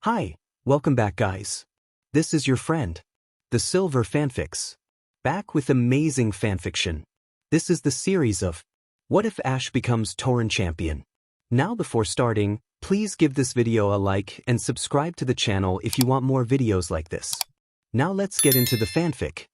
Hi, welcome back guys. This is your friend, the Silver Fanfics. Back with amazing fanfiction. This is the series of What If Ash Becomes Torrent Champion? Now before starting, please give this video a like and subscribe to the channel if you want more videos like this. Now let's get into the fanfic.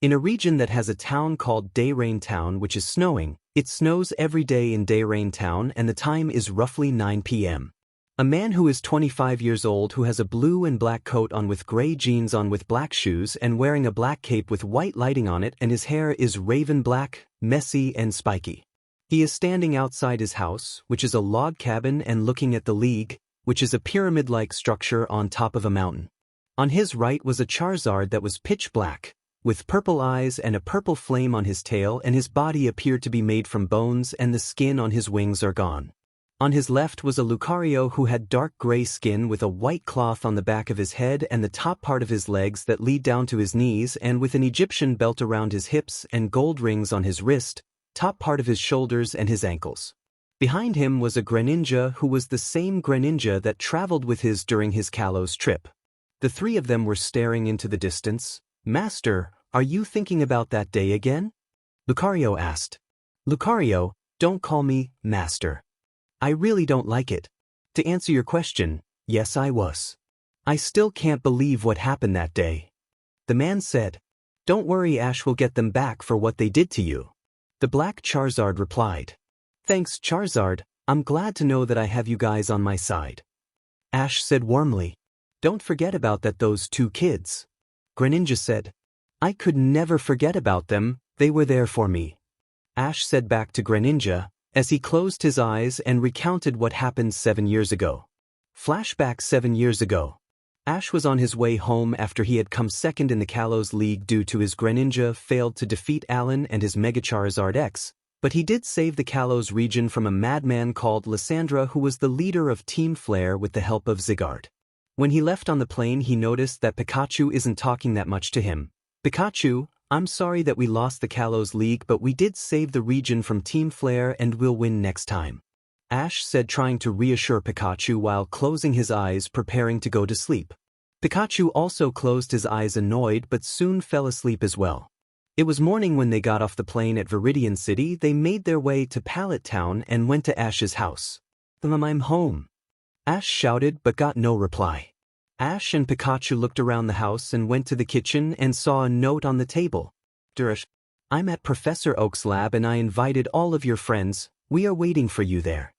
In a region that has a town called Dayrain Town which is snowing, it snows every day in Dayrain Town and the time is roughly 9 p.m. A man who is 25 years old who has a blue and black coat on with gray jeans on with black shoes and wearing a black cape with white lighting on it and his hair is raven black, messy and spiky. He is standing outside his house, which is a log cabin, and looking at the League, which is a pyramid-like structure on top of a mountain. On his right was a Charizard that was pitch black, with purple eyes and a purple flame on his tail, and his body appeared to be made from bones and the skin on his wings are gone. On his left was a Lucario who had dark gray skin with a white cloth on the back of his head and the top part of his legs that lead down to his knees, and with an Egyptian belt around his hips and gold rings on his wrist, top part of his shoulders and his ankles. Behind him was a Greninja who was the same Greninja that traveled with his during his Kalos trip. The three of them were staring into the distance. "Master, are you thinking about that day again?" Lucario asked. "Lucario, don't call me Master. I really don't like it. To answer your question, yes I was. I still can't believe what happened that day." The man said, "Don't worry, Ash will get them back for what they did to you." The black Charizard replied, "Thanks Charizard, I'm glad to know that I have you guys on my side." Ash said warmly, "Don't forget about those two kids." Greninja said, "I could never forget about them, they were there for me." Ash said back to Greninja, as he closed his eyes and recounted what happened 7 years ago. Flashback 7 years ago. Ash was on his way home after he had come second in the Kalos League due to his Greninja failed to defeat Alan and his Mega Charizard X, but he did save the Kalos region from a madman called Lysandra who was the leader of Team Flare with the help of Zygarde. When he left on the plane he noticed that Pikachu isn't talking that much to him. "Pikachu, I'm sorry that we lost the Kalos League, but we did save the region from Team Flare and we'll win next time," Ash said, trying to reassure Pikachu while closing his eyes preparing to go to sleep. Pikachu also closed his eyes annoyed but soon fell asleep as well. It was morning when they got off the plane at Viridian City. They made their way to Pallet Town and went to Ash's house. "I'm home," Ash shouted but got no reply. Ash and Pikachu looked around the house and went to the kitchen and saw a note on the table. "Durish, I'm at Professor Oak's lab and I invited all of your friends. We are waiting for you there."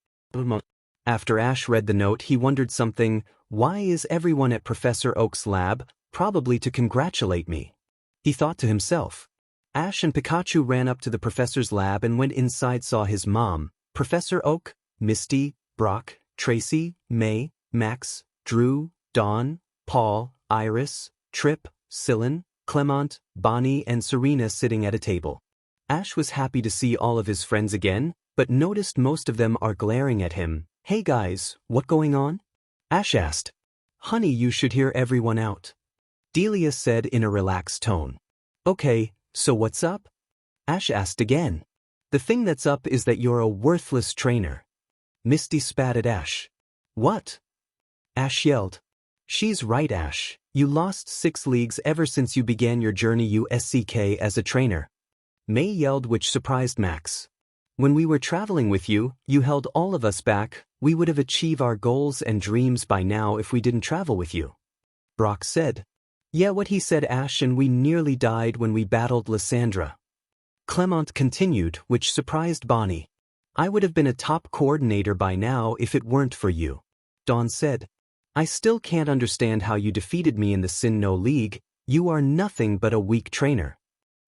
After Ash read the note he wondered something. Why is everyone at Professor Oak's lab? Probably to congratulate me, he thought to himself. Ash and Pikachu ran up to the professor's lab and went inside, saw his mom, Professor Oak, Misty, Brock, Tracy, May, Max, Drew, Dawn, Paul, Iris, Trip, Syllan, Clement, Bonnie and Serena sitting at a table. Ash was happy to see all of his friends again, but noticed most of them are glaring at him. "Hey guys, what going on?" Ash asked. "Honey, you should hear everyone out," Delia said in a relaxed tone. "Okay, so what's up?" Ash asked again. "The thing that's up is that you're a worthless trainer." Misty spat at Ash. "What?" Ash yelled. "She's right, Ash. You lost 6 leagues ever since you began your journey USCK as a trainer." May yelled, which surprised Max. "When we were traveling with you, you held all of us back. We would have achieved our goals and dreams by now if we didn't travel with you." Brock said. "Yeah, what he said, Ash, and we nearly died when we battled Lysandra." Clement continued, which surprised Bonnie. "I would have been a top coordinator by now if it weren't for you." Dawn said. "I still can't understand how you defeated me in the Sinnoh League. You are nothing but a weak trainer."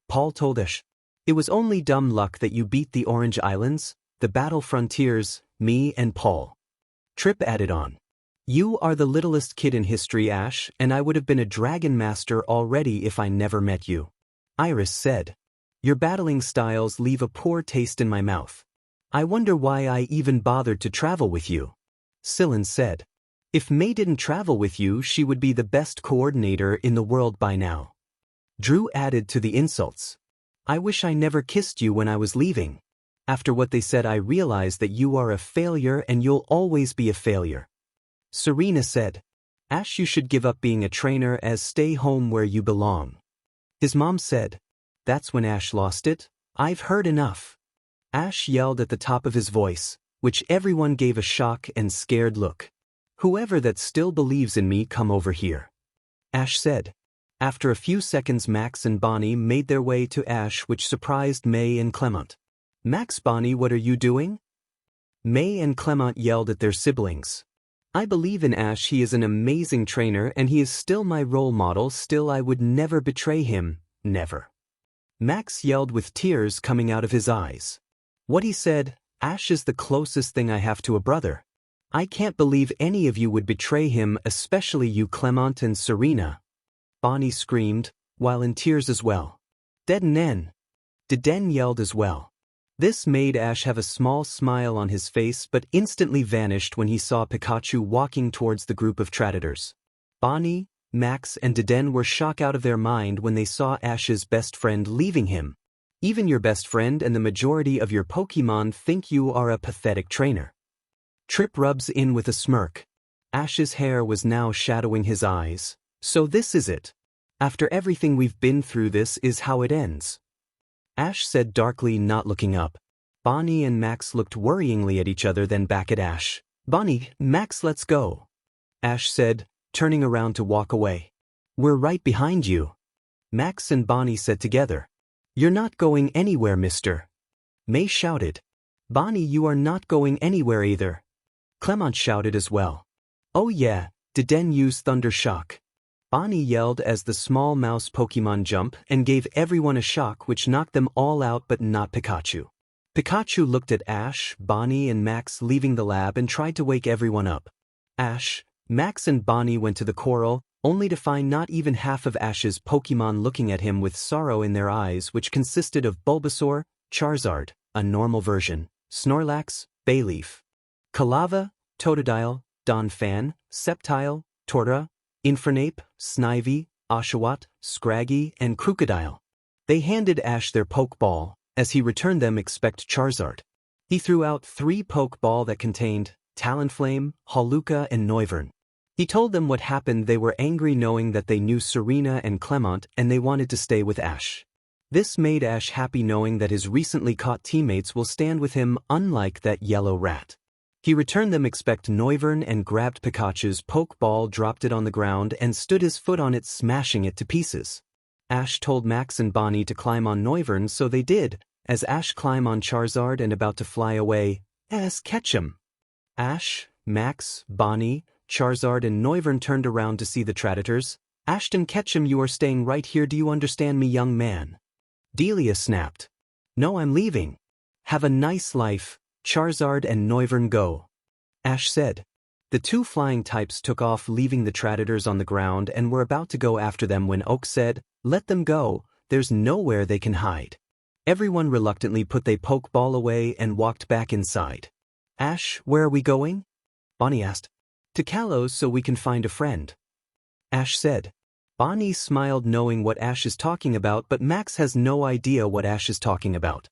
Paul told Ash. "It was only dumb luck that you beat the Orange Islands, the Battle Frontiers, me and Paul." Trip added on. "You are the littlest kid in history, Ash, and I would have been a Dragon Master already if I never met you." Iris said. "Your battling styles leave a poor taste in my mouth. I wonder why I even bothered to travel with you." Syllan said. "If May didn't travel with you, she would be the best coordinator in the world by now." Drew added to the insults. "I wish I never kissed you when I was leaving. After what they said I realized that you are a failure and you'll always be a failure." Serena said. Ash, you should give up being a trainer as stay home where you belong. His mom said. That's when Ash lost it. I've heard enough. Ash yelled at the top of his voice, which everyone gave a shock and scared look. Whoever that still believes in me, come over here. Ash said. After a few seconds, Max and Bonnie made their way to Ash, which surprised May and Clement. Max, Bonnie, what are you doing? May and Clement yelled at their siblings. I believe in Ash, he is an amazing trainer and he is still my role model, still I would never betray him, never. Max yelled with tears coming out of his eyes. What he said, Ash is the closest thing I have to a brother. I can't believe any of you would betray him, especially you, Clement and Serena. Bonnie screamed, while in tears as well. Deden yelled as well. This made Ash have a small smile on his face but instantly vanished when he saw Pikachu walking towards the group of Traitors. Bonnie, Max and Deden were shocked out of their mind when they saw Ash's best friend leaving him. Even your best friend and the majority of your Pokemon think you are a pathetic trainer. Trip rubs in with a smirk. Ash's hair was now shadowing his eyes. So this is it. After everything we've been through, this is how it ends. Ash said darkly, not looking up. Bonnie and Max looked worryingly at each other, then back at Ash. Bonnie, Max, let's go. Ash said, turning around to walk away. We're right behind you. Max and Bonnie said together. You're not going anywhere, mister. May shouted. Bonnie, you are not going anywhere either. Clement shouted as well. Oh yeah, Deden used Thunder Shock. Bonnie yelled as the small mouse Pokemon jumped and gave everyone a shock which knocked them all out but not Pikachu. Pikachu looked at Ash, Bonnie and Max leaving the lab and tried to wake everyone up. Ash, Max and Bonnie went to the coral, only to find not even half of Ash's Pokemon looking at him with sorrow in their eyes, which consisted of Bulbasaur, Charizard, a normal version, Snorlax, Bayleaf, Kalava, Totodile, Donphan, Sceptile, Torta, Infernape, Snivy, Oshawott, Scraggy, and Crocodile. They handed Ash their Pokeball. As he returned them, expect Charizard. He threw out 3 Pokeball that contained Talonflame, Hawluka, and Noivern. He told them what happened. They were angry knowing that they knew Serena and Clement and they wanted to stay with Ash. This made Ash happy knowing that his recently caught teammates will stand with him, unlike that yellow rat. He returned them expect Noivern and grabbed Pikachu's Pokeball, dropped it on the ground and stood his foot on it, smashing it to pieces. Ash told Max and Bonnie to climb on Noivern, so they did. As Ash climbed on Charizard and about to fly away, catch him. Ash, Max, Bonnie, Charizard and Noivern turned around to see the Traitors. Ashton Ketchum, you are staying right here, do you understand me, young man? Delia snapped. No, I'm leaving. Have a nice life. Charizard and Noivern, go. Ash said. The 2 flying types took off, leaving the Traitors on the ground and were about to go after them when Oak said, let them go, there's nowhere they can hide. Everyone reluctantly put their Pokeball away and walked back inside. Ash, where are we going? Bonnie asked. To Kalos, so we can find a friend. Ash said. Bonnie smiled knowing what Ash is talking about, but Max has no idea what Ash is talking about.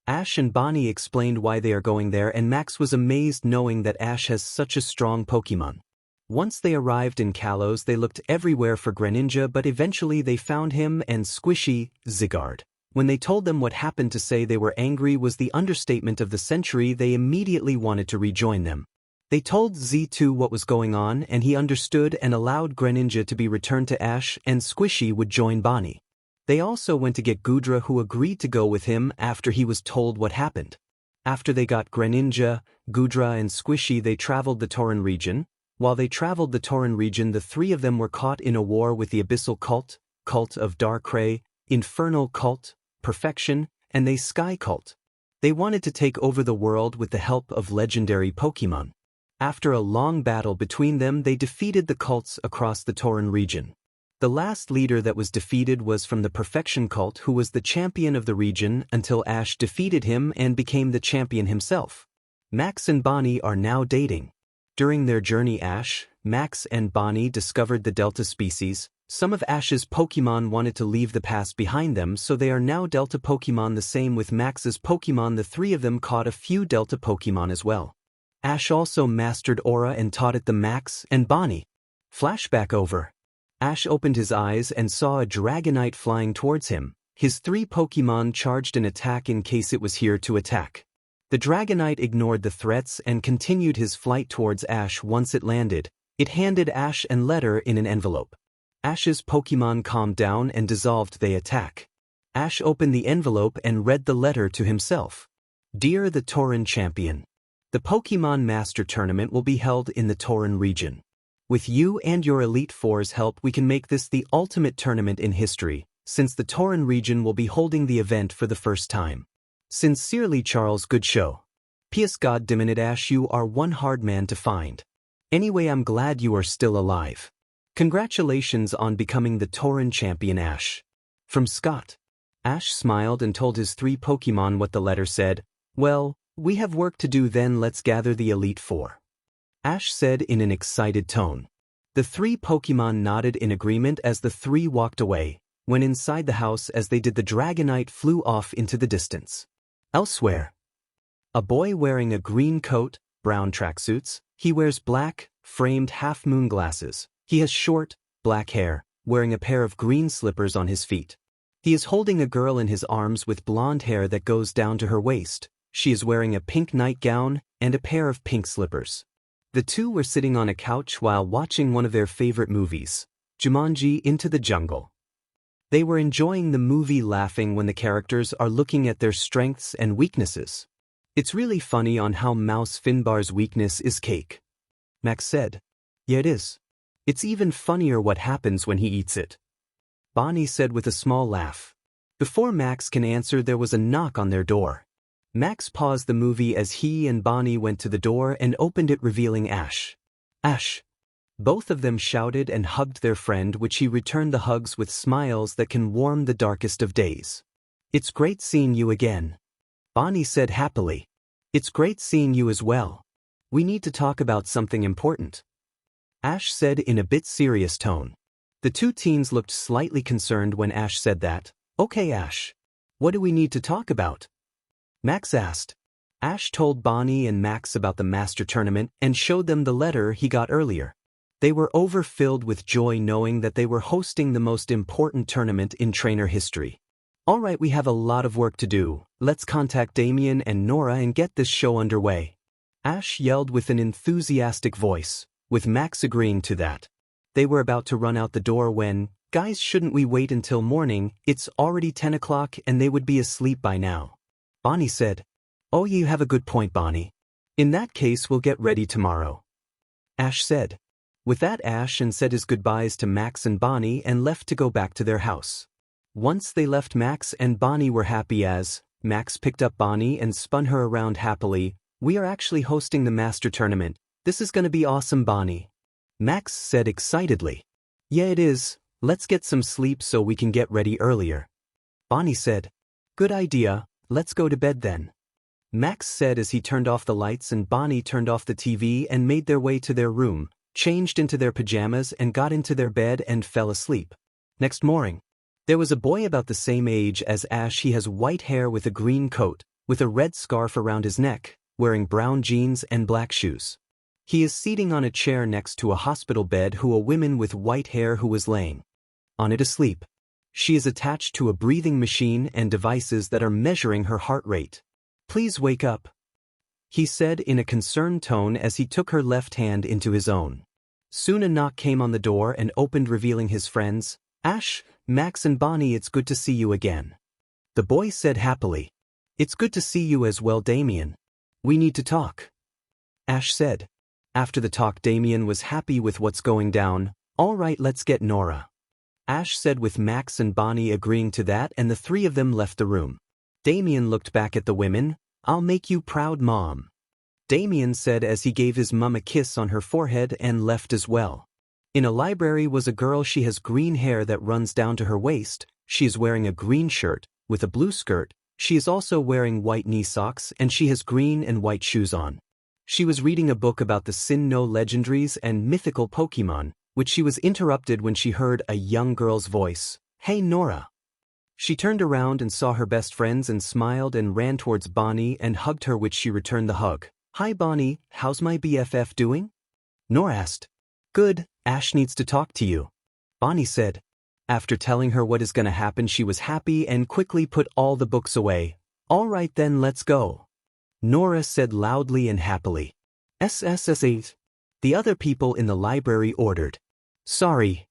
Ash and Bonnie explained why they are going there and Max was amazed knowing that Ash has such a strong Pokemon. Once they arrived in Kalos, they looked everywhere for Greninja, but eventually they found him and Squishy, Zygarde. When they told them what happened, to say they were angry was the understatement of the century. They immediately wanted to rejoin them. They told Z2 what was going on and he understood and allowed Greninja to be returned to Ash, and Squishy would join Bonnie. They also went to get Goodra, who agreed to go with him after he was told what happened. After they got Greninja, Goodra and Squishy, they traveled the Torren region. While they traveled the Torren region, the 3 of them were caught in a war with the Abyssal Cult, Cult of Darkrai, Infernal Cult, Perfection, and the Sky Cult. They wanted to take over the world with the help of legendary Pokemon. After a long battle between them, they defeated the cults across the Torren region. The last leader that was defeated was from the Perfection Cult, who was the champion of the region until Ash defeated him and became the champion himself. Max and Bonnie are now dating. During their journey, Ash, Max and Bonnie discovered the Delta species. Some of Ash's Pokemon wanted to leave the past behind them, so they are now Delta Pokemon. The same with Max's Pokemon. The 3 of them caught a few Delta Pokemon as well. Ash also mastered Aura and taught it to Max and Bonnie. Flashback over. Ash opened his eyes and saw a Dragonite flying towards him. His 3 Pokemon charged an attack in case it was here to attack. The Dragonite ignored the threats and continued his flight towards Ash. Once it landed, it handed Ash a letter in an envelope. Ash's Pokemon calmed down and dissolved the attack. Ash opened the envelope and read the letter to himself. Dear the Torren Champion, the Pokemon Master Tournament will be held in the Torren region. With you and your Elite Four's help, we can make this the ultimate tournament in history, since the Torren region will be holding the event for the first time. Sincerely, Charles. Good show. P.S. God damn it, Ash, you are one hard man to find. Anyway, I'm glad you are still alive. Congratulations on becoming the Torren champion, Ash. From Scott. Ash smiled and told his 3 Pokemon what the letter said. Well, we have work to do then. Let's gather the Elite Four. Ash said in an excited tone. The 3 Pokemon nodded in agreement as the 3 walked away. When inside the house, as they did, the Dragonite flew off into the distance. Elsewhere. A boy wearing a green coat, brown tracksuits. He wears black, framed half-moon glasses. He has short, black hair, wearing a pair of green slippers on his feet. He is holding a girl in his arms with blonde hair that goes down to her waist. She is wearing a pink nightgown and a pair of pink slippers. The 2 were sitting on a couch while watching one of their favorite movies, Jumanji: Into the Jungle. They were enjoying the movie, laughing when the characters are looking at their strengths and weaknesses. It's really funny on how Mouse Finbar's weakness is cake. Max said. Yeah, it is. It's even funnier what happens when he eats it. Bonnie said with a small laugh. Before Max can answer, there was a knock on their door. Max paused the movie as he and Bonnie went to the door and opened it, revealing Ash. Ash. Both of them shouted and hugged their friend, which he returned the hugs with smiles that can warm the darkest of days. It's great seeing you again. Bonnie said happily. It's great seeing you as well. We need to talk about something important. Ash said in a bit serious tone. The 2 teens looked slightly concerned when Ash said that. Okay, Ash. What do we need to talk about? Max asked. Ash told Bonnie and Max about the Master Tournament and showed them the letter he got earlier. They were overfilled with joy knowing that they were hosting the most important tournament in trainer history. All right, we have a lot of work to do. Let's contact Damien and Nora and get this show underway. Ash yelled with an enthusiastic voice, with Max agreeing to that. They were about to run out the door when, guys, shouldn't we wait until morning? It's already 10 o'clock and they would be asleep by now. Bonnie said. Oh, you have a good point, Bonnie. In that case, we'll get ready tomorrow. Ash said. With that, Ash said his goodbyes to Max and Bonnie and left to go back to their house. Once they left, Max and Bonnie were happy as Max picked up Bonnie and spun her around happily. We are actually hosting the Master Tournament. This is going to be awesome, Bonnie. Max said excitedly. Yeah, it is. Let's get some sleep so we can get ready earlier. Bonnie said. Good idea. Let's go to bed then. Max said as he turned off the lights, and Bonnie turned off the TV and made their way to their room, changed into their pajamas and got into their bed and fell asleep. Next morning, there was a boy about the same age as Ash. He has white hair with a green coat, with a red scarf around his neck, wearing brown jeans and black shoes. He is sitting on a chair next to a hospital bed who a woman with white hair who was laying on it asleep. She is attached to a breathing machine and devices that are measuring her heart rate. Please wake up, he said in a concerned tone as he took her left hand into his own. Soon a knock came on the door and opened, revealing his friends. Ash, Max and Bonnie, it's good to see you again. The boy said happily. It's good to see you as well, Damien. We need to talk. Ash said. After the talk, Damien was happy with what's going down. All right, let's get Nora. Ash said, with Max and Bonnie agreeing to that, and the 3 of them left the room. Damien looked back at the women. I'll make you proud, Mom. Damien said as he gave his mum a kiss on her forehead and left as well. In a library was a girl. She has green hair that runs down to her waist. She is wearing a green shirt with a blue skirt. She is also wearing white knee socks and she has green and white shoes on. She was reading a book about the Sinnoh legendaries and mythical Pokemon, which she was interrupted when she heard a young girl's voice. Hey, Nora. She turned around and saw her best friends and smiled and ran towards Bonnie and hugged her, which she returned the hug. Hi, Bonnie, how's my BFF doing? Nora asked. Good, Ash needs to talk to you, Bonnie said. After telling her what is gonna happen, she was happy and quickly put all the books away. All right then, let's go, Nora said loudly and happily. SSS8. The other people in the library ordered. Sorry,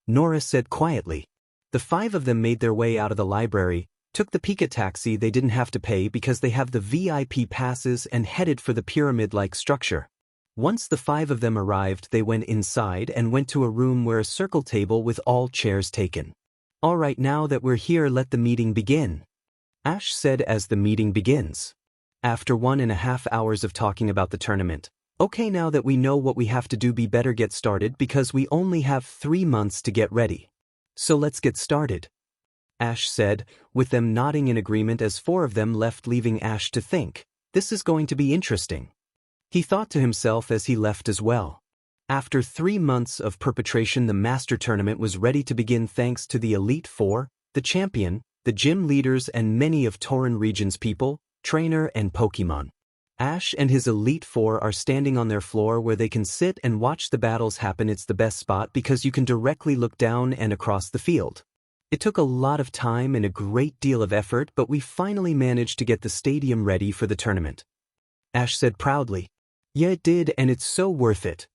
Nora said quietly. The 5 of them made their way out of the library, took the Pika taxi they didn't have to pay because they have the VIP passes, and headed for the pyramid-like structure. Once the 5 of them arrived, they went inside and went to a room where a circle table with all chairs taken. All right, now that we're here, let the meeting begin, Ash said as the meeting begins. After 1.5 hours of talking about the tournament. Okay, now that we know what we have to do, we better get started because we only have 3 months to get ready. So let's get started, Ash said, with them nodding in agreement as 4 of them left, leaving Ash to think. This is going to be interesting, he thought to himself as he left as well. After 3 months of preparation, the Master Tournament was ready to begin thanks to the Elite Four, the champion, the gym leaders, and many of Torren region's people, trainer, and Pokemon. Ash and his Elite Four are standing on their floor where they can sit and watch the battles happen. It's the best spot because you can directly look down and across the field. It took a lot of time and a great deal of effort, but we finally managed to get the stadium ready for the tournament, Ash said proudly. Yeah, it did, and it's so worth it,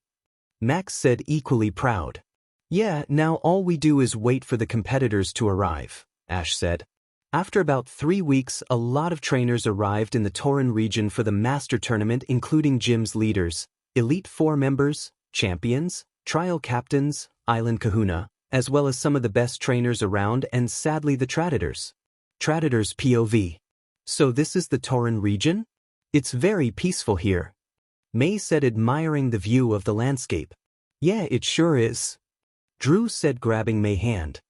Max said, equally proud. Yeah, now all we do is wait for the competitors to arrive, Ash said. After about 3 weeks, a lot of trainers arrived in the Torren region for the Master Tournament, including gym's leaders, Elite Four members, champions, trial captains, island kahuna, as well as some of the best trainers around, and sadly the Traitors. Traitors POV. So this is the Torren region? It's very peaceful here, May said, admiring the view of the landscape. Yeah, it sure is, Drew said, grabbing May's hand.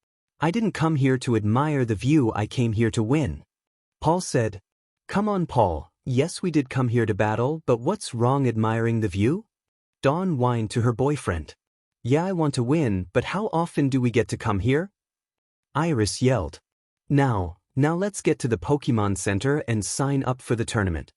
I didn't come here to admire the view, I came here to win, Paul said. Come on, Paul, yes, we did come here to battle, but what's wrong admiring the view? Dawn whined to her boyfriend. Yeah, I want to win, but how often do we get to come here? Iris yelled. Now let's get to the Pokemon Center and sign up for the tournament,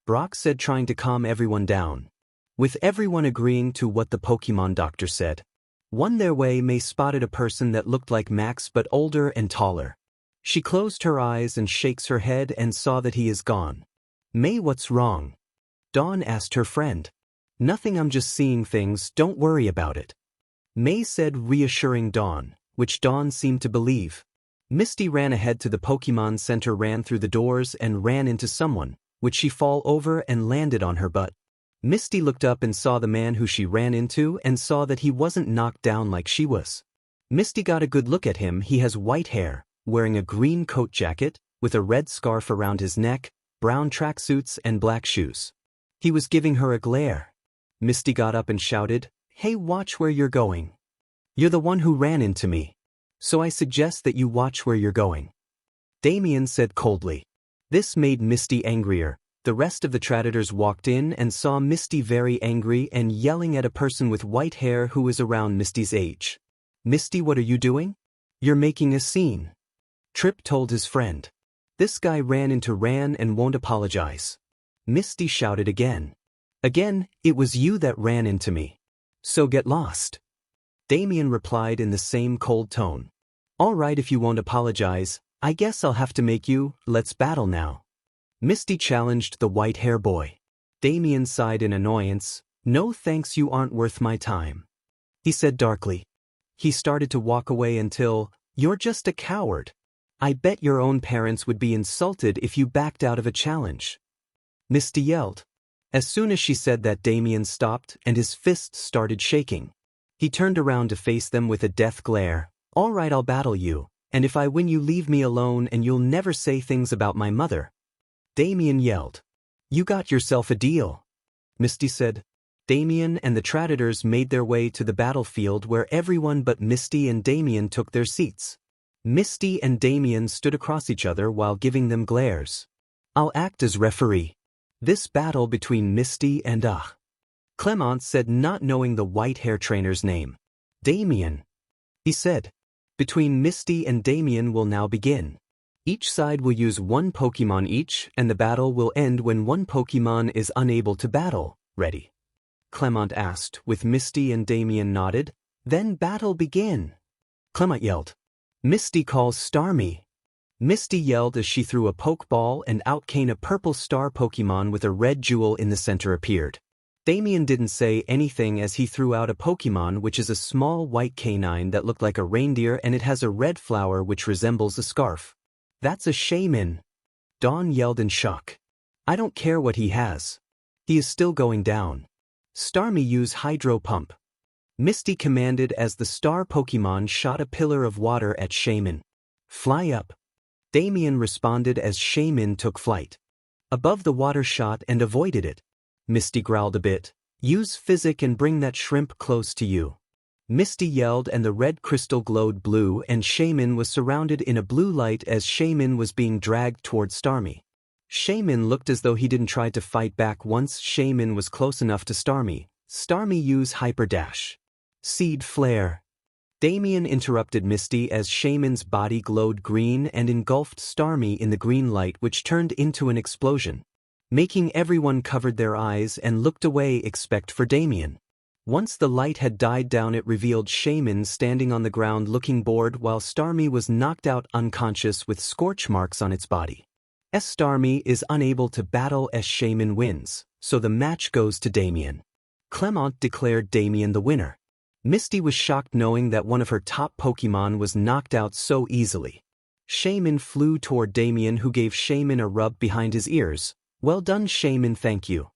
Brock said, trying to calm everyone down. With everyone agreeing to what the Pokemon doctor said. On their way, May spotted a person that looked like Max but older and taller. She closed her eyes and shakes her head and saw that he is gone. May, what's wrong? Dawn asked her friend. Nothing, I'm just seeing things, don't worry about it, May said, reassuring Dawn, which Dawn seemed to believe. Misty ran ahead to the Pokemon Center, ran through the doors and ran into someone, which she fall over and landed on her butt. Misty looked up and saw the man who she ran into and saw that he wasn't knocked down like she was. Misty got a good look at him. He has white hair, wearing a green coat jacket, with a red scarf around his neck, brown tracksuits, and black shoes. He was giving her a glare. Misty got up and shouted, Hey, watch where you're going. You're the one who ran into me, so I suggest that you watch where you're going, Damien said coldly. This made Misty angrier. The rest of the Traitors walked in and saw Misty very angry and yelling at a person with white hair who was around Misty's age. Misty, what are you doing? You're making a scene, Trip told his friend. This guy ran into Ran and won't apologize, Misty shouted again. Again, it was you that ran into me. So get lost, Damien replied in the same cold tone. All right, if you won't apologize, I guess I'll have to make you. Let's battle now, Misty challenged the white-hair boy. Damien sighed in annoyance. No thanks, you aren't worth my time, he said darkly. He started to walk away until, you're just a coward. I bet your own parents would be insulted if you backed out of a challenge, Misty yelled. As soon as she said that, Damien stopped and his fists started shaking. He turned around to face them with a death glare. All right, I'll battle you, and if I win you leave me alone and you'll never say things about my mother, Damien yelled. You got yourself a deal, Misty said. Damien and the Traitors made their way to the battlefield where everyone but Misty and Damien took their seats. Misty and Damien stood across each other while giving them glares. I'll act as referee. This battle between Misty and Clement said, not knowing the white-hair trainer's name. Damien, he said. Between Misty and Damien will now begin. Each side will use 1 Pokemon each, and the battle will end when 1 Pokemon is unable to battle. Ready? Clement asked, with Misty and Damien nodded. Then battle begin. Clement yelled. Misty calls Starmie. Misty yelled as she threw a Pokeball and out came a purple star Pokemon with a red jewel in the center appeared. Damien didn't say anything as he threw out a Pokemon which is a small white canine that looked like a reindeer and it has a red flower which resembles a scarf. That's a Shaymin. Dawn yelled in shock. I don't care what he has. He is still going down. Starmie use Hydro Pump. Misty commanded as the star Pokemon shot a pillar of water at Shaymin. Fly up. Damien responded as Shaymin took flight. Above the water shot and avoided it. Misty growled a bit. Use Physic and bring that shrimp close to you. Misty yelled and the red crystal glowed blue and Shaymin was surrounded in a blue light as Shaymin was being dragged toward Starmie. Shaymin looked as though he didn't try to fight back once Shaymin was close enough to Starmie. Starmie use Hyper Dash. Seed Flare. Damien interrupted Misty as Shaymin's body glowed green and engulfed Starmie in the green light which turned into an explosion. Making everyone covered their eyes and looked away except for Damien. Once the light had died down it revealed Shaymin standing on the ground looking bored while Starmie was knocked out unconscious with scorch marks on its body. Starmie is unable to battle as Shaymin wins, so the match goes to Damien. Clement declared Damien the winner. Misty was shocked knowing that one of her top Pokemon was knocked out so easily. Shaymin flew toward Damien who gave Shaymin a rub behind his ears. Well done Shaymin, thank you.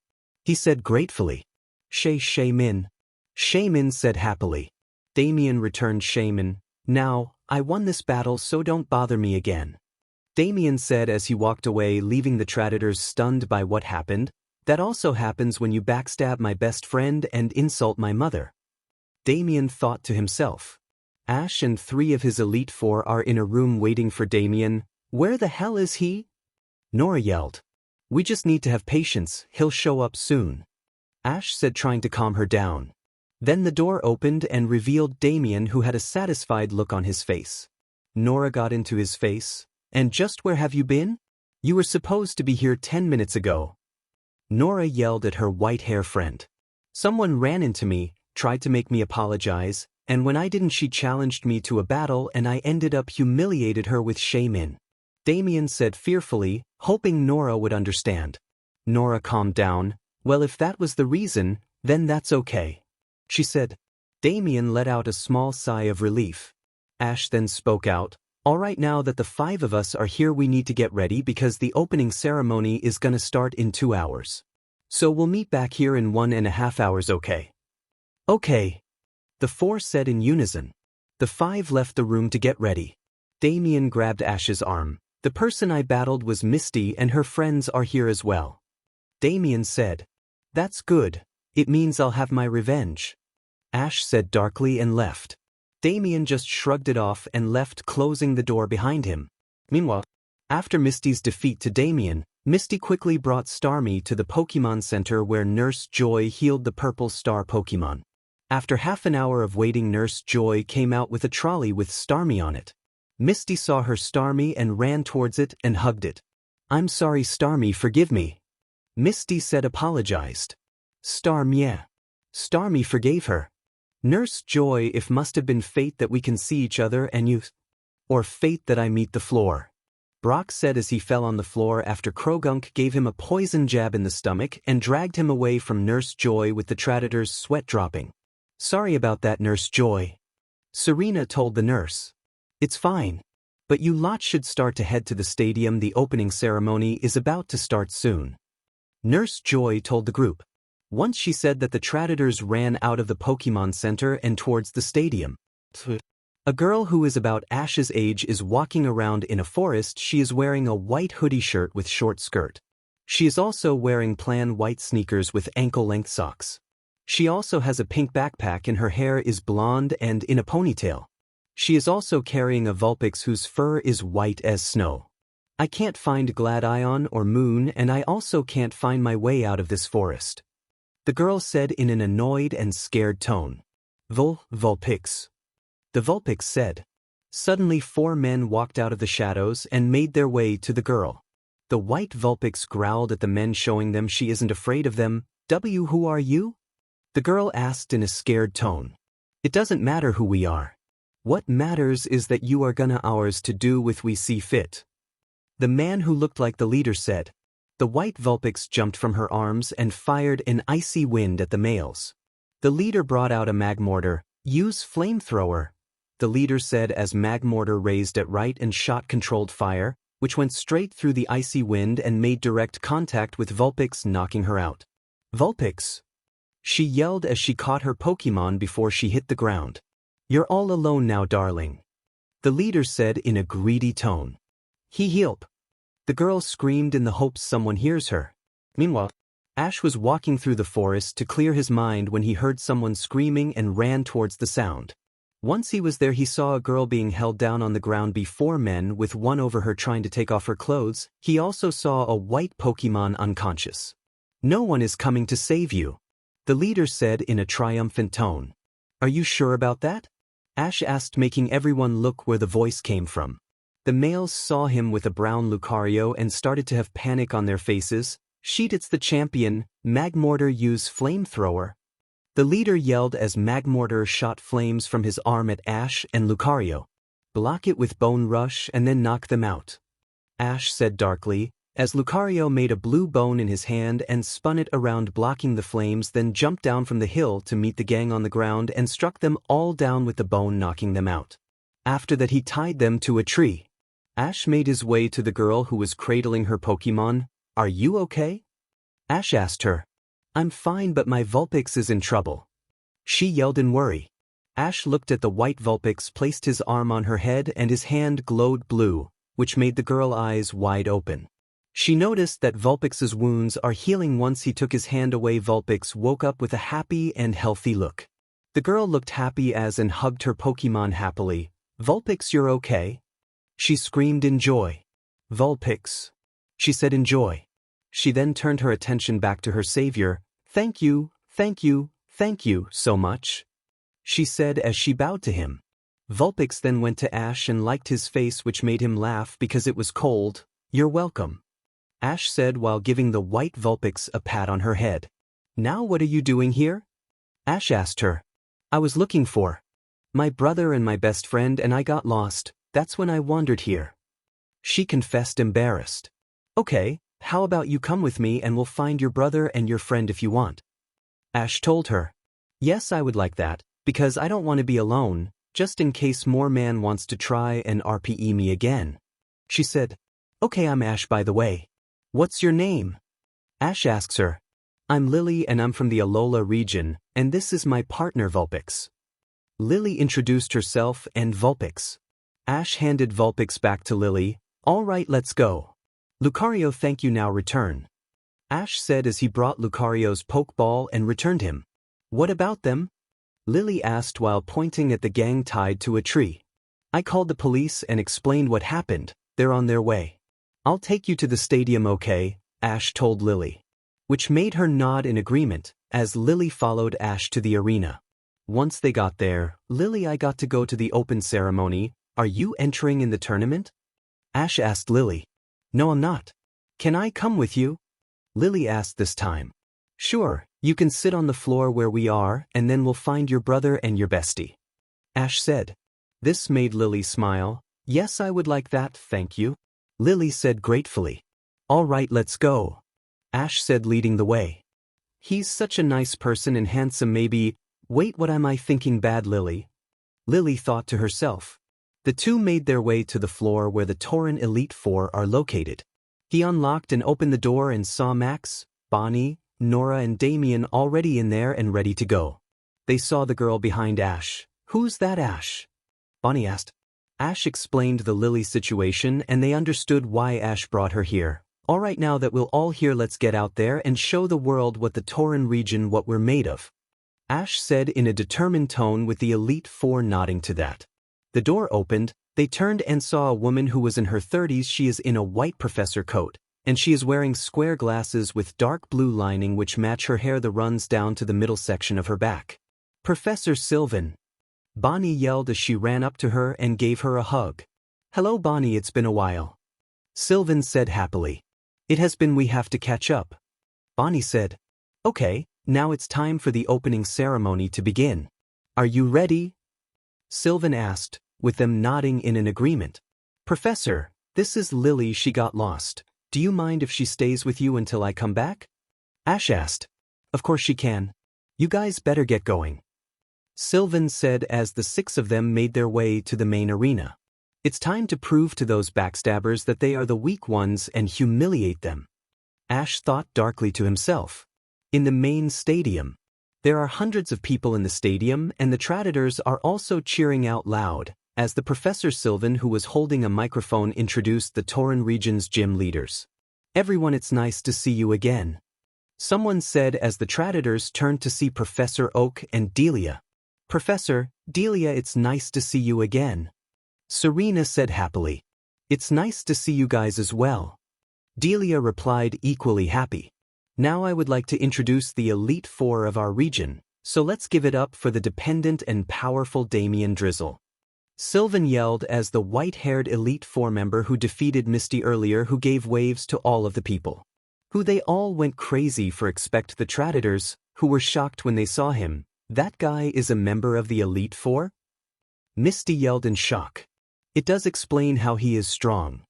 He said gratefully. Shaymin. Shaymin said happily. Damien returned Shaymin. Now, I won this battle so don't bother me again. Damien said as he walked away leaving the Traitors stunned by what happened. That also happens when you backstab my best friend and insult my mother. Damien thought to himself. Ash and 3 of his Elite 4 are in a room waiting for Damien. Where the hell is he? Nora yelled. We just need to have patience, he'll show up soon. Ash said trying to calm her down. Then the door opened and revealed Damien who had a satisfied look on his face. Nora got into his face. And just where have you been? You were supposed to be here 10 minutes ago. Nora yelled at her white hair friend. Someone ran into me, tried to make me apologize, and when I didn't she challenged me to a battle and I ended up humiliated her with Shaymin. Damien said fearfully, hoping Nora would understand. Nora calmed down. Well, if that was the reason, then that's okay. She said. Damien let out a small sigh of relief. Ash then spoke out. All right, now that the 5 of us are here we need to get ready because the opening ceremony is gonna start in 2 hours. So we'll meet back here in 1.5 hours, okay? Okay. The 4 said in unison. The 5 left the room to get ready. Damien grabbed Ash's arm. The person I battled was Misty and her friends are here as well. Damien said. That's good. It means I'll have my revenge. Ash said darkly and left. Damien just shrugged it off and left, closing the door behind him. Meanwhile, after Misty's defeat to Damien, Misty quickly brought Starmie to the Pokemon Center where Nurse Joy healed the purple star Pokemon. After half an hour of waiting, Nurse Joy came out with a trolley with Starmie on it. Misty saw her Starmie and ran towards it and hugged it. I'm sorry Starmie, forgive me. Misty said apologized. Starmie forgave her. Nurse Joy, if must have been fate that we can see each other and you. Or fate that I meet the floor. Brock said as he fell on the floor after Krogunk gave him a poison jab in the stomach and dragged him away from Nurse Joy with the Traitors' sweat dropping. Sorry about that, Nurse Joy. Serena told the nurse. It's fine. But you lot should start to head to the stadium, the opening ceremony is about to start soon. Nurse Joy told the group. Once she said that the Traitors ran out of the Pokemon Center and towards the stadium. A girl who is about Ash's age is walking around in a forest. She is wearing a white hoodie shirt with short skirt. She is also wearing plain white sneakers with ankle-length socks. She also has a pink backpack and her hair is blonde and in a ponytail. She is also carrying a Vulpix whose fur is white as snow. I can't find Gladion or Moon and I also can't find my way out of this forest. The girl said in an annoyed and scared tone. Vulpix. The Vulpix said. Suddenly 4 men walked out of the shadows and made their way to the girl. The white Vulpix growled at the men, showing them she isn't afraid of them. Who are you? The girl asked in a scared tone. It doesn't matter who we are. What matters is that you are gonna ours to do with we see fit. The man who looked like the leader said. The white Vulpix jumped from her arms and fired an icy wind at the males. The leader brought out a magmortar. Use flamethrower, the leader said as magmortar raised at right and shot controlled fire, which went straight through the icy wind and made direct contact with Vulpix, knocking her out. Vulpix! She yelled as she caught her Pokemon before she hit the ground. You're all alone now, darling, the leader said in a greedy tone. Help! The girl screamed in the hopes someone hears her. Meanwhile, Ash was walking through the forest to clear his mind when he heard someone screaming and ran towards the sound. Once he was there, he saw a girl being held down on the ground before men, with one over her trying to take off her clothes. He also saw a white Pokemon unconscious. No one is coming to save you, the leader said in a triumphant tone. Are you sure about that? Ash asked, making everyone look where the voice came from. The males saw him with a brown Lucario and started to have panic on their faces. Sheet, it's the champion. Magmortar, use flamethrower, the leader yelled as Magmortar shot flames from his arm at Ash and Lucario. Block it with Bone Rush and then knock them out, Ash said darkly, as Lucario made a blue bone in his hand and spun it around, blocking the flames, then jumped down from the hill to meet the gang on the ground and struck them all down with the bone, knocking them out. After that, he tied them to a tree. Ash made his way to the girl who was cradling her Pokemon. Are you okay? Ash asked her. I'm fine, but my Vulpix is in trouble, she yelled in worry. Ash looked at the white Vulpix, placed his arm on her head, and his hand glowed blue, which made the girl's eyes wide open. She noticed that Vulpix's wounds are healing. Once he took his hand away, Vulpix woke up with a happy and healthy look. The girl looked happy as and hugged her Pokemon happily. Vulpix, you're okay? She screamed in joy. Vulpix, she said in joy. She then turned her attention back to her savior. Thank you so much, she said as she bowed to him. Vulpix then went to Ash and liked his face, which made him laugh because it was cold. You're welcome, Ash said while giving the white Vulpix a pat on her head. Now what are you doing here? Ash asked her. I was looking for my brother and my best friend, and I got lost. That's when I wandered here, she confessed, embarrassed. Okay, how about you come with me and we'll find your brother and your friend if you want, Ash told her. Yes, I would like that, because I don't want to be alone, just in case more man wants to try and RPE me again, she said. Okay, I'm Ash, by the way. What's your name? Ash asks her. I'm Lillie and I'm from the Alola region, and this is my partner Vulpix. Lillie introduced herself and Vulpix. Ash handed Vulpix back to Lillie. All right, let's go. Lucario, thank you, now return, Ash said as he brought Lucario's Pokeball and returned him. What about them? Lillie asked while pointing at the gang tied to a tree. I called the police and explained what happened. They're on their way. I'll take you to the stadium, okay? Ash told Lillie, which made her nod in agreement as Lillie followed Ash to the arena. Once they got there, Lillie, I got to go to the open ceremony. Are you entering in the tournament? Ash asked Lillie. No, I'm not. Can I come with you? Lillie asked this time. Sure, you can sit on the floor where we are, and then we'll find your brother and your bestie, Ash said. This made Lillie smile. Yes, I would like that, thank you, Lillie said gratefully. All right, let's go, Ash said, leading the way. He's such a nice person and handsome. Maybe. Wait, what am I thinking? Bad Lillie thought to herself. The two made their way to the floor where the Torrent Elite Four are located. He unlocked and opened the door and saw Max, Bonnie, Nora and Damien already in there and ready to go. They saw the girl behind Ash. Who's that, Ash? Bonnie asked. Ash explained the Lillie situation and they understood why Ash brought her here. All right, now that we're all here, let's get out there and show the world what the Torren region, what we're made of, Ash said in a determined tone, with the Elite Four nodding to that. The door opened, they turned and saw a woman who was in her 30s. She is in a white professor coat, and she is wearing square glasses with dark blue lining which match her hair that runs down to the middle section of her back. Professor Sylvan, Bonnie yelled as she ran up to her and gave her a hug. Hello Bonnie, it's been a while, Sylvan said happily. It has been, we have to catch up, Bonnie said. Okay, Now it's time for the opening ceremony to begin. Are you ready? Sylvan asked, with them nodding in an agreement. Professor, this is Lillie. She got lost. Do you mind if she stays with you until I come back? Ash asked. Of course she can. You guys better get going. Sylvan said as the 6 of them made their way to the main arena. It's time to prove to those backstabbers that they are the weak ones and humiliate them. Ash thought darkly to himself. In the main stadium. There are hundreds of people in the stadium, and the Traitors are also cheering out loud, as the Professor Sylvan, who was holding a microphone, introduced the Torren region's gym leaders. Everyone, it's nice to see you again. Someone said as the Traitors turned to see Professor Oak and Delia. Professor, Delia, it's nice to see you again. Serena said happily. It's nice to see you guys as well. Delia replied, equally happy. Now I would like to introduce the Elite Four of our region, so let's give it up for the dependent and powerful Damien Drizzle. Sylvan yelled as the white-haired Elite Four member who defeated Misty earlier, who gave waves to all of the people. Who they all went crazy for, except the Traitors, who were shocked when they saw him. That guy is a member of the Elite Four? Misty yelled in shock. It does explain how he is strong.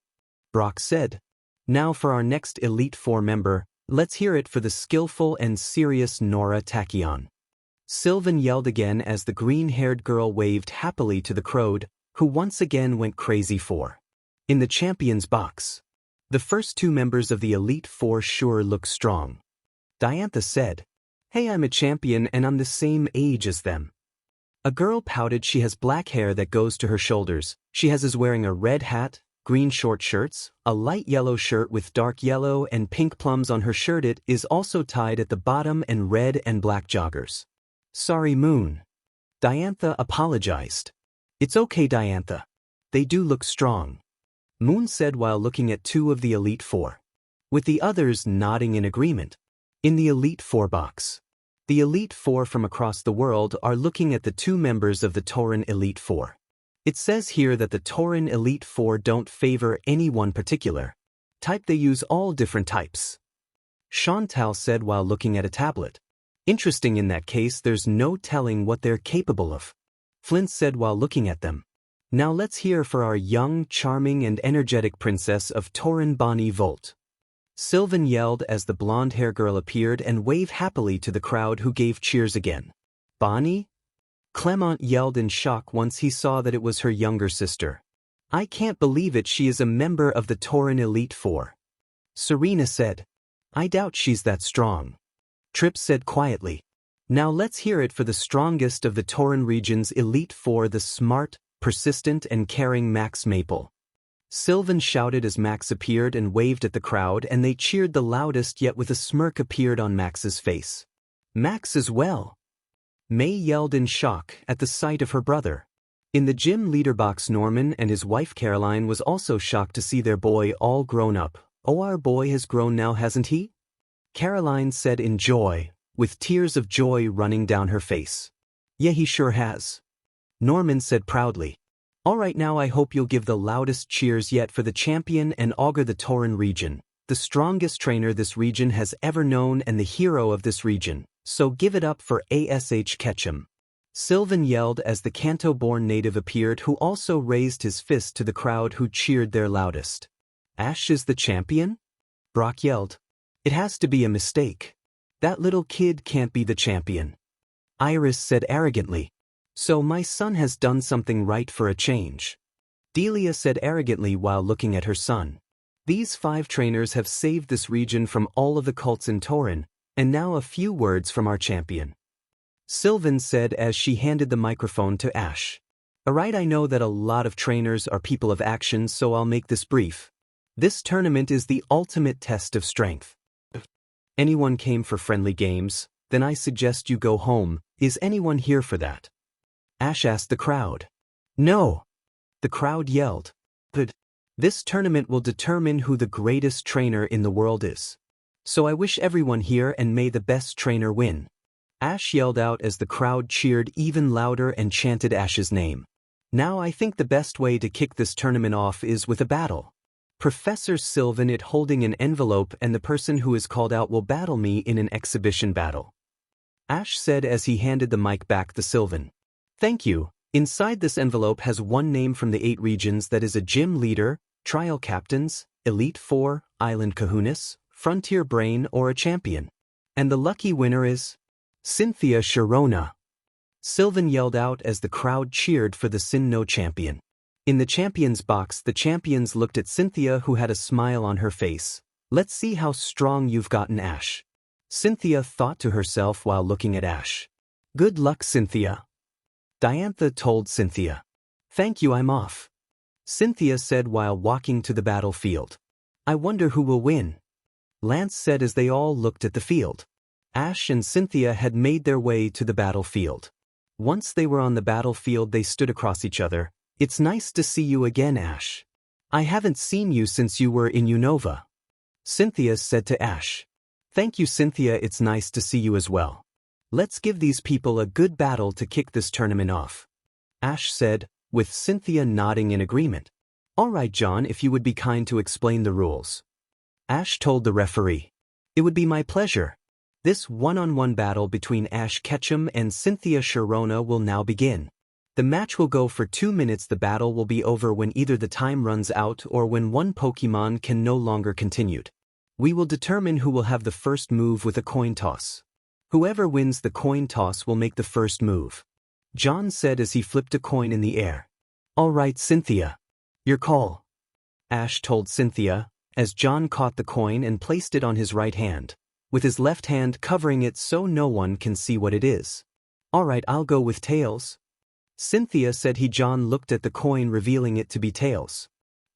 Brock said. Now for our next Elite Four member, let's hear it for the skillful and serious Nora Tachyon. Sylvan yelled again as the green-haired girl waved happily to the crowd, who once again went crazy for. In the champion's box. The first 2 members of the Elite Four sure look strong. Diantha said. Hey, I'm a champion and I'm the same age as them. A girl pouted. She has black hair that goes to her shoulders. She is wearing a red hat, green short shirts, a light yellow shirt with dark yellow and pink plums on her shirt. It is also tied at the bottom, and red and black joggers. Sorry, Moon. Diantha apologized. It's okay, Diantha. They do look strong. Moon said while looking at 2 of the Elite Four. With the others nodding in agreement. In the Elite Four box. The Elite Four from across the world are looking at the 2 members of the Torren Elite Four. It says here that the Torren Elite Four don't favor any one particular type. They use all different types. Chantal said while looking at a tablet. Interesting. In that case, there's no telling what they're capable of. Flint said while looking at them. Now let's hear for our young, charming and energetic princess of Torren, Bonnie Volt. Sylvan yelled as the blonde-haired girl appeared and waved happily to the crowd, who gave cheers again. Bonnie? Clement yelled in shock once he saw that it was her younger sister. I can't believe it. She is a member of the Torren Elite Four. Serena said. I doubt she's that strong. Tripp said quietly. Now let's hear it for the strongest of the Torren region's Elite Four, the smart, persistent and caring Max Maple. Sylvan shouted as Max appeared and waved at the crowd, and they cheered the loudest, yet with a smirk appeared on Max's face. Max as well. May yelled in shock at the sight of her brother. In the gym leader box, Norman and his wife Caroline was also shocked to see their boy all grown up. Oh, our boy has grown now, hasn't he? Caroline said in joy, with tears of joy running down her face. Yeah, he sure has. Norman said proudly. All right, now I hope you'll give the loudest cheers yet for the champion and augur the Torren region, the strongest trainer this region has ever known and the hero of this region, so give it up for Ash Ketchum. Sylvan yelled as the Kanto-born native appeared, who also raised his fist to the crowd, who cheered their loudest. Ash is the champion? Brock yelled. It has to be a mistake. That little kid can't be the champion. Iris said arrogantly. So my son has done something right for a change. Delia said arrogantly while looking at her son. These 5 trainers have saved this region from all of the cults in Torren, and now a few words from our champion. Sylvan said as she handed the microphone to Ash. Alright, I know that a lot of trainers are people of action, so I'll make this brief. This tournament is the ultimate test of strength. If anyone came for friendly games, then I suggest you go home. Is anyone here for that? Ash asked the crowd. No. The crowd yelled. But this tournament will determine who the greatest trainer in the world is. So I wish everyone here, and may the best trainer win. Ash yelled out as the crowd cheered even louder and chanted Ash's name. Now I think the best way to kick this tournament off is with a battle. Professor Sylvan it holding an envelope, and the person who is called out will battle me in an exhibition battle. Ash said as he handed the mic back to Sylvan. Thank you. Inside this envelope has one name from the 8 regions that is a gym leader, trial captains, Elite Four, Island Kahunas, Frontier Brain, or a champion. And the lucky winner is Cynthia Sharona. Sylvan yelled out as the crowd cheered for the Sin-No champion. In the champions box, the champions looked at Cynthia, who had a smile on her face. Let's see how strong you've gotten, Ash. Cynthia thought to herself while looking at Ash. Good luck, Cynthia. Diantha told Cynthia. Thank you, I'm off. Cynthia said while walking to the battlefield. I wonder who will win. Lance said as they all looked at the field. Ash and Cynthia had made their way to the battlefield. Once they were on the battlefield, they stood across each other. It's nice to see you again, Ash. I haven't seen you since you were in Unova. Cynthia said to Ash. Thank you, Cynthia, it's nice to see you as well. Let's give these people a good battle to kick this tournament off. Ash said, with Cynthia nodding in agreement. All right, John, if you would be kind to explain the rules. Ash told the referee. It would be my pleasure. This one-on-one battle between Ash Ketchum and Cynthia Sharona will now begin. The match will go for 2 minutes. The battle will be over when either the time runs out or when one Pokemon can no longer continue. We will determine who will have the first move with a coin toss. Whoever wins the coin toss will make the first move. John said as he flipped a coin in the air. All right, Cynthia. Your call. Ash told Cynthia, as John caught the coin and placed it on his right hand, with his left hand covering it so no one can see what it is. All right, I'll go with tails. Cynthia said. John looked at the coin, revealing it to be tails.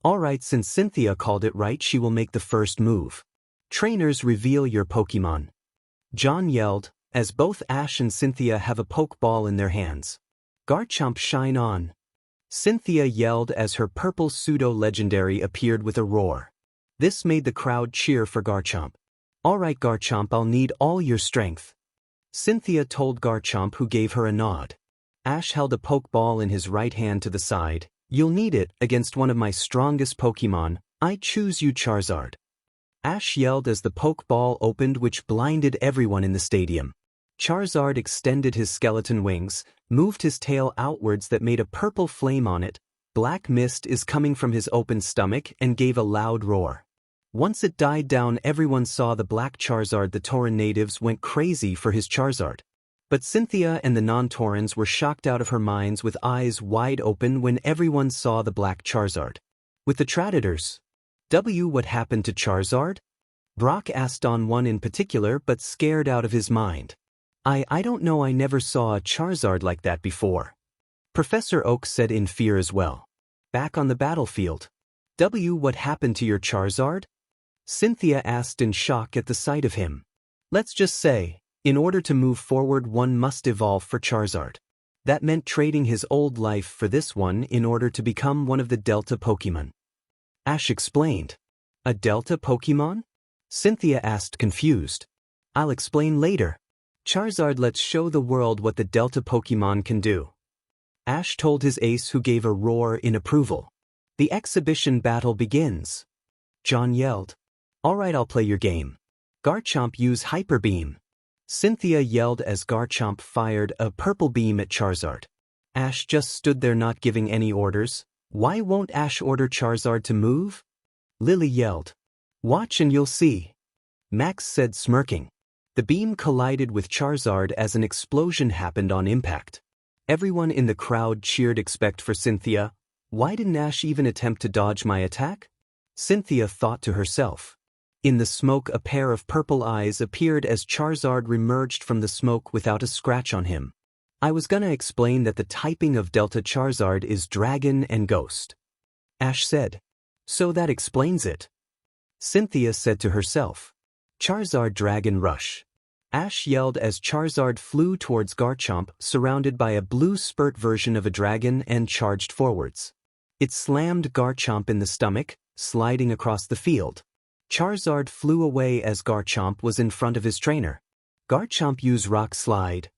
All right, since Cynthia called it right, she will make the first move. Trainers, reveal your Pokemon. John yelled, as both Ash and Cynthia have a Pokeball in their hands. Garchomp, shine on. Cynthia yelled as her purple pseudo-legendary appeared with a roar. This made the crowd cheer for Garchomp. All right, Garchomp, I'll need all your strength. Cynthia told Garchomp, who gave her a nod. Ash held a Pokeball in his right hand to the side. You'll need it against one of my strongest Pokemon. I choose you, Charizard. Ash yelled as the Pokeball opened, which blinded everyone in the stadium. Charizard extended his skeleton wings, moved his tail outwards that made a purple flame on it. Black mist is coming from his open stomach and gave a loud roar. Once it died down, everyone saw the black Charizard. The Torren natives went crazy for his Charizard. But Cynthia and the non-Torrens were shocked out of her minds with eyes wide open when everyone saw the black Charizard. With the Traitors. What happened to Charizard? Brock asked on one in particular, but scared out of his mind. I don't know, I never saw a Charizard like that before. Professor Oak said in fear as well. Back on the battlefield. What happened to your Charizard? Cynthia asked in shock at the sight of him. Let's just say, in order to move forward, one must evolve for Charizard. That meant trading his old life for this one in order to become one of the Delta Pokemon. Ash explained. A Delta Pokemon? Cynthia asked, confused. I'll explain later. Charizard, let's show the world what the Delta Pokemon can do. Ash told his ace, who gave a roar in approval. The exhibition battle begins. John yelled. All right, I'll play your game. Garchomp, use Hyper Beam. Cynthia yelled as Garchomp fired a purple beam at Charizard. Ash just stood there not giving any orders. Why won't Ash order Charizard to move? Lillie yelled. Watch and you'll see. Max said, smirking. The beam collided with Charizard as an explosion happened on impact. Everyone in the crowd cheered. Expect for Cynthia. Why didn't Ash even attempt to dodge my attack? Cynthia thought to herself. In the smoke, a pair of purple eyes appeared as Charizard remerged from the smoke without a scratch on him. I was gonna explain that the typing of Delta Charizard is Dragon and Ghost. Ash said. So that explains it. Cynthia said to herself. Charizard Dragon Rush. Ash yelled as Charizard flew towards Garchomp, surrounded by a blue spurt version of a dragon, and charged forwards. It slammed Garchomp in the stomach, sliding across the field. Charizard flew away as Garchomp was in front of his trainer. Garchomp, use Rock Slide.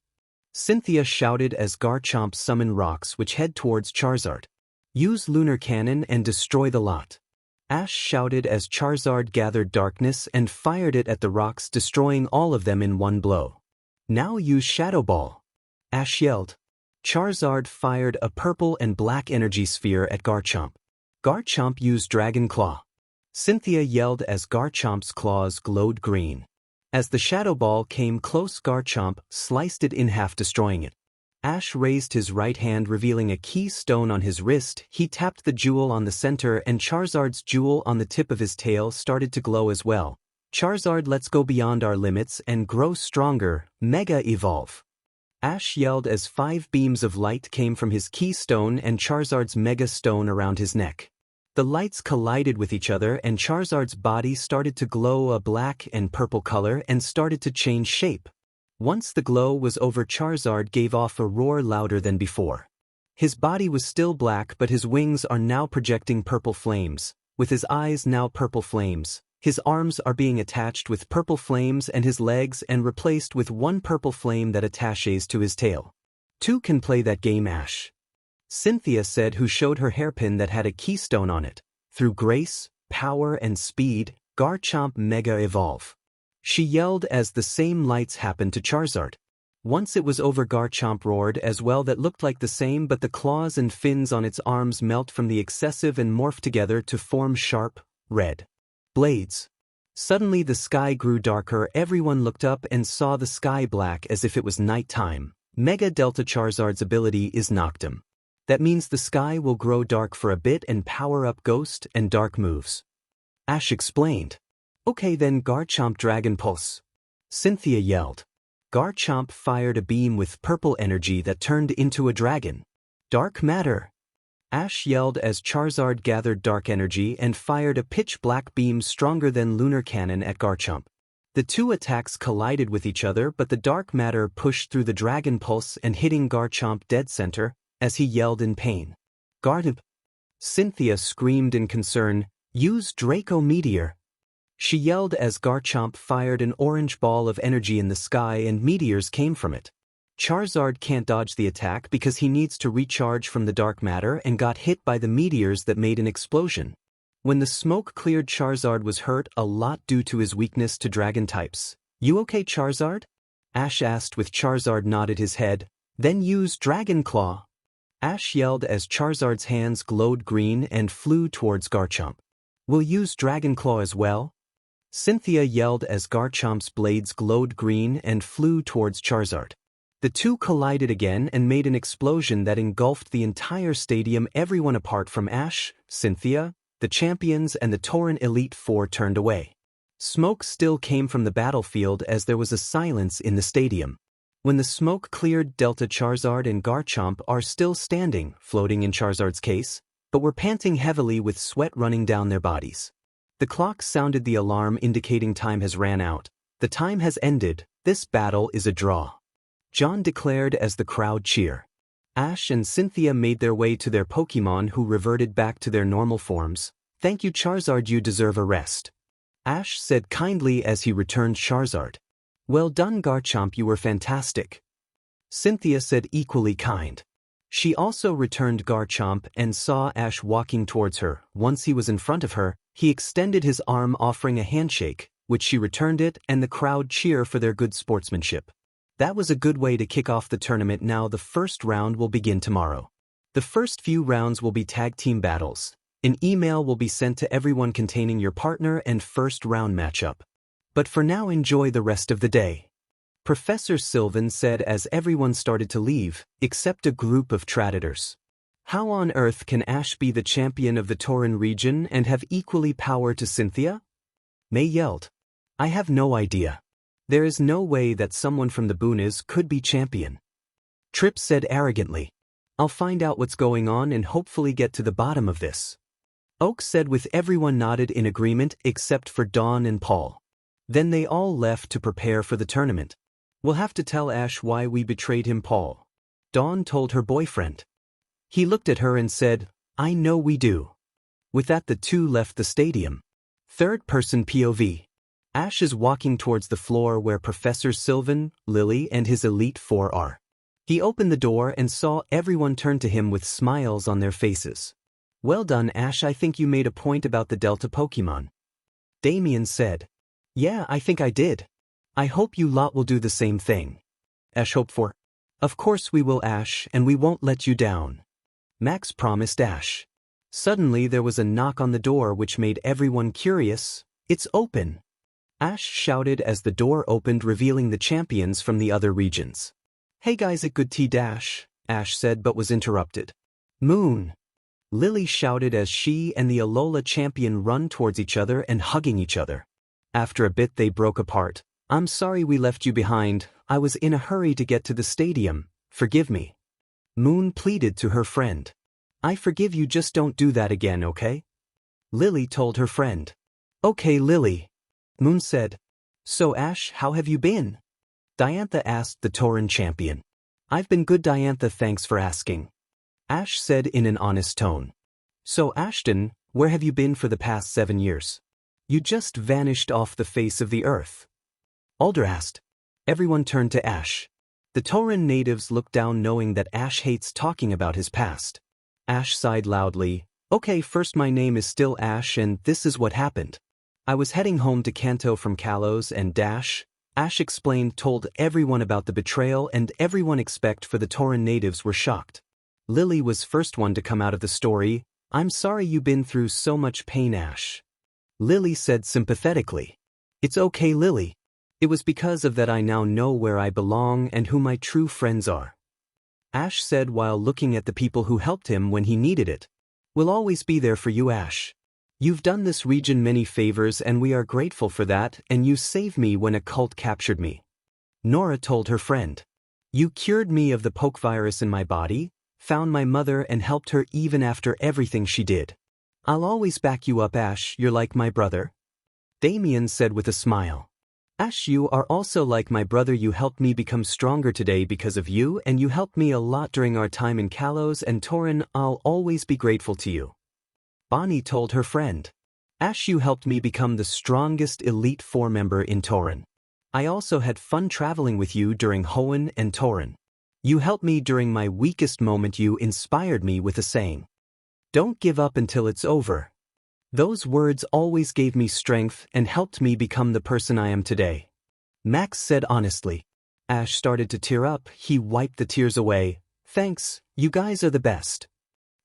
Cynthia shouted as Garchomp summoned rocks which head towards Charizard. Use Lunar Cannon and destroy the lot. Ash shouted as Charizard gathered darkness and fired it at the rocks, destroying all of them in one blow. Now use Shadow Ball. Ash yelled. Charizard fired a purple and black energy sphere at Garchomp. Garchomp used Dragon Claw. Cynthia yelled as Garchomp's claws glowed green. As the Shadow Ball came close, Garchomp sliced it in half, destroying it. Ash raised his right hand, revealing a key stone on his wrist. He tapped the jewel on the center, and Charizard's jewel on the tip of his tail started to glow as well. Charizard, let's go beyond our limits and grow stronger. Mega Evolve. Ash yelled as 5 beams of light came from his key stone and Charizard's Mega Stone around his neck. The lights collided with each other and Charizard's body started to glow a black and purple color and started to change shape. Once the glow was over, Charizard gave off a roar louder than before. His body was still black, but his wings are now projecting purple flames, with his eyes now purple flames. His arms are being attached with purple flames and his legs and replaced with one purple flame that attaches to his tail. 2 can play that game, Ash. Cynthia said, who showed her hairpin that had a keystone on it. Through grace, power and speed, Garchomp Mega Evolve. She yelled as the same lights happened to Charizard. Once it was over, Garchomp roared as well, that looked like the same, but the claws and fins on its arms melt from the excessive and morph together to form sharp, red blades. Suddenly the sky grew darker. Everyone looked up and saw the sky black as if it was night time. Mega Delta. Charizard's ability is Noctum. That means the sky will grow dark for a bit and power up Ghost and Dark moves. Ash explained. Okay then, Garchomp Dragon Pulse. Cynthia yelled. Garchomp fired a beam with purple energy that turned into a dragon. Dark Matter. Ash yelled as Charizard gathered dark energy and fired a pitch-black beam stronger than Lunar Cannon at Garchomp. The 2 attacks collided with each other, but the dark matter pushed through the Dragon Pulse and hitting Garchomp dead center as he yelled in pain. Garchomp. Cynthia screamed in concern. Use Draco Meteor. She yelled as Garchomp fired an orange ball of energy in the sky and meteors came from it. Charizard can't dodge the attack because he needs to recharge from the dark matter and got hit by the meteors that made an explosion. When the smoke cleared, Charizard was hurt a lot due to his weakness to dragon types. You okay, Charizard? Ash asked with Charizard nodded his head. Then use Dragon Claw. Ash yelled as Charizard's hands glowed green and flew towards Garchomp. We'll use Dragon Claw as well? Cynthia yelled as Garchomp's blades glowed green and flew towards Charizard. The 2 collided again and made an explosion that engulfed the entire stadium. Everyone apart from Ash, Cynthia, the champions and the Torrent Elite Four turned away. Smoke still came from the battlefield as there was a silence in the stadium. When the smoke cleared, Delta Charizard and Garchomp are still standing, floating in Charizard's case, but were panting heavily with sweat running down their bodies. The clock sounded the alarm indicating time has ran out. The time has ended. This battle is a draw. John declared as the crowd cheer. Ash and Cynthia made their way to their Pokemon, who reverted back to their normal forms. Thank you, Charizard, you deserve a rest. Ash said kindly as he returned Charizard. Well done, Garchomp, you were fantastic. Cynthia said equally kind. She also returned Garchomp and saw Ash walking towards her. Once he was in front of her, he extended his arm offering a handshake, which she returned it, and the crowd cheer for their good sportsmanship. That was a good way to kick off the tournament. Now the first round will begin tomorrow. The first few rounds will be tag team battles. An email will be sent to everyone containing your partner and first round matchup. But for now, enjoy the rest of the day. Professor Sylvan said as everyone started to leave, except a group of Traitors. How on earth can Ash be the champion of the Torren region and have equally power to Cynthia? May yelled. I have no idea. There is no way that someone from the Boonies could be champion. Trip said arrogantly. I'll find out what's going on and hopefully get to the bottom of this. Oak said with everyone nodded in agreement except for Dawn and Paul. Then they all left to prepare for the tournament. We'll have to tell Ash why we betrayed him, Paul. Dawn told her boyfriend. He looked at her and said, I know we do. With that, the 2 left the stadium. Third-person POV. Ash is walking towards the floor where Professor Sylvan, Lillie, and his Elite Four are. He opened the door and saw everyone turn to him with smiles on their faces. Well done, Ash, I think you made a point about the Delta Pokemon. Damien said. Yeah, I think I did. I hope you lot will do the same thing. Ash hoped for. Of course we will, Ash, and we won't let you down. Max promised Ash. Suddenly there was a knock on the door which made everyone curious. It's open. Ash shouted as the door opened, revealing the champions from the other regions. Hey guys, a good tea dash, Ash said, but was interrupted. Moon. Lillie shouted as she and the Alola champion run towards each other and hugging each other. After a bit they broke apart. I'm sorry we left you behind, I was in a hurry to get to the stadium, forgive me. Moon pleaded to her friend. I forgive you, just don't do that again, okay? Lillie told her friend. Okay, Lillie. Moon said. So Ash, how have you been? Diantha asked the Torren champion. I've been good, Diantha, thanks for asking. Ash said in an honest tone. So Ashton, where have you been for the past 7 years? You just vanished off the face of the earth. Alder asked. Everyone turned to Ash. The Torren natives looked down, knowing that Ash hates talking about his past. Ash sighed loudly. Okay, first, my name is still Ash and this is what happened. I was heading home to Kanto from Kalos and Ash explained, told everyone about the betrayal, and everyone except for the Torren natives were shocked. Lillie was first one to come out of the story. I'm sorry you've been through so much pain, Ash. Lillie said sympathetically. It's okay, Lillie. It was because of that I now know where I belong and who my true friends are. Ash said while looking at the people who helped him when he needed it. We'll always be there for you, Ash. You've done this region many favors and we are grateful for that, and you saved me when a cult captured me. Nora told her friend. You cured me of the poke virus in my body, found my mother and helped her even after everything she did. I'll always back you up, Ash, you're like my brother. Damien said with a smile. Ash, you are also like my brother, you helped me become stronger today because of you, and you helped me a lot during our time in Kalos and Torren. I'll always be grateful to you. Bonnie told her friend. Ash, you helped me become the strongest Elite Four member in Torren. I also had fun traveling with you during Hoenn and Torren. You helped me during my weakest moment, you inspired me with a saying. Don't give up until it's over. Those words always gave me strength and helped me become the person I am today. Max said honestly. Ash started to tear up, he wiped the tears away. Thanks, you guys are the best.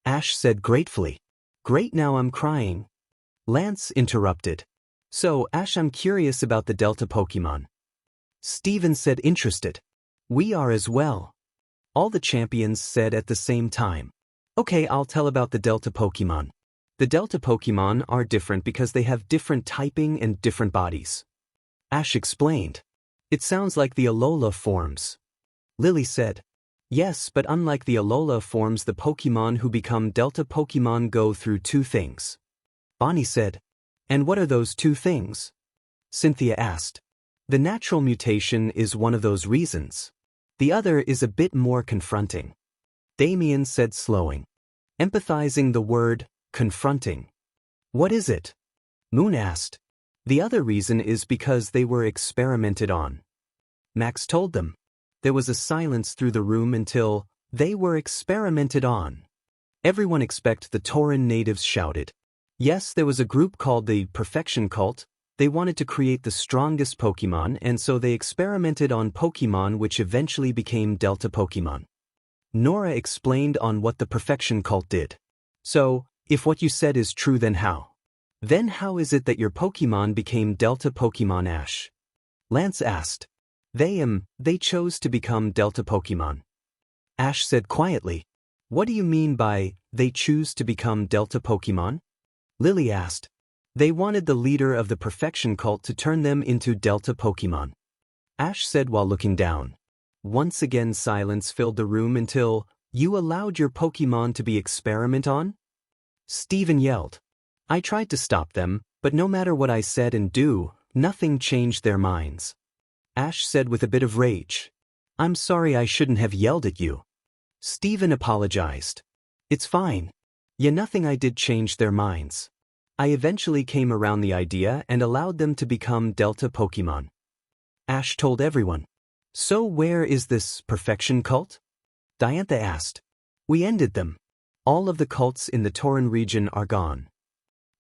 Ash said gratefully. Great, now I'm crying. Lance interrupted. So, Ash, I'm curious about the Delta Pokemon. Steven said interested. We are as well. All the champions said at the same time. Okay, I'll tell about the Delta Pokemon. The Delta Pokemon are different because they have different typing and different bodies. Ash explained. It sounds like the Alola forms. Lillie said. Yes, but unlike the Alola forms, the Pokemon who become Delta Pokemon go through 2 things. Bonnie said. And what are those 2 things? Cynthia asked. The natural mutation is one of those reasons. The other is a bit more confronting. Damien said, slowing. Empathizing the word, confronting. What is it? Moon asked. The other reason is because they were experimented on. Max told them. There was a silence through the room until they were experimented on. Everyone except the Torren natives shouted. Yes, there was a group called the Perfection Cult. They wanted to create the strongest Pokemon, and so they experimented on Pokemon which eventually became Delta Pokemon. Nora explained on what the Perfection Cult did. So, if what you said is true, then how? Then how is it that your Pokemon became Delta Pokemon, Ash? Lance asked. They chose to become Delta Pokemon. Ash said quietly. What do you mean by, they choose to become Delta Pokemon? Lillie asked. They wanted the leader of the Perfection Cult to turn them into Delta Pokemon. Ash said while looking down. Once again silence filled the room until, you allowed your Pokemon to be experimented on? Steven yelled. I tried to stop them, but no matter what I said and do, nothing changed their minds. Ash said with a bit of rage. I'm sorry, I shouldn't have yelled at you. Steven apologized. It's fine. Yeah, nothing I did changed their minds. I eventually came around the idea and allowed them to become Delta Pokemon. Ash told everyone. So where is this Perfection Cult? Diantha asked. We ended them. All of the cults in the Torren region are gone.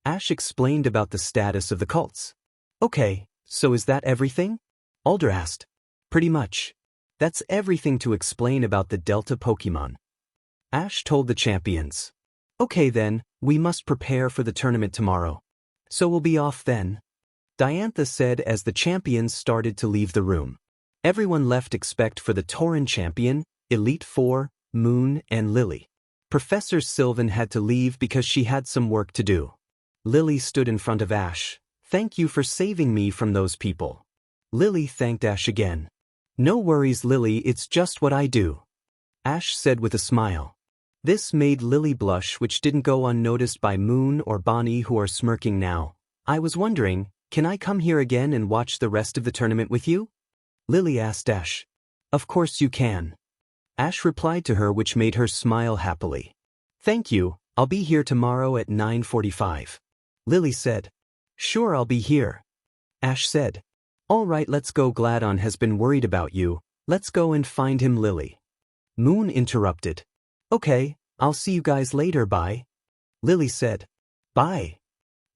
Ash explained about the status of the cults. Okay, so is that everything? Alder asked. Pretty much. That's everything to explain about the Delta Pokemon. Ash told the champions. Okay then, we must prepare for the tournament tomorrow. So we'll be off then. Diantha said as the champions started to leave the room. Everyone left except for the Torren champion, Elite Four, Moon, and Lillie. Professor Sylvan had to leave because she had some work to do. Lillie stood in front of Ash. Thank you for saving me from those people. Lillie thanked Ash again. No worries, Lillie, it's just what I do. Ash said with a smile. This made Lillie blush, which didn't go unnoticed by Moon or Bonnie, who are smirking now. I was wondering, can I come here again and watch the rest of the tournament with you? Lillie asked Ash. Of course you can. Ash replied to her, which made her smile happily. Thank you, I'll be here tomorrow at 9:45. Lillie said. Sure, I'll be here. Ash said. All right, let's go. Gladon has been worried about you. Let's go and find him, Lillie. Moon interrupted. Okay, I'll see you guys later, bye. Lillie said. Bye.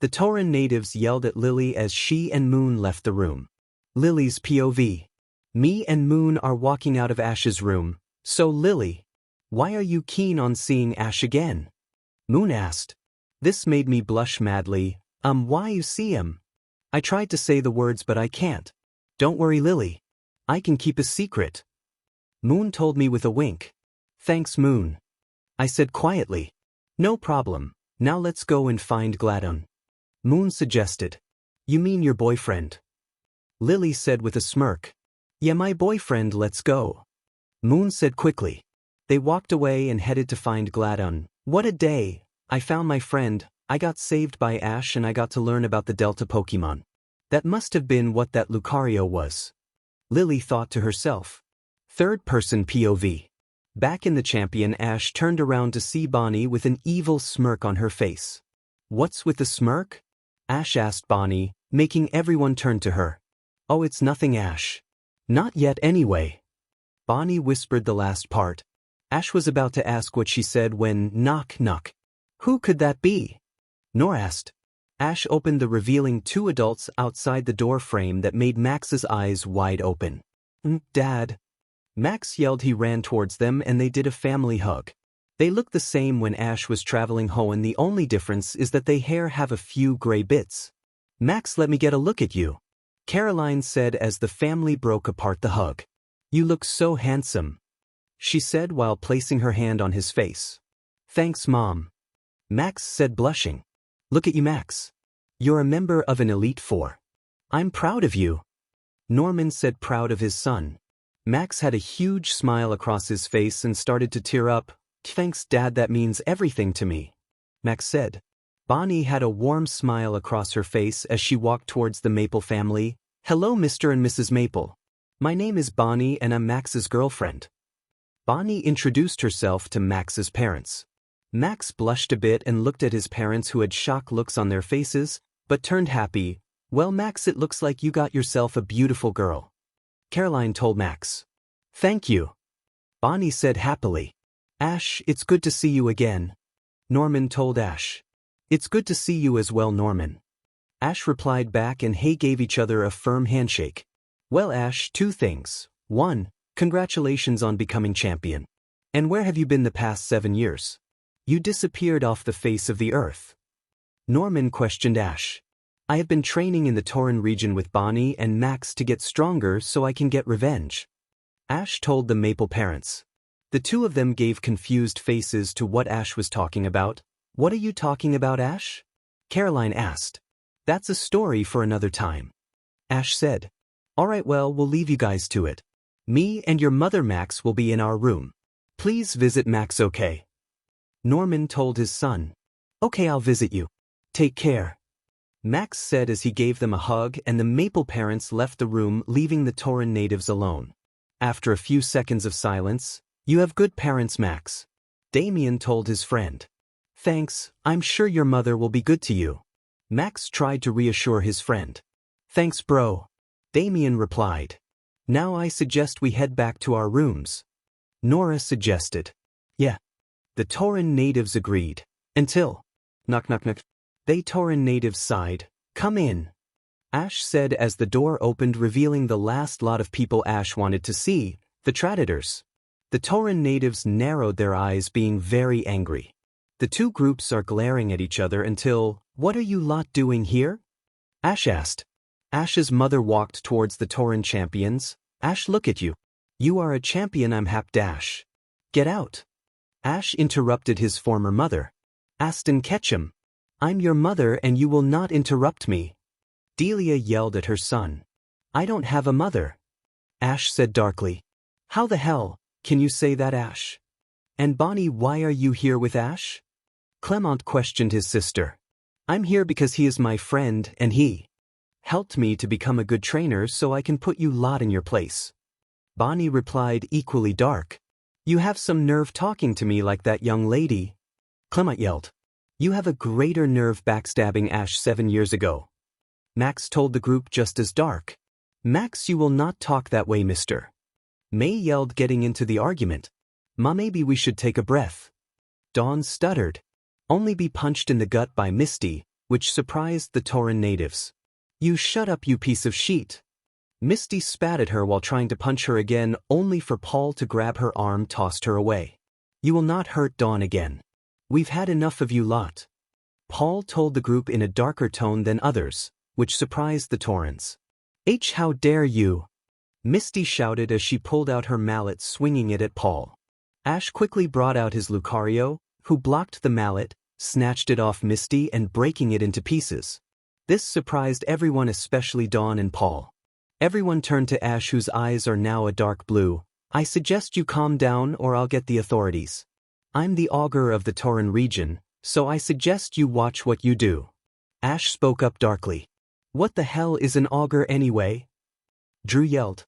The Torren natives yelled at Lillie as she and Moon left the room. Lillie's POV. Me and Moon are walking out of Ash's room. So Lillie, why are you keen on seeing Ash again? Moon asked. This made me blush madly. Why you see him? I tried to say the words but I can't. Don't worry, Lillie. I can keep a secret. Moon told me with a wink. Thanks, Moon. I said quietly. No problem. Now let's go and find Gladon. Moon suggested. You mean your boyfriend? Lillie said with a smirk. Yeah, my boyfriend, let's go. Moon said quickly. They walked away and headed to find Gladon. What a day. I found my friend, I got saved by Ash, and I got to learn about the Delta Pokemon. That must have been what that Lucario was. Lillie thought to herself. Third-person POV. Back in the champion, Ash turned around to see Bonnie with an evil smirk on her face. What's with the smirk? Ash asked Bonnie, making everyone turn to her. Oh, it's nothing, Ash. Not yet anyway. Bonnie whispered the last part. Ash was about to ask what she said when knock knock. Who could that be? Nor asked. Ash opened the revealing two adults outside the door frame that made Max's eyes wide open. Dad. Max yelled. He ran towards them and they did a family hug. They looked the same when Ash was traveling home, and the only difference is that their hair have a few gray bits. Max, let me get a look at you. Caroline said as the family broke apart the hug. You look so handsome, she said while placing her hand on his face. Thanks, Mom. Max said, blushing. Look at you, Max. You're a member of an Elite Four. I'm proud of you. Norman said, proud of his son. Max had a huge smile across his face and started to tear up. Thanks, Dad, that means everything to me, Max said. Bonnie had a warm smile across her face as she walked towards the Maple family. Hello, Mr. and Mrs. Maple. My name is Bonnie and I'm Max's girlfriend. Bonnie introduced herself to Max's parents. Max blushed a bit and looked at his parents, who had shocked looks on their faces, but turned happy. Well, Max, it looks like you got yourself a beautiful girl. Caroline told Max. Thank you. Bonnie said happily. Ash, it's good to see you again. Norman told Ash. It's good to see you as well, Norman. Ash replied back and they gave each other a firm handshake. Well, Ash, two things. 1. Congratulations on becoming champion. And where have you been the past 7 years? You disappeared off the face of the earth. Norman questioned Ash. I have been training in the Torren region with Bonnie and Max to get stronger so I can get revenge. Ash told the Maple parents. The two of them gave confused faces to what Ash was talking about. What are you talking about, Ash? Caroline asked. That's a story for another time. Ash said. All right, well, we'll leave you guys to it. Me and your mother, Max, will be in our room. Please visit Max, okay? Norman told his son. Okay, I'll visit you. Take care. Max said as he gave them a hug, and the Maple parents left the room, leaving the Torren natives alone. After a few seconds of silence, you have good parents, Max. Damien told his friend. Thanks, I'm sure your mother will be good to you. Max tried to reassure his friend. Thanks, bro. Damien replied. Now I suggest we head back to our rooms. Nora suggested. Yeah. The Torren natives agreed. Until. Knock knock knock. They Torren natives sighed. Come in. Ash said as the door opened, revealing the last lot of people Ash wanted to see. The Traitors. The Torren natives narrowed their eyes, being very angry. The two groups are glaring at each other until, "What are you lot doing here?" Ash asked. Ash's mother walked towards the Torren champions. "Ash, look at you. You are a champion, I'm happy. Ash. Get out." Ash interrupted his former mother. "Aston Ketchum. I'm your mother and you will not interrupt me." Delia yelled at her son. "I don't have a mother." Ash said darkly. "How the hell can you say that, Ash? And Bonnie, why are you here with Ash?" Clement questioned his sister. "I'm here because he is my friend and he helped me to become a good trainer so I can put you lot in your place." Bonnie replied, equally dark. "You have some nerve talking to me like that, young lady." Clement yelled. "You have a greater nerve backstabbing Ash 7 years ago." Max told the group just as dark. "Max, you will not talk that way, mister." May yelled, getting into the argument. "Ma, maybe we should take a breath." Dawn stuttered. "Only be punched in the gut by Misty," which surprised the Torren natives. "You shut up, you piece of shit." Misty spat at her while trying to punch her again, only for Paul to grab her arm, tossed her away. "You will not hurt Dawn again. We've had enough of you lot." Paul told the group in a darker tone than others, which surprised the Torrens. How dare you!" Misty shouted as she pulled out her mallet, swinging it at Paul. Ash quickly brought out his Lucario, who blocked the mallet, snatched it off Misty and breaking it into pieces. This surprised everyone, especially Dawn and Paul. Everyone turned to Ash, whose eyes are now a dark blue. "I suggest you calm down or I'll get the authorities. I'm the augur of the Torren region, so I suggest you watch what you do." Ash spoke up darkly. "What the hell is an augur anyway?" Drew yelled.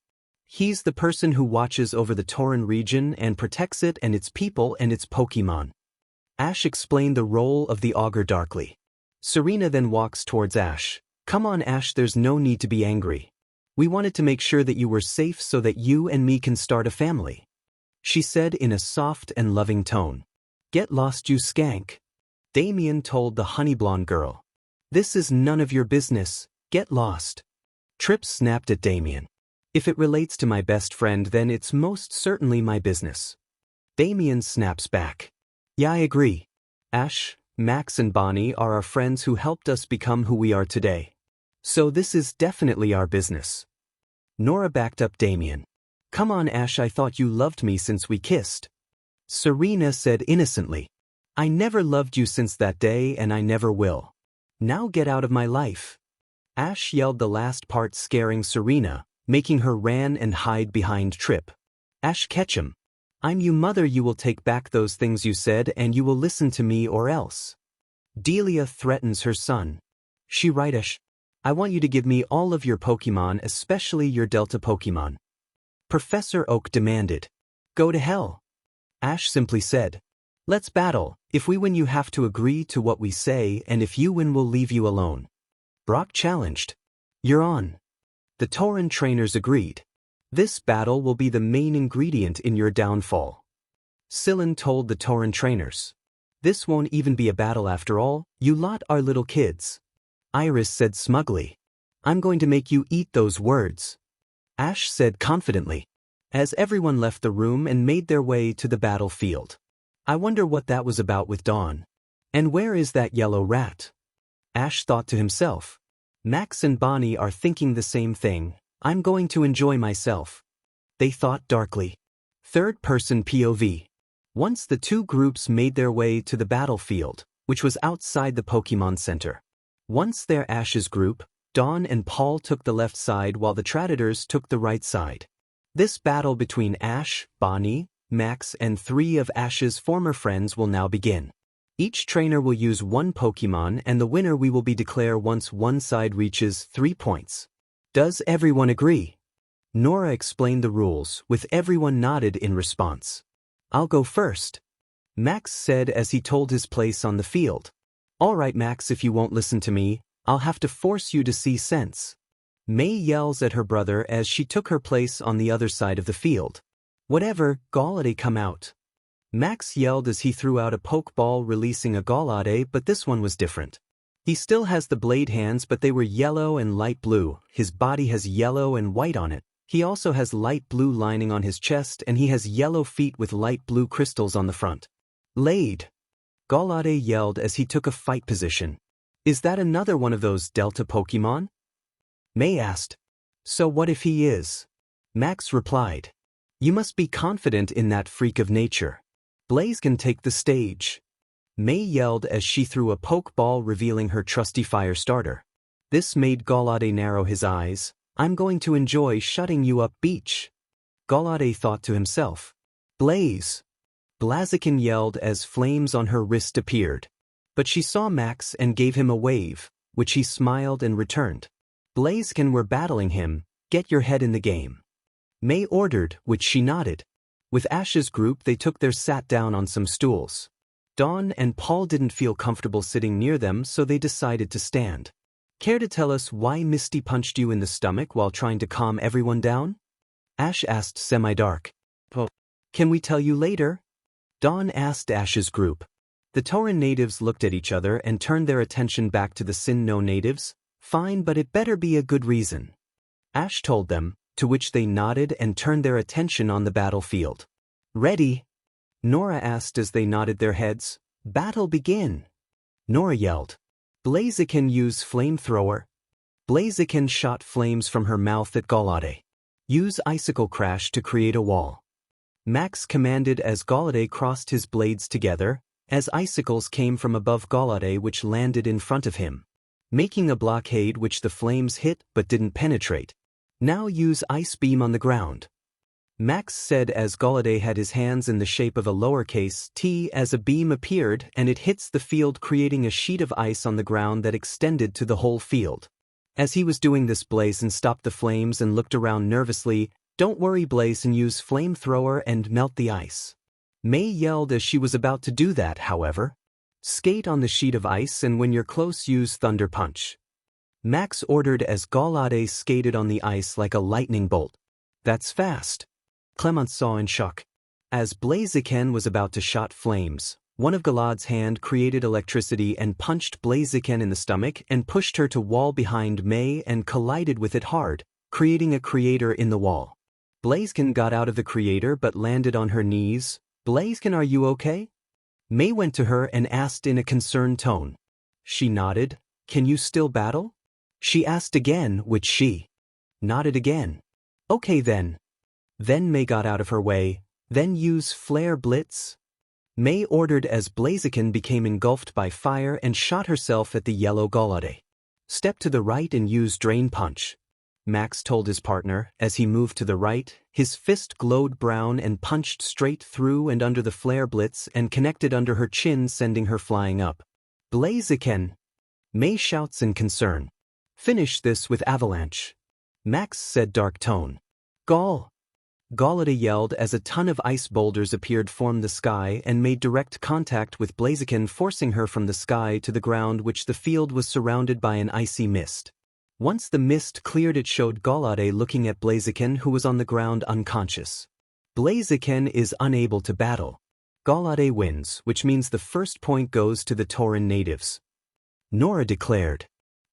"He's the person who watches over the Torren region and protects it and its people and its Pokemon." Ash explained the role of the augur darkly. Serena then walks towards Ash. "Come on, Ash, there's no need to be angry. We wanted to make sure that you were safe so that you and me can start a family," she said in a soft and loving tone. "Get lost, you skank," Damien told the honey blonde girl. "This is none of your business, get lost." Trips snapped at Damien. "If it relates to my best friend, then it's most certainly my business." Damien snaps back. "Yeah, I agree. Ash, Max and Bonnie are our friends who helped us become who we are today. So this is definitely our business." Nora backed up Damien. "Come on, Ash, I thought you loved me since we kissed." Serena said innocently. "I never loved you since that day and I never will. Now get out of my life." Ash yelled the last part, scaring Serena, making her ran and hide behind Trip. "Ash Ketchum, I'm you mother, you will take back those things you said and you will listen to me or else." Delia threatens her son. "She right, Ash. I want you to give me all of your Pokemon, especially your Delta Pokemon." Professor Oak demanded. "Go to hell." Ash simply said, "Let's battle. If we win you have to agree to what we say and if you win we'll leave you alone." Brock challenged. "You're on." The Torren trainers agreed. "This battle will be the main ingredient in your downfall," Sillin told the Torren trainers. "This won't even be a battle after all, you lot are little kids." Iris said smugly. "I'm going to make you eat those words," Ash said confidently, as everyone left the room and made their way to the battlefield. "I wonder what that was about with Dawn. And where is that yellow rat?" Ash thought to himself. Max and Bonnie are thinking the same thing. "I'm going to enjoy myself," they thought darkly. Third-person POV. Once the two groups made their way to the battlefield, which was outside the Pokemon Center. Once there, Ash's group, Dawn and Paul, took the left side while the Traitors took the right side. This battle between Ash, Bonnie, Max and 3 of Ash's former friends will now begin. Each trainer will use one Pokemon and the winner we will be declare once one side reaches 3 points. Does everyone agree? Nora explained the rules, with everyone nodded in response. "I'll go first," Max said as he told his place on the field. "All right, Max, if you won't listen to me, I'll have to force you to see sense." May yells at her brother as she took her place on the other side of the field. "Whatever, Gaulade, come out." Max yelled as he threw out a Pokeball, releasing a Gaulade, but this one was different. He still has the blade hands, but they were yellow and light blue. His body has yellow and white on it, He also has light blue lining on his chest and he has yellow feet with light blue crystals on the front. Laid. Gallade yelled as he took a fight position. Is that another one of those Delta Pokemon? May asked. So what if he is? Max replied. You must be confident in that freak of nature. Blaze can take the stage. May yelled as she threw a Pokeball revealing her trusty fire starter. This made Gallade narrow his eyes. I'm going to enjoy shutting you up, Beach. Gallade thought to himself. Blaze. Blaziken yelled as flames on her wrist appeared. But she saw Max and gave him a wave, which he smiled and returned. Blaziken were battling him. Get your head in the game. May ordered, which she nodded. With Ash's group they sat down on some stools. Dawn and Paul didn't feel comfortable sitting near them, so they decided to stand. Care to tell us why Misty punched you in the stomach while trying to calm everyone down? Ash asked semi-dark. Can we tell you later? Dawn asked Ash's group. The Torren natives looked at each other and turned their attention back to the Sinnoh natives. Fine, but it better be a good reason. Ash told them, to which they nodded and turned their attention on the battlefield. Ready? Nora asked as they nodded their heads. Battle begin. Nora yelled. Blaziken use flamethrower. Blaziken shot flames from her mouth at Gallade. Use icicle crash to create a wall. Max commanded as Gallade crossed his blades together, as icicles came from above Gallade which landed in front of him, making a blockade which the flames hit but didn't penetrate. Now use ice beam on the ground. Max said as Gallade had his hands in the shape of a lowercase t as a beam appeared and it hits the field creating a sheet of ice on the ground that extended to the whole field. As he was doing this, Blaziken stopped the flames and looked around nervously. Don't worry, Blaziken, use flamethrower and melt the ice. May yelled as she was about to do that, however. Skate on the sheet of ice and when you're close use Thunder Punch. Max ordered as Gallade skated on the ice like a lightning bolt. That's fast. Clement saw in shock. As Blaziken was about to shot flames, one of Gallade's hand created electricity and punched Blaziken in the stomach and pushed her to wall behind May and collided with it hard, creating a crater in the wall. Blaziken got out of the crater but landed on her knees. Blaziken, are you okay? May went to her and asked in a concerned tone. She nodded. Can you still battle? She asked again, which she nodded again. Okay then. Then May got out of her way. Then use Flare Blitz. May ordered as Blaziken became engulfed by fire and shot herself at the yellow Gallade. Step to the right and use Drain Punch. Max told his partner. As he moved to the right, his fist glowed brown and punched straight through and under the Flare Blitz and connected under her chin, sending her flying up. Blaziken! May shouts in concern. Finish this with Avalanche. Max said dark tone. Gallade yelled as a ton of ice boulders appeared from the sky and made direct contact with Blaziken, forcing her from the sky to the ground, which the field was surrounded by an icy mist. Once the mist cleared, it showed Gallade looking at Blaziken, who was on the ground unconscious. Blaziken is unable to battle. Gallade wins, which means the first point goes to the Torren natives. Nora declared.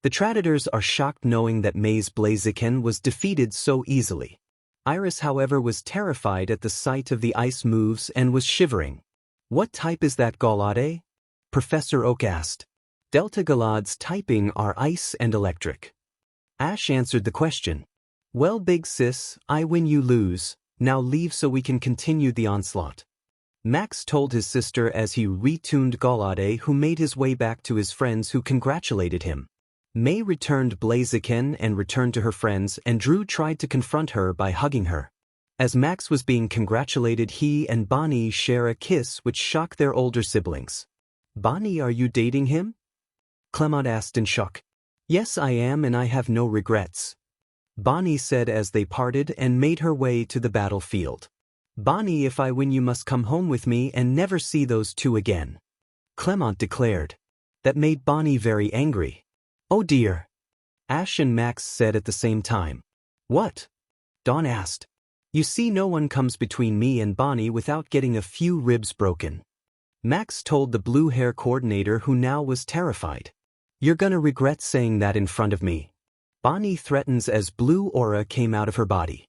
The Traitors are shocked knowing that May's Blaziken was defeated so easily. Iris, however, was terrified at the sight of the ice moves and was shivering. What type is that, Gallade? Professor Oak asked. Delta Gallade's typing are ice and electric. Ash answered the question. Well, big sis, I win, you lose. Now leave so we can continue the onslaught. Max told his sister as he retuned Gallade, who made his way back to his friends, who congratulated him. May returned Blaziken and returned to her friends, and Drew tried to confront her by hugging her. As Max was being congratulated, he and Bonnie share a kiss which shocked their older siblings. Bonnie, are you dating him? Clement asked in shock. Yes, I am, and I have no regrets. Bonnie said as they parted and made her way to the battlefield. Bonnie, if I win you must come home with me and never see those two again. Clement declared. That made Bonnie very angry. Oh dear. Ash and Max said at the same time. What? Dawn asked. You see, no one comes between me and Bonnie without getting a few ribs broken. Max told the blue hair coordinator, who now was terrified. You're gonna regret saying that in front of me. Bonnie threatens as blue aura came out of her body.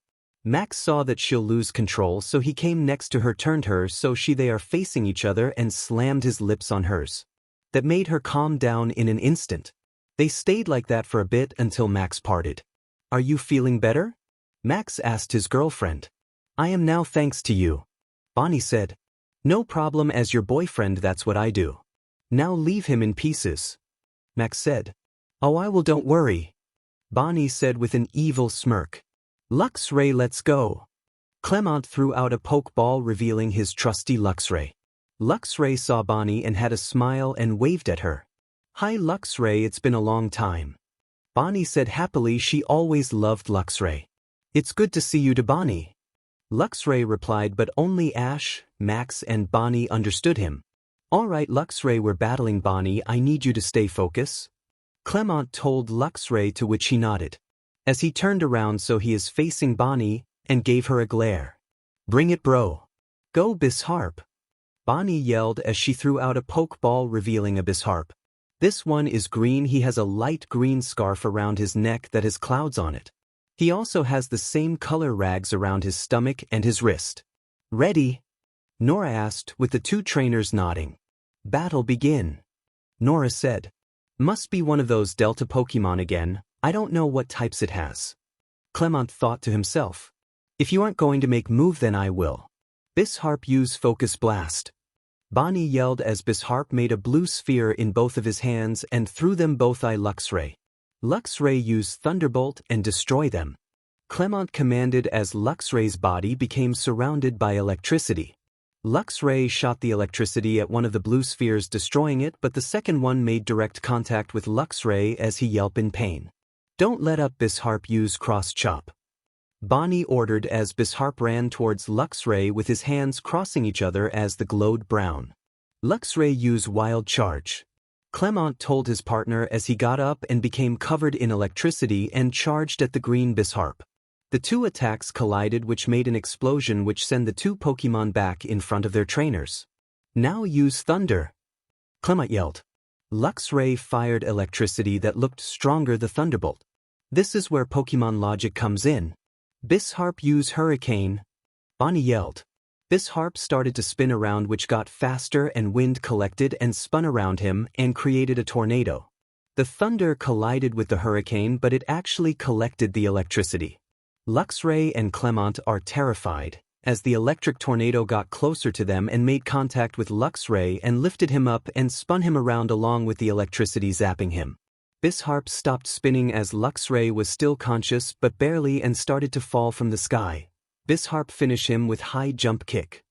Max saw that she'll lose control, so he came next to her, turned her so they are facing each other, and slammed his lips on hers. That made her calm down in an instant. They stayed like that for a bit until Max parted. "Are you feeling better?" Max asked his girlfriend. "I am now, thanks to you." Bonnie said. "No problem, as your boyfriend, that's what I do. Now leave him in pieces." Max said. "Oh, I will, don't worry." Bonnie said with an evil smirk. "Luxray, let's go." Clement threw out a pokeball, revealing his trusty Luxray. Luxray saw Bonnie and had a smile and waved at her. "Hi Luxray, it's been a long time." Bonnie said happily she always loved Luxray. "It's good to see you," to Bonnie. Luxray replied, but only Ash, Max and Bonnie understood him. "Alright Luxray, we're battling Bonnie, I need you to stay focused." Clement told Luxray, to which he nodded. As he turned around so he is facing Bonnie, and gave her a glare. "Bring it, bro. Go Bisharp." Bonnie yelled as she threw out a pokeball, revealing a Bisharp. This one is green. He has a light green scarf around his neck that has clouds on it. He also has the same color rags around his stomach and his wrist. "Ready?" Nora asked, with the two trainers nodding. "Battle begin." Nora said. "Must be one of those Delta Pokemon again. I don't know what types it has." Clement thought to himself. "If you aren't going to make move, then I will." Bisharp, use Focus Blast. Bonnie yelled as Bisharp made a blue sphere in both of his hands and threw them both at Luxray. Luxray, use Thunderbolt and destroy them. Clement commanded as Luxray's body became surrounded by electricity. Luxray shot the electricity at one of the blue spheres, destroying it, but the second one made direct contact with Luxray as he yelped in pain. "Don't let up Bisharp, use Cross Chop." Bonnie ordered as Bisharp ran towards Luxray with his hands crossing each other as the glowed brown. "Luxray, use Wild Charge." Clement told his partner as he got up and became covered in electricity and charged at the green Bisharp. The two attacks collided, which made an explosion which sent the two Pokemon back in front of their trainers. "Now use Thunder," Clement yelled. Luxray fired electricity that looked stronger, the Thunderbolt. This is where Pokemon logic comes in. "Bisharp, use Hurricane," Bonnie yelled. Bisharp started to spin around, which got faster, and wind collected and spun around him and created a tornado. The thunder collided with the hurricane, but it actually collected the electricity. Luxray and Clement are terrified, as the electric tornado got closer to them and made contact with Luxray and lifted him up and spun him around along with the electricity zapping him. Bisharp stopped spinning as Luxray was still conscious but barely and started to fall from the sky. Bisharp finished him with high jump kick.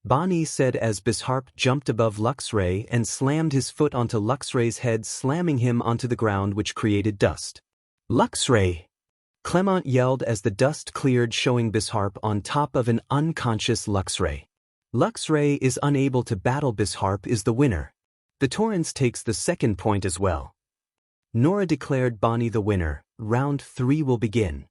Bonnie said as Bisharp jumped above Luxray and slammed his foot onto Luxray's head, slamming him onto the ground, which created dust. "Luxray!" Clement yelled as the dust cleared, showing Bisharp on top of an unconscious Luxray. Luxray is unable to battle. Bisharp is the winner. The Torrens takes the second point as well. Nora declared Bonnie the winner. Round 3 will begin.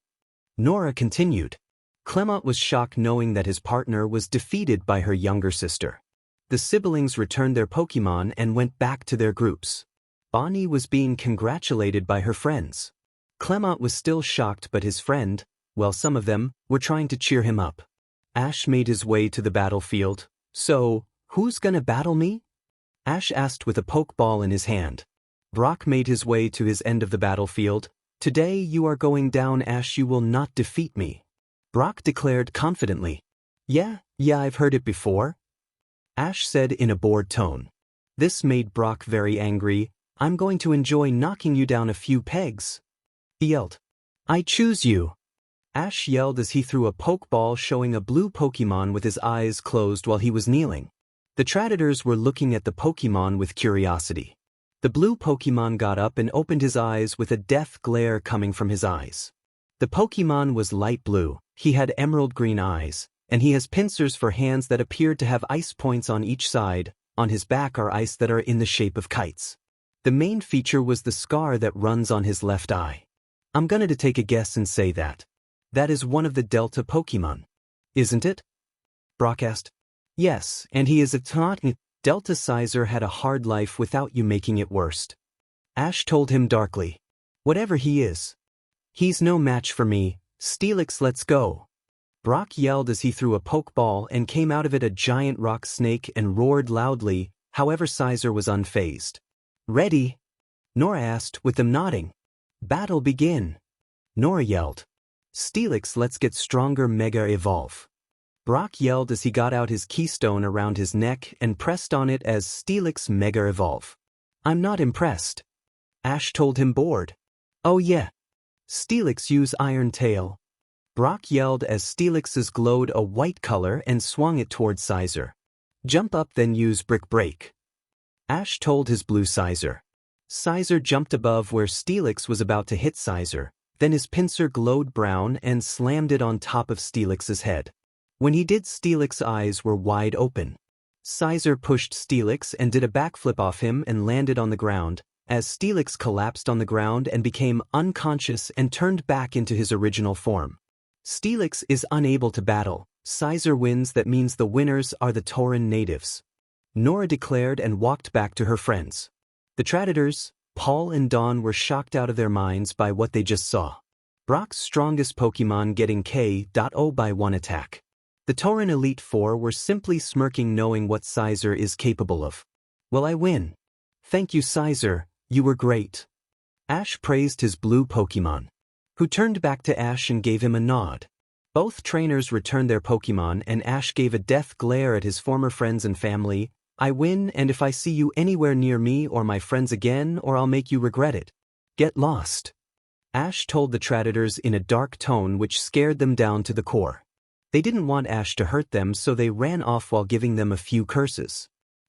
Nora continued. Clement was shocked knowing that his partner was defeated by her younger sister. The siblings returned their Pokemon and went back to their groups. Bonnie was being congratulated by her friends. Clement was still shocked, but his friend, well, some of them, were trying to cheer him up. Ash made his way to the battlefield. "So, who's gonna battle me?" Ash asked with a Pokeball in his hand. Brock made his way to his end of the battlefield. "Today you are going down, Ash, you will not defeat me," Brock declared confidently. Yeah, I've heard it before," Ash said in a bored tone. This made Brock very angry. "I'm going to enjoy knocking you down a few pegs," he yelled. "I choose you," Ash yelled as he threw a Pokeball, showing a blue Pokemon with his eyes closed while he was kneeling. The Traitors were looking at the Pokemon with curiosity. The blue Pokemon got up and opened his eyes with a death glare coming from his eyes. The Pokemon was light blue, he had emerald green eyes, and he has pincers for hands that appeared to have ice points on each side. On his back are ice that are in the shape of kites. The main feature was the scar that runs on his left eye. I'm going to take a guess and say that is one of the Delta Pokemon. Isn't it? Brock asked. Yes, and he is a Torrent. Delta Sizer had a hard life without you making it worse, Ash told him darkly. Whatever he is, he's no match for me. Steelix, let's go. Brock yelled as he threw a pokeball and came out of it a giant rock snake and roared loudly, however Sizer was unfazed. Ready? Nora asked, with them nodding. Battle begin. Nora yelled. Steelix, let's get stronger, Mega Evolve. Brock yelled as he got out his keystone around his neck and pressed on it as Steelix Mega Evolve. I'm not impressed. Ash told him, bored. Oh yeah. Steelix use Iron Tail. Brock yelled as Steelix's glowed a white color and swung it towards Sizer. Jump up, then use Brick Break. Ash told his blue Sizer. Sizer jumped above where Steelix was about to hit Sizer, then his pincer glowed brown and slammed it on top of Steelix's head. When he did, Steelix's eyes were wide open. Sizer pushed Steelix and did a backflip off him and landed on the ground, as Steelix collapsed on the ground and became unconscious and turned back into his original form. Steelix is unable to battle. Sizer wins. That means the winners are the Torren natives. Nora declared and walked back to her friends. The Traitors, Paul and Dawn, were shocked out of their minds by what they just saw. Brock's strongest Pokemon getting KO by one attack. The Torren Elite Four were simply smirking, knowing what Sizer is capable of. Well, I win. Thank you, Sizer, you were great. Ash praised his blue Pokemon, who turned back to Ash and gave him a nod. Both trainers returned their Pokemon and Ash gave a death glare at his former friends and family. I win, and if I see you anywhere near me or my friends again, or I'll make you regret it. Get lost. Ash told the Traitors in a dark tone which scared them down to the core. They didn't want Ash to hurt them, so they ran off while giving them a few curses.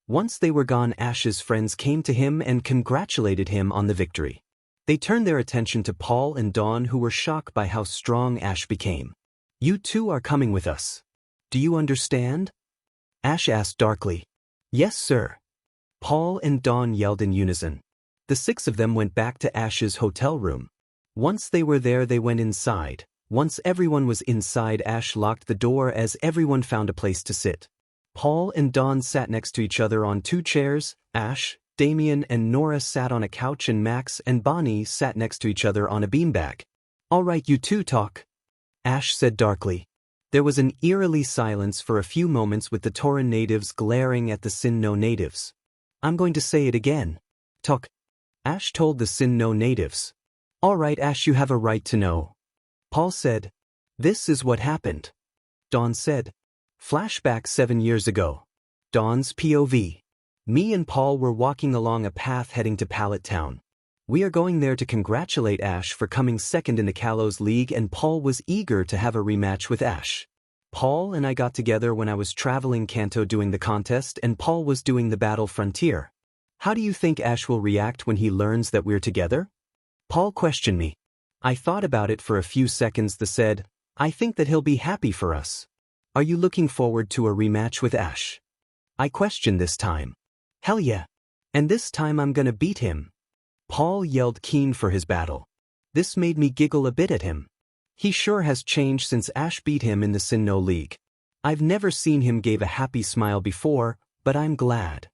Once they were gone, Ash's friends came to him and congratulated him on the victory. They turned their attention to Paul and Dawn, who were shocked by how strong Ash became. You two are coming with us. Do you understand? Ash asked darkly. Yes, sir. Paul and Dawn yelled in unison. The six of them went back to Ash's hotel room. Once they were there, they went inside. Once everyone was inside, Ash locked the door as everyone found a place to sit. Paul and Dawn sat next to each other on two chairs. Ash, Damien and Nora sat on a couch and Max and Bonnie sat next to each other on a beanbag. All right, you two talk. Ash said darkly. There was an eerily silence for a few moments with the Torren natives glaring at the Sinnoh natives. I'm going to say it again. Talk. Ash told the Sinnoh natives. All right, Ash, you have a right to know. Paul said. This is what happened. Dawn said. Flashback 7 years ago. Dawn's POV. Me and Paul were walking along a path heading to Pallet Town. We are going there to congratulate Ash for coming second in the Kalos League, and Paul was eager to have a rematch with Ash. Paul and I got together when I was traveling Kanto doing the contest and Paul was doing the Battle Frontier. How do you think Ash will react when he learns that we're together? Paul questioned me. I thought about it for a few seconds, then said, I think that he'll be happy for us. Are you looking forward to a rematch with Ash? I questioned this time. Hell yeah. And this time I'm gonna beat him. Paul yelled, keen for his battle. This made me giggle a bit at him. He sure has changed since Ash beat him in the Sinnoh League. I've never seen him give a happy smile before, but I'm glad.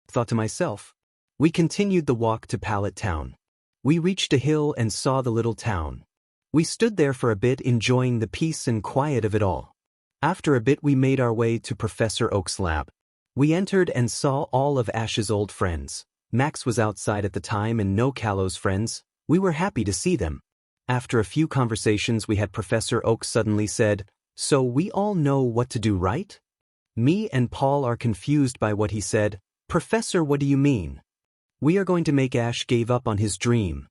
Thought to myself. We continued the walk to Pallet Town. We reached a hill and saw the little town. We stood there for a bit, enjoying the peace and quiet of it all. After a bit we made our way to Professor Oak's lab. We entered and saw all of Ash's old friends. Max was outside at the time and no Kalos friends. We were happy to see them. After a few conversations we had, Professor Oak suddenly said, So we all know what to do, right? Me and Paul are confused by what he said. Professor, what do you mean? We are going to make Ash give up on his dream.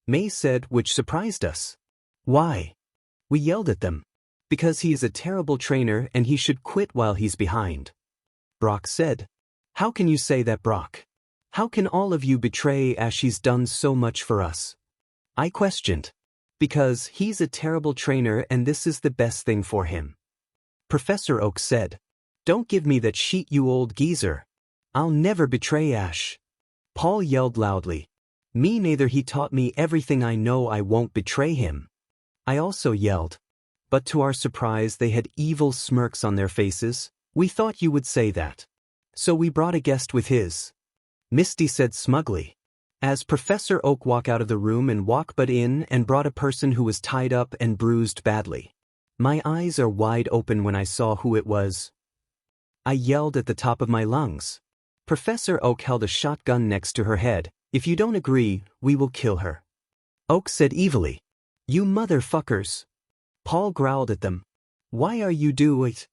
May said, which surprised us. Why? We yelled at them. Because he is a terrible trainer and he should quit while he's behind. Brock said. How can you say that, Brock? How can all of you betray Ash? He's done so much for us. I questioned. Because he's a terrible trainer and this is the best thing for him. Professor Oak said. Don't give me that sheet, you old geezer. I'll never betray Ash. Paul yelled loudly. Me neither, he taught me everything I know, I won't betray him. I also yelled. But to our surprise they had evil smirks on their faces. We thought you would say that. So we brought a guest with his. Misty said smugly. As Professor Oak walked out of the room and walked but in and brought a person who was tied up and bruised badly. My eyes are wide open when I saw who it was. I yelled at the top of my lungs. Professor Oak held a shotgun next to her head. If you don't agree, we will kill her. Oak said evilly. You motherfuckers. Paul growled at them. Why are you doing it?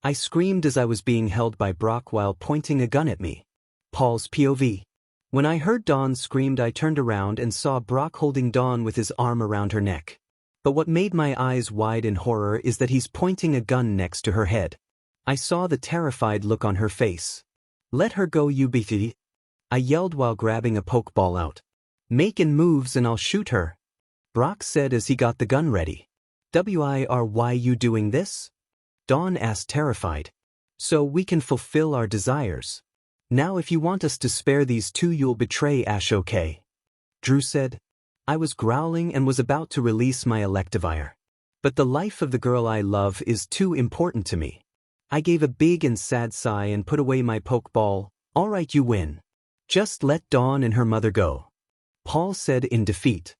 I screamed as I was being held by Brock while pointing a gun at me. Paul's POV. When I heard Dawn screamed, I turned around and saw Brock holding Dawn with his arm around her neck. But what made my eyes wide in horror is that he's pointing a gun next to her head. I saw the terrified look on her face. Let her go, you bitty. I yelled while grabbing a pokeball out. Makin' moves and I'll shoot her. Brock said as he got the gun ready. Why you doing this? Dawn asked terrified. So we can fulfill our desires. Now if you want us to spare these two, you'll betray Ash, okay? Drew said. I was growling and was about to release my electivire. But the life of the girl I love is too important to me. I gave a big and sad sigh and put away my pokeball. All right, you win. Just let Dawn and her mother go. Paul said in defeat.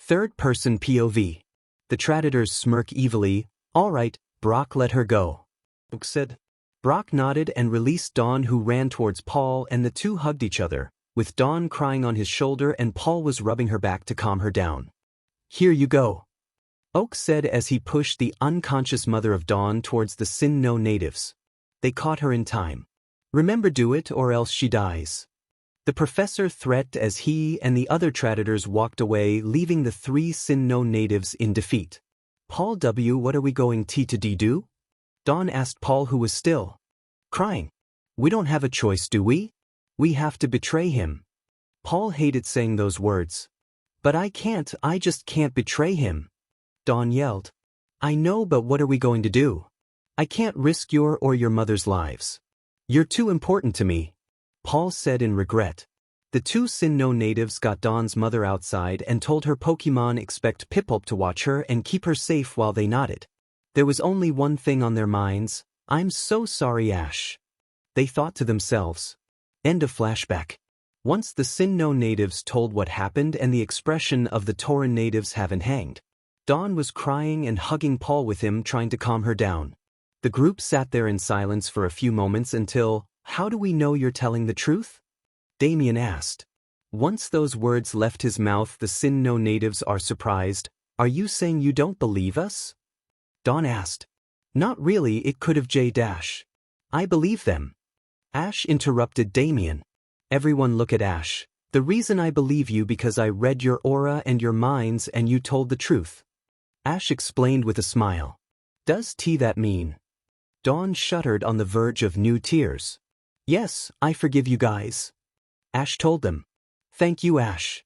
Third-person POV. The Traitors smirk evilly. All right, Brock, let her go. Oak said. Brock nodded and released Dawn, who ran towards Paul, and the two hugged each other, with Dawn crying on his shoulder and Paul was rubbing her back to calm her down. Here you go. Oak said as he pushed the unconscious mother of Dawn towards the Sinnoh natives. They caught her in time. Remember, do it or else she dies. The professor threatened as he and the other Traitors walked away, leaving the three Sinnoh natives in defeat. Paul W. What are we going to do? Dawn asked Paul, who was still crying. We don't have a choice, do we? We have to betray him. Paul hated saying those words. But I just can't betray him. Dawn yelled. I know, but what are we going to do? I can't risk your or your mother's lives. You're too important to me. Paul said in regret. The two Sinnoh natives got Dawn's mother outside and told her Pokemon expect Piplup to watch her and keep her safe while they nodded. There was only one thing on their minds. I'm so sorry, Ash. They thought to themselves. End of flashback. Once the Sinnoh natives told what happened and the expression of the Torren natives haven't hanged. Dawn was crying and hugging Paul with him, trying to calm her down. The group sat there in silence for a few moments until, how do we know you're telling the truth? Damien asked. Once those words left his mouth, the Sinnoh natives are surprised. Are you saying you don't believe us? Dawn asked. Not really, it could have J-. I believe them. Ash interrupted Damien. Everyone look at Ash. The reason I believe you because I read your aura and your minds and you told the truth. Ash explained with a smile. Does that mean? Dawn shuddered on the verge of new tears. Yes, I forgive you guys. Ash told them. Thank you, Ash.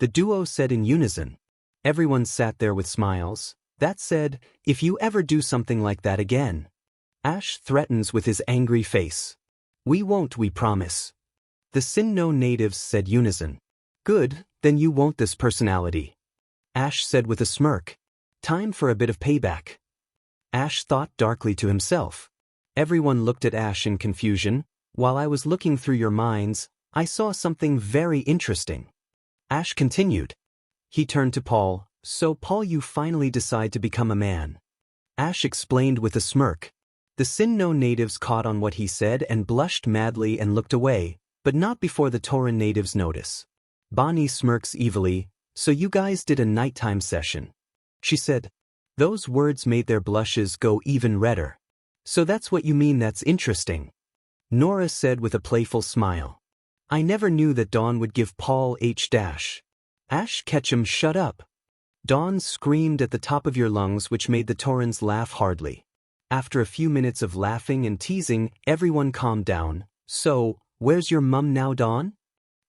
The duo said in unison. Everyone sat there with smiles. That said, if you ever do something like that again. Ash threatens with his angry face. We won't, we promise. The Sinnoh natives said unison. Good, then you won't this personality. Ash said with a smirk. Time for a bit of payback. Ash thought darkly to himself. Everyone looked at Ash in confusion. While I was looking through your minds, I saw something very interesting. Ash continued. He turned to Paul. So Paul, you finally decide to become a man. Ash explained with a smirk. The Sinnoh natives caught on what he said and blushed madly and looked away, but not before the Torren natives notice. Bonnie smirks evilly. So you guys did a nighttime session. She said. Those words made their blushes go even redder. So that's what you mean, that's interesting. Nora said with a playful smile. I never knew that Dawn would give Paul H-. Ash Ketchum, shut up. Dawn screamed at the top of your lungs, which made the Torrens laugh hardly. After a few minutes of laughing and teasing, everyone calmed down. So, where's your mum now, Dawn?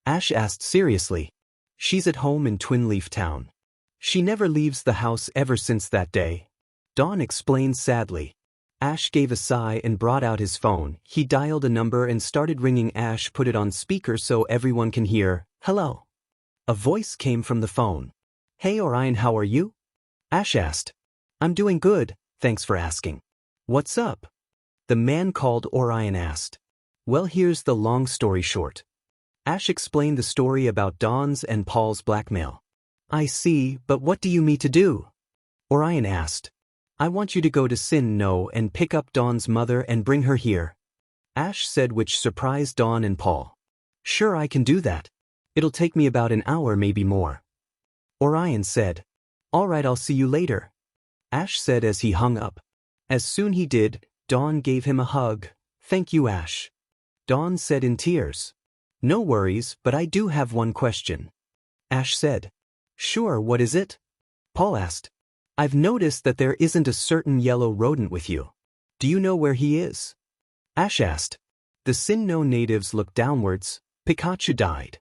Ash asked seriously. She's at home in Twin Leaf Town. She never leaves the house ever since that day. Dawn explained sadly. Ash gave a sigh and brought out his phone. He dialed a number and started ringing. Ash put it on speaker so everyone can hear. Hello. A voice came from the phone. Hey Orion, how are you? Ash asked. I'm doing good, thanks for asking. What's up? The man called Orion asked. Well, here's the long story short. Ash explained the story about Dawn's and Paul's blackmail. I see, but what do you mean to do? Orion asked. I want you to go to Sin-No and pick up Dawn's mother and bring her here. Ash said, which surprised Dawn and Paul. Sure, I can do that. It'll take me about an hour, maybe more. Orion said. All right, I'll see you later. Ash said as he hung up. As soon he did, Dawn gave him a hug. Thank you, Ash. Dawn said in tears. No worries, but I do have one question. Ash said. Sure, what is it? Paul asked. I've noticed that there isn't a certain yellow rodent with you. Do you know where he is? Ash asked. The Sin-No natives looked downwards. Pikachu died.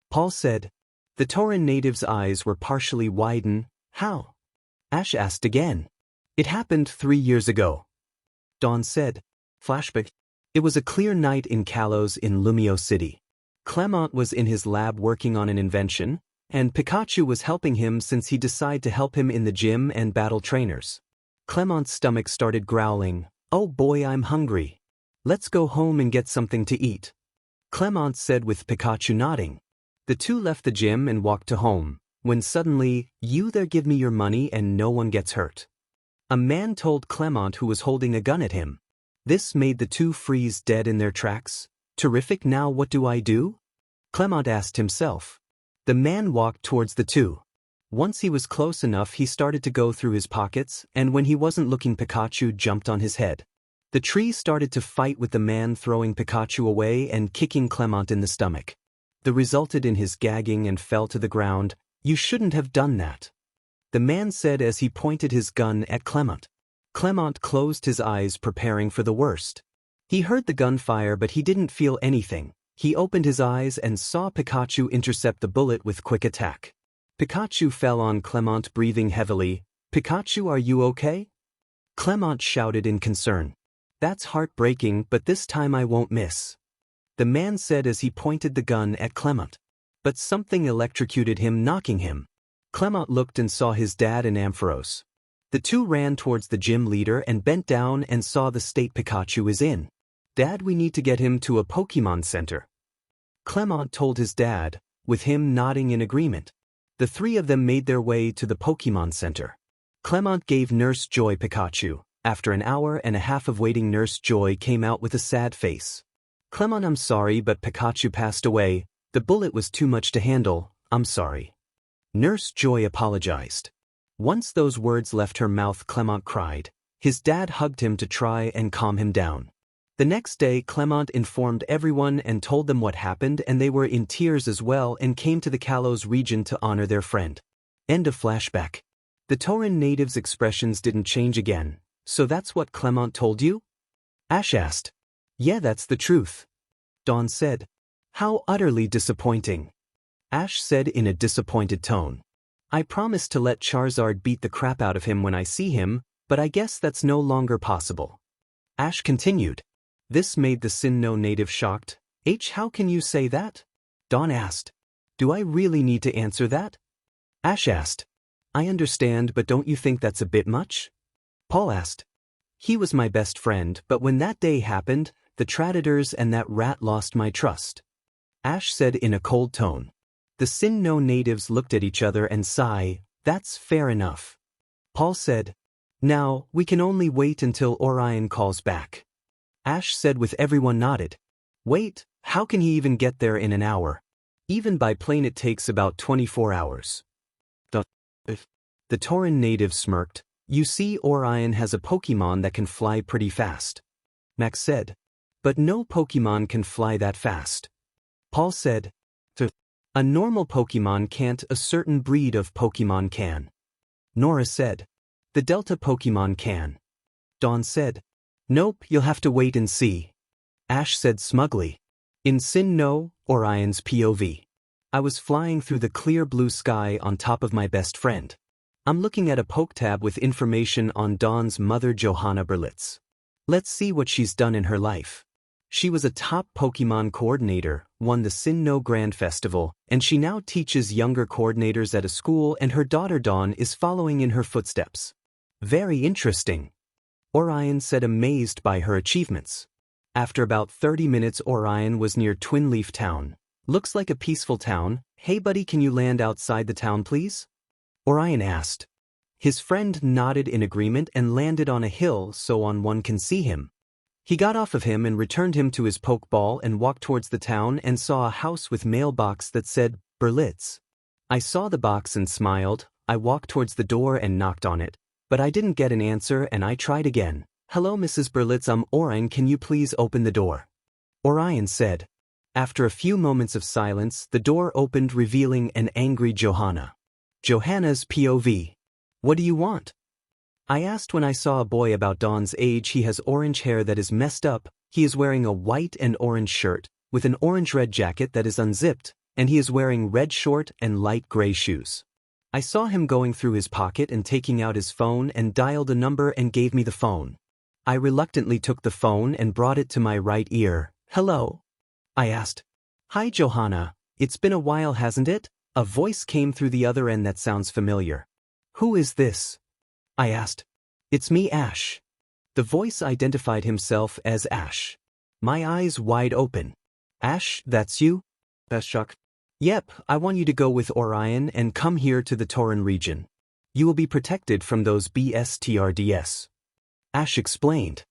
Paul said. The Torren native's eyes were partially widened. How? Ash asked again. It happened 3 years ago. Dawn said. Flashback. It was a clear night in Kalos in Lumio City. Clement was in his lab working on an invention, and Pikachu was helping him since he decided to help him in the gym and battle trainers. Clement's stomach started growling. Oh boy, I'm hungry. Let's go home and get something to eat. Clement said with Pikachu nodding. The two left the gym and walked to home, when suddenly, you there give me your money and no one gets hurt. A man told Clement who was holding a gun at him. This made the two freeze dead in their tracks. Terrific, now what do I do? Clement asked himself. The man walked towards the two. Once he was close enough, he started to go through his pockets, and when he wasn't looking, Pikachu jumped on his head. The tree started to fight with the man, throwing Pikachu away and kicking Clement in the stomach. The resulted in his gagging and fell to the ground. You shouldn't have done that. The man said as he pointed his gun at Clement. Clement closed his eyes, preparing for the worst. He heard the gunfire, but he didn't feel anything. He opened his eyes and saw Pikachu intercept the bullet with quick attack. Pikachu fell on Clement, breathing heavily. Pikachu, are you okay? Clement shouted in concern. That's heartbreaking, but this time I won't miss. The man said as he pointed the gun at Clement. But something electrocuted him, knocking him. Clement looked and saw his dad and Ampharos. The two ran towards the gym leader and bent down and saw the state Pikachu is in. Dad, we need to get him to a Pokemon Center. Clement told his dad, with him nodding in agreement. The three of them made their way to the Pokemon Center. Clement gave Nurse Joy Pikachu. After an hour and a half of waiting, Nurse Joy came out with a sad face. Clement, I'm sorry, but Pikachu passed away. The bullet was too much to handle. I'm sorry. Nurse Joy apologized. Once those words left her mouth, Clement cried. His dad hugged him to try and calm him down. The next day, Clement informed everyone and told them what happened, and they were in tears as well and came to the Kalos region to honor their friend. End of flashback. The Torren natives' expressions didn't change again. So that's what Clement told you? Ash asked. Yeah, that's the truth. Dawn said. How utterly disappointing. Ash said in a disappointed tone. I promised to let Charizard beat the crap out of him when I see him, but I guess that's no longer possible. Ash continued. This made the Sin-No native shocked. How can you say that? Dawn asked. Do I really need to answer that? Ash asked. I understand, but don't you think that's a bit much? Paul asked. He was my best friend, but when that day happened, the Traitors and that rat lost my trust. Ash said in a cold tone. The Sin-No natives looked at each other and sighed. That's fair enough. Paul said. Now, we can only wait until Orion calls back. Ash said with everyone nodded. Wait, how can he even get there in an hour? Even by plane it takes about 24 hours. The Torren native smirked. You see, Orion has a Pokemon that can fly pretty fast. Max said. But no Pokemon can fly that fast. Paul said. A normal Pokemon can't, a certain breed of Pokemon can. Nora said. The Delta Pokemon can. Dawn said. Nope, you'll have to wait and see. Ash said smugly. In Sin-No, Orion's POV. I was flying through the clear blue sky on top of my best friend. I'm looking at a poke tab with information on Dawn's mother, Johanna Berlitz. Let's see what she's done in her life. She was a top Pokemon coordinator, won the Sin-No Grand Festival, and she now teaches younger coordinators at a school, and her daughter Dawn is following in her footsteps. Very interesting. Orion said, amazed by her achievements. After about 30 minutes, Orion was near Twin Leaf Town. Looks like a peaceful town. Hey buddy, can you land outside the town please? Orion asked. His friend nodded in agreement and landed on a hill so one can see him. He got off of him and returned him to his Pokeball and walked towards the town and saw a house with mailbox that said, Berlitz. I saw the box and smiled. I walked towards the door and knocked on it, but I didn't get an answer and I tried again. Hello Mrs. Berlitz, I'm Orion, can you please open the door? Orion said. After a few moments of silence, the door opened revealing an angry Johanna. Johanna's POV. What do you want? I asked when I saw a boy about Dawn's age. He has orange hair that is messed up, he is wearing a white and orange shirt, with an orange-red jacket that is unzipped, and he is wearing red short and light gray shoes. I saw him going through his pocket and taking out his phone and dialed a number and gave me the phone. I reluctantly took the phone and brought it to my right ear. Hello? I asked. Hi Johanna, it's been a while hasn't it? A voice came through the other end that sounds familiar. Who is this? I asked. It's me, Ash. The voice identified himself as Ash. My eyes wide open. Ash, that's you? Shocked. Yep, I want you to go with Orion and come here to the Torren region. You will be protected from those BSTRDS. Ash explained.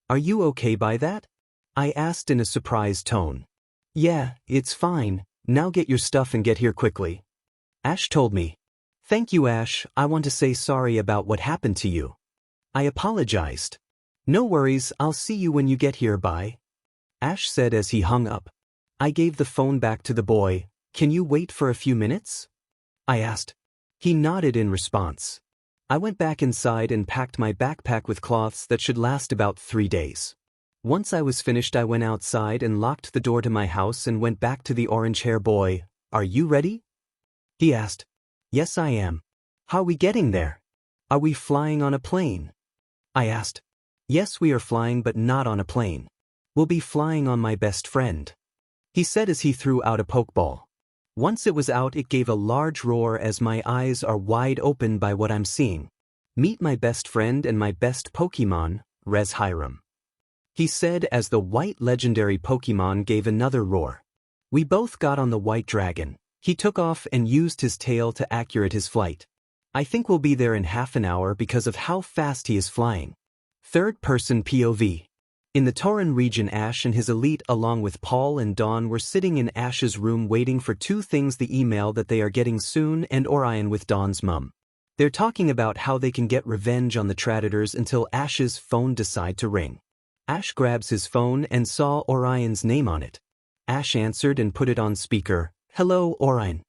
Are you okay by that? I asked in a surprised tone. Yeah, it's fine, now get your stuff and get here quickly. Ash told me. Thank you Ash, I want to say sorry about what happened to you. I apologized. No worries, I'll see you when you get here, bye. Ash said as he hung up. I gave the phone back to the boy. Can you wait for a few minutes? I asked. He nodded in response. I went back inside and packed my backpack with cloths that should last about 3 days. Once I was finished, I went outside and locked the door to my house and went back to the orange-hair boy. Are you ready? He asked. Yes, I am. How are we getting there? Are we flying on a plane? I asked. Yes, we are flying, but not on a plane. We'll be flying on my best friend. He said as he threw out a Pokeball. Once it was out, it gave a large roar as my eyes are wide open by what I'm seeing. Meet my best friend and my best Pokemon, Reshiram. He said as the white legendary Pokemon gave another roar. We both got on the white dragon. He took off and used his tail to accurate his flight. I think we'll be there in half an hour because of how fast he is flying. Third-person POV. In the Torren region, Ash and his elite along with Paul and Dawn were sitting in Ash's room waiting for two things: the email that they are getting soon and Orion with Dawn's mum. They're talking about how they can get revenge on the Traitors until Ash's phone decide to ring. Ash grabs his phone and saw Orion's name on it. Ash answered and put it on speaker. Hello, Orion.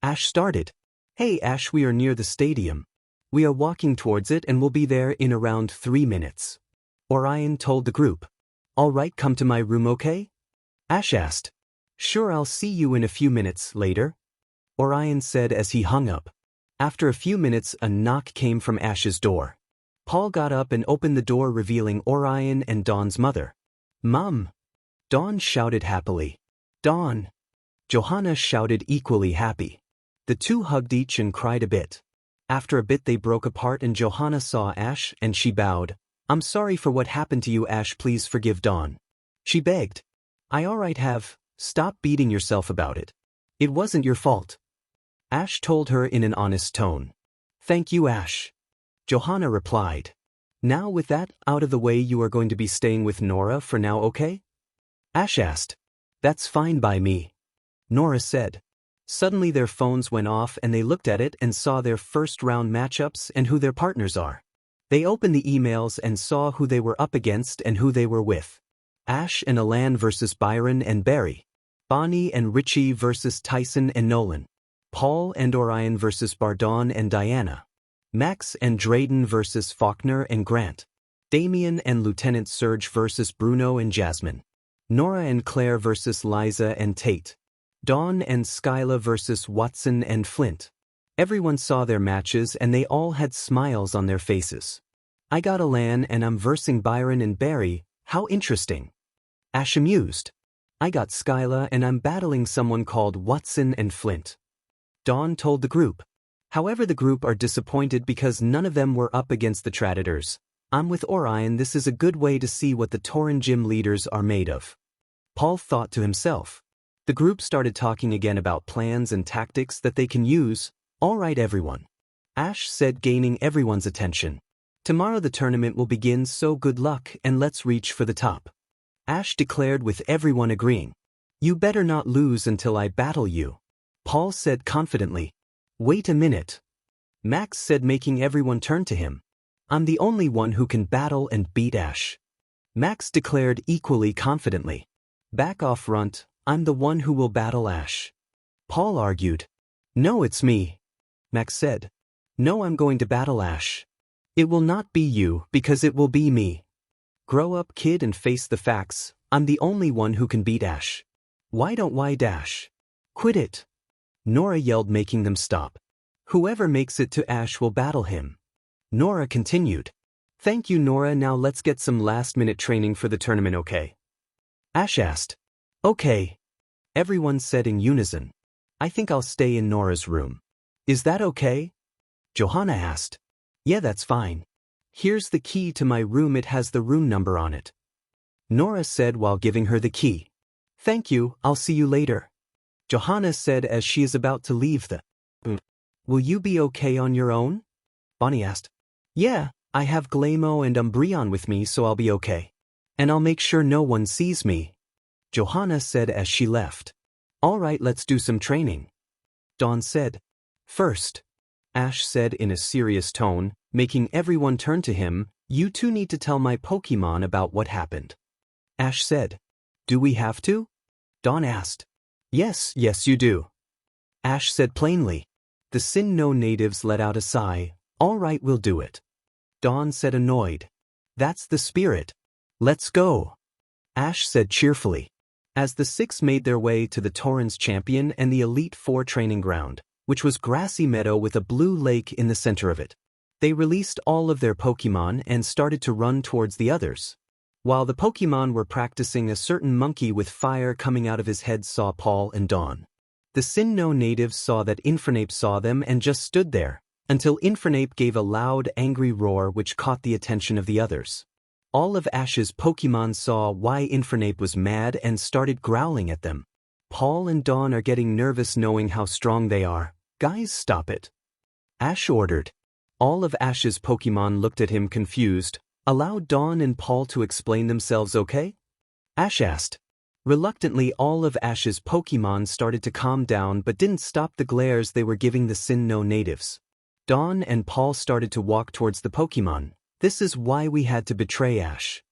Ash started. Hey Ash, we are near the stadium. We are walking towards it and will be there in around 3 minutes. Orion told the group. All right, come to my room, okay? Ash asked. Sure, I'll see you in a few minutes later. Orion said as he hung up. After a few minutes, a knock came from Ash's door. Paul got up and opened the door revealing Orion and Dawn's mother. Mom! Dawn shouted happily. Dawn! Johanna shouted equally happy. The two hugged each and cried a bit. After a bit they broke apart and Johanna saw Ash and she bowed. I'm sorry for what happened to you, Ash, please forgive Dawn. She begged. I alright have, stop beating yourself about it. It wasn't your fault. Ash told her in an honest tone. Thank you, Ash. Johanna replied. Now with that out of the way, you are going to be staying with Nora for now, okay? Ash asked. That's fine by me. Nora said. Suddenly their phones went off and they looked at it and saw their first round matchups and who their partners are. They opened the emails and saw who they were up against and who they were with. Ash and Alan versus Byron and Barry. Bonnie and Richie versus Tyson and Nolan. Paul and Orion versus Bardon and Diana. Max and Drayden versus Faulkner and Grant. Damien and Lieutenant Surge versus Bruno and Jasmine. Nora and Claire versus Liza and Tate. Dawn and Skyla versus Watson and Flint. Everyone saw their matches and they all had smiles on their faces. I got Alan and I'm versing Byron and Barry, how interesting. Ash amused. I got Skyla and I'm battling someone called Watson and Flint. Dawn told the group. However, the group are disappointed because none of them were up against the Traitors. I'm with Orion, this is a good way to see what the Torren gym leaders are made of. Paul thought to himself. The group started talking again about plans and tactics that they can use. All right everyone. Ash said, gaining everyone's attention. Tomorrow the tournament will begin, so good luck and let's reach for the top. Ash declared, with everyone agreeing. You better not lose until I battle you. Paul said confidently. Wait a minute. Max said, making everyone turn to him. I'm the only one who can battle and beat Ash. Max declared equally confidently. Back off, Runt, I'm the one who will battle Ash. Paul argued. No, it's me. Max said. No, I'm going to battle Ash. It will not be you, because it will be me. Grow up, kid, and face the facts. I'm the only one who can beat Ash. Why don't I dash? Quit it. Nora yelled, making them stop. Whoever makes it to Ash will battle him. Nora continued. Thank you, Nora. Now let's get some last-minute training for the tournament, okay? Ash asked. Okay. Everyone said in unison. I think I'll stay in Nora's room. Is that okay? Johanna asked. Yeah, that's fine. Here's the key to my room. It has the room number on it. Nora said while giving her the key. Thank you, I'll see you later. Johanna said as she is about to leave the Will you be okay on your own? Bonnie asked. Yeah, I have Glamo and Umbreon with me, so I'll be okay. And I'll make sure no one sees me. Johanna said as she left. All right, let's do some training. Dawn said. First, Ash said in a serious tone, making everyone turn to him, you two need to tell my Pokemon about what happened. Ash said. Do we have to? Dawn asked. Yes, you do. Ash said plainly. The Sinnoh natives let out a sigh. All right, we'll do it. Dawn said, annoyed. That's the spirit. Let's go. Ash said cheerfully. As the six made their way to the Torrens Champion and the Elite Four training ground, which was grassy meadow with a blue lake in the center of it, they released all of their Pokemon and started to run towards the others. While the Pokemon were practicing, a certain monkey with fire coming out of his head saw Paul and Dawn. The Sinnoh natives saw that Infernape saw them and just stood there, until Infernape gave a loud, angry roar which caught the attention of the others. All of Ash's Pokemon saw why Infernape was mad and started growling at them. Paul and Dawn are getting nervous knowing how strong they are. Guys, stop it. Ash ordered. All of Ash's Pokemon looked at him confused. Allow Dawn and Paul to explain themselves, okay? Ash asked. Reluctantly, all of Ash's Pokemon started to calm down but didn't stop the glares they were giving the Sinnoh natives. Dawn and Paul started to walk towards the Pokemon. This is why we had to betray Ash.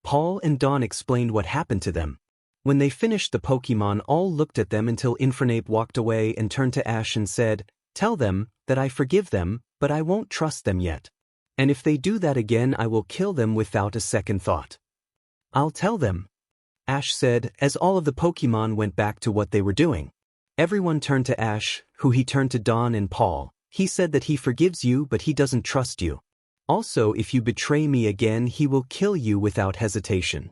Paul and Dawn explained what happened to them. When they finished, the Pokemon all looked at them until Infernape walked away and turned to Ash and said, Tell them that I forgive them, but I won't trust them yet. And if they do that again, I will kill them without a second thought. I'll tell them, Ash said as all of the Pokemon went back to what they were doing. Everyone turned to Ash, who he turned to Dawn and Paul. He said that he forgives you, but he doesn't trust you. Also, if you betray me again, he will kill you without hesitation.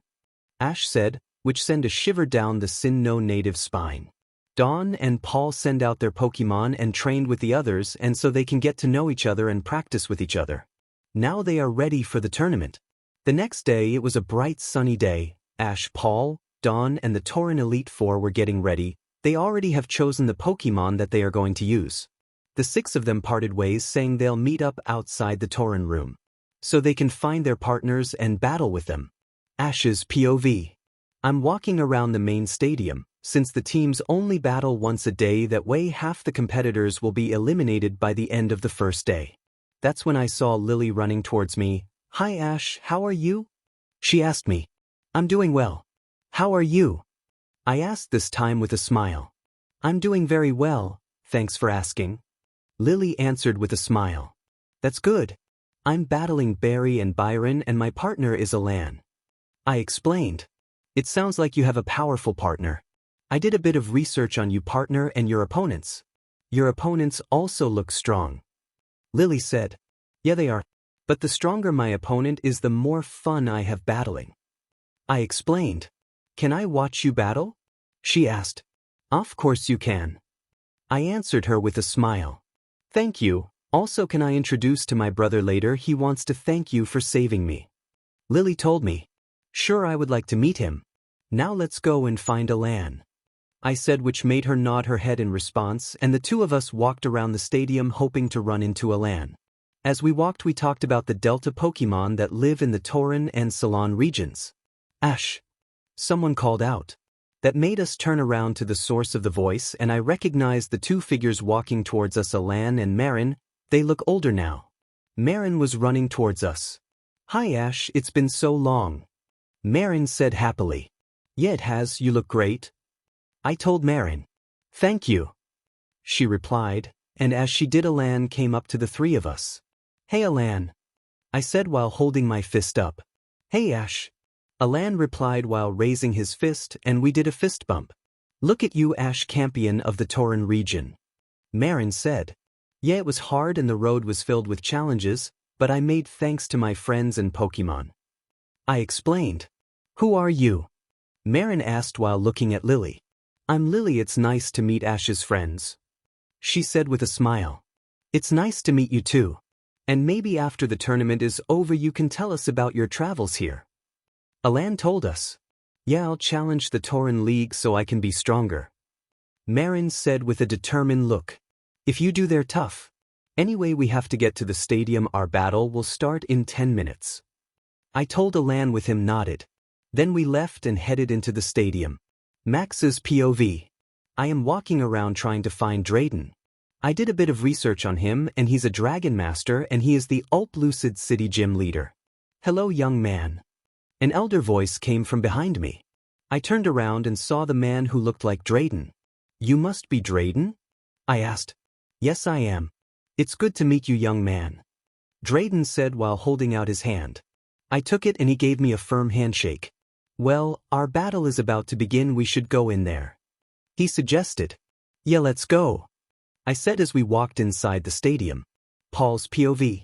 Ash said, which sent a shiver down the Sinnoh native spine. Dawn and Paul send out their Pokemon and trained with the others, and so they can get to know each other and practice with each other. Now they are ready for the tournament. The next day, it was a bright sunny day. Ash, Paul, Dawn, and the Torren Elite Four were getting ready. They already have chosen the Pokemon that they are going to use. The six of them parted ways, saying they'll meet up outside the Torren room, so they can find their partners and battle with them. Ash's POV. I'm walking around the main stadium. Since the teams only battle once a day, that way half the competitors will be eliminated by the end of the first day. That's when I saw Lillie running towards me. Hi Ash, how are you? She asked me. I'm doing well. How are you? I asked this time with a smile. I'm doing very well, thanks for asking. Lillie answered with a smile. That's good. I'm battling Barry and Byron and my partner is Alan. I explained. It sounds like you have a powerful partner. I did a bit of research on you, partner, and your opponents. Your opponents also look strong. Lillie said. Yeah, they are. But the stronger my opponent is, the more fun I have battling. I explained. Can I watch you battle? She asked. Of course you can. I answered her with a smile. Thank you. Also, can I introduce to my brother later? He wants to thank you for saving me. Lillie told me. Sure, I would like to meet him. Now let's go and find Alan. I said, which made her nod her head in response, and the two of us walked around the stadium hoping to run into Alan. As we walked, we talked about the Delta Pokemon that live in the Torren and Ceylon regions. Ash. Someone called out. That made us turn around to the source of the voice, and I recognized the two figures walking towards us, Alan and Marin. They look older now. Marin was running towards us. Hi Ash, it's been so long. Marin said happily. Yeah, it has, you look great. I told Marin. Thank you. She replied, and as she did, Alan came up to the three of us. Hey Alan. I said while holding my fist up. Hey Ash. Alan replied while raising his fist, and we did a fist bump. Look at you, Ash, champion of the Torren region. Marin said. Yeah, it was hard and the road was filled with challenges, but I made thanks to my friends and Pokemon. I explained. Who are you? Marin asked while looking at Lillie. I'm Lillie, it's nice to meet Ash's friends. She said with a smile. It's nice to meet you too. And maybe after the tournament is over you can tell us about your travels here. Alan told us. Yeah, I'll challenge the Torren League so I can be stronger. Marin said with a determined look. If you do, they're tough. Anyway, we have to get to the stadium. Our battle will start in 10 minutes. I told Alan with him nodded. Then we left and headed into the stadium. Max's POV. I am walking around trying to find Drayden. I did a bit of research on him and he's a Dragon Master and he is the Lucid City Gym leader. Hello, young man. An elder voice came from behind me. I turned around and saw the man who looked like Drayden. You must be Drayden? I asked. Yes, I am. It's good to meet you, young man. Drayden said while holding out his hand. I took it and he gave me a firm handshake. Well, our battle is about to begin, we should go in there. He suggested. Yeah, let's go. I said as we walked inside the stadium. Paul's POV.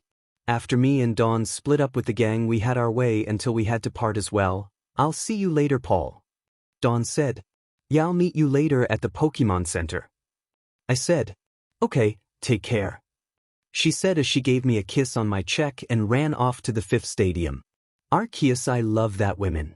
After me and Dawn split up with the gang, we had our way until we had to part as well. I'll see you later, Paul. Dawn said. Yeah, I'll meet you later at the Pokemon Center. I said. Okay, take care. She said as she gave me a kiss on my cheek and ran off to the 5th stadium. Arceus, I love that woman.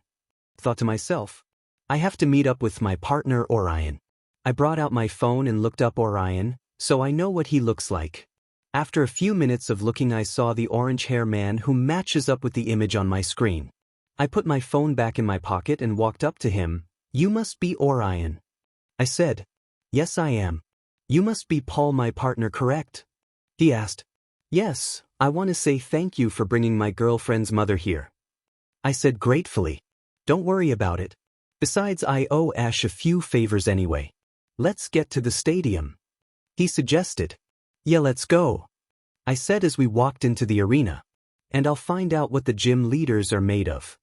Thought to myself. I have to meet up with my partner Orion. I brought out my phone and looked up Orion, so I know what he looks like. After a few minutes of looking, I saw the orange-hair man who matches up with the image on my screen. I put my phone back in my pocket and walked up to him. You must be Orion. I said. Yes, I am. You must be Paul, my partner, correct? He asked. Yes, I want to say thank you for bringing my girlfriend's mother here. I said gratefully. Don't worry about it. Besides, I owe Ash a few favors anyway. Let's get to the stadium. He suggested. Yeah, let's go. I said as we walked into the arena. And I'll find out what the gym leaders are made of.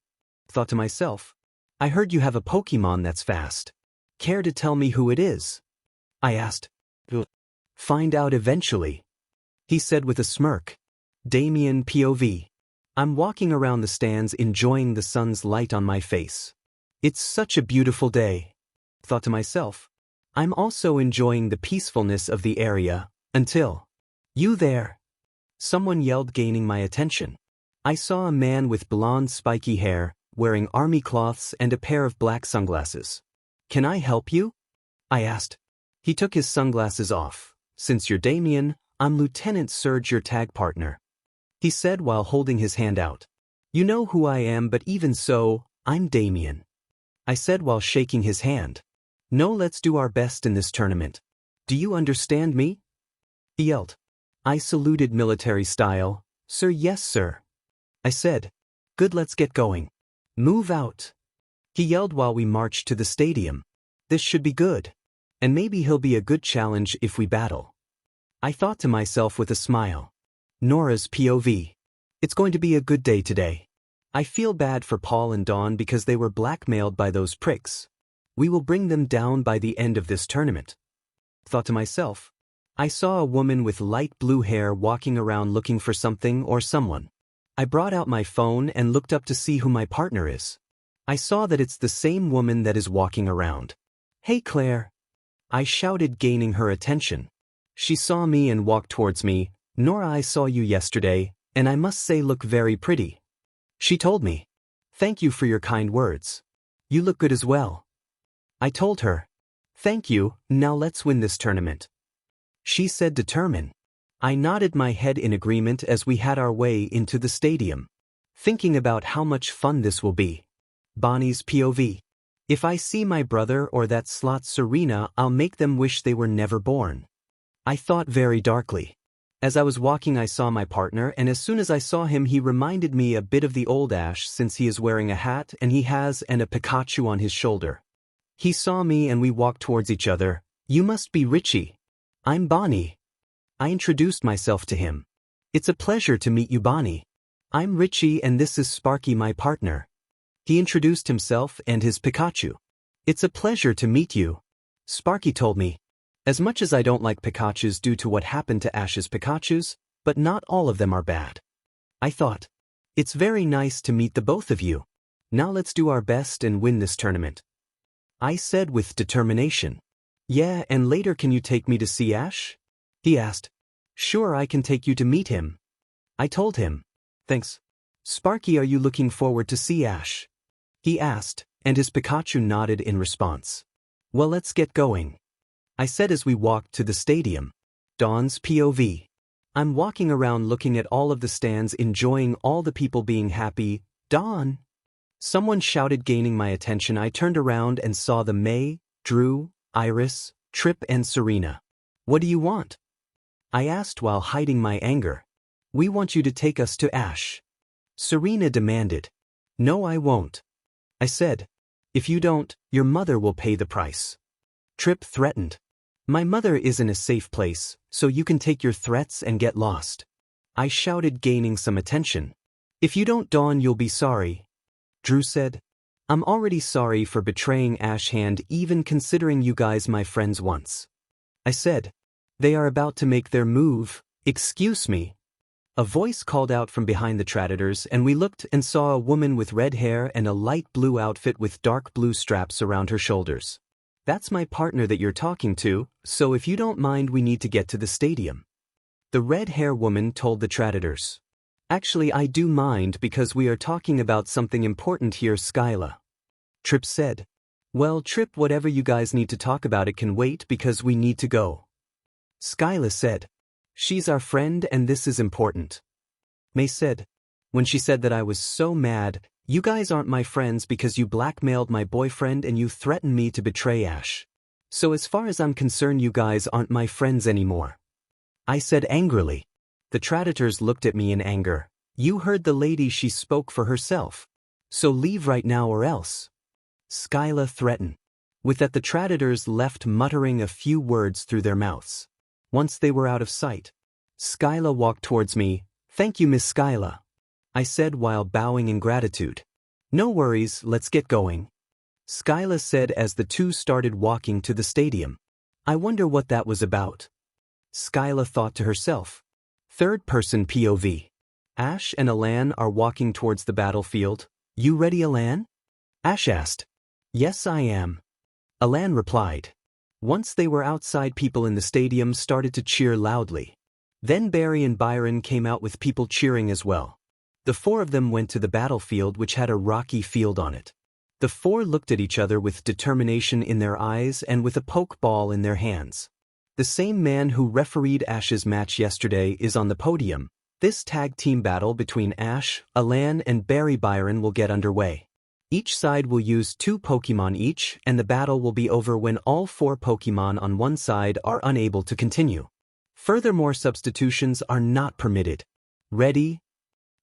Thought to myself. I heard you have a Pokemon that's fast. Care to tell me who it is? I asked. Find out eventually. He said with a smirk. Damien POV. I'm walking around the stands enjoying the sun's light on my face. It's such a beautiful day. Thought to myself. I'm also enjoying the peacefulness of the area. Until. You there. Someone yelled, gaining my attention. I saw a man with blonde spiky hair, wearing army cloths and a pair of black sunglasses. Can I help you? I asked. He took his sunglasses off. Since you're Damien, I'm Lieutenant Surge, your tag partner. He said while holding his hand out. You know who I am, but even so, I'm Damien. I said while shaking his hand. No, let's do our best in this tournament. Do you understand me? He yelled. I saluted military style. Sir, yes, sir. I said. Good, let's get going. Move out. He yelled while we marched to the stadium. This should be good. And maybe he'll be a good challenge if we battle. I thought to myself with a smile. Nora's POV. It's going to be a good day today. I feel bad for Paul and Dawn because they were blackmailed by those pricks. We will bring them down by the end of this tournament. Thought to myself. I saw a woman with light blue hair walking around looking for something or someone. I brought out my phone and looked up to see who my partner is. I saw that it's the same woman that is walking around. Hey Claire. I shouted, gaining her attention. She saw me and walked towards me. Nora, I saw you yesterday, and I must say look very pretty. She told me. Thank you for your kind words. You look good as well. I told her. Thank you, now let's win this tournament. She said determined. I nodded my head in agreement as we had our way into the stadium, thinking about how much fun this will be. Bonnie's POV. If I see my brother or that slut Serena, I'll make them wish they were never born. I thought very darkly. As I was walking I saw my partner, and as soon as I saw him he reminded me a bit of the old Ash, since he is wearing a hat and he has a Pikachu on his shoulder. He saw me and we walked towards each other. You must be Richie. I'm Bonnie. I introduced myself to him. It's a pleasure to meet you, Bonnie. I'm Richie and this is Sparky, my partner. He introduced himself and his Pikachu. It's a pleasure to meet you, Sparky told me. As much as I don't like Pikachus due to what happened to Ash's Pikachus, but not all of them are bad. I thought. It's very nice to meet the both of you. Now let's do our best and win this tournament. I said with determination. Yeah, and later can you take me to see Ash? He asked. Sure, I can take you to meet him. I told him. Thanks. Sparky, are you looking forward to see Ash? He asked, and his Pikachu nodded in response. Well, let's get going, I said as we walked to the stadium. Dawn's POV. I'm walking around looking at all of the stands, enjoying all the people being happy. Dawn! Someone shouted, gaining my attention. I turned around and saw the May, Drew, Iris, Trip and Serena. What do you want? I asked while hiding my anger. We want you to take us to Ash. Serena demanded. No, I won't. I said. If you don't, your mother will pay the price. Trip threatened. My mother is in a safe place, so you can take your threats and get lost. I shouted, gaining some attention. If you don't, Dawn, you'll be sorry. Drew said. I'm already sorry for betraying Ash, Hand, even considering you guys my friends once. I said. They are about to make their move. Excuse me. A voice called out from behind the Traitors, and we looked and saw a woman with red hair and a light blue outfit with dark blue straps around her shoulders. That's my partner that you're talking to, so if you don't mind, we need to get to the stadium. The red-hair woman told the Traitors. Actually, I do mind because we are talking about something important here, Skyla. Trip said. Well, Trip, whatever you guys need to talk about, it can wait because we need to go. Skyla said. She's our friend and this is important. May said. When she said that, I was so mad. You guys aren't my friends because you blackmailed my boyfriend and you threatened me to betray Ash. So as far as I'm concerned, you guys aren't my friends anymore. I said angrily. The Traitors looked at me in anger. You heard the lady, she spoke for herself. So leave right now or else. Skyla threatened. With that, the Traitors left, muttering a few words through their mouths. Once they were out of sight, Skyla walked towards me. Thank you, Miss Skyla, I said while bowing in gratitude. No worries, let's get going, Skyla said as the two started walking to the stadium. I wonder what that was about, Skyla thought to herself. Third-person POV. Ash and Alan are walking towards the battlefield. You ready, Alan? Ash asked. Yes, I am, Alan replied. Once they were outside, people in the stadium started to cheer loudly. Then Barry and Byron came out with people cheering as well. The four of them went to the battlefield, which had a rocky field on it. The four looked at each other with determination in their eyes and with a pokeball in their hands. The same man who refereed Ash's match yesterday is on the podium. This tag team battle between Ash, Alan and Barry Byron will get underway. Each side will use 2 Pokemon each, and the battle will be over when all 4 Pokemon on one side are unable to continue. Furthermore, substitutions are not permitted. Ready?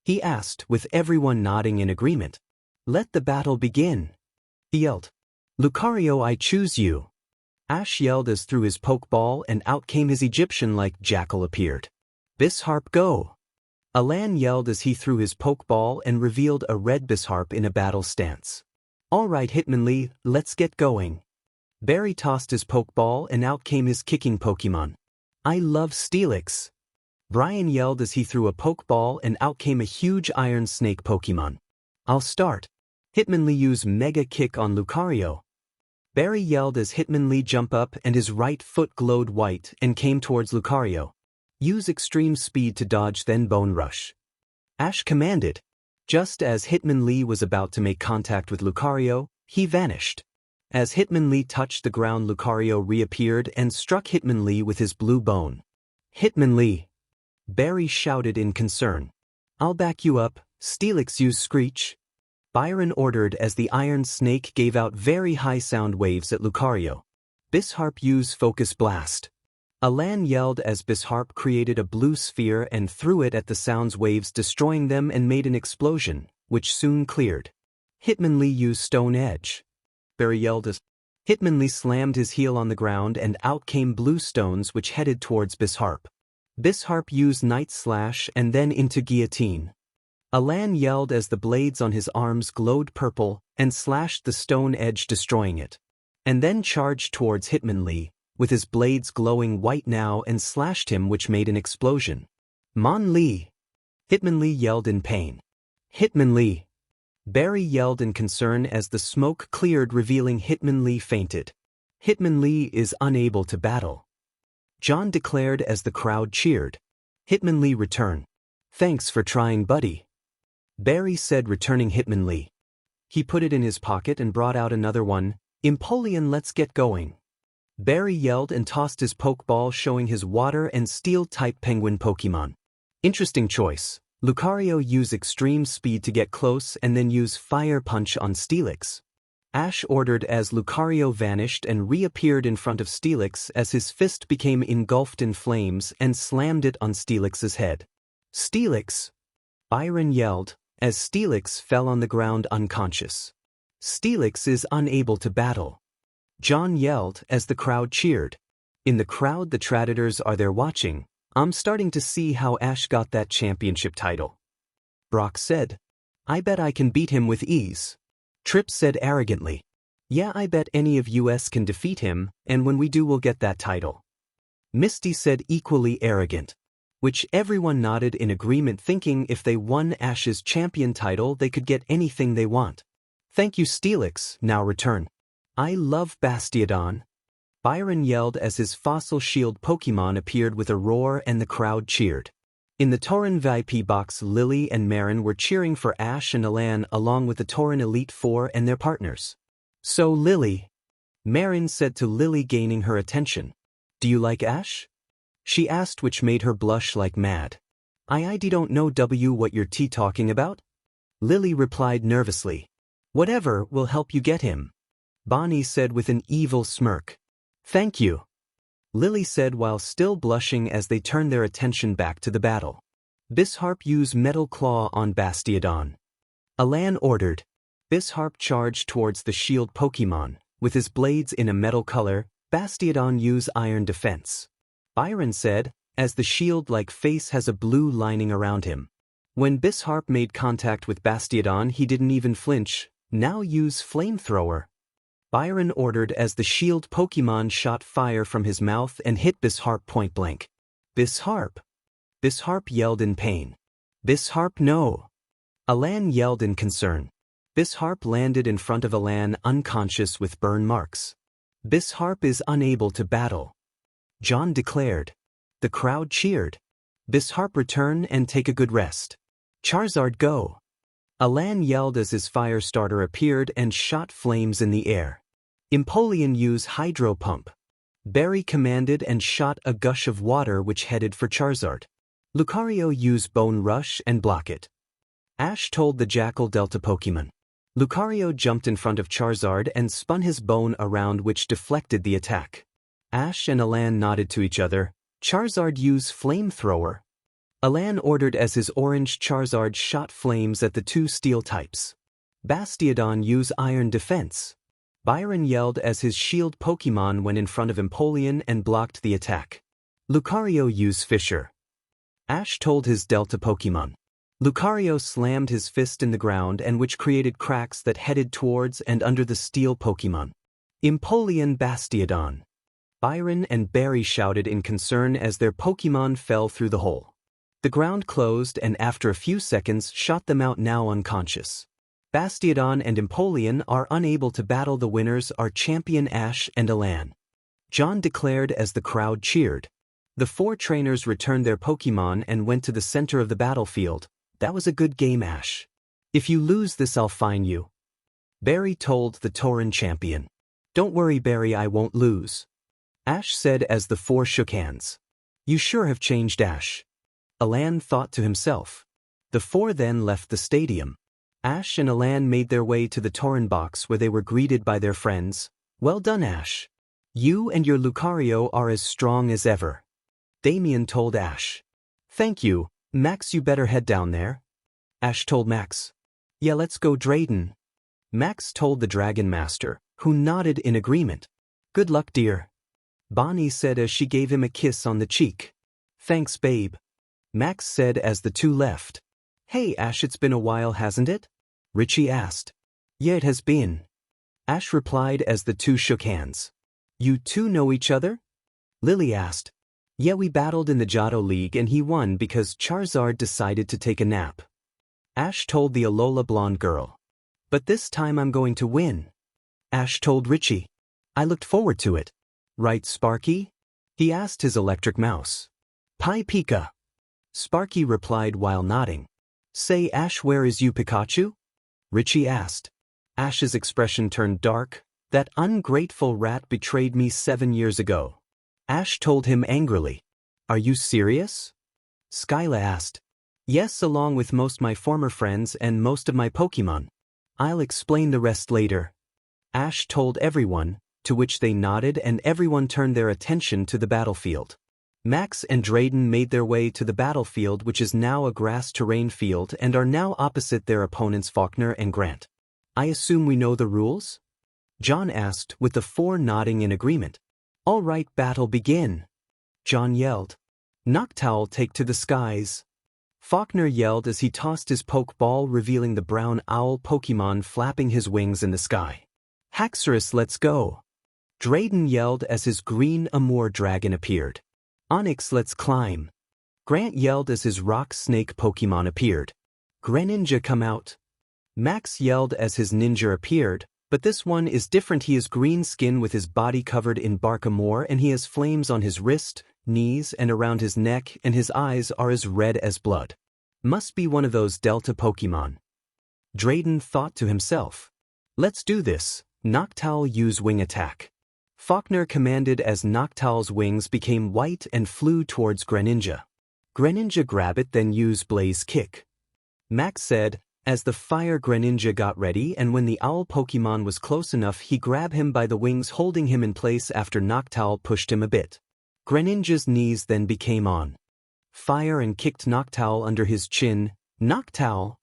He asked, with everyone nodding in agreement. Let the battle begin, he yelled. Lucario, I choose you. Ash yelled as through his Pokeball, and out came his Egyptian-like jackal appeared. Bisharp, go! Alan yelled as he threw his Pokeball and revealed a red Bisharp in a battle stance. All right, Hitmonlee, let's get going. Barry tossed his Pokeball and out came his kicking Pokemon. I love Steelix. Brian yelled as he threw a Pokeball and out came a huge Iron Snake Pokemon. I'll start. Hitmonlee use Mega Kick on Lucario. Barry yelled as Hitmonlee jumped up and his right foot glowed white and came towards Lucario. Use extreme speed to dodge, then Bone Rush. Ash commanded. Just as Hitmonlee was about to make contact with Lucario, he vanished. As Hitmonlee touched the ground, Lucario reappeared and struck Hitmonlee with his blue bone. Hitmonlee! Barry shouted in concern. I'll back you up, Steelix used Screech. Byron ordered as the Iron Snake gave out very high sound waves at Lucario. Bisharp used Focus Blast. Alan yelled as Bisharp created a blue sphere and threw it at the sound's waves, destroying them and made an explosion, which soon cleared. Hitmonlee used Stone Edge. Barry yelled as Hitmonlee slammed his heel on the ground and out came blue stones which headed towards Bisharp. Bisharp used Night Slash and then into Guillotine. Alan yelled as the blades on his arms glowed purple and slashed the Stone Edge, destroying it. And then charged towards Hitmonlee, with his blades glowing white now, and slashed him, which made an explosion. Mon Lee! Hitmonlee yelled in pain. Hitmonlee! Barry yelled in concern as the smoke cleared, revealing Hitmonlee fainted. Hitmonlee is unable to battle. John declared as the crowd cheered. Hitmonlee return. Thanks for trying, buddy. Barry said, returning Hitmonlee. He put it in his pocket and brought out another one. Empoleon, let's get going. Barry yelled and tossed his Pokeball, showing his Water and Steel-type Penguin Pokemon. Interesting choice. Lucario used Extreme Speed to get close and then use Fire Punch on Steelix. Ash ordered as Lucario vanished and reappeared in front of Steelix as his fist became engulfed in flames and slammed it on Steelix's head. Steelix! Byron yelled as Steelix fell on the ground unconscious. Steelix is unable to battle. John yelled as the crowd cheered. In the crowd, the Traitors are there watching. I'm starting to see how Ash got that championship title. Brock said, I bet I can beat him with ease. Tripp said arrogantly, yeah, I bet any of us can defeat him, and when we do we'll get that title. Misty said, equally arrogant. Which everyone nodded in agreement, thinking if they won Ash's champion title they could get anything they want. Thank you, Steelix, now return. I love Bastiodon. Byron yelled as his Fossil Shield Pokemon appeared with a roar and the crowd cheered. In the Torren VIP box, Lillie and Marin were cheering for Ash and Alan along with the Torren Elite Four and their partners. So Lillie, Marin said to Lillie, gaining her attention. Do you like Ash? She asked, which made her blush like mad. I don't know what you're talking about. Lillie replied nervously. Whatever will help you get him. Bonnie said with an evil smirk. Thank you. Lillie said while still blushing as they turned their attention back to the battle. Bisharp used Metal Claw on Bastiodon. Alan ordered. Bisharp charged towards the shield Pokemon. With his blades in a metal color, Bastiodon used Iron Defense. Byron said, as the shield-like face has a blue lining around him. When Bisharp made contact with Bastiodon, he didn't even flinch. Now use Flamethrower. Byron ordered as the shield Pokemon shot fire from his mouth and hit Bisharp point blank. Bisharp! Bisharp yelled in pain. Bisharp, no! Alan yelled in concern. Bisharp landed in front of Alan unconscious with burn marks. Bisharp is unable to battle. John declared. The crowd cheered. Bisharp, return and take a good rest. Charizard, go! Alan yelled as his fire starter appeared and shot flames in the air. Empoleon used Hydro Pump. Barry commanded and shot a gush of water which headed for Charizard. Lucario used Bone Rush and block it. Ash told the Jackal Delta Pokemon. Lucario jumped in front of Charizard and spun his bone around, which deflected the attack. Ash and Alan nodded to each other. Charizard used Flamethrower. Alan ordered as his orange Charizard shot flames at the two steel types. Bastiodon used Iron Defense. Byron yelled as his shield Pokemon went in front of Empoleon and blocked the attack. Lucario used Fissure. Ash told his Delta Pokemon. Lucario slammed his fist in the ground and which created cracks that headed towards and under the steel Pokemon. Empoleon, Bastiodon. Byron and Barry shouted in concern as their Pokemon fell through the hole. The ground closed and after a few seconds shot them out, now unconscious. Bastiodon and Empoleon are unable to battle. The winners are champion Ash and Alan. John declared as the crowd cheered. The four trainers returned their Pokemon and went to the center of the battlefield. That was a good game, Ash. If you lose this, I'll fine you. Barry told the Torren champion. Don't worry, Barry, I won't lose. Ash said as the four shook hands. You sure have changed, Ash. Alan thought to himself. The four then left the stadium. Ash and Alan made their way to the Torren box where they were greeted by their friends. Well done, Ash. You and your Lucario are as strong as ever. Damien told Ash. Thank you, Max, you better head down there. Ash told Max. Yeah, let's go, Drayden. Max told the Dragon Master, who nodded in agreement. Good luck, dear. Bonnie said as she gave him a kiss on the cheek. Thanks, babe. Max said as the two left. Hey, Ash, it's been a while, hasn't it? Richie asked. Yeah, it has been. Ash replied as the two shook hands. You two know each other? Lillie asked. Yeah, we battled in the Johto League and he won because Charizard decided to take a nap. Ash told the Alola blonde girl. But this time I'm going to win. Ash told Richie. I looked forward to it. Right, Sparky? He asked his electric mouse. Pi Pika. Sparky replied while nodding. Say, Ash, where is you, Pikachu? Richie asked. Ash's expression turned dark. That ungrateful rat betrayed me 7 years ago. Ash told him angrily. Are you serious? Skyla asked. Yes, along with most my former friends and most of my Pokemon. I'll explain the rest later. Ash told everyone, to which they nodded and everyone turned their attention to the battlefield. Max and Drayden made their way to the battlefield, which is now a grass terrain field, and are now opposite their opponents Faulkner and Grant. I assume we know the rules? John asked, with the four nodding in agreement. All right, battle begin. John yelled. Noctowl, take to the skies. Faulkner yelled as he tossed his Pokeball, revealing the brown owl Pokemon flapping his wings in the sky. Haxorus, let's go. Drayden yelled as his green Amour dragon appeared. Onix, let's climb. Grant yelled as his rock snake Pokemon appeared. Greninja, come out. Max yelled as his ninja appeared, but this one is different. He is green skin with his body covered in bark Amour and he has flames on his wrist, knees and around his neck, and his eyes are as red as blood. Must be one of those Delta Pokemon. Drayden thought to himself. Let's do this. Noctowl, use wing attack. Faulkner commanded as Noctowl's wings became white and flew towards Greninja. Greninja, grab it, then use Blaze Kick. Max said, as the fire Greninja got ready, and when the owl Pokemon was close enough he grabbed him by the wings, holding him in place after Noctowl pushed him a bit. Greninja's knees then became on fire and kicked Noctowl under his chin. Noctowl!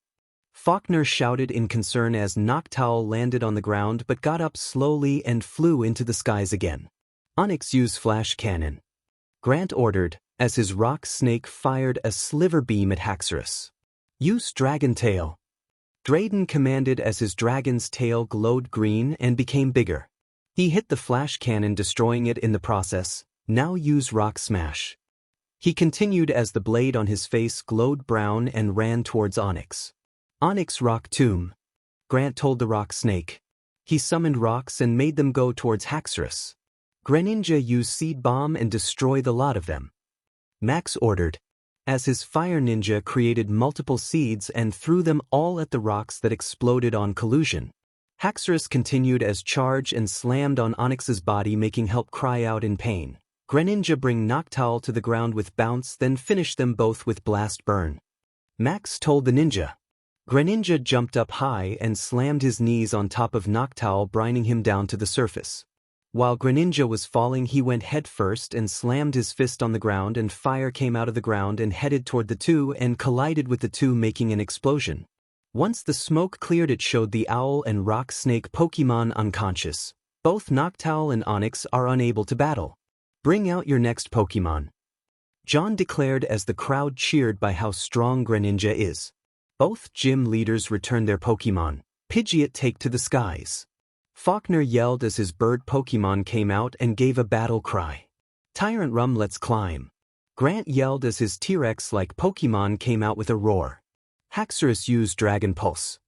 Faulkner shouted in concern as Noctowl landed on the ground but got up slowly and flew into the skies again. Onix, use Flash Cannon. Grant ordered, as his rock snake fired a sliver beam at Haxorus. Use Dragon Tail. Drayden commanded as his dragon's tail glowed green and became bigger. He hit the Flash Cannon, destroying it in the process. Now use Rock Smash. He continued as the blade on his face glowed brown and ran towards Onix. Onix, Rock Tomb. Grant told the rock snake. He summoned rocks and made them go towards Haxorus. Greninja, use Seed Bomb and destroy the lot of them. Max ordered, as his fire ninja created multiple seeds and threw them all at the rocks that exploded on collision. Haxorus continued as charge and slammed on Onix's body, making help cry out in pain. Greninja, bring Noctowl to the ground with Bounce, then finish them both with Blast Burn. Max told the ninja. Greninja jumped up high and slammed his knees on top of Noctowl, bringing him down to the surface. While Greninja was falling, he went head first and slammed his fist on the ground, and fire came out of the ground and headed toward the two and collided with the two, making an explosion. Once the smoke cleared, it showed the owl and rock snake Pokemon unconscious. Both Noctowl and Onix are unable to battle. Bring out your next Pokemon. John declared as the crowd cheered by how strong Greninja is. Both gym leaders returned their Pokemon. Pidgeot, take to the skies. Faulkner yelled as his bird Pokemon came out and gave a battle cry. Tyrant Rum, let's climb. Grant yelled as his T-Rex-like Pokemon came out with a roar. Haxorus, use Dragon Pulse.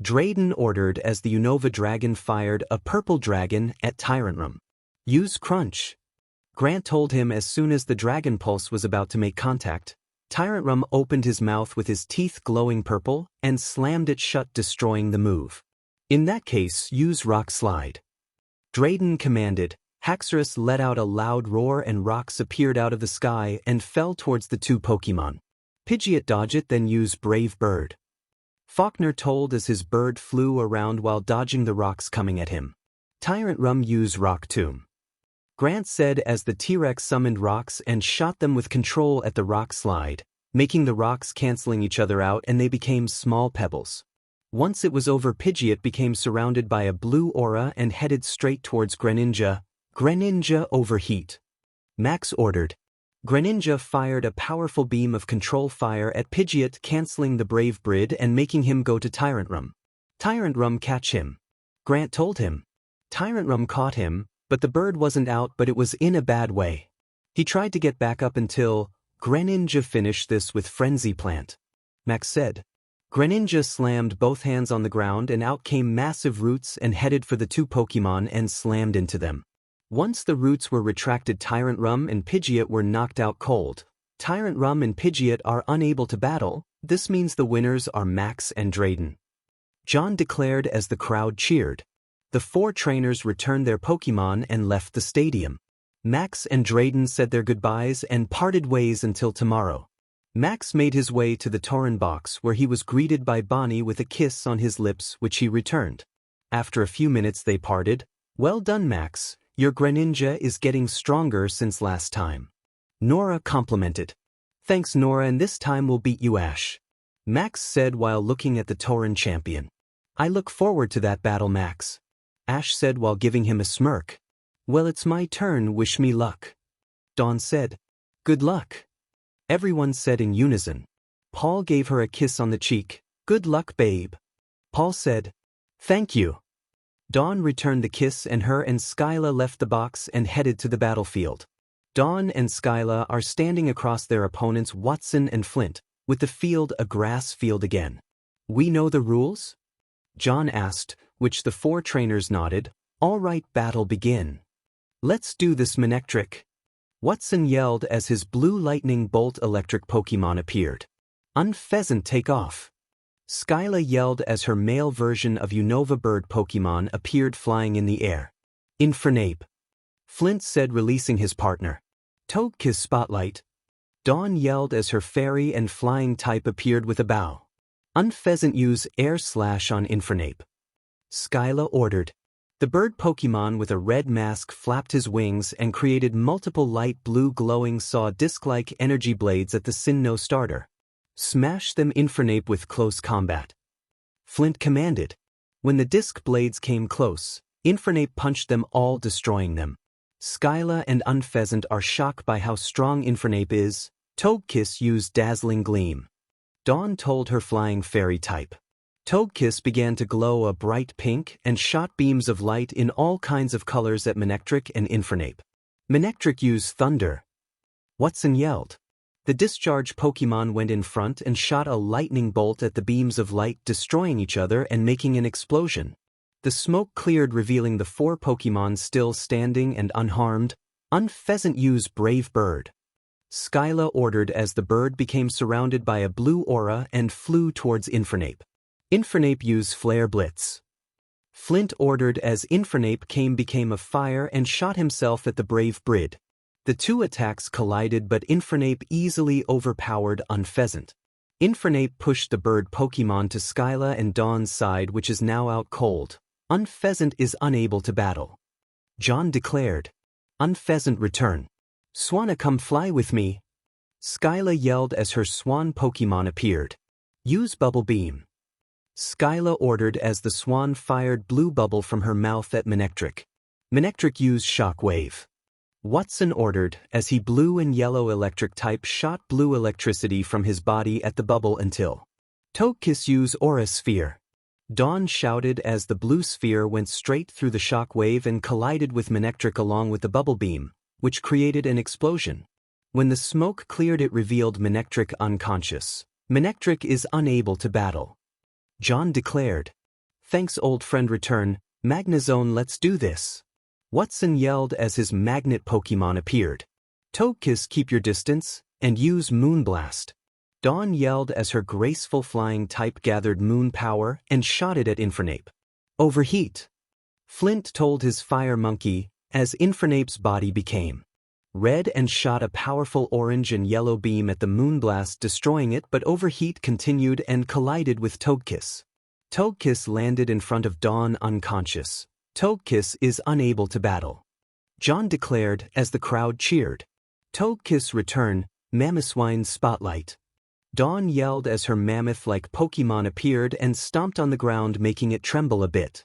Drayden ordered as the Unova Dragon fired a purple dragon at Tyrant Rum. Use Crunch. Grant told him as soon as the Dragon Pulse was about to make contact. Tyrant Rum opened his mouth with his teeth glowing purple and slammed it shut, destroying the move. In that case, use Rock Slide. Drayden commanded. Haxorus let out a loud roar and rocks appeared out of the sky and fell towards the two Pokemon. Pidgeot dodged then used Brave Bird. Faulkner told as his bird flew around while dodging the rocks coming at him. Tyrant Rum used Rock Tomb. Grant said as the T-Rex summoned rocks and shot them with control at the rock slide, making the rocks canceling each other out and they became small pebbles. Once it was over, Pidgeot became surrounded by a blue aura and headed straight towards Greninja. Greninja overheat. Max ordered. Greninja fired a powerful beam of control fire at Pidgeot, canceling the Brave Bird and making him go to Tyrant Rum. Tyrant Rum catch him. Grant told him. Tyrant Rum caught him, but the bird wasn't out, but it was in a bad way. He tried to get back up until Greninja finished this with Frenzy Plant. Max said. Greninja slammed both hands on the ground and out came massive roots and headed for the two Pokemon and slammed into them. Once the roots were retracted, Tyrant Rum and Pidgeot were knocked out cold. Tyrant Rum and Pidgeot are unable to battle. This means the winners are Max and Drayden. John declared as the crowd cheered. The four trainers returned their Pokemon and left the stadium. Max and Drayden said their goodbyes and parted ways until tomorrow. Max made his way to the Torren box where he was greeted by Bonnie with a kiss on his lips, which he returned. After a few minutes they parted. Well done, Max. Your Greninja is getting stronger since last time. Nora complimented. Thanks, Nora, and this time we'll beat you, Ash. Max said while looking at the Torren champion. I look forward to that battle, Max. Ash said while giving him a smirk. Well, it's my turn, wish me luck. Dawn said. Good luck. Everyone said in unison. Paul gave her a kiss on the cheek. Good luck, babe. Paul said. Thank you. Dawn returned the kiss and her and Skyla left the box and headed to the battlefield. Dawn and Skyla are standing across their opponents Watson and Flint, with the field a grass field again. We know the rules? John asked, which the four trainers nodded. All right, battle begin. Let's do this, Manectric. Watson yelled as his blue lightning bolt electric Pokemon appeared. Unpheasant, take off. Skyla yelled as her male version of Unova bird Pokemon appeared flying in the air. Infernape. Flint said, releasing his partner. Togekiss Spotlight. Dawn yelled as her fairy and flying type appeared with a bow. Unpheasant, use Air Slash on Infernape. Skyla ordered. The bird Pokemon with a red mask flapped his wings and created multiple light blue glowing saw disc-like energy blades at the Sinnoh starter. Smash them, Infernape, with close combat. Flint commanded. When the disc blades came close, Infernape punched them all, destroying them. Skyla and Unpheasant are shocked by how strong Infernape is. Togekiss used Dazzling Gleam. Dawn told her flying fairy type. Togekiss began to glow a bright pink and shot beams of light in all kinds of colors at Manectric and Infernape. Manectric used Thunder. Watson yelled. The discharge Pokemon went in front and shot a lightning bolt at the beams of light, destroying each other and making an explosion. The smoke cleared, revealing the four Pokemon still standing and unharmed. Unpheasant used Brave Bird. Skyla ordered as the bird became surrounded by a blue aura and flew towards Infernape. Infernape used Flare Blitz. Flint ordered as Infernape became a fire and shot himself at the Brave Bird. The two attacks collided, but Infernape easily overpowered Unpheasant. Infernape pushed the bird Pokemon to Skyla and Dawn's side, which is now out cold. Unpheasant is unable to battle. John declared. Unpheasant, return. Swanna, come fly with me. Skyla yelled as her swan Pokemon appeared. Use Bubble Beam. Skyla ordered as the swan fired blue bubble from her mouth at Manectric. Manectric used Shock Wave. Watson ordered as he blue and yellow electric type shot blue electricity from his body at the bubble until Togekiss used Aura Sphere. Dawn shouted as the blue sphere went straight through the shock wave and collided with Manectric along with the bubble beam, which created an explosion. When the smoke cleared, it revealed Manectric unconscious. Manectric is unable to battle. John declared. Thanks, old friend, return. Magnezone, let's do this. Watson yelled as his magnet Pokemon appeared. Togekiss, keep your distance, and use Moonblast. Dawn yelled as her graceful flying type gathered moon power and shot it at Infernape. Overheat. Flint told his fire monkey, as Infernape's body became red and shot a powerful orange and yellow beam at the moonblast, destroying it, but overheat continued and collided with Togekiss. Togekiss landed in front of Dawn unconscious. Togekiss is unable to battle. John declared as the crowd cheered. Togekiss return, Mamoswine spotlight. Dawn yelled as her mammoth-like Pokemon appeared and stomped on the ground, making it tremble a bit.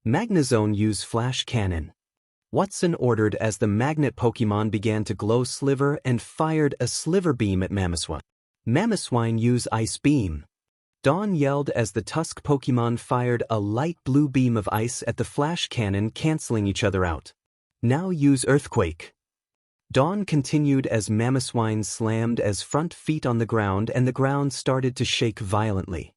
Magnezone use flash cannon. Watson ordered as the magnet Pokemon began to glow sliver and fired a sliver beam at Mamoswine. Mamoswine use ice beam. Dawn yelled as the Tusk Pokemon fired a light blue beam of ice at the flash cannon, canceling each other out. Now use earthquake. Dawn continued as Mamoswine slammed as front feet on the ground and the ground started to shake violently.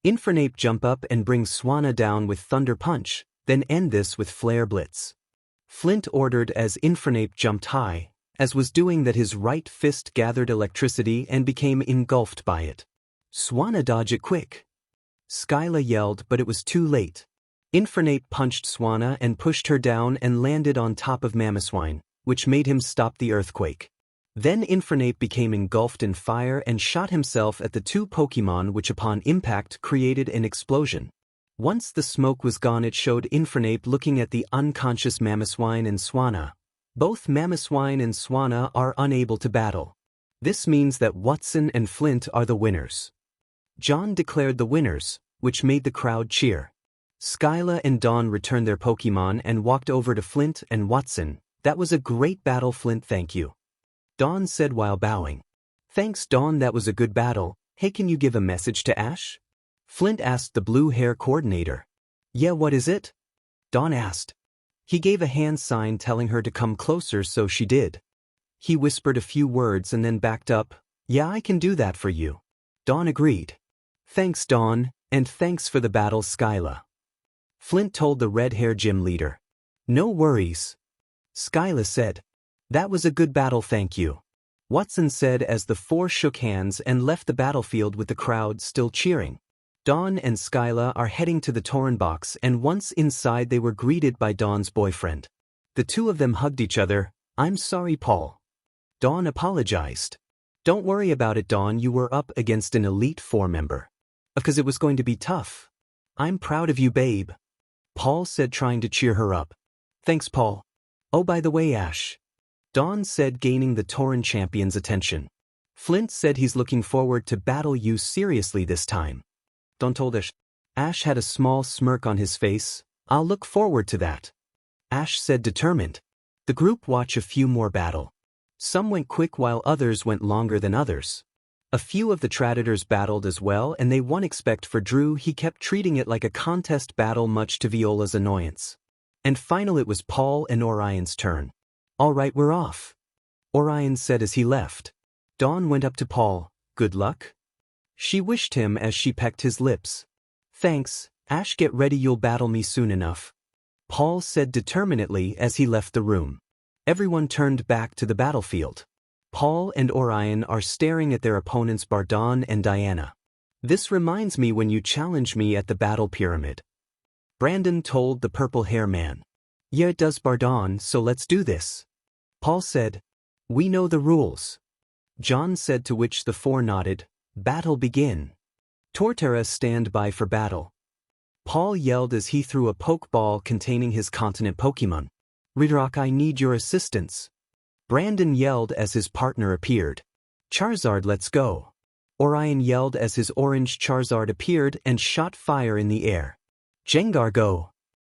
Infernape jump up and bring Swanna down with Thunder Punch, then end this with Flare Blitz. Flint ordered as Infernape jumped high, as was doing that his right fist gathered electricity and became engulfed by it. Swanna dodge it quick. Skyla yelled, but it was too late. Infernape punched Swanna and pushed her down and landed on top of Mamoswine, which made him stop the earthquake. Then Infernape became engulfed in fire and shot himself at the two Pokemon, which upon impact created an explosion. Once the smoke was gone, it showed Infernape looking at the unconscious Mamoswine and Swanna. Both Mamoswine and Swanna are unable to battle. This means that Watson and Flint are the winners. John declared the winners, which made the crowd cheer. Skyla and Dawn returned their Pokemon and walked over to Flint and Watson. That was a great battle, Flint, thank you. Dawn said while bowing. Thanks, Dawn, that was a good battle. Hey, can you give a message to Ash? Flint asked the blue hair coordinator. Yeah, what is it? Dawn asked. He gave a hand sign telling her to come closer, so she did. He whispered a few words and then backed up. Yeah, I can do that for you. Dawn agreed. Thanks, Dawn, and thanks for the battle, Skyla. Flint told the red-hair gym leader. No worries. Skyla said. That was a good battle, thank you. Watson said as the four shook hands and left the battlefield with the crowd still cheering. Dawn and Skyla are heading to the Torren box, and once inside they were greeted by Dawn's boyfriend. The two of them hugged each other. I'm sorry, Paul. Dawn apologized. Don't worry about it, Dawn, you were up against an Elite Four member. Because it was going to be tough. I'm proud of you, babe. Paul said, trying to cheer her up. Thanks, Paul. Oh, by the way, Ash. Dawn said, gaining the Torren champion's attention. Flint said he's looking forward to battle you seriously this time. Dawn told Ash. Ash had a small smirk on his face. I'll look forward to that. Ash said, determined. The group watched a few more battle. Some went quick while others went longer than others. A few of the Traitors battled as well, and they won. Except for Drew, he kept treating it like a contest battle, much to Viola's annoyance. And finally it was Paul and Orion's turn. All right, we're off. Orion said as he left. Dawn went up to Paul. Good luck? She wished him as she pecked his lips. Thanks, Ash, get ready, you'll battle me soon enough. Paul said determinedly as he left the room. Everyone turned back to the battlefield. Paul and Orion are staring at their opponents Bardon and Diana. This reminds me when you challenged me at the battle pyramid. Brandon told the purple hair man. Yeah, it does, Bardon, so let's do this. Paul said. We know the rules. John said, to which the four nodded. Battle begin. Torterra stand by for battle. Paul yelled as he threw a Pokeball containing his continent Pokemon. Ridrock, I need your assistance. Brandon yelled as his partner appeared. Charizard, let's go. Orion yelled as his orange Charizard appeared and shot fire in the air. Gengar, go.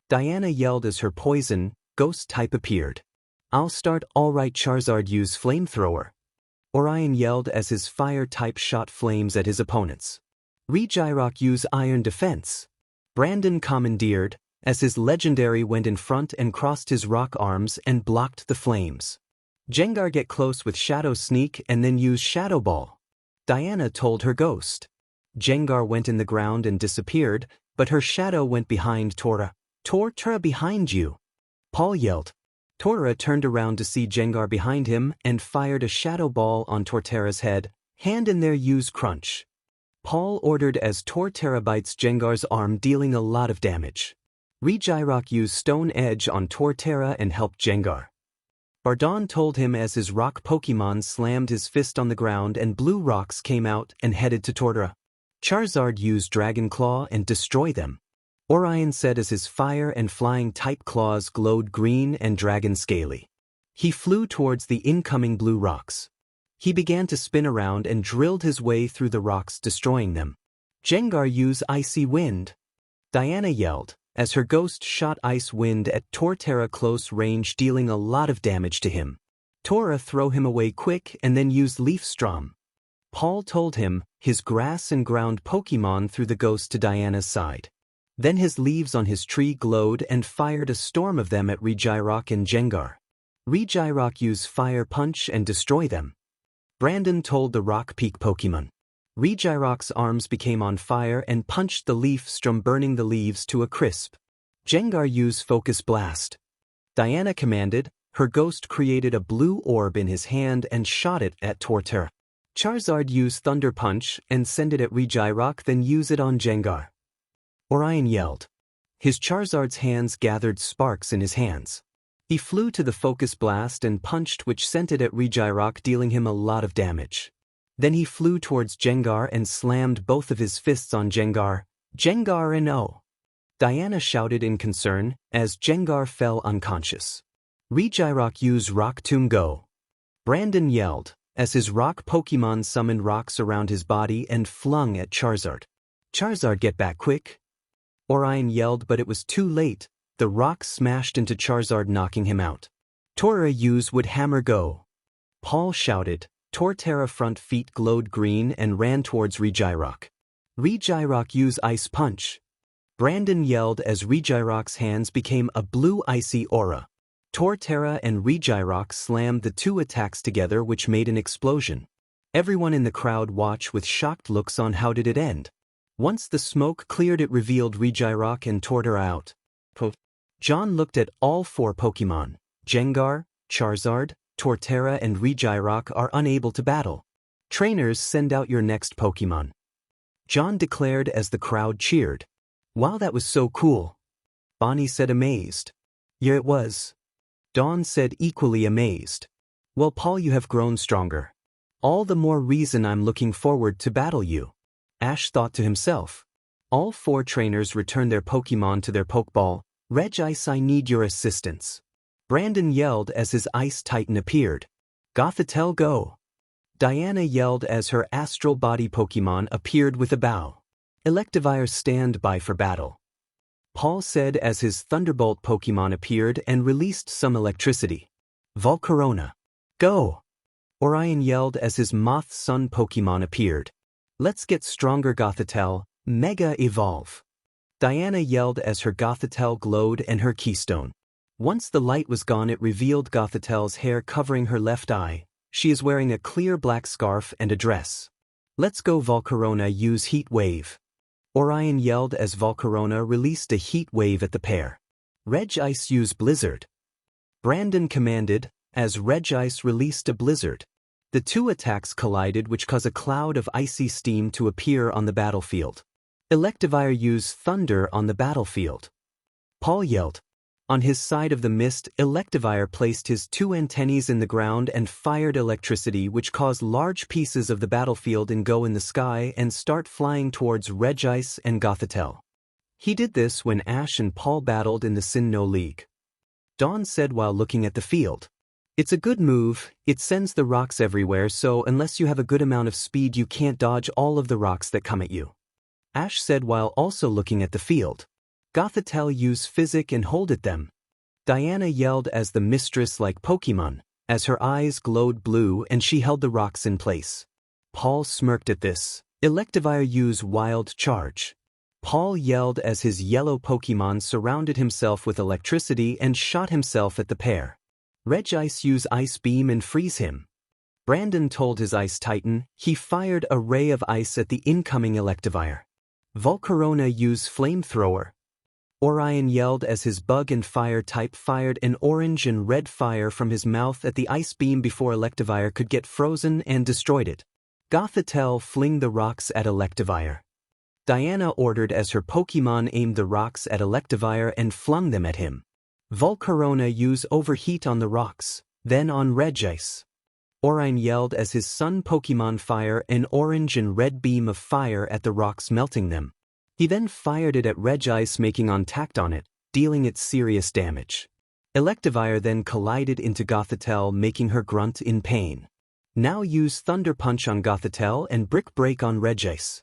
Diana yelled as her poison, ghost type appeared. I'll start. All right, Charizard, use flamethrower. Orion yelled as his fire type shot flames at his opponents. Regirock, use iron defense. Brandon commandeered, as his legendary went in front and crossed his rock arms and blocked the flames. Gengar, get close with Shadow Sneak and then use Shadow Ball. Diana told her ghost. Gengar went in the ground and disappeared, but her shadow went behind Torra. Torterra, behind you. Paul yelled. Torra turned around to see Gengar behind him and fired a Shadow Ball on Torterra's head. Hand in there, use Crunch. Paul ordered as Torterra bites Gengar's arm, dealing a lot of damage. Regirock used Stone Edge on Torterra and helped Gengar. Bardon told him as his rock Pokemon slammed his fist on the ground and blue rocks came out and headed to Torterra. Charizard used Dragon Claw and destroy them. Orion said as his fire and flying type claws glowed green and dragon scaly. He flew towards the incoming blue rocks. He began to spin around and drilled his way through the rocks, destroying them. Gengar used Icy Wind. Diana yelled as her ghost shot Ice Wind at Torterra close range, dealing a lot of damage to him. Tora throw him away quick and then used Leaf Storm. Paul told him his grass and ground Pokemon threw the ghost to Diana's side. Then his leaves on his tree glowed and fired a storm of them at Regirock and Gengar. Regirock used Fire Punch and destroy them. Brandon told the Rock Peak Pokemon. Regirock's arms became on fire and punched the Leaf Storm, burning the leaves to a crisp. Gengar used Focus Blast. Diana commanded. Her ghost created a blue orb in his hand and shot it at Torterra. Charizard used Thunder Punch and sent it at Regirock, then use it on Gengar. Orion yelled. His Charizard's hands gathered sparks in his hands. He flew to the Focus Blast and punched, which sent it at Regirock, dealing him a lot of damage. Then he flew towards Gengar and slammed both of his fists on Gengar. Gengar and oh! Diana shouted in concern as Gengar fell unconscious. Regirock used Rock Tomb Go. Brandon yelled as his rock Pokemon summoned rocks around his body and flung at Charizard. Charizard, get back quick! Orion yelled, but it was too late. The rock smashed into Charizard, knocking him out. Tora used Wood Hammer Go. Paul shouted. Torterra front feet glowed green and ran towards Regirock. Regirock used Ice Punch. Brandon yelled as Regirock's hands became a blue icy aura. Torterra and Regirock slammed the two attacks together, which made an explosion. Everyone in the crowd watched with shocked looks on how did it end. Once the smoke cleared, it revealed Regirock and Torterra out. John looked at all four Pokemon. Gengar, Charizard, Torterra and Regirock are unable to battle. Trainers, send out your next Pokemon. John declared as the crowd cheered. Wow, that was so cool. Bonnie said, amazed. Yeah, it was. Dawn said, equally amazed. Well, Paul, you have grown stronger. All the more reason I'm looking forward to battle you. Ash thought to himself. All four trainers returned their Pokemon to their Pokeball. Regice, I need your assistance. Brandon yelled as his Ice Titan appeared. Gothitelle, go. Diana yelled as her Astral Body Pokemon appeared with a bow. Electivire, stand by for battle. Paul said as his Thunderbolt Pokemon appeared and released some electricity. Volcarona, go. Orion yelled as his Moth Sun Pokemon appeared. Let's get stronger, Gothitelle, Mega Evolve. Diana yelled as her Gothitelle glowed and her Keystone. Once the light was gone, it revealed Gothitelle's hair covering her left eye. She is wearing a clear black scarf and a dress. Let's go, Volcarona, use Heat Wave. Orion yelled as Volcarona released a heat wave at the pair. Regice, use Blizzard. Brandon commanded as Regice released a blizzard. The two attacks collided, which caused a cloud of icy steam to appear on the battlefield. Electivire used Thunder on the battlefield. Paul yelled. On his side of the mist, Electivire placed his two antennae in the ground and fired electricity, which caused large pieces of the battlefield and go in the sky and start flying towards Regice and Gothitelle. He did this when Ash and Paul battled in the Sinnoh League. Dawn said while looking at the field. It's a good move, it sends the rocks everywhere, so unless you have a good amount of speed you can't dodge all of the rocks that come at you. Ash said while also looking at the field. Gothitelle use Physic and hold at them. Diana yelled as the mistress-like Pokemon, as her eyes glowed blue and she held the rocks in place. Paul smirked at this. Electivire use Wild Charge. Paul yelled as his yellow Pokemon surrounded himself with electricity and shot himself at the pair. Regice use Ice Beam and freeze him. Brandon told his Ice Titan he fired a ray of ice at the incoming Electivire. Volcarona use Flamethrower. Orion yelled as his Bug and Fire type fired an orange and red fire from his mouth at the Ice Beam before Electivire could get frozen and destroyed it. Gothitelle fling the rocks at Electivire. Diana ordered as her Pokemon aimed the rocks at Electivire and flung them at him. Volcarona used overheat on the rocks, then on Regice. Orion yelled as his son Pokemon fire an orange and red beam of fire at the rocks, melting them. He then fired it at Regice, making contact on it, dealing it serious damage. Electivire then collided into Gothitelle, making her grunt in pain. Now use Thunder Punch on Gothitelle and Brick Break on Regice.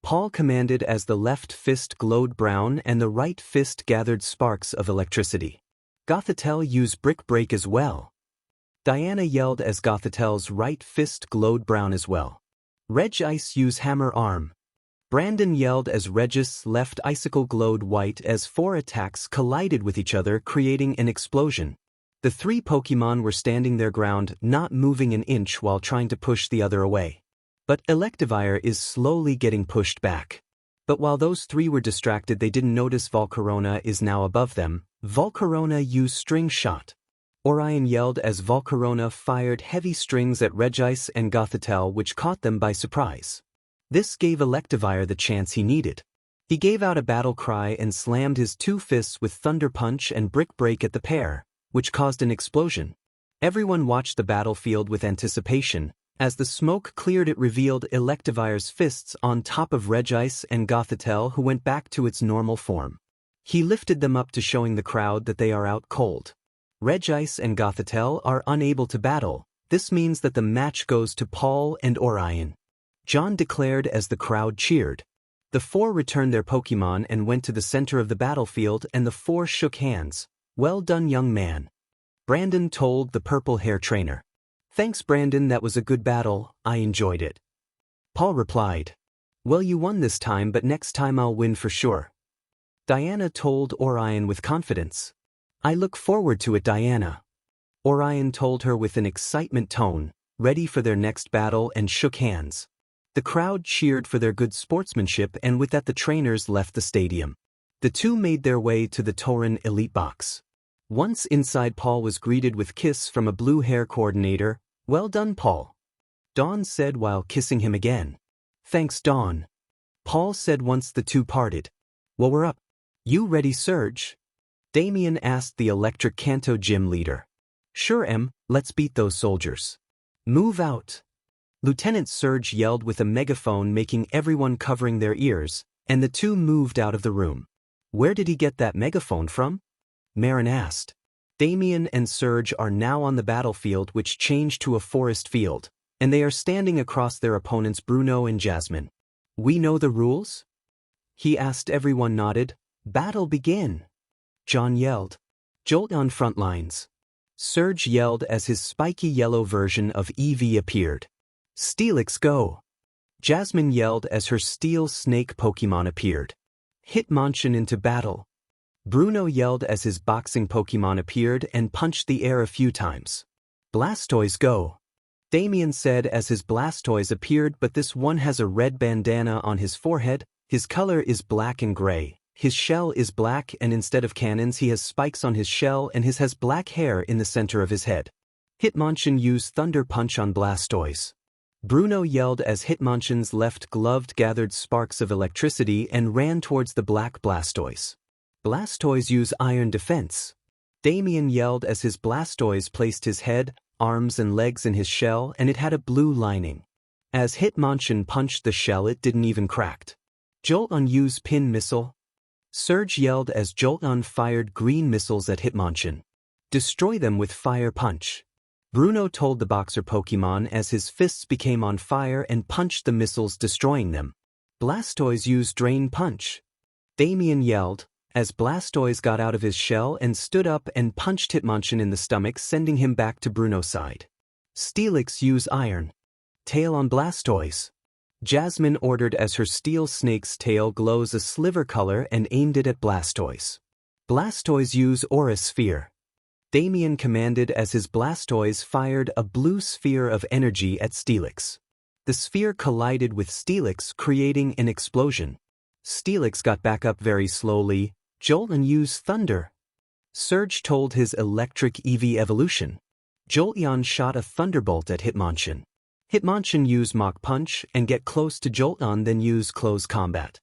Paul commanded as the left fist glowed brown and the right fist gathered sparks of electricity. Gothitelle used Brick Break as well. Diana yelled as Gothitelle's right fist glowed brown as well. Regice used Hammer Arm. Brandon yelled as Regis' left icicle glowed white as 4 attacks collided with each other, creating an explosion. The 3 Pokemon were standing their ground, not moving an inch while trying to push the other away. But Electivire is slowly getting pushed back. But while those 3 were distracted, they didn't notice Volcarona is now above them. Volcarona used String Shot. Orion yelled as Volcarona fired heavy strings at Regice and Gothitelle, which caught them by surprise. This gave Electivire the chance he needed. He gave out a battle cry and slammed his 2 fists with Thunder Punch and Brick Break at the pair, which caused an explosion. Everyone watched the battlefield with anticipation. As the smoke cleared, it revealed Electivire's fists on top of Regice and Gothitelle, who went back to its normal form. He lifted them up to showing the crowd that they are out cold. Regice and Gothitelle are unable to battle. This means that the match goes to Paul and Orion. John declared as the crowd cheered. The 4 returned their Pokemon and went to the center of the battlefield, and the 4 shook hands. "Well done, young man," Brandon told the purple hair trainer. "Thanks, Brandon, that was a good battle, I enjoyed it." Paul replied, "Well, you won this time, but next time I'll win for sure." Diana told Orion with confidence. "I look forward to it, Diana." Orion told her with an excitement tone, ready for their next battle, and shook hands. The crowd cheered for their good sportsmanship, and with that the trainers left the stadium. The 2 made their way to the Torren Elite Box. Once inside, Paul was greeted with kiss from a blue hair coordinator. "Well done, Paul," Dawn said while kissing him again. "Thanks, Dawn," Paul said once the 2 parted. "Well, we're up. You ready, Surge?" Damien asked the Electric Kanto gym leader. "Sure, Em, let's beat those soldiers." "Move out," Lieutenant Surge yelled with a megaphone, making everyone covering their ears, and the 2 moved out of the room. "Where did he get that megaphone from?" Marin asked. Damien and Surge are now on the battlefield, which changed to a forest field, and they are standing across their opponents Bruno and Jasmine. "We know the rules?" he asked. Everyone nodded. "Battle begin," John yelled. "Jolt on front lines," Surge yelled as his spiky yellow version of Eevee appeared. "Steelix go," Jasmine yelled as her steel snake Pokemon appeared. "Hitmonchan into battle," Bruno yelled as his boxing Pokemon appeared and punched the air a few times. "Blastoise go," Damien said as his Blastoise appeared, but this one has a red bandana on his forehead. His color is black and gray. His shell is black, and instead of cannons he has spikes on his shell, and has black hair in the center of his head. Hitmonchan used Thunder Punch on Blastoise. Bruno yelled as Hitmonchan's left glove gathered sparks of electricity and ran towards the black Blastoise. Blastoise used Iron Defense. Damien yelled as his Blastoise placed his head, arms and legs in his shell, and it had a blue lining. As Hitmonchan punched the shell, it didn't even crack. Jolteon used Pin Missile. Surge yelled as Jolteon fired green missiles at Hitmonchan. "Destroy them with Fire Punch," Bruno told the boxer Pokemon as his fists became on fire and punched the missiles, destroying them. Blastoise used Drain Punch. Damien yelled as Blastoise got out of his shell and stood up and punched Hitmonchan in the stomach, sending him back to Bruno's side. Steelix used Iron Tail on Blastoise. Jasmine ordered as her steel snake's tail glows a sliver color and aimed it at Blastoise. Blastoise used Aura Sphere. Damien commanded as his Blastoise fired a blue sphere of energy at Steelix. The sphere collided with Steelix, creating an explosion. Steelix got back up very slowly. Jolteon used Thunder. Surge told his Electric Eevee evolution. Jolteon shot a Thunderbolt at Hitmonchan. Hitmonchan used Mach Punch and get close to Jolteon, then use Close Combat.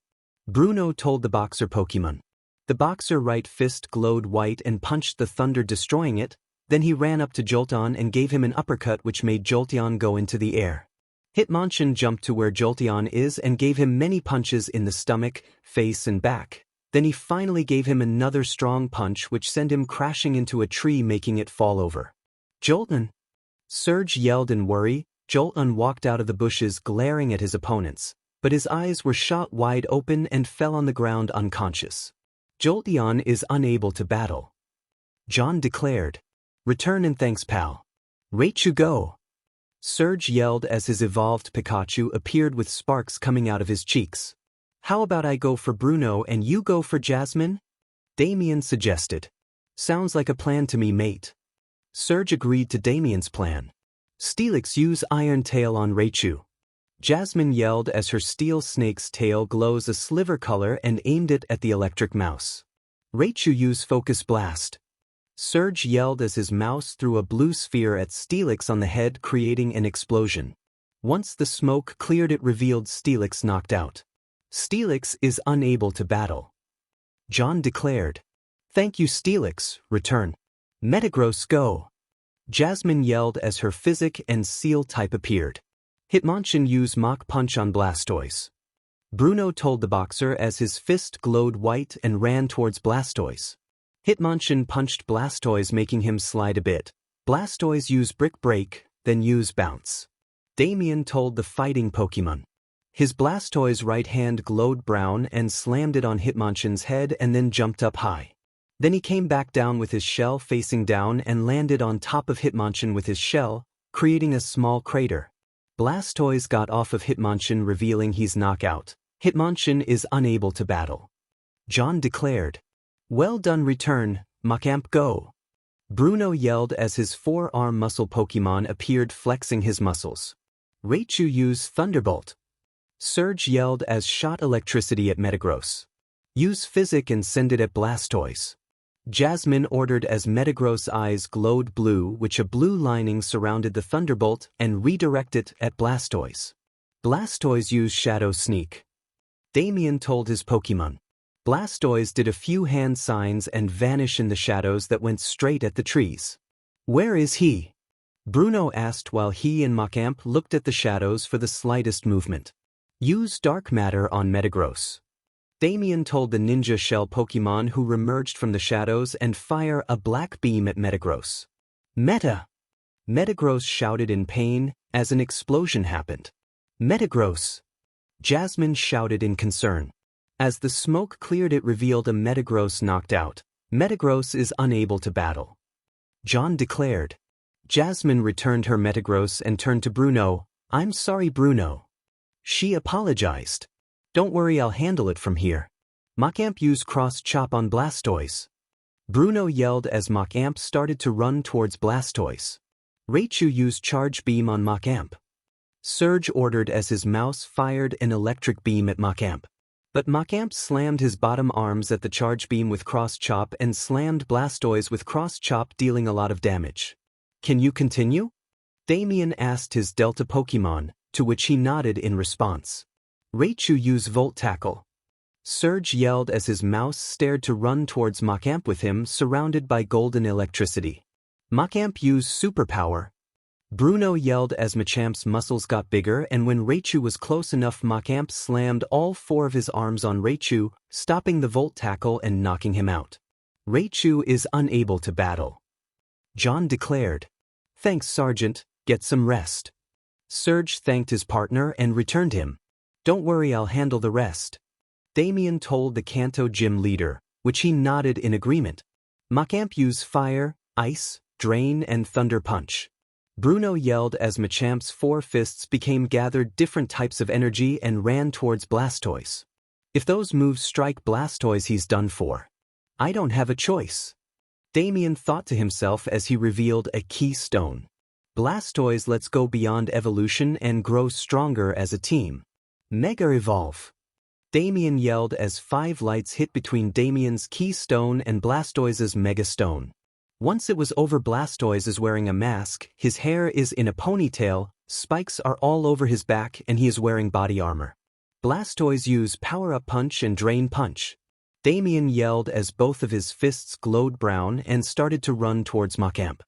Bruno told the boxer Pokemon. The boxer right fist glowed white and punched the thunder, destroying it. Then he ran up to Jolteon and gave him an uppercut which made Jolteon go into the air. Hitmonchan jumped to where Jolteon is and gave him many punches in the stomach, face and back. Then he finally gave him another strong punch which sent him crashing into a tree, making it fall over. Jolteon! Surge yelled in worry. Jolteon walked out of the bushes glaring at his opponents, but his eyes were shot wide open and fell on the ground unconscious. Jolteon is unable to battle. John declared. Return and thanks, pal. Raichu go! Surge yelled as his evolved Pikachu appeared with sparks coming out of his cheeks. How about I go for Bruno and you go for Jasmine? Damien suggested. Sounds like a plan to me, mate. Surge agreed to Damien's plan. Steelix use Iron Tail on Raichu. Jasmine yelled as her steel snake's tail glows a sliver color and aimed it at the electric mouse. Raichu use Focus Blast. Surge yelled as his mouse threw a blue sphere at Steelix on the head, creating an explosion. Once the smoke cleared, it revealed Steelix knocked out. Steelix is unable to battle. John declared. Thank you, Steelix, return. Metagross go! Jasmine yelled as her Physic and Seal type appeared. Hitmonchan used Mach Punch on Blastoise. Bruno told the boxer as his fist glowed white and ran towards Blastoise. Hitmonchan punched Blastoise, making him slide a bit. Blastoise used Brick Break, then use Bounce. Damien told the fighting Pokemon. His Blastoise right hand glowed brown and slammed it on Hitmonchan's head and then jumped up high. Then he came back down with his shell facing down and landed on top of Hitmonchan with his shell, creating a small crater. Blastoise got off of Hitmonchan, revealing he's knockout. Hitmonchan is unable to battle. John declared. Well done, return, Machamp go! Bruno yelled as his four-arm muscle Pokemon appeared, flexing his muscles. Raichu used Thunderbolt. Surge yelled as shot electricity at Metagross. Use Physic and send it at Blastoise. Jasmine ordered as Metagross' eyes glowed blue, which a blue lining surrounded the Thunderbolt, and redirect it at Blastoise. Blastoise used Shadow Sneak. Damien told his Pokemon. Blastoise did a few hand signs and vanish in the shadows that went straight at the trees. Where is he? Bruno asked while he and Machamp looked at the shadows for the slightest movement. Use Dark Matter on Metagross. Damien told the Ninja Shell Pokemon who remerged from the shadows and fire a black beam at Metagross. Meta! Metagross shouted in pain as an explosion happened. Metagross! Jasmine shouted in concern. As the smoke cleared, it revealed a Metagross knocked out. Metagross is unable to battle. John declared. Jasmine returned her Metagross and turned to Bruno. I'm sorry, Bruno. She apologized. Don't worry, I'll handle it from here. Machamp used Cross Chop on Blastoise. Bruno yelled as Machamp started to run towards Blastoise. Raichu used Charge Beam on Machamp. Surge ordered as his mouse fired an electric beam at Machamp. But Machamp slammed his bottom arms at the Charge Beam with Cross Chop and slammed Blastoise with Cross Chop, dealing a lot of damage. Can you continue? Damien asked his Delta Pokemon, to which he nodded in response. Raichu used Volt Tackle. Surge yelled as his mouse stared to run towards Machamp with him surrounded by golden electricity. Machamp used Superpower. Bruno yelled as Machamp's muscles got bigger, and when Raichu was close enough, Machamp slammed all four of his arms on Raichu, stopping the Volt Tackle and knocking him out. Raichu is unable to battle. John declared. Thanks, Sergeant, get some rest. Surge thanked his partner and returned him. Don't worry, I'll handle the rest. Damien told the Kanto gym leader, which he nodded in agreement. Machamp used Fire, Ice, Drain and Thunder Punch. Bruno yelled as Machamp's four fists became gathered different types of energy and ran towards Blastoise. If those moves strike Blastoise, he's done for. I don't have a choice. Damien thought to himself as he revealed a key stone. Blastoise, let's go beyond evolution and grow stronger as a team. Mega Evolve. Damien yelled as 5 lights hit between Damien's key stone and Blastoise's Mega Stone. Once it was over, Blastoise is wearing a mask, his hair is in a ponytail, spikes are all over his back, and he is wearing body armor. Blastoise use Power-Up Punch and Drain Punch. Damien yelled as both of his fists glowed brown and started to run towards Machamp.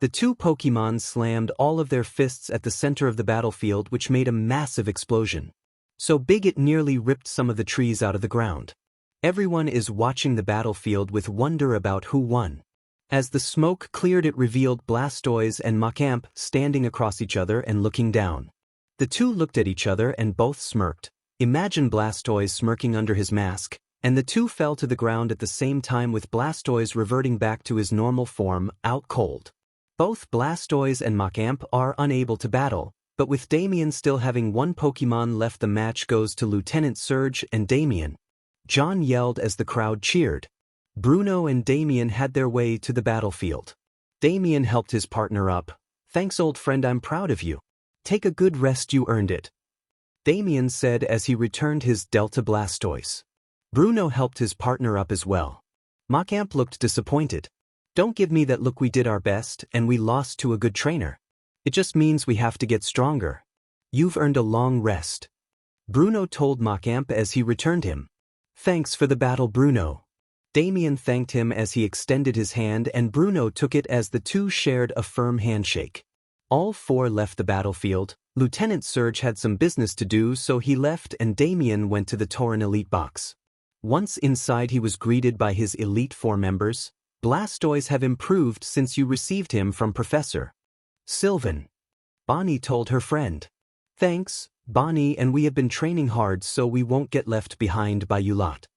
The two Pokemon slammed all of their fists at the center of the battlefield, which made a massive explosion. So big it nearly ripped some of the trees out of the ground. Everyone is watching the battlefield with wonder about who won. As the smoke cleared, it revealed Blastoise and Machamp standing across each other and looking down. The two looked at each other and both smirked. Imagine Blastoise smirking under his mask, and the two fell to the ground at the same time, with Blastoise reverting back to his normal form, out cold. Both Blastoise and Machamp are unable to battle, but with Damien still having one Pokemon left, the match goes to Lieutenant Surge and Damien. John yelled as the crowd cheered. Bruno and Damien had their way to the battlefield. Damien helped his partner up. "Thanks, old friend, I'm proud of you. Take a good rest, you earned it," Damien said as he returned his Delta Blastoise. Bruno helped his partner up as well. Machamp looked disappointed. "Don't give me that look, we did our best and we lost to a good trainer. It just means we have to get stronger. You've earned a long rest," Bruno told Machamp as he returned him. "Thanks for the battle, Bruno." Damien thanked him as he extended his hand, and Bruno took it as the two shared a firm handshake. All four left the battlefield. Lieutenant Surge had some business to do, so he left and Damien went to the Torren Elite Box. Once inside, he was greeted by his Elite Four members. "Blastoise have improved since you received him from Professor Sylvan," Bonnie told her friend. "Thanks, Bonnie, and we have been training hard so we won't get left behind by you lot,"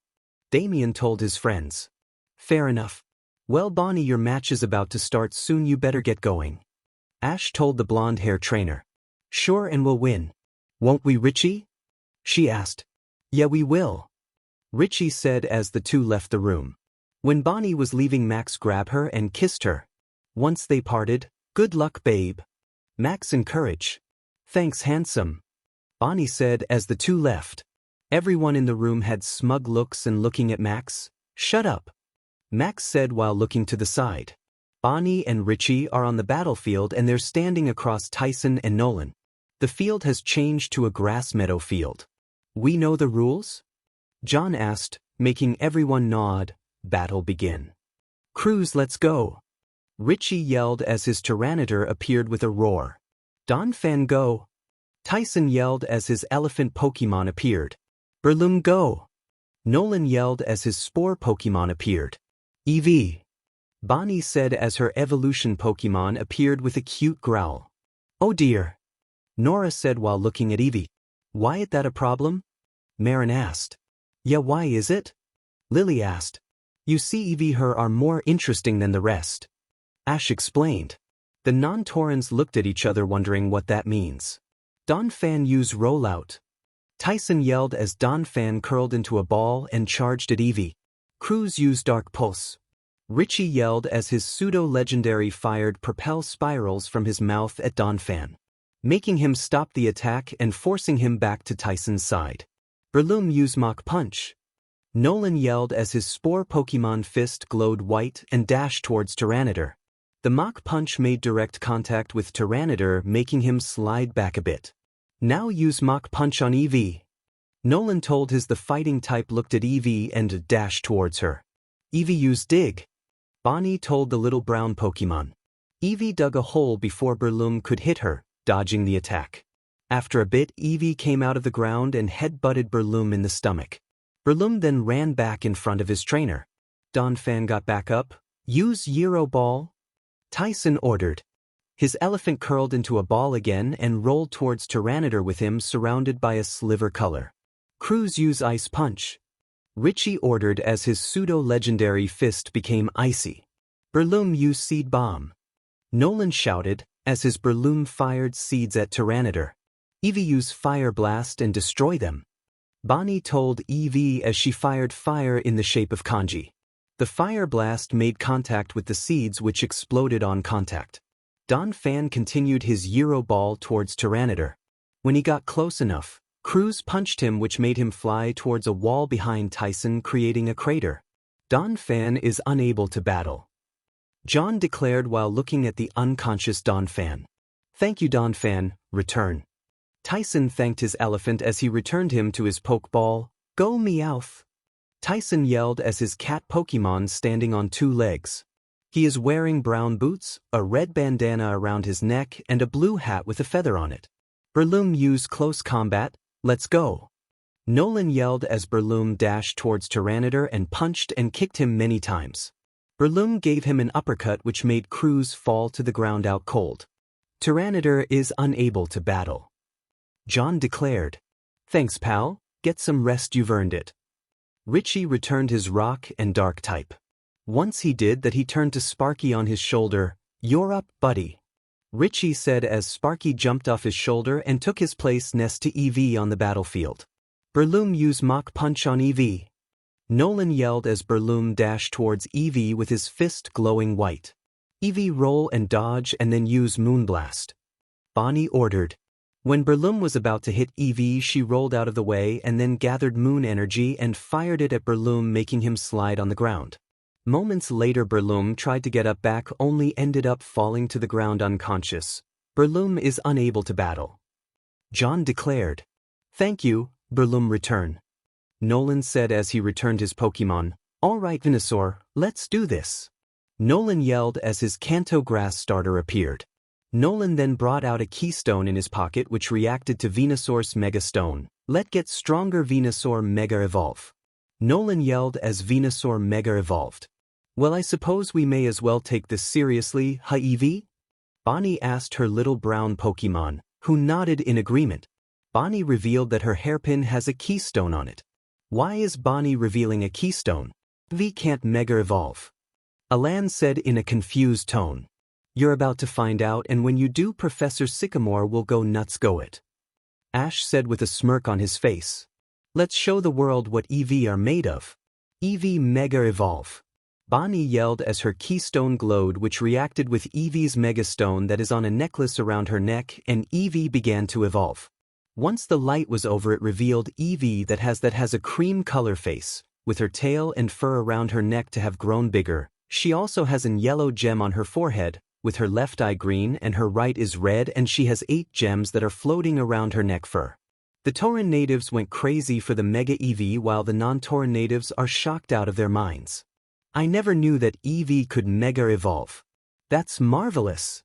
Damien told his friends. "Fair enough. Well, Bonnie, your match is about to start soon, you better get going," Ash told the blonde-hair trainer. "Sure, and we'll win. Won't we, Richie?" she asked. "Yeah, we will," Richie said as the two left the room. When Bonnie was leaving, Max grabbed her and kissed her. Once they parted, "Good luck, babe," Max encouraged. "Thanks, handsome," Bonnie said as the two left. Everyone in the room had smug looks and looking at Max. "Shut up," Max said while looking to the side. Bonnie and Richie are on the battlefield and they're standing across Tyson and Nolan. The field has changed to a grass meadow field. "We know the rules?" John asked, making everyone nod. "Battle begin." "Cruz, let's go," Richie yelled as his Tyranitar appeared with a roar. "Donphan, go," Tyson yelled as his elephant Pokemon appeared. "Breloom, go," Nolan yelled as his Spore Pokemon appeared. "Eevee," Bonnie said as her evolution Pokemon appeared with a cute growl. "Oh dear," Nora said while looking at Eevee. "Why is that a problem?" Marin asked. "Yeah, why is it?" Lillie asked. "You see, Eevee her are more interesting than the rest," Ash explained. The non-Torrens looked at each other wondering what that means. "Donphan, use rollout," Tyson yelled as Donphan curled into a ball and charged at Eevee. "Cruz, use Dark Pulse," Richie yelled as his pseudo-legendary fired propel spirals from his mouth at Donphan, making him stop the attack and forcing him back to Tyson's side. "Breloom, use Mach Punch," Nolan yelled as his Spore Pokemon fist glowed white and dashed towards Tyranitar. The Mach Punch made direct contact with Tyranitar, making him slide back a bit. "Now use Mach Punch on Eevee," Nolan told his the fighting type looked at Eevee and dashed towards her. "Eevee, use Dig," Bonnie told the little brown Pokemon. Eevee dug a hole before Breloom could hit her, dodging the attack. After a bit, Eevee came out of the ground and head-butted Breloom in the stomach. Breloom then ran back in front of his trainer. Donphan got back up. "Use Euro Ball," Tyson ordered. His elephant curled into a ball again and rolled towards Tyranitar with him surrounded by a sliver color. "Cruz, use Ice Punch," Richie ordered as his pseudo-legendary fist became icy. "Breloom, use Seed Bomb," Nolan shouted as his Breloom fired seeds at Tyranitar. "Eevee, use Fire Blast and destroy them," Bonnie told Eevee as she fired fire in the shape of kanji. The Fire Blast made contact with the seeds, which exploded on contact. Donphan continued his Euro Ball towards Tyranitar. When he got close enough, Cruz punched him, which made him fly towards a wall behind Tyson, creating a crater. "Donphan is unable to battle," John declared while looking at the unconscious Donphan. "Thank you, Donphan, return," Tyson thanked his elephant as he returned him to his Pokeball. Go Meowth! Tyson yelled as his cat Pokemon standing on 2 legs. He is wearing brown boots, a red bandana around his neck and a blue hat with a feather on it. Breloom use close combat, let's go. Nolan yelled as Breloom dashed towards Tyranitar and punched and kicked him many times. Breloom gave him an uppercut which made Cruz fall to the ground out cold. Tyranitar is unable to battle. John declared, "Thanks pal, get some rest, you've earned it." Richie returned his rock and dark type. Once he did that he turned to Sparky on his shoulder. "You're up, buddy," Richie said as Sparky jumped off his shoulder and took his place next to Eevee on the battlefield. Breloom used Mach Punch on Eevee. Nolan yelled as Breloom dashed towards Eevee with his fist glowing white. Eevee roll and dodge and then use Moonblast. Bonnie ordered. When Breloom was about to hit Eevee, she rolled out of the way and then gathered moon energy and fired it at Breloom, making him slide on the ground. Moments later Breloom tried to get up back, only ended up falling to the ground unconscious. Breloom is unable to battle. John declared, "Thank you, Breloom return." Nolan said as he returned his Pokemon, "All right Venusaur, let's do this." Nolan yelled as his Kanto grass starter appeared. Nolan then brought out a keystone in his pocket which reacted to Venusaur's Mega Stone. "Let get stronger Venusaur Mega Evolve." Nolan yelled as Venusaur Mega Evolved. "Well, I suppose we may as well take this seriously, huh Eevee?" Bonnie asked her little brown Pokemon, who nodded in agreement. Bonnie revealed that her hairpin has a keystone on it. Why is Bonnie revealing a keystone? "V can't Mega Evolve," Alan said in a confused tone. "You're about to find out, and when you do, Professor Sycamore will go nuts. Go it," Ash said with a smirk on his face. "Let's show the world what Eevee are made of." "Eevee Mega Evolve," Bonnie yelled as her keystone glowed, which reacted with Eevee's Megastone that is on a necklace around her neck, and Eevee began to evolve. Once the light was over, it revealed Eevee that has a cream color face, with her tail and fur around her neck to have grown bigger. She also has an yellow gem on her forehead, with her left eye green and her right is red, and she has 8 gems that are floating around her neck fur. The Torren natives went crazy for the Mega Eevee while the non-Torren natives are shocked out of their minds. "I never knew that Eevee could Mega Evolve. That's marvelous,"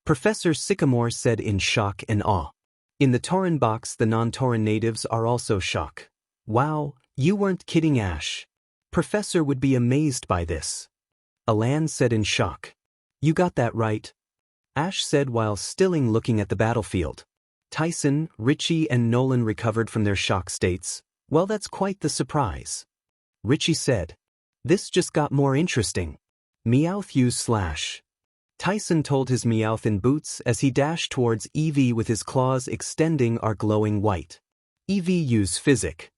Professor Sycamore said in shock and awe. In the Torren box, the non-Torren natives are also shocked. "Wow, you weren't kidding, Ash. Professor would be amazed by this," Alan said in shock. "You got that right," Ash said while stilling looking at the battlefield. Tyson, Richie and Nolan recovered from their shock states. "Well, that's quite the surprise," Richie said. "This just got more interesting." Meowth used Slash. Tyson told his Meowth in boots as he dashed towards Eevee with his claws extending are glowing white. Eevee used Physic.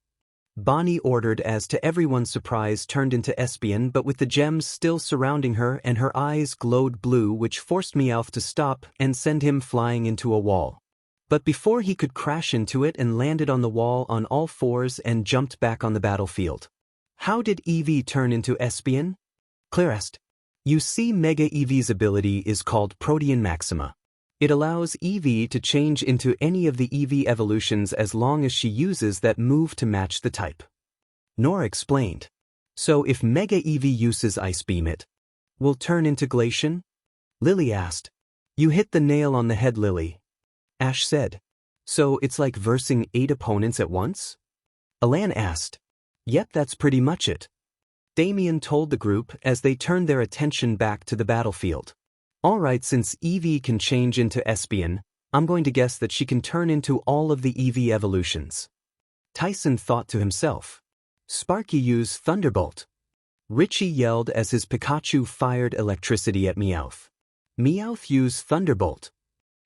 Bonnie ordered as to everyone's surprise turned into Espion, but with the gems still surrounding her, and her eyes glowed blue, which forced Meowth to stop and send him flying into a wall. But before he could crash into it and landed on the wall on all fours and jumped back on the battlefield. How did Eevee turn into Espion? Claire asked. You see, Mega Eevee's ability is called Protean Maxima. It allows Eevee to change into any of the Eevee evolutions as long as she uses that move to match the type. Nora explained. So if Mega Eevee uses Ice Beam, it will turn into Glacian? Lillie asked. You hit the nail on the head, Lillie, Ash said. So it's like versing 8 opponents at once? Alan asked. Yep, that's pretty much it. Damien told the group as they turned their attention back to the battlefield. Alright, since Eevee can change into Espion, I'm going to guess that she can turn into all of the Eevee evolutions. Tyson thought to himself. Sparky used Thunderbolt. Richie yelled as his Pikachu fired electricity at Meowth. Meowth used Thunderbolt.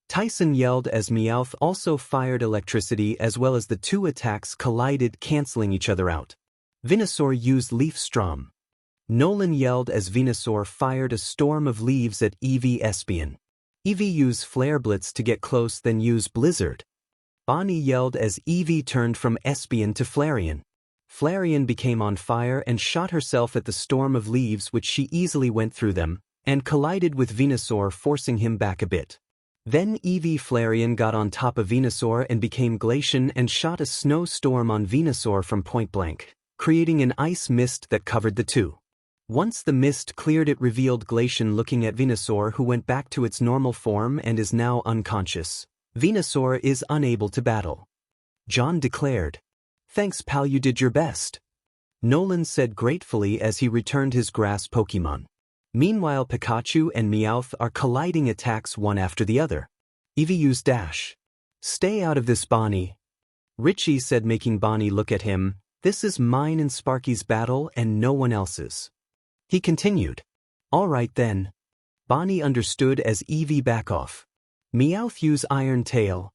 Tyson yelled as Meowth also fired electricity, as well as the 2 attacks collided, canceling each other out. Venusaur used Leaf Storm. Nolan yelled as Venusaur fired a storm of leaves at Eevee Espion. Eevee used Flare Blitz to get close, then used Blizzard. Bonnie yelled as Eevee turned from Espion to Flareon. Flareon became on fire and shot herself at the storm of leaves, which she easily went through them, and collided with Venusaur, forcing him back a bit. Then Eevee Flareon got on top of Venusaur and became Glacian and shot a snowstorm on Venusaur from point blank, creating an ice mist that covered the two. Once the mist cleared, it revealed Glacian looking at Venusaur, who went back to its normal form and is now unconscious. Venusaur is unable to battle. John declared, "Thanks pal, you did your best." Nolan said gratefully as he returned his grass Pokemon. Meanwhile, Pikachu and Meowth are colliding attacks one after the other. Eevee used Dash. "Stay out of this, Bonnie," Richie said, making Bonnie look at him. "This is mine and Sparky's battle and no one else's." He continued, "All right then." Bonnie understood as Eevee back off. Meowth used Iron Tail.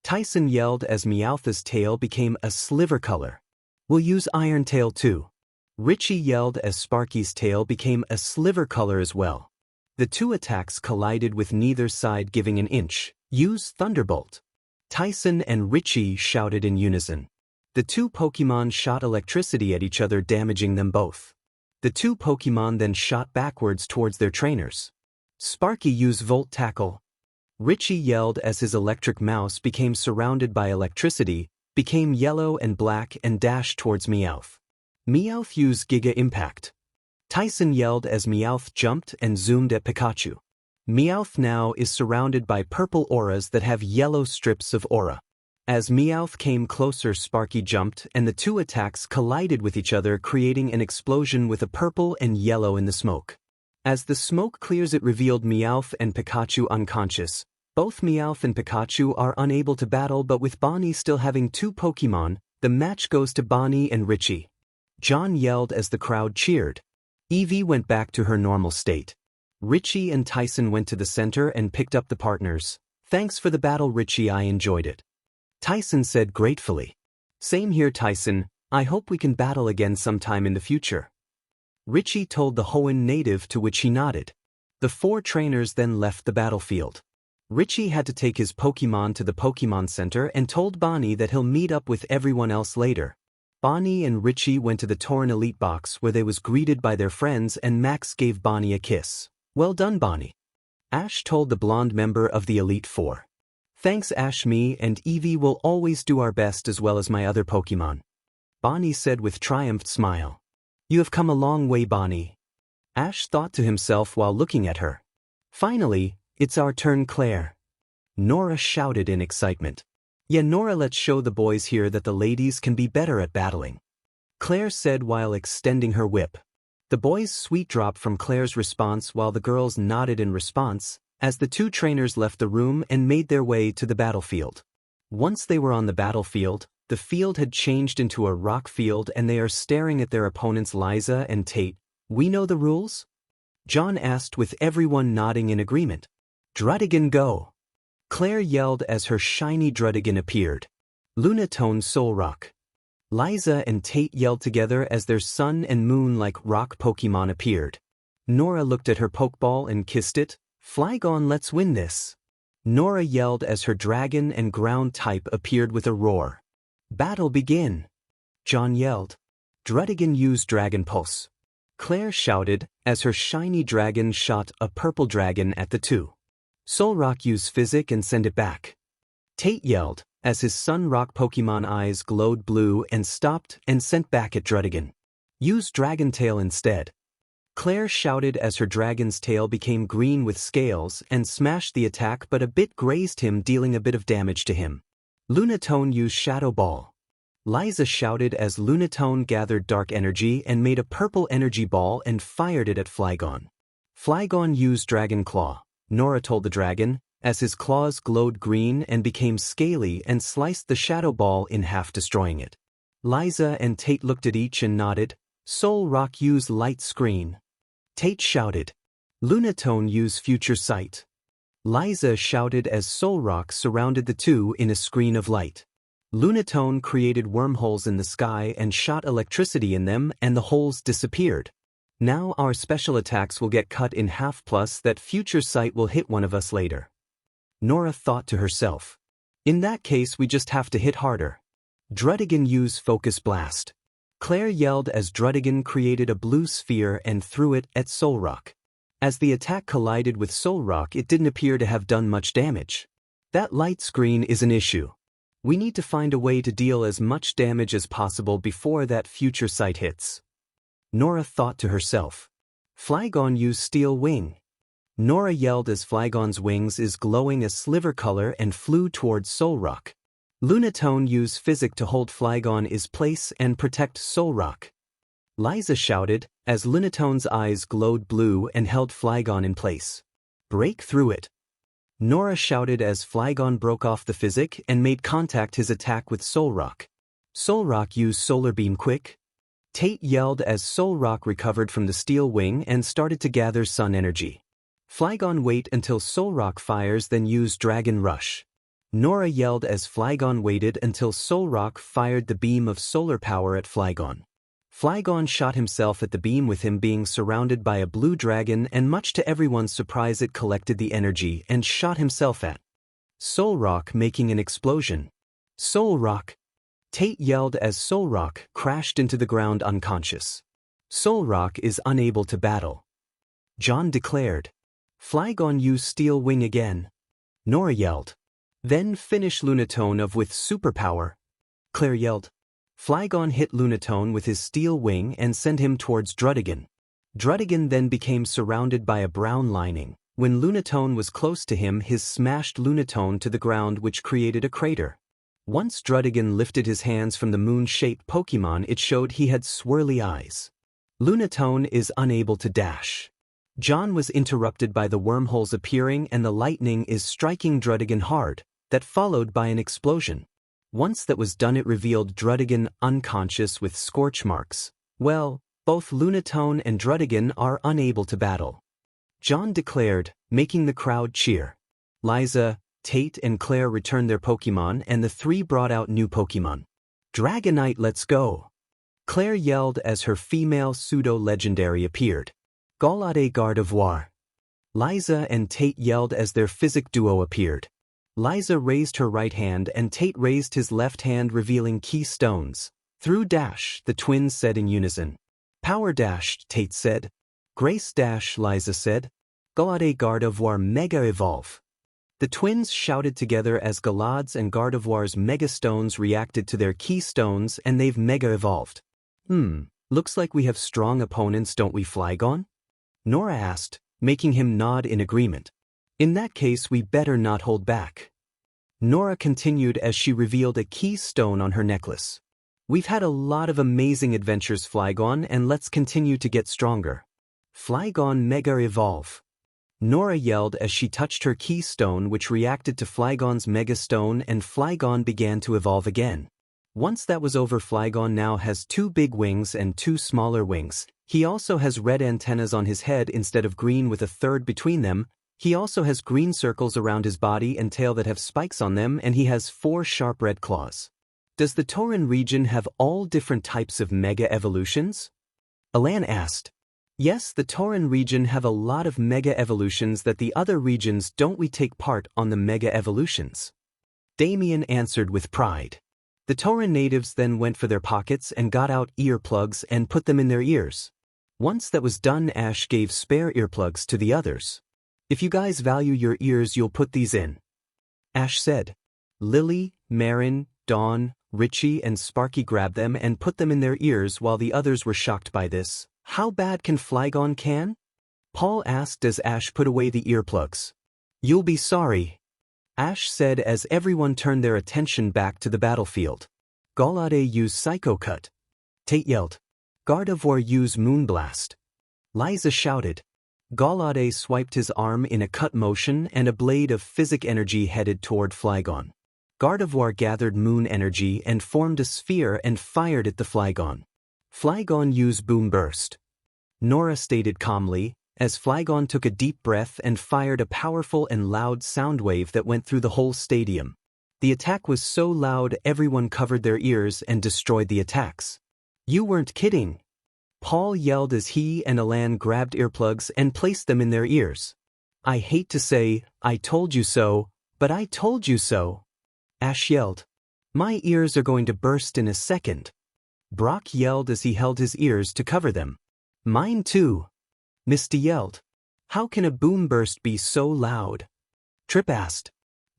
Tyson yelled as Meowth's tail became a sliver color. "We'll use Iron Tail too." Richie yelled as Sparky's tail became a sliver color as well. The two attacks collided with neither side giving an inch. "Use Thunderbolt." Tyson and Richie shouted in unison. The two Pokemon shot electricity at each other, damaging them both. The two Pokemon then shot backwards towards their trainers. Sparky used Volt Tackle. Richie yelled as his electric mouse became surrounded by electricity, became yellow and black and dashed towards Meowth. Meowth used Giga Impact. Tyson yelled as Meowth jumped and zoomed at Pikachu. Meowth now is surrounded by purple auras that have yellow strips of aura. As Meowth came closer, Sparky jumped and the two attacks collided with each other, creating an explosion with a purple and yellow in the smoke. As the smoke clears, it revealed Meowth and Pikachu unconscious. Both Meowth and Pikachu are unable to battle, but with Bonnie still having two Pokemon, the match goes to Bonnie and Richie. John yelled as the crowd cheered. Eevee went back to her normal state. Richie and Tyson went to the center and picked up the partners. "Thanks for the battle, Richie, I enjoyed it." Tyson said gratefully. "Same here, Tyson, I hope we can battle again sometime in the future." Richie told the Hoenn native, to which he nodded. The four trainers then left the battlefield. Richie had to take his Pokemon to the Pokemon Center and told Bonnie that he'll meet up with everyone else later. Bonnie and Richie went to the Torren Elite Box, where they was greeted by their friends, and Max gave Bonnie a kiss. "Well done, Bonnie." Ash told the blonde member of the Elite Four. "Thanks, Ash, me and Eevee will always do our best, as well as my other Pokemon." Bonnie said with triumphed smile. "You have come a long way, Bonnie." Ash thought to himself while looking at her. "Finally, it's our turn, Claire." Nora shouted in excitement. "Yeah, Nora, let's show the boys here that the ladies can be better at battling," Claire said while extending her whip. The boys sweet dropped from Claire's response while the girls nodded in response, as the two trainers left the room and made their way to the battlefield. Once they were on the battlefield, the field had changed into a rock field and they are staring at their opponents Liza and Tate. "We know the rules?" John asked, with everyone nodding in agreement. "Druddigan, go!" Claire yelled as her shiny Druddigan appeared. Lunatone Solrock. Liza and Tate yelled together as their sun and moon-like rock Pokemon appeared. Nora looked at her Pokeball and kissed it. "Flygon, let's win this." Nora yelled as her dragon and ground type appeared with a roar. "Battle begin!" John yelled. Druddigan used Dragon Pulse. Claire shouted as her shiny dragon shot a purple dragon at the two. Solrock used Physic and send it back. Tate yelled as his Sun Rock Pokemon eyes glowed blue and stopped and sent back at Druddigan. "Use Dragon Tail instead." Claire shouted as her dragon's tail became green with scales and smashed the attack, but a bit grazed him, dealing a bit of damage to him. Lunatone used Shadow Ball. Liza shouted as Lunatone gathered dark energy and made a purple energy ball and fired it at Flygon. Flygon used Dragon Claw. Nora told the dragon, as his claws glowed green and became scaly and sliced the shadow ball in half, destroying it. Liza and Tate looked at each and nodded. Solrock used Light Screen. Tate shouted. Lunatone used Future Sight. Liza shouted as Solrock surrounded the two in a screen of light. Lunatone created wormholes in the sky and shot electricity in them, and the holes disappeared. "Now our special attacks will get cut in half, plus that Future Sight will hit one of us later." Nora thought to herself. "In that case, we just have to hit harder." Druddigan used Focus Blast. Claire yelled as Druddigan created a blue sphere and threw it at Solrock. As the attack collided with Solrock, it didn't appear to have done much damage. That light screen is an issue. We need to find a way to deal as much damage as possible before that future sight hits. Nora thought to herself. Flygon used Steel Wing. Nora yelled as Flygon's wings is glowing a sliver color and flew towards Solrock. Lunatone used Physic to hold Flygon is place and protect Solrock. Liza shouted as Lunatone's eyes glowed blue and held Flygon in place. Break through it. Nora shouted as Flygon broke off the Physic and made contact his attack with Solrock. Solrock used Solar Beam quick. Tate yelled as Solrock recovered from the Steel Wing and started to gather Sun energy. Flygon wait until Solrock fires, then use Dragon Rush. Nora yelled as Flygon waited until Solrock fired the beam of solar power at Flygon. Flygon shot himself at the beam with him being surrounded by a blue dragon, and much to everyone's surprise it collected the energy and shot himself at Solrock, making an explosion. Solrock! Tate yelled as Solrock crashed into the ground unconscious. Solrock is unable to battle. John declared. Flygon used Steel Wing again. Nora yelled. Then finish Lunatone of with superpower. Claire yelled. Flygon hit Lunatone with his Steel Wing and sent him towards Druddigon. Druddigon then became surrounded by a brown lining. When Lunatone was close to him, his smashed Lunatone to the ground, which created a crater. Once Druddigon lifted his hands from the moon-shaped Pokemon, it showed he had swirly eyes. Lunatone is unable to dash. John was interrupted by the wormholes appearing and the lightning is striking Druddigon hard, that followed by an explosion. Once that was done, it revealed Druddigon unconscious with scorch marks. Well, both Lunatone and Druddigon are unable to battle. John declared, making the crowd cheer. Liza, Tate and Claire returned their Pokemon and the three brought out new Pokemon. Dragonite, let's go! Claire yelled as her female pseudo-legendary appeared. Gaulade Gardevoir. Liza and Tate yelled as their Physic duo appeared. Liza raised her right hand and Tate raised his left hand, revealing keystones. Through Dash, the twins said in unison. Power Dash, Tate said. Grace Dash, Liza said. Gaulade Gardevoir Mega Evolve. The twins shouted together as Galad's and Gardevoir's Mega Stones reacted to their keystones and they've Mega Evolved. Looks like we have strong opponents, don't we, Flygon? Nora asked, making him nod in agreement. In that case, we better not hold back. Nora continued as she revealed a keystone on her necklace. We've had a lot of amazing adventures, Flygon, and let's continue to get stronger. Flygon Mega Evolve. Nora yelled as she touched her keystone, which reacted to Flygon's Mega Stone, and Flygon began to evolve again. Once that was over, Flygon now has 2 big wings and 2 smaller wings. He also has red antennas on his head instead of green with a third between them. He also has green circles around his body and tail that have spikes on them, and he has 4 sharp red claws. Does the Torren region have all different types of Mega Evolutions? Alan asked. Yes, the Torren region have a lot of Mega Evolutions that the other regions don't. We take part on the Mega Evolutions. Damien answered with pride. The Torren natives then went for their pockets and got out earplugs and put them in their ears. Once that was done, Ash gave spare earplugs to the others. If you guys value your ears, you'll put these in. Ash said. Lillie, Marin, Dawn, Richie and Sparky grabbed them and put them in their ears while the others were shocked by this. How bad can Flygon can? Paul asked as Ash put away the earplugs. You'll be sorry, Ash said as everyone turned their attention back to the battlefield. Gaulade used Psycho Cut. Tate yelled. Gardevoir used Moonblast. Liza shouted. Gaulade swiped his arm in a cut motion and a blade of Physic energy headed toward Flygon. Gardevoir gathered Moon energy and formed a sphere and fired at the Flygon. Flygon used Boom Burst. Nora stated calmly, as Flygon took a deep breath and fired a powerful and loud sound wave that went through the whole stadium. The attack was so loud everyone covered their ears and destroyed the attacks. You weren't kidding, Paul yelled as he and Alan grabbed earplugs and placed them in their ears. I hate to say, I told you so, but I told you so, Ash yelled. My ears are going to burst in a second. Brock yelled as he held his ears to cover them. Mine too, Misty yelled. How can a boom burst be so loud? Trip asked.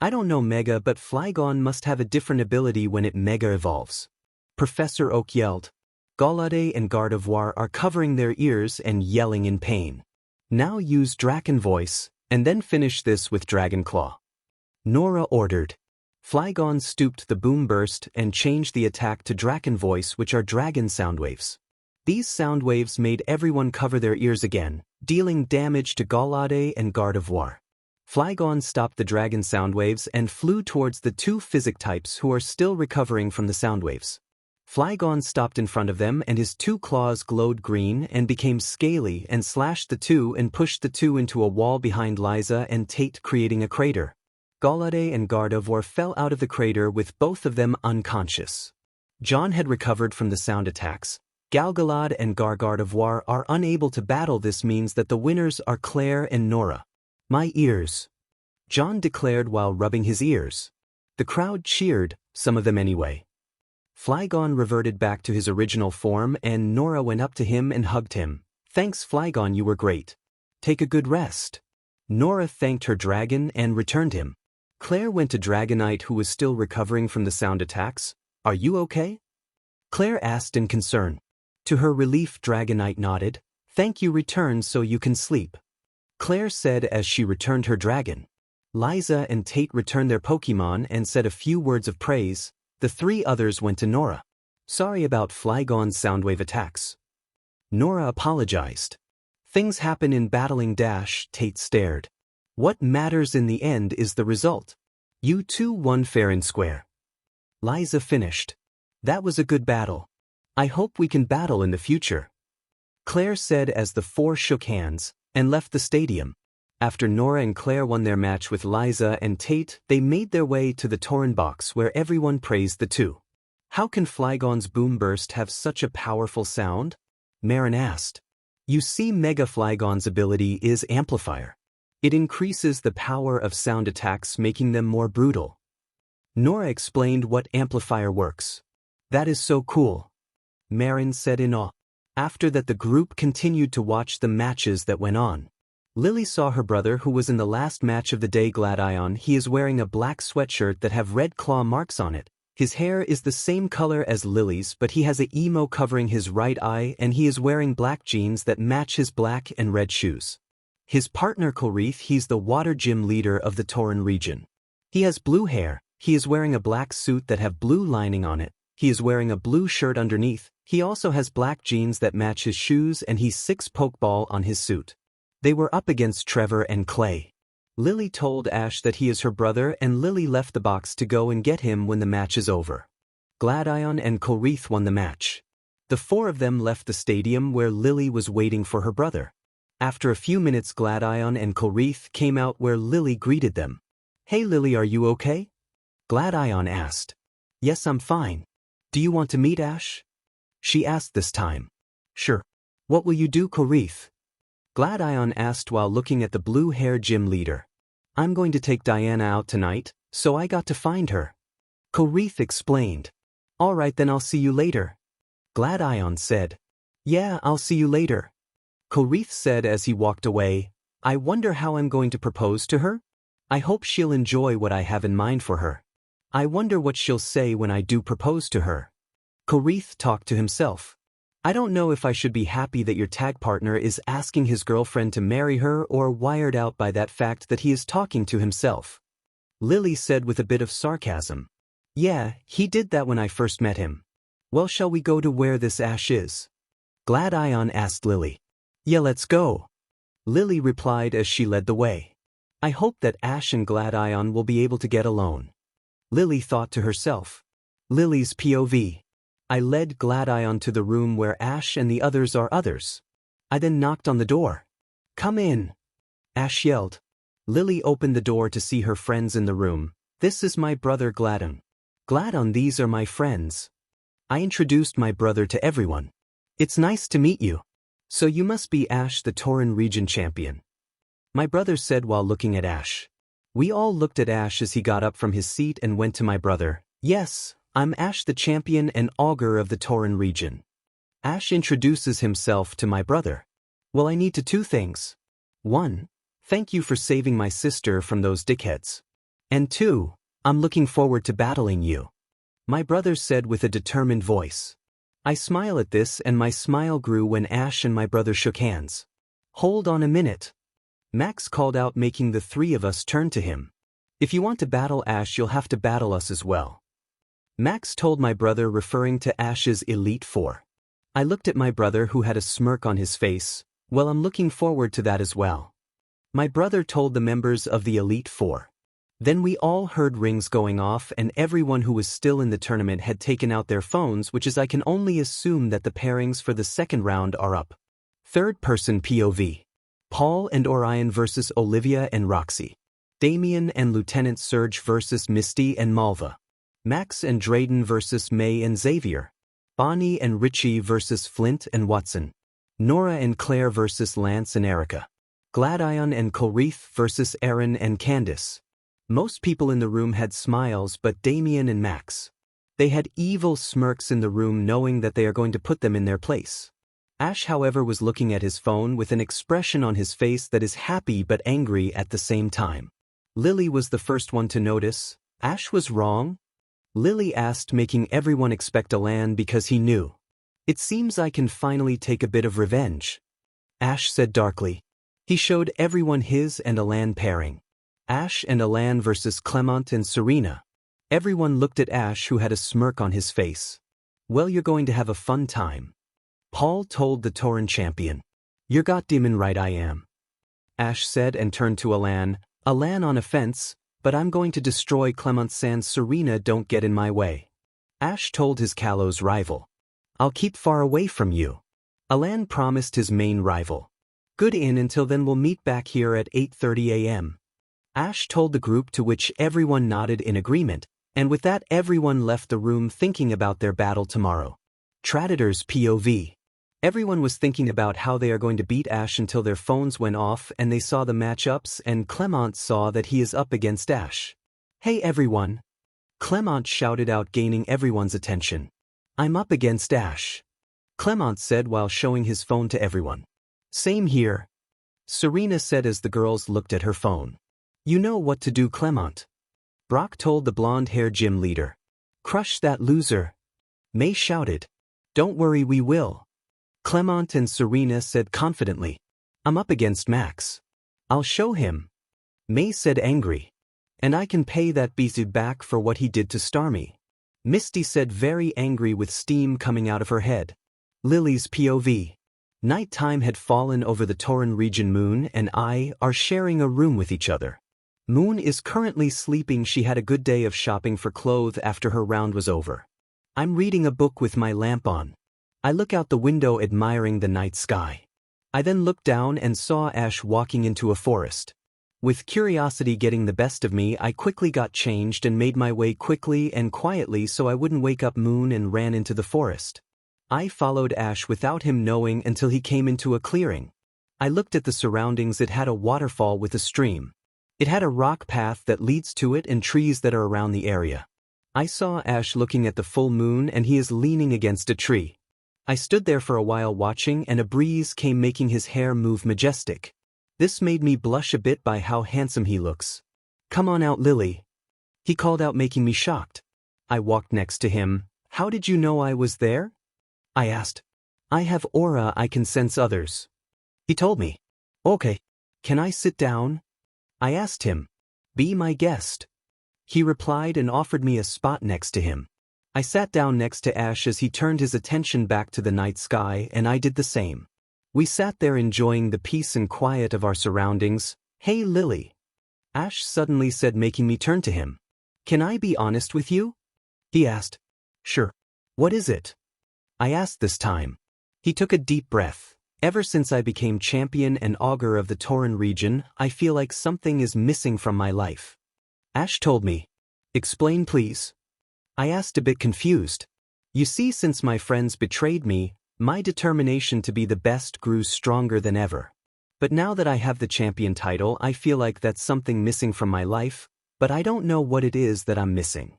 I don't know Mega, but Flygon must have a different ability when it Mega evolves. Professor Oak yelled. Gallade and Gardevoir are covering their ears and yelling in pain. Now use Dragon Voice, and then finish this with Dragon Claw. Nora ordered. Flygon stooped the boom burst and changed the attack to Dragon Voice, which are dragon sound waves. These sound waves made everyone cover their ears again, dealing damage to Gallade and Gardevoir. Flygon stopped the dragon sound waves and flew towards the two physic types who are still recovering from the sound waves. Flygon stopped in front of them and his two claws glowed green and became scaly and slashed the two and pushed the two into a wall behind Liza and Tate, creating a crater. Gallade and Gardevoir fell out of the crater with both of them unconscious. John had recovered from the sound attacks. Galgalad and Gardevoir are unable to battle. This means that the winners are Claire and Nora. My ears, John declared while rubbing his ears. The crowd cheered, some of them anyway. Flygon reverted back to his original form and Nora went up to him and hugged him. Thanks Flygon, you were great. Take a good rest. Nora thanked her dragon and returned him. Claire went to Dragonite, who was still recovering from the sound attacks. Are you okay? Claire asked in concern. To her relief, Dragonite nodded. Thank you, return so you can sleep. Claire said as she returned her dragon. Liza and Tate returned their Pokemon and said a few words of praise. The three others went to Nora. Sorry about Flygon's soundwave attacks. Nora apologized. Things happen in battling dash, Tate stared. What matters in the end is the result. You two won fair and square. Liza finished. That was a good battle. I hope we can battle in the future. Claire said as the four shook hands and left the stadium. After Nora and Claire won their match with Liza and Tate, they made their way to the Torren box where everyone praised the two. How can Flygon's boom burst have such a powerful sound? Marin asked. You see, Mega Flygon's ability is Amplifier. It increases the power of sound attacks, making them more brutal. Nora explained what Amplifier works. That is so cool, Marin said in awe. After that, the group continued to watch the matches that went on. Lillie saw her brother, who was in the last match of the day, Gladion. He is wearing a black sweatshirt that have red claw marks on it. His hair is the same color as Lillie's, but he has a emo covering his right eye and he is wearing black jeans that match his black and red shoes. His partner Colreath, he's the water gym leader of the Torren region. He has blue hair, he is wearing a black suit that have blue lining on it, he is wearing a blue shirt underneath, he also has black jeans that match his shoes and he's 6 Pokeball on his suit. They were up against Trevor and Clay. Lillie told Ash that he is her brother and Lillie left the box to go and get him when the match is over. Gladion and Colreath won the match. The four of them left the stadium where Lillie was waiting for her brother. After a few minutes, Gladion and Colreath came out where Lillie greeted them. Hey Lillie, are you okay? Gladion asked. Yes, I'm fine. Do you want to meet Ash? She asked this time. Sure. What will you do, Colreath? Gladion asked while looking at the blue-haired gym leader. I'm going to take Diana out tonight, so I got to find her. Colreath explained. All right, then I'll see you later. Gladion said. Yeah, I'll see you later. Colreath said as he walked away. I wonder how I'm going to propose to her? I hope she'll enjoy what I have in mind for her. I wonder what she'll say when I do propose to her. Colreath talked to himself. I don't know if I should be happy that your tag partner is asking his girlfriend to marry her or wired out by that fact that he is talking to himself. Lillie said with a bit of sarcasm. Yeah, he did that when I first met him. Well, shall we go to where this Ash is? Gladion asked Lillie. Yeah, let's go. Lillie replied as she led the way. I hope that Ash and Gladion will be able to get alone. Lillie thought to herself. Lillie's POV. I led Gladion to the room where Ash and the others are others. I then knocked on the door. Come in. Ash yelled. Lillie opened the door to see her friends in the room. This is my brother Gladon. Gladon, these are my friends. I introduced my brother to everyone. It's nice to meet you. So you must be Ash, the Torren region champion. My brother said while looking at Ash. We all looked at Ash as he got up from his seat and went to my brother. Yes, I'm Ash, the champion and augur of the Torren region. Ash introduces himself to my brother. Well, I need to 2 things. 1. Thank you for saving my sister from those dickheads. And 2. I'm looking forward to battling you. My brother said with a determined voice. I smile at this and my smile grew when Ash and my brother shook hands. Hold on a minute. Max called out, making the three of us turn to him. If you want to battle Ash, you'll have to battle us as well. Max told my brother, referring to Ash's Elite Four. I looked at my brother, who had a smirk on his face. Well, I'm looking forward to that as well. My brother told the members of the Elite Four. Then we all heard rings going off and everyone who was still in the tournament had taken out their phones, which is I can only assume that the pairings for the second round are up. Third person POV. Paul and Orion versus Olivia and Roxy. Damien and Lieutenant Surge versus Misty and Malva. Max and Drayden versus May and Xavier. Bonnie and Richie versus Flint and Watson. Nora and Claire versus Lance and Erica. Gladion and Colreath versus Aaron and Candace. Most people in the room had smiles but Damien and Max. They had evil smirks in the room, knowing that they are going to put them in their place. Ash, however, was looking at his phone with an expression on his face that is happy but angry at the same time. Lillie was the first one to notice. Ash was wrong? Lillie asked, making everyone expect Alan because he knew. It seems I can finally take a bit of revenge. Ash said darkly. He showed everyone his and Alan pairing. Ash and Alan versus Clement and Serena. Everyone looked at Ash, who had a smirk on his face. Well, you're going to have a fun time. Paul told the Torren champion. You're goddamn right I am. Ash said and turned to Alan. Alan on offense, but I'm going to destroy Clement sans Serena, don't get in my way. Ash told his Kalos rival. I'll keep far away from you. Alan promised his main rival. Good in, until then we'll meet back here at 8:30 a.m. Ash told the group, to which everyone nodded in agreement, and with that everyone left the room thinking about their battle tomorrow. Traitors POV. Everyone was thinking about how they are going to beat Ash until their phones went off and they saw the matchups, and Clement saw that he is up against Ash. Hey everyone! Clement shouted out, gaining everyone's attention. I'm up against Ash. Clement said while showing his phone to everyone. Same here. Serena said as the girls looked at her phone. You know what to do, Clement. Brock told the blonde-haired gym leader. Crush that loser. May shouted. Don't worry, we will. Clement and Serena said confidently. I'm up against Max. I'll show him. May said angry. And I can pay that beast back for what he did to Starmie. Misty said very angry with steam coming out of her head. Lillie's POV. Nighttime had fallen over the Torren region. Moon and I are sharing a room with each other. Moon is currently sleeping. She had a good day of shopping for clothes after her round was over. I'm reading a book with my lamp on. I look out the window admiring the night sky. I then looked down and saw Ash walking into a forest. With curiosity getting the best of me, I quickly got changed and made my way quickly and quietly so I wouldn't wake up Moon, and ran into the forest. I followed Ash without him knowing until he came into a clearing. I looked at the surroundings. It had a waterfall with a stream. It had a rock path that leads to it and trees that are around the area. I saw Ash looking at the full moon and he is leaning against a tree. I stood there for a while watching, and a breeze came making his hair move majestic. This made me blush a bit by how handsome he looks. Come on out, Lillie. He called out, making me shocked. I walked next to him. How did you know I was there? I asked. I have aura, I can sense others. He told me. Okay. Can I sit down? I asked him. Be my guest. He replied and offered me a spot next to him. I sat down next to Ash as he turned his attention back to the night sky, and I did the same. We sat there enjoying the peace and quiet of our surroundings. Hey Lillie. Ash suddenly said, making me turn to him. Can I be honest with you? He asked. Sure. What is it? I asked this time. He took a deep breath. Ever since I became champion and augur of the Torren region, I feel like something is missing from my life. Ash told me. Explain please. I asked, a bit confused. You see, since my friends betrayed me, my determination to be the best grew stronger than ever. But now that I have the champion title, I feel like that's something missing from my life, but I don't know what it is that I'm missing.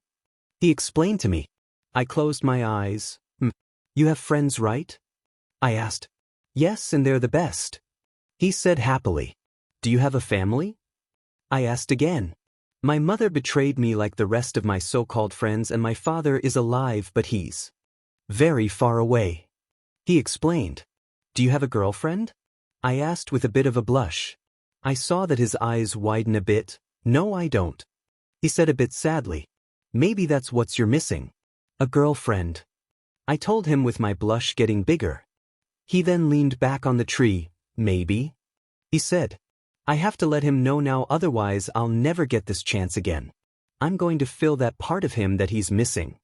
He explained to me. I closed my eyes. You have friends, right? I asked. Yes, and they're the best. He said happily. Do you have a family? I asked again. My mother betrayed me like the rest of my so-called friends, and my father is alive, but he's very far away. He explained. Do you have a girlfriend? I asked with a bit of a blush. I saw that his eyes widen a bit. No, I don't. He said a bit sadly. Maybe that's what you're missing. A girlfriend. I told him with my blush getting bigger. He then leaned back on the tree. Maybe? He said. I have to let him know now, otherwise I'll never get this chance again. I'm going to fill that part of him that he's missing.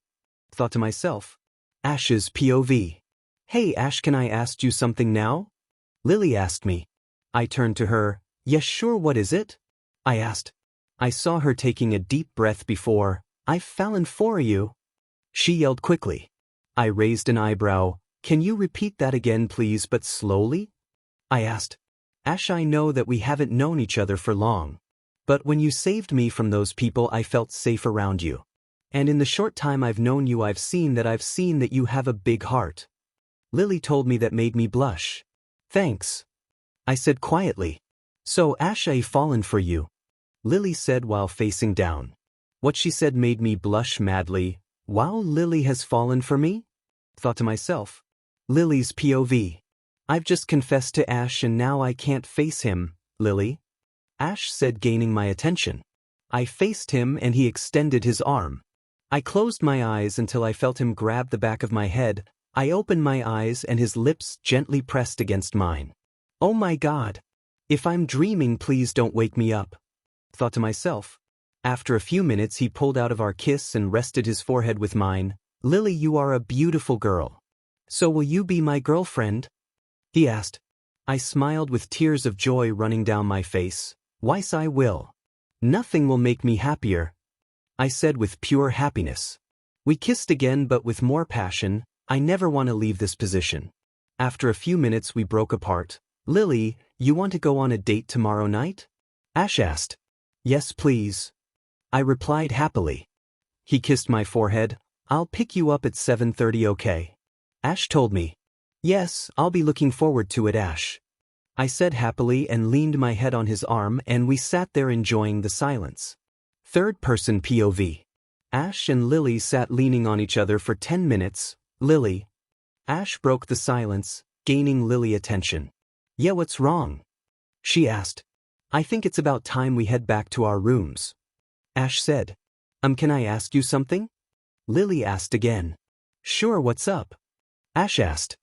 Thought to myself. Ash's POV. Hey Ash, can I ask you something now? Lillie asked me. I turned to her. Yes, sure, what is it? I asked. I saw her taking a deep breath before. I've fallen for you. She yelled quickly. I raised an eyebrow. Can you repeat that again please, but slowly? I asked. Ash, I know that we haven't known each other for long. But when you saved me from those people, I felt safe around you. And in the short time I've known you, I've seen that you have a big heart. Lillie told me that made me blush. Thanks. I said quietly. So Ash, I've fallen for you. Lillie said while facing down. What she said made me blush madly. Wow, Lillie has fallen for me? Thought to myself. Lillie's POV. I've just confessed to Ash and now I can't face him, Lillie. Ash said, gaining my attention. I faced him and he extended his arm. I closed my eyes until I felt him grab the back of my head. I opened my eyes and his lips gently pressed against mine. Oh my God. If I'm dreaming, please don't wake me up. Thought to myself. After a few minutes he pulled out of our kiss and rested his forehead with mine. Lillie, you are a beautiful girl. So will you be my girlfriend? He asked. I smiled with tears of joy running down my face. Yes, I will. Nothing will make me happier. I said with pure happiness. We kissed again, but with more passion. I never want to leave this position. After a few minutes we broke apart. Lillie, you want to go on a date tomorrow night? Ash asked. Yes, please. I replied happily. He kissed my forehead. I'll pick you up at 7:30, okay? Ash told me. Yes, I'll be looking forward to it, Ash. I said happily and leaned my head on his arm, and we sat there enjoying the silence. Third person POV. Ash and Lillie sat leaning on each other for 10 minutes. Lillie. Ash broke the silence, gaining Lillie attention. Yeah, what's wrong? She asked. I think it's about time we head back to our rooms. Ash said. Can I ask you something? Lillie asked again. Sure, what's up? Ash asked.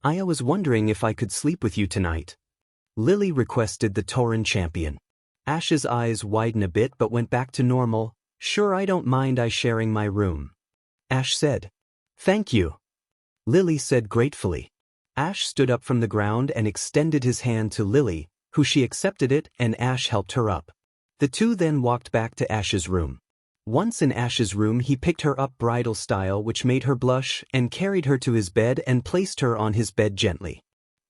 I was wondering if I could sleep with you tonight. Lillie requested the Torren champion. Ash's eyes widened a bit but went back to normal. Sure, I don't mind I sharing my room. Ash said. Thank you. Lillie said gratefully. Ash stood up from the ground and extended his hand to Lillie, who she accepted it, and Ash helped her up. The two then walked back to Ash's room. Once in Ash's room, he picked her up bridal style, which made her blush, and carried her to his bed and placed her on his bed gently.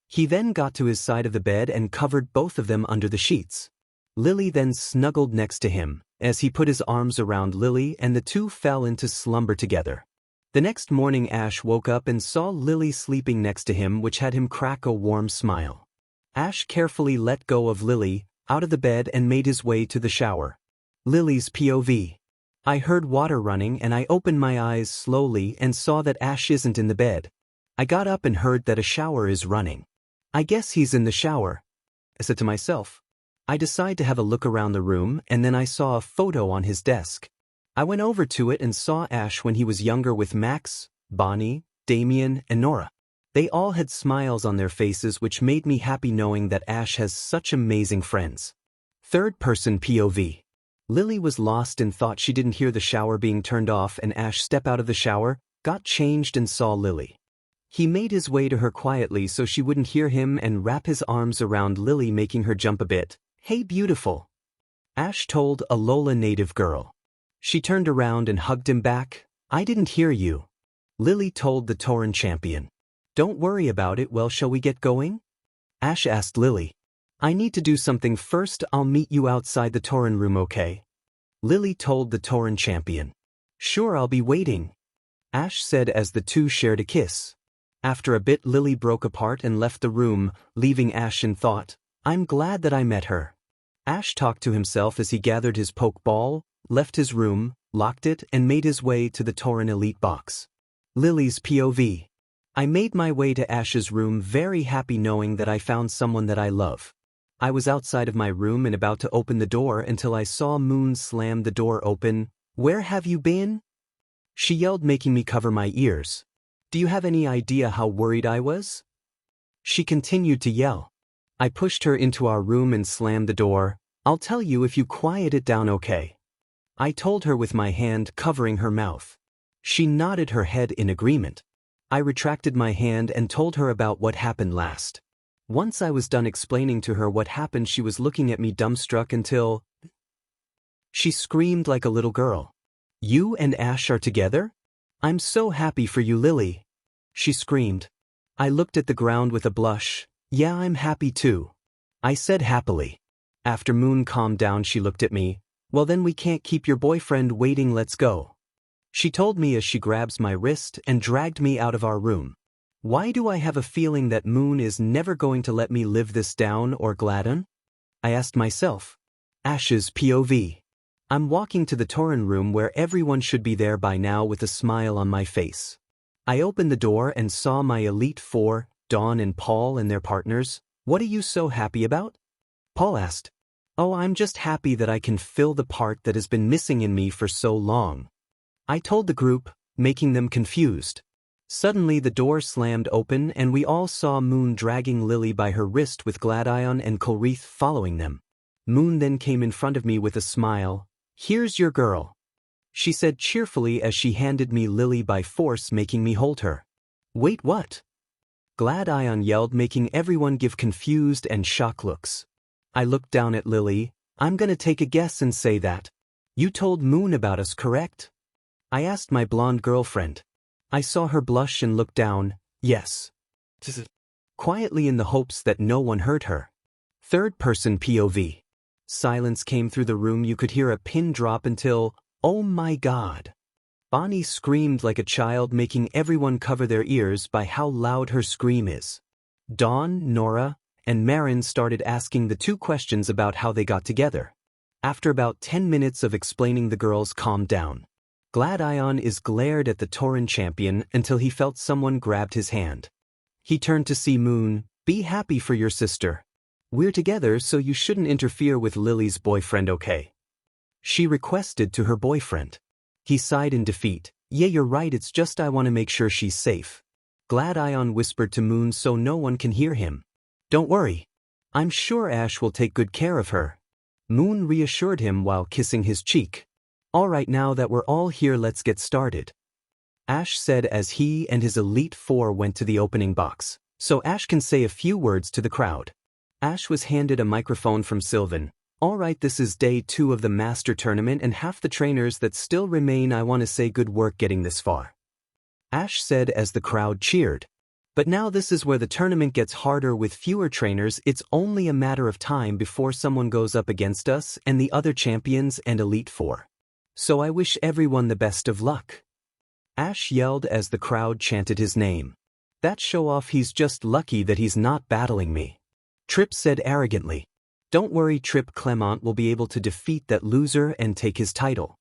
He then got to his side of the bed and covered both of them under the sheets. Lillie then snuggled next to him, as he put his arms around Lillie, and the two fell into slumber together. The next morning Ash woke up and saw Lillie sleeping next to him, which had him crack a warm smile. Ash carefully let go of Lillie, out of the bed, and made his way to the shower. Lillie's POV. I heard water running and I opened my eyes slowly and saw that Ash isn't in the bed. I got up and heard that a shower is running. I guess he's in the shower, I said to myself. I decided to have a look around the room, and then I saw a photo on his desk. I went over to it and saw Ash when he was younger with Max, Bonnie, Damien, and Nora. They all had smiles on their faces, which made me happy knowing that Ash has such amazing friends. Third person POV. Lillie was lost and thought she didn't hear the shower being turned off, and Ash stepped out of the shower, got changed, and saw Lillie. He made his way to her quietly so she wouldn't hear him and wrap his arms around Lillie, making her jump a bit. Hey beautiful, Ash told a Lola native girl. She turned around and hugged him back. I didn't hear you, Lillie told the Torrent champion. Don't worry about it. Well, shall we get going? Ash asked Lillie. I need to do something first. I'll meet you outside the Torren room, okay? Lillie told the Torren champion. Sure, I'll be waiting, Ash said as the two shared a kiss. After a bit, Lillie broke apart and left the room, leaving Ash in thought. I'm glad that I met her. Ash talked to himself as he gathered his Pokeball, left his room, locked it, and made his way to the Torren Elite box. Lillie's POV. I made my way to Ash's room very happy knowing that I found someone that I love. I was outside of my room and about to open the door until I saw Moon slam the door open. "Where have you been?" she yelled, making me cover my ears. Do you have any idea how worried I was? She continued to yell. I pushed her into our room and slammed the door. "I'll tell you if you quiet it down, okay?" I told her with my hand covering her mouth. She nodded her head in agreement. I retracted my hand and told her about what happened last. Once I was done explaining to her what happened, she was looking at me dumbstruck until she screamed like a little girl. "You and Ash are together? I'm so happy for you, Lillie," she screamed. I looked at the ground with a blush. "Yeah, I'm happy too," I said happily. After Moon calmed down, she looked at me. "Well then we can't keep your boyfriend waiting, let's go," she told me as she grabs my wrist and dragged me out of our room. Why do I have a feeling that Moon is never going to let me live this down or gladden? I asked myself. Ash's POV. I'm walking to the Torren room where everyone should be there by now with a smile on my face. I opened the door and saw my Elite Four, Dawn and Paul and their partners. "What are you so happy about?" Paul asked. "Oh, I'm just happy that I can fill the part that has been missing in me for so long," I told the group, making them confused. Suddenly the door slammed open and we all saw Moon dragging Lillie by her wrist with Gladion and Colreath following them. Moon then came in front of me with a smile. "Here's your girl," she said cheerfully as she handed me Lillie by force, making me hold her. "Wait, what?" Gladion yelled, making everyone give confused and shocked looks. I looked down at Lillie. "I'm gonna take a guess and say that you told Moon about us, correct?" I asked my blonde girlfriend. I saw her blush and look down. "Yes," quietly in the hopes that no one heard her. Third person POV. Silence came through the room. You could hear a pin drop until, oh my God. Bonnie screamed like a child, making everyone cover their ears by how loud her scream is. Dawn, Nora, and Marin started asking the two questions about how they got together. After about 10 minutes of explaining, the girls calmed down. Gladion glared at the Torren champion until he felt someone grabbed his hand. He turned to see Moon. "Be happy for your sister. We're together, so you shouldn't interfere with Lillie's boyfriend, okay?" she requested to her boyfriend. He sighed in defeat. "Yeah, you're right, it's just I want to make sure she's safe." Gladion whispered to Moon so no one can hear him. "Don't worry. I'm sure Ash will take good care of her." Moon reassured him while kissing his cheek. "All right, now that we're all here, let's get started," Ash said as he and his Elite Four went to the opening box, so Ash can say a few words to the crowd. Ash was handed a microphone from Sylvan. "All right, this is day 2 of the Master Tournament and half the trainers that still remain. I want to say good work getting this far," Ash said as the crowd cheered. "But now this is where the tournament gets harder with fewer trainers. It's only a matter of time before someone goes up against us and the other champions and Elite Four. So I wish everyone the best of luck," Ash yelled as the crowd chanted his name. "That show off, he's just lucky that he's not battling me," Trip said arrogantly. "Don't worry, Trip, Clement will be able to defeat that loser and take his title,"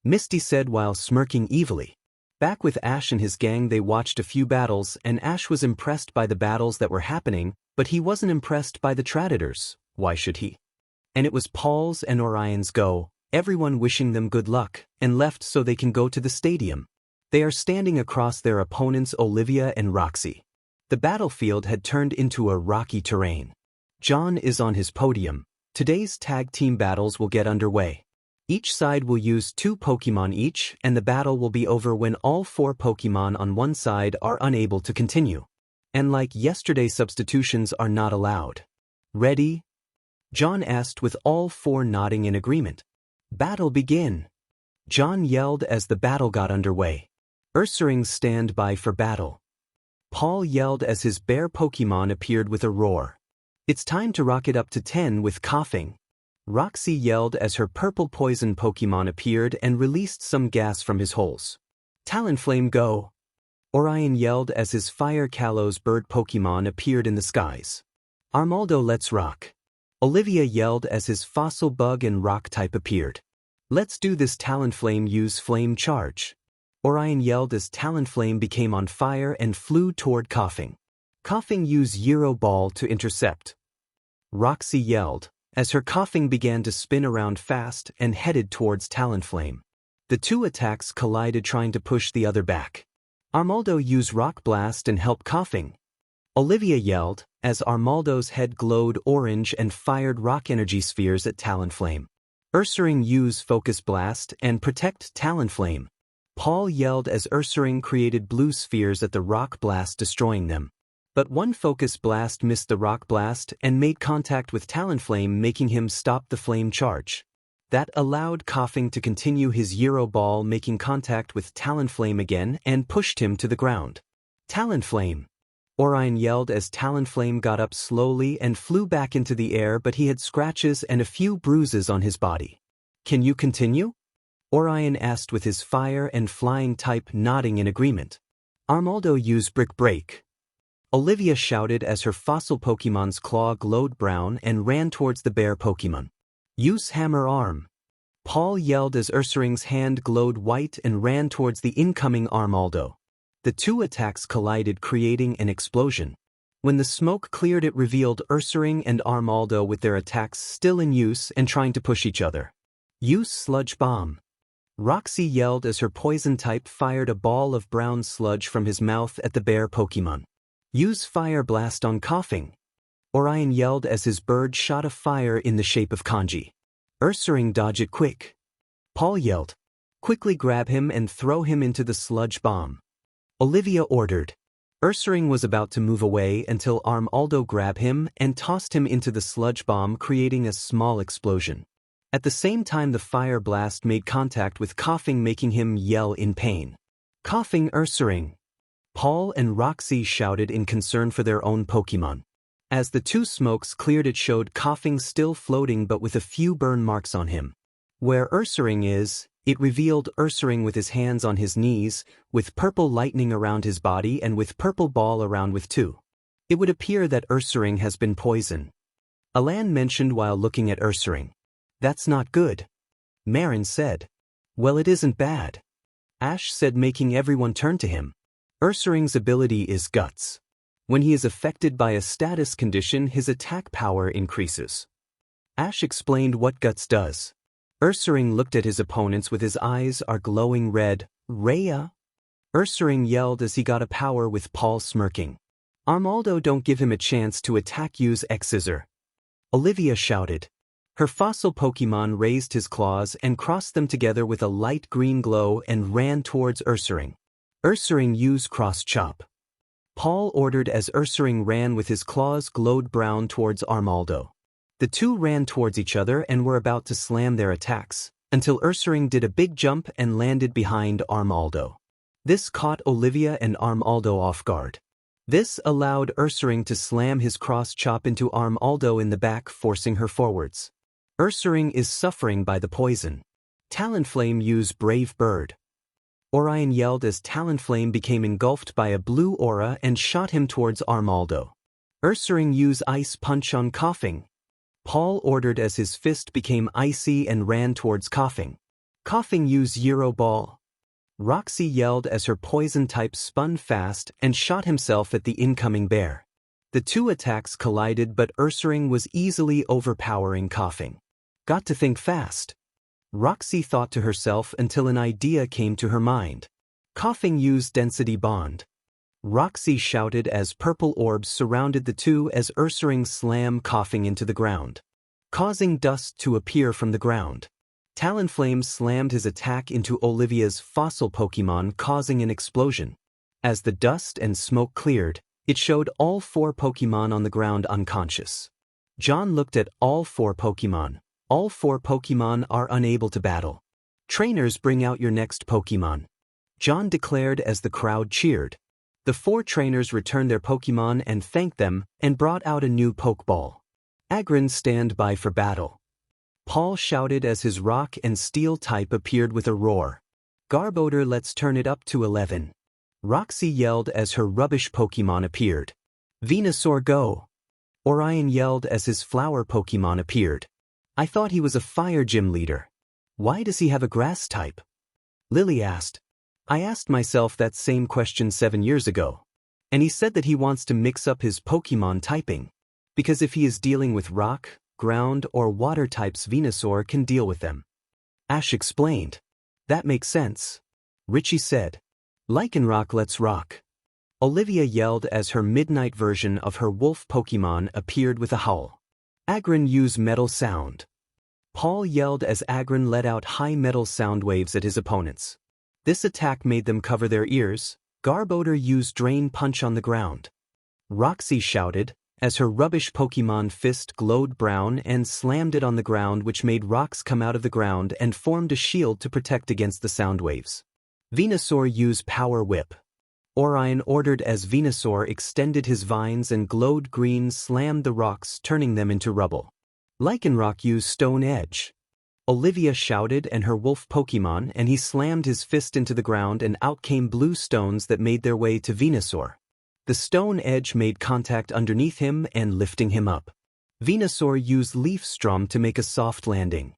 Misty said while smirking evilly. Back with Ash and his gang, they watched a few battles, and Ash was impressed by the battles that were happening, but he wasn't impressed by the Traitors. Why should he? And it was Paul's and Orion's go, everyone wishing them good luck, and left so they can go to the stadium. They are standing across their opponents, Olivia and Roxy. The battlefield had turned into a rocky terrain. John is on his podium. Today's tag team battles will get underway. Each side will use 2 Pokemon each, and the battle will be over when all 4 Pokemon on one side are unable to continue. And like yesterday, substitutions are not allowed. "Ready?" John asked, with all 4 nodding in agreement. "Battle begin," John yelled as the battle got underway. Ursaring, stand by for battle," Paul yelled as his bear Pokemon appeared with a roar. "It's time to rock it up to 10 with coughing," Roxy yelled as her purple poison Pokemon appeared and released some gas from his holes. "Talonflame, go!" Orion yelled as his Fire Kalos bird Pokemon appeared in the skies. "Armaldo, let's rock!" Olivia yelled as his fossil bug and rock type appeared. Let's do this. Talonflame use flame charge. Orion yelled as Talonflame became on fire and flew toward Coughing. Coughing use Euro Ball to intercept. Roxy yelled as her Coughing began to spin around fast and headed towards Talonflame. The two attacks collided, trying to push the other back. Armaldo used Rock Blast and helped Coughing. Olivia yelled as Armaldo's head glowed orange and fired rock energy spheres at Talonflame. Ursaring used Focus Blast and protect Talonflame. Paul yelled as Ursaring created blue spheres at the Rock Blast, destroying them. But one Focus Blast missed the Rock Blast and made contact with Talonflame, making him stop the flame charge. That allowed Coughing to continue his Euro Ball, making contact with Talonflame again and pushed him to the ground. Talonflame! Orion yelled as Talonflame got up slowly and flew back into the air, but he had scratches and a few bruises on his body. Can you continue? Orion asked with his fire and flying type nodding in agreement. Armaldo used Brick Break. Olivia shouted as her fossil Pokemon's claw glowed brown and ran towards the bear Pokemon. Use Hammer Arm. Paul yelled as Ursaring's hand glowed white and ran towards the incoming Armaldo. The two attacks collided, creating an explosion. When the smoke cleared, it revealed Ursaring and Armaldo with their attacks still in use and trying to push each other. Use Sludge Bomb. Roxy yelled as her poison type fired a ball of brown sludge from his mouth at the bear Pokemon. Use Fire Blast on Coughing. Orion yelled as his bird shot a fire in the shape of kanji. Ursaring, dodge it quick. Paul yelled. Quickly grab him and throw him into the sludge bomb. Olivia ordered. Ursaring was about to move away until Armaldo grabbed him and tossed him into the sludge bomb, creating a small explosion. At the same time, the fire blast made contact with Coughing, making him yell in pain. Coughing, Ursaring! Paul and Roxy shouted in concern for their own Pokemon. As the two smokes cleared, it showed Coughing still floating but with a few burn marks on him. Where Ursaring is, it revealed Ursaring with his hands on his knees, with purple lightning around his body and with purple ball around with two. It would appear that Ursaring has been poisoned. Alan mentioned while looking at Ursaring. That's not good. Marin said. Well, it isn't bad. Ash said, making everyone turn to him. Ursaring's ability is Guts. When he is affected by a status condition, his attack power increases. Ash explained what Guts does. Ursaring looked at his opponents with his eyes are glowing red. Rhea? Ursaring yelled as he got a power with Paul smirking. Armaldo, don't give him a chance to attack, use X-Scissor. Olivia shouted. Her fossil Pokemon raised his claws and crossed them together with a light green glow and ran towards Ursaring. Ursaring, use Cross Chop. Paul ordered as Ursaring ran with his claws glowed brown towards Armaldo. The two ran towards each other and were about to slam their attacks, until Ursaring did a big jump and landed behind Armaldo. This caught Olivia and Armaldo off guard. This allowed Ursaring to slam his cross chop into Armaldo in the back, forcing her forwards. Ursaring is suffering by the poison. Talonflame used Brave Bird. Orion yelled as Talonflame became engulfed by a blue aura and shot him towards Armaldo. Ursaring used Ice Punch on Coughing. Paul ordered as his fist became icy and ran towards Coughing. Coughing used Euro Ball. Roxy yelled as her poison type spun fast and shot himself at the incoming bear. The two attacks collided, but Ursaring was easily overpowering Coughing. Got to think fast. Roxy thought to herself until an idea came to her mind. Coughing used Density Bond. Roxy shouted as purple orbs surrounded the two as Ursaring slammed Coughing into the ground, causing dust to appear from the ground. Talonflame slammed his attack into Olivia's fossil Pokemon, causing an explosion. As the dust and smoke cleared, it showed all four Pokemon on the ground unconscious. John looked at all four Pokemon. All four Pokemon are unable to battle. Trainers, bring out your next Pokemon. John declared as the crowd cheered. The four trainers returned their Pokemon and thanked them and brought out a new Pokeball. Agron, stand by for battle. Paul shouted as his rock and steel type appeared with a roar. Garbodor, let's turn it up to 11. Roxy yelled as her rubbish Pokemon appeared. Venusaur, go. Orion yelled as his flower Pokemon appeared. I thought he was a fire gym leader. Why does he have a grass type? Lillie asked. I asked myself that same question 7 years ago. And he said that he wants to mix up his Pokemon typing. Because if he is dealing with rock, ground, or water types, Venusaur can deal with them. Ash explained. That makes sense. Richie said. Lycanroc, let's rock. Olivia yelled as her midnight version of her wolf Pokemon appeared with a howl. Agron, use metal sound. Paul yelled as Agron let out high metal sound waves at his opponents. This attack made them cover their ears. Garbodor used Drain Punch on the ground. Roxy shouted as her rubbish Pokemon fist glowed brown and slammed it on the ground, which made rocks come out of the ground and formed a shield to protect against the sound waves. Venusaur used Power Whip. Orion ordered as Venusaur extended his vines and glowed green slammed the rocks, turning them into rubble. Lycanroc used Stone Edge. Olivia shouted and her wolf Pokemon, and he slammed his fist into the ground and out came blue stones that made their way to Venusaur. The Stone Edge made contact underneath him and lifting him up. Venusaur used Leaf Strum to make a soft landing.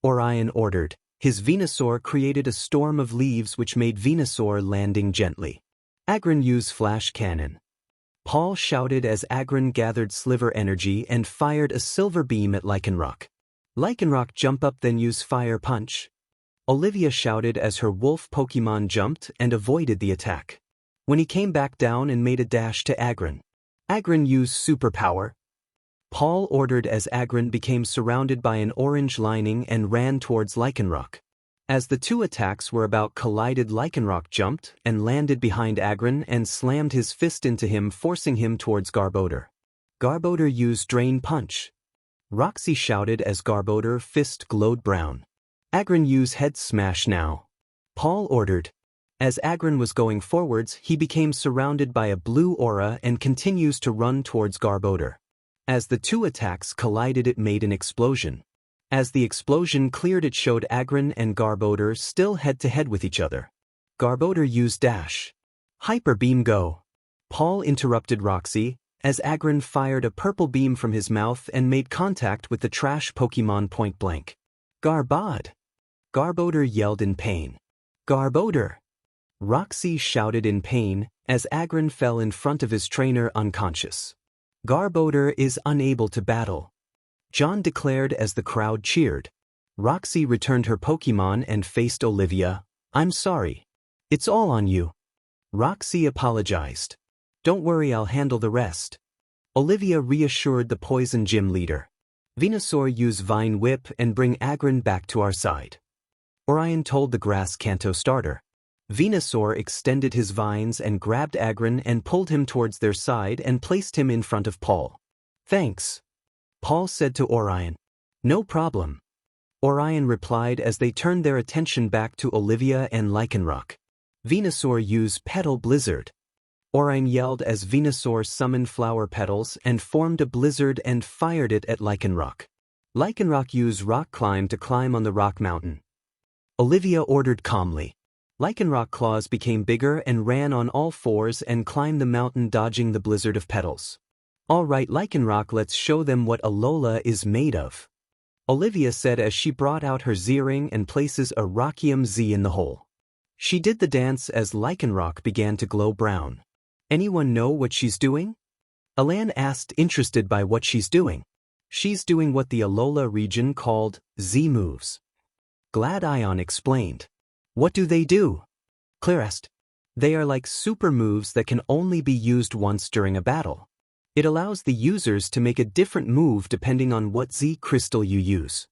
Orion ordered. His Venusaur created a storm of leaves which made Venusaur landing gently. Agron used Flash Cannon. Paul shouted as Agron gathered Sliver Energy and fired a silver beam at Lycanroc. Lycanroc jump up then use Fire Punch. Olivia shouted as her wolf Pokemon jumped and avoided the attack. When he came back down and made a dash to Agron. Agron used Superpower. Paul ordered as Agron became surrounded by an orange lining and ran towards Lycanroc. As the two attacks were about collided, Lycanroc jumped and landed behind Agron and slammed his fist into him, forcing him towards Garbodor. Garbodor used Drain Punch. Roxy shouted as Garbodor fist glowed brown. Agron use Head Smash now. Paul ordered. As Agron was going forwards, he became surrounded by a blue aura and continues to run towards Garbodor. As the two attacks collided, it made an explosion. As the explosion cleared, it showed Agron and Garbodor still head-to-head with each other. Garbodor used Dash. Hyper Beam go. Paul interrupted Roxy, as Agron fired a purple beam from his mouth and made contact with the trash Pokemon point blank. Garbod! Garbodor yelled in pain. Garbodor! Roxy shouted in pain, as Agron fell in front of his trainer unconscious. Garbodor is unable to battle. John declared as the crowd cheered. Roxy returned her Pokemon and faced Olivia. I'm sorry. It's all on you. Roxy apologized. Don't worry, I'll handle the rest. Olivia reassured the Poison Gym leader. Venusaur use Vine Whip and bring Agron back to our side. Orion told the Grass Kanto starter. Venusaur extended his vines and grabbed Agron and pulled him towards their side and placed him in front of Paul. Thanks. Paul said to Orion. No problem. Orion replied as they turned their attention back to Olivia and Lycanroc. Venusaur used Petal Blizzard. Orion yelled as Venusaur summoned flower petals and formed a blizzard and fired it at Lycanroc. Lycanroc used Rock Climb to climb on the rock mountain. Olivia ordered calmly. Lycanroc claws became bigger and ran on all fours and climbed the mountain, dodging the blizzard of petals. All right, Lycanroc, let's show them what Alola is made of. Olivia said as she brought out her Z-ring and places a Rockium Z in the hole. She did the dance as Lycanroc began to glow brown. Anyone know what she's doing? Alan asked, interested by what she's doing. She's doing what the Alola region called Z moves. Gladion explained. What do they do? Claire asked. They are like super moves that can only be used once during a battle. It allows the users to make a different move depending on what Z crystal you use.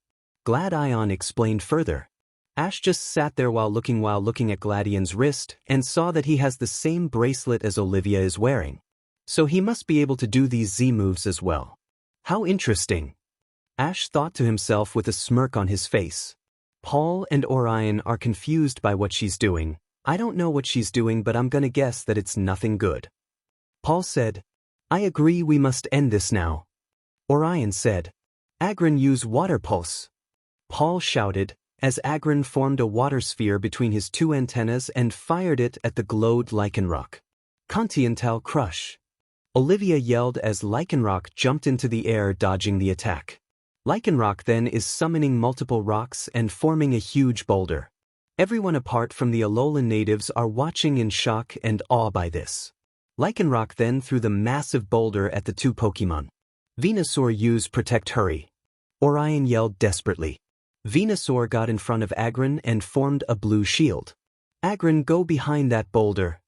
Gladion explained further. Ash just sat there while looking at Gladion's wrist and saw that he has the same bracelet as Olivia is wearing. So he must be able to do these Z moves as well. How interesting. Ash thought to himself with a smirk on his face. Paul and Orion are confused by what she's doing. I don't know what she's doing, but I'm gonna guess that it's nothing good. Paul said, I agree, we must end this now. Orion said, Agron, use Water Pulse. Paul shouted, as Agron formed a water sphere between his two antennas and fired it at the glowed Lycanroc. Continental Crush. Olivia yelled as Lycanroc jumped into the air, dodging the attack. Lycanroc then is summoning multiple rocks and forming a huge boulder. Everyone apart from the Alolan natives are watching in shock and awe by this. Lycanroc then threw the massive boulder at the two Pokemon. Venusaur used Protect Hurry. Orion yelled desperately. Venusaur got in front of Agron and formed a blue shield. Agron, go behind that boulder.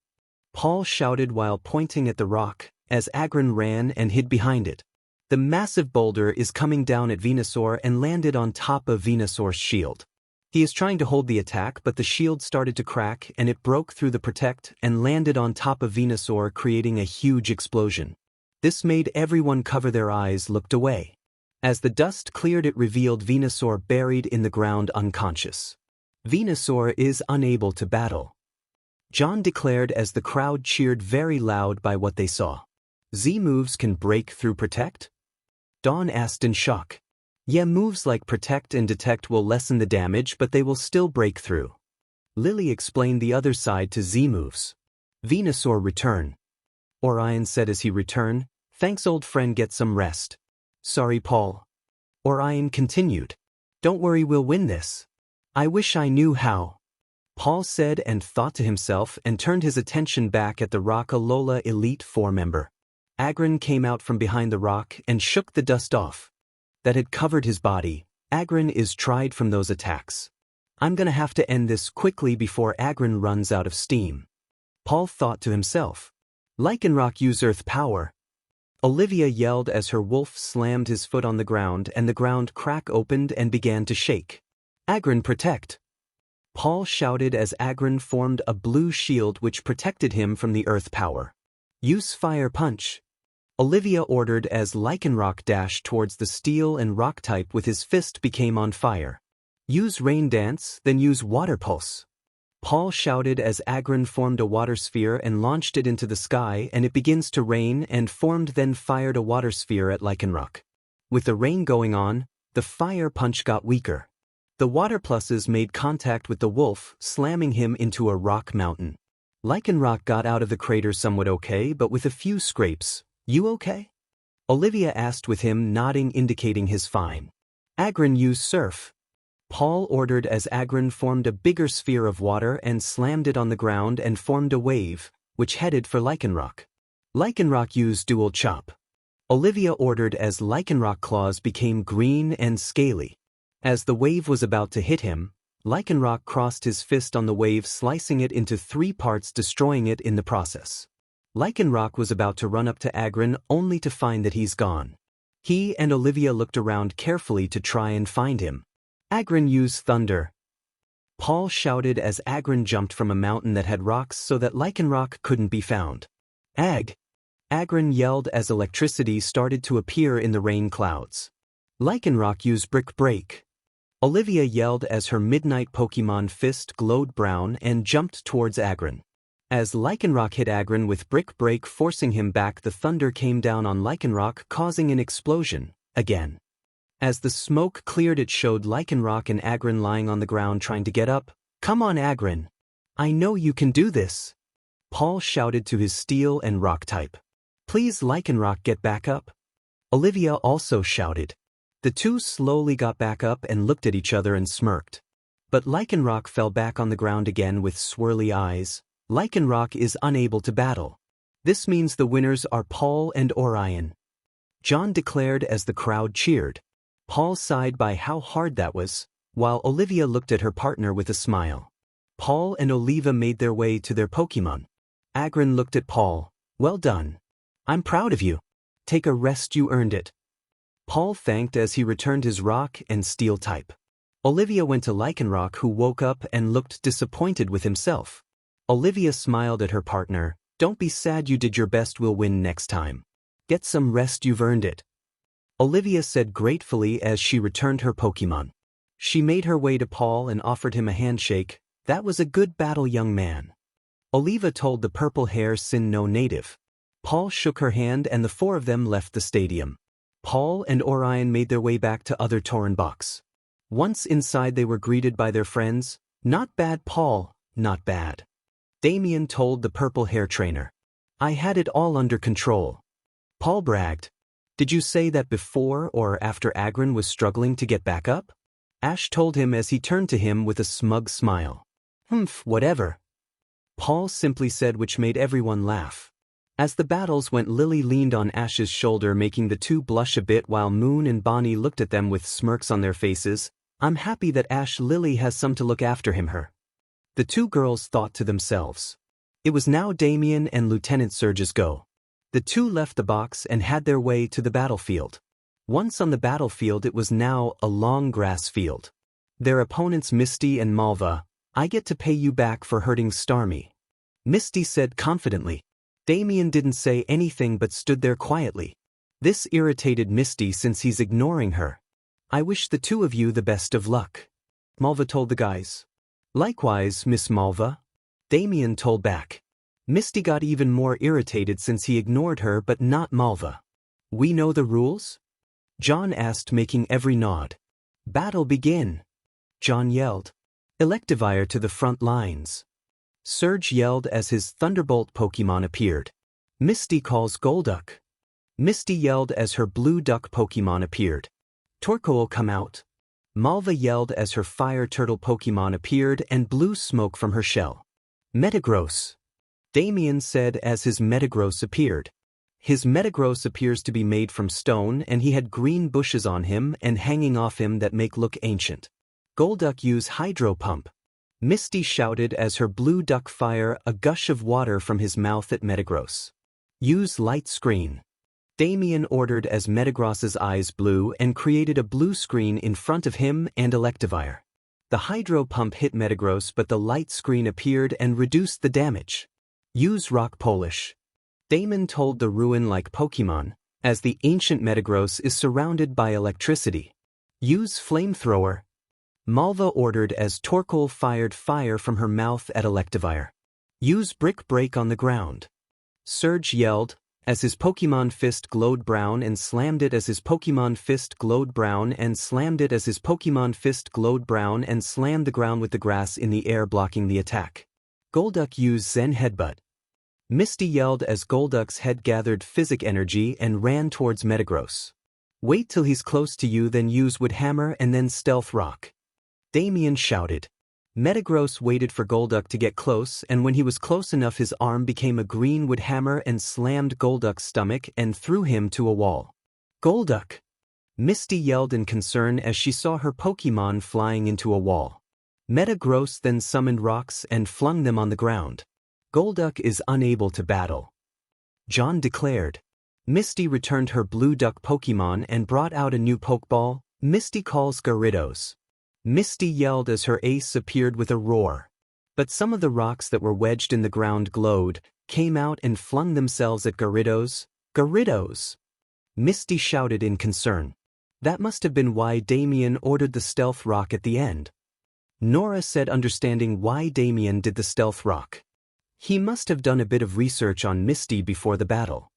Paul shouted while pointing at the rock, as Agron ran and hid behind it. The massive boulder is coming down at Venusaur and landed on top of Venusaur's shield. He is trying to hold the attack, but the shield started to crack and it broke through the protect and landed on top of Venusaur, creating a huge explosion. This made everyone cover their eyes, looked away. As the dust cleared, it revealed Venusaur buried in the ground unconscious. Venusaur is unable to battle. John declared as the crowd cheered very loud by what they saw. Z moves can break through protect? Dawn asked in shock. Yeah, moves like Protect and Detect will lessen the damage, but they will still break through. Lillie explained the other side to Z moves. Venusaur return. Orion said as he returned, thanks old friend, get some rest. Sorry Paul. Orion continued. Don't worry, we'll win this. I wish I knew how. Paul said and thought to himself and turned his attention back at the rock. Alola Elite Four member. Agron came out from behind the rock and shook the dust off that had covered his body. Agron is tried from those attacks. I'm gonna have to end this quickly before Agron runs out of steam. Paul thought to himself. Lycanroc use Earth Power. Olivia yelled as her wolf slammed his foot on the ground and the ground crack opened and began to shake. Agron Protect. Paul shouted as Agron formed a blue shield which protected him from the Earth Power. Use Fire Punch. Olivia ordered as Lycanroc dashed towards the steel and rock type with his fist became on fire. Use Rain Dance, then use Water Pulse. Paul shouted as Agron formed a water sphere and launched it into the sky, and it begins to rain and formed, then fired a water sphere at Lycanroc. With the rain going on, the fire punch got weaker. The water pluses made contact with the wolf, slamming him into a rock mountain. Lycanroc got out of the crater somewhat okay, but with a few scrapes. You okay? Olivia asked with him nodding, indicating his fine. Agron use Surf. Paul ordered as Agron formed a bigger sphere of water and slammed it on the ground and formed a wave, which headed for Lycanroc. Lycanroc used Dual Chop. Olivia ordered as Lycanroc claws became green and scaly. As the wave was about to hit him, Lycanroc crossed his fist on the wave, slicing it into 3 parts, destroying it in the process. Lycanroc was about to run up to Agron only to find that he's gone. He and Olivia looked around carefully to try and find him. Agron used Thunder. Paul shouted as Agron jumped from a mountain that had rocks so that Lycanroc couldn't be found. Agron yelled as electricity started to appear in the rain clouds. Lycanroc used Brick Break. Olivia yelled as her midnight Pokemon fist glowed brown and jumped towards Agron. As Lycanroc hit Agron with Brick Break, forcing him back, the thunder came down on Lycanroc, causing an explosion, again. As the smoke cleared, it showed Lycanroc and Agron lying on the ground trying to get up. Come on, Agron. I know you can do this. Paul shouted to his steel and rock type. Please, Lycanroc, get back up. Olivia also shouted. The two slowly got back up and looked at each other and smirked. But Lycanroc fell back on the ground again with swirly eyes. Lycanroc is unable to battle. This means the winners are Paul and Orion. John declared as the crowd cheered. Paul sighed by how hard that was, while Olivia looked at her partner with a smile. Paul and Olivia made their way to their Pokemon. Agron looked at Paul. Well done. I'm proud of you. Take a rest, you earned it. Paul thanked as he returned his rock and steel type. Olivia went to Lycanroc, who woke up and looked disappointed with himself. Olivia smiled at her partner. Don't be sad, you did your best, we'll win next time. Get some rest, you've earned it. Olivia said gratefully as she returned her Pokemon. She made her way to Paul and offered him a handshake. That was a good battle, young man. Olivia told the purple hair Sin no native. Paul shook her hand and the 4 of them left the stadium. Paul and Orion made their way back to other Torren box. Once inside, they were greeted by their friends. Not bad, Paul, not bad. Damien told the purple hair trainer. I had it all under control. Paul bragged. Did you say that before or after Agron was struggling to get back up? Ash told him as he turned to him with a smug smile. Whatever. Paul simply said, which made everyone laugh. As the battles went, Lillie leaned on Ash's shoulder, making the two blush a bit while Moon and Bonnie looked at them with smirks on their faces. I'm happy that Lillie has some to look after her. The two girls thought to themselves. It was now Damien and Lieutenant Surge's go. The two left the box and had their way to the battlefield. Once on the battlefield, it was now a long grass field. Their opponents Misty and Malva. I get to pay you back for hurting Starmie, Misty said confidently. Damien didn't say anything but stood there quietly. This irritated Misty since he's ignoring her. I wish the two of you the best of luck, Malva told the guys. Likewise, Miss Malva, Damien told back. Misty got even more irritated since he ignored her but not Malva. We know the rules? John asked, making every nod. Battle begin, John yelled. Electivire to the front lines. Surge yelled as his Thunderbolt Pokemon appeared. Misty calls Golduck. Misty yelled as her Blue Duck Pokemon appeared. Torkoal come out. Malva yelled as her Fire Turtle Pokemon appeared and blew smoke from her shell. Metagross, Damien said as his Metagross appeared. His Metagross appears to be made from stone and he had green bushes on him and hanging off him that make look ancient. Golduck use Hydro Pump. Misty shouted as her Blue Duck fire a gush of water from his mouth at Metagross. Use Light Screen. Damien ordered as Metagross's eyes blew and created a blue screen in front of him and Electivire. The Hydro Pump hit Metagross but the light screen appeared and reduced the damage. Use Rock Polish. Damon told the ruin-like Pokemon, as the ancient Metagross is surrounded by electricity. Use Flamethrower. Malva ordered as Torkoal fired fire from her mouth at Electivire. Use Brick Break on the ground. Surge yelled, as his Pokemon Fist glowed brown and slammed it as his Pokemon Fist glowed brown and slammed it as his Pokemon Fist glowed brown and slammed the ground with the grass in the air blocking the attack. Golduck used Zen Headbutt. Misty yelled as Golduck's head gathered physic energy and ran towards Metagross. Wait till he's close to you, then use Wood Hammer and then Stealth Rock. Damien shouted. Metagross waited for Golduck to get close, and when he was close enough his arm became a green wood hammer and slammed Golduck's stomach and threw him to a wall. Golduck! Misty yelled in concern as she saw her Pokemon flying into a wall. Metagross then summoned rocks and flung them on the ground. Golduck is unable to battle, John declared. Misty returned her Blue Duck Pokemon and brought out a new Pokeball. Misty calls Gyarados. Misty yelled as her ace appeared with a roar. But some of the rocks that were wedged in the ground glowed, came out and flung themselves at Gyarados. Gyarados! Misty shouted in concern. That must have been why Damien ordered the Stealth Rock at the end. Nora said, understanding why Damien did the Stealth Rock. He must have done a bit of research on Misty before the battle.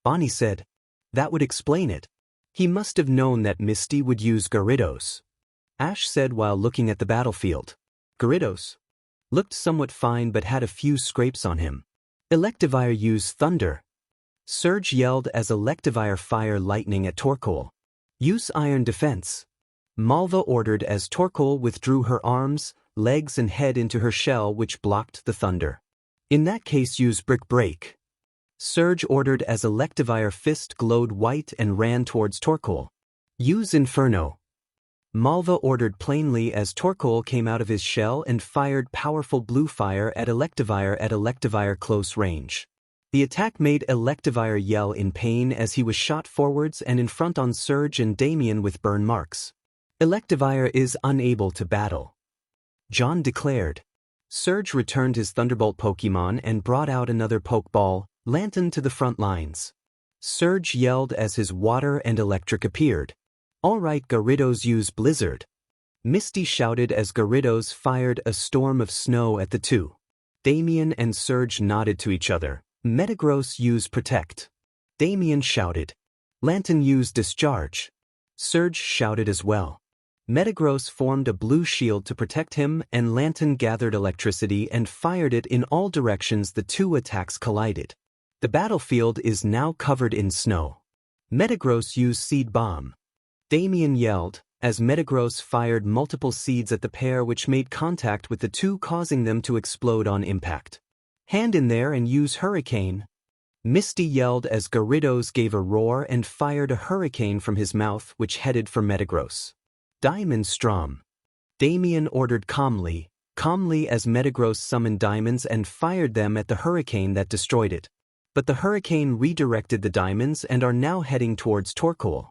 Bonnie said. That would explain it. He must have known that Misty would use Gyarados. Ash said while looking at the battlefield. Gyarados looked somewhat fine but had a few scrapes on him. Electivire used Thunder. Surge yelled as Electivire fired lightning at Torkoal. Use Iron Defense. Malva ordered as Torkoal withdrew her arms, legs and head into her shell which blocked the thunder. In that case use Brick Break. Surge ordered as Electivire fist glowed white and ran towards Torkoal. Use Inferno. Malva ordered plainly as Torkoal came out of his shell and fired powerful blue fire at Electivire close range. The attack made Electivire yell in pain as he was shot forwards and in front on Surge and Damien with burn marks. Electivire is unable to battle, John declared. Surge returned his Thunderbolt Pokemon and brought out another Pokeball, Lantern to the front lines. Surge yelled as his Water and Electric appeared. Alright, Gyarados use Blizzard. Misty shouted as Gyarados fired a storm of snow at the two. Damien and Surge nodded to each other. Metagross use Protect. Damien shouted. Lantern use Discharge. Surge shouted as well. Metagross formed a blue shield to protect him and Lantern gathered electricity and fired it in all directions. The two attacks collided. The battlefield is now covered in snow. Metagross used Seed Bomb. Damien yelled, as Metagross fired multiple seeds at the pair which made contact with the two, causing them to explode on impact. Hand in there and use Hurricane. Misty yelled as Gyarados gave a roar and fired a hurricane from his mouth which headed for Metagross. Diamond Strom. Damien ordered calmly as Metagross summoned diamonds and fired them at the hurricane that destroyed it. But the hurricane redirected the diamonds and are now heading towards Torkoal.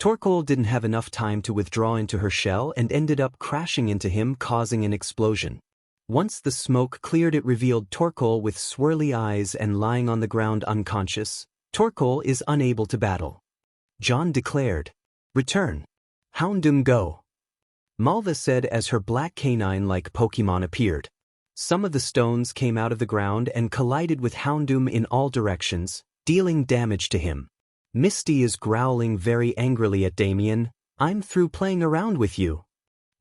Torkoal didn't have enough time to withdraw into her shell and ended up crashing into him, causing an explosion. Once the smoke cleared, it revealed Torkoal with swirly eyes and lying on the ground unconscious. Torkoal is unable to battle. John declared, "Return. Houndoom go." Malva said as her black canine-like Pokemon appeared. Some of the stones came out of the ground and collided with Houndoom in all directions, dealing damage to him. Misty is growling very angrily at Damien. "I'm through playing around with you,"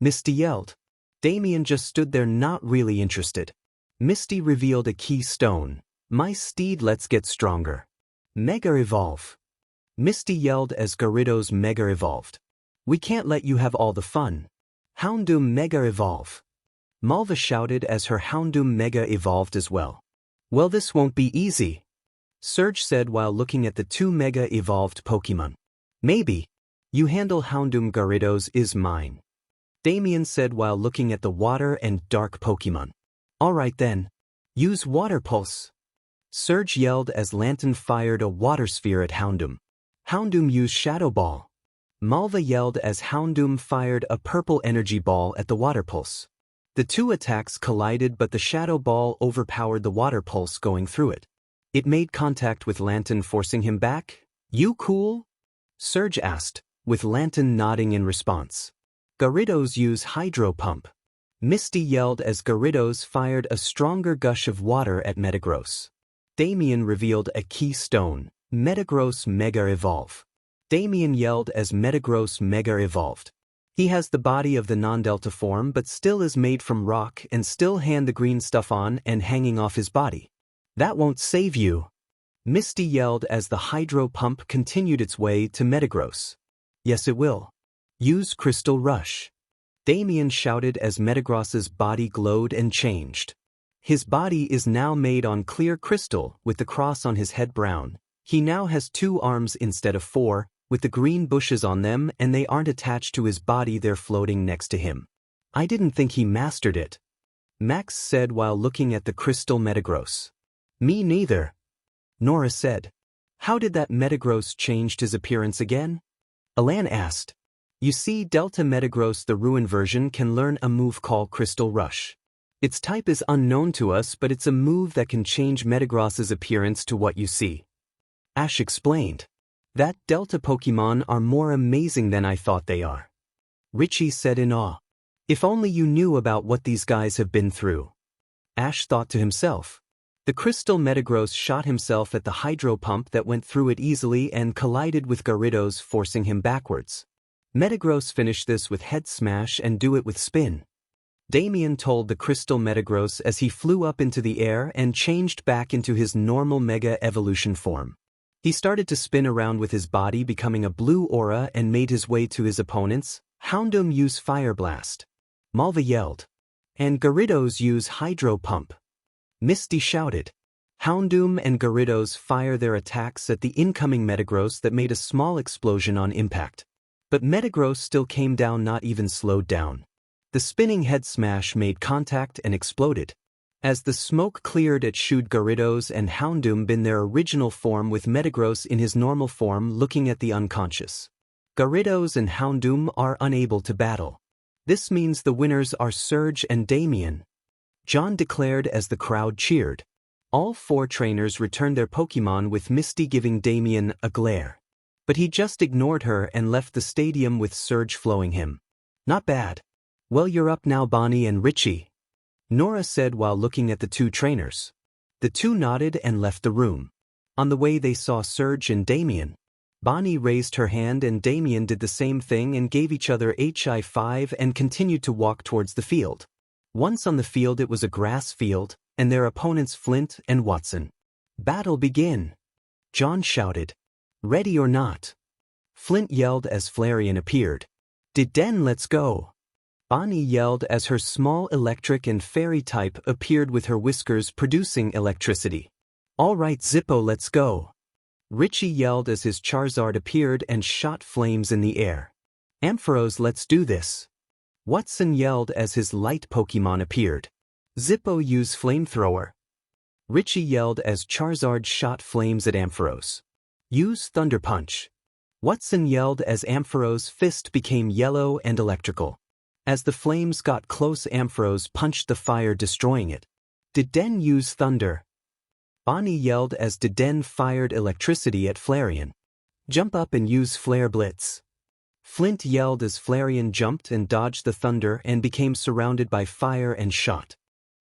Misty yelled. Damien just stood there not really interested. Misty revealed a key stone. "My steed, let's get stronger. Mega Evolve." Misty yelled as Gyarados Mega Evolved. "We can't let you have all the fun. Houndoom Mega Evolve." Malva shouted as her Houndoom Mega evolved as well. "Well, this won't be easy," Surge said while looking at the two Mega evolved Pokemon. "Maybe. You handle Houndoom. Gyarados is mine," Damien said while looking at the water and dark Pokemon. "Alright then. Use Water Pulse," Surge yelled as Lantern fired a water sphere at Houndoom. Houndoom used Shadow Ball. Malva yelled as Houndoom fired a purple energy ball at the Water Pulse. The two attacks collided, but the Shadow Ball overpowered the Water Pulse going through it. It made contact with Lantern, forcing him back. "You cool?" Surge asked, with Lantern nodding in response. Gyarados use Hydro Pump. Misty yelled as Gyarados fired a stronger gush of water at Metagross. Damien revealed a key stone. Metagross Mega Evolve. Damien yelled as Metagross Mega Evolved. He has the body of the non-delta form but still is made from rock and still had the green stuff on and hanging off his body. "That won't save you," Misty yelled as the Hydro Pump continued its way to Metagross. "Yes, it will. Use Crystal Rush," Damien shouted as Metagross's body glowed and changed. His body is now made on clear crystal with the cross on his head brown. He now has 2 arms instead of 4, with the green bushes on them, and they aren't attached to his body, they're floating next to him. "I didn't think he mastered it," Max said while looking at the crystal Metagross. "Me neither," Nora said. "How did that Metagross change his appearance again?" Alan asked. "You see, Delta Metagross, the Ruin version, can learn a move called Crystal Rush. Its type is unknown to us, but it's a move that can change Metagross's appearance to what you see," Ash explained. "That Delta Pokemon are more amazing than I thought they are," Richie said in awe. "If only you knew about what these guys have been through," Ash thought to himself. The crystal Metagross shot himself at the Hydro Pump that went through it easily and collided with Gyarados, forcing him backwards. Metagross finished this with Head Smash and do it with Spin. Damien told the crystal Metagross as he flew up into the air and changed back into his normal Mega Evolution form. He started to spin around with his body, becoming a blue aura, and made his way to his opponents. Houndoom use Fire Blast, Malva yelled. And Gyarados use Hydro Pump, Misty shouted. Houndoom and Gyarados fire their attacks at the incoming Metagross that made a small explosion on impact. But Metagross still came down, not even slowed down. The spinning Head Smash made contact and exploded. As the smoke cleared, it shooed Gyarados and Houndoom in their original form, with Metagross in his normal form looking at the unconscious. Gyarados and Houndoom are unable to battle. This means the winners are Surge and Damien, John declared as the crowd cheered. All 4 trainers returned their Pokemon, with Misty giving Damien a glare. But he just ignored her and left the stadium with Surge flowing him. "Not bad. Well, you're up now, Bonnie and Richie," Nora said while looking at the 2 trainers. The 2 nodded and left the room. On the way they saw Surge and Damien. Bonnie raised her hand and Damien did the same thing and gave each other HI5 and continued to walk towards the field. Once on the field, it was a grass field, and their opponents Flint and Watson. Battle begin! John shouted. Ready or not? Flint yelled as Flareon appeared. Den, let's go! Bonnie yelled as her small electric and fairy type appeared with her whiskers producing electricity. All right Zippo, let's go! Richie yelled as his Charizard appeared and shot flames in the air. Ampharos, let's do this! Watson yelled as his light Pokemon appeared. Zippo, use flamethrower! Richie yelled as Charizard shot flames at Ampharos. Use Thunder Punch! Watson yelled as Ampharos' fist became yellow and electrical. As the flames got close, Ampharos punched the fire, destroying it. Den, use Thunder! Bonnie yelled as Den fired electricity at Flareon. Jump up and use Flare Blitz! Flint yelled as Flareon jumped and dodged the thunder and became surrounded by fire and shot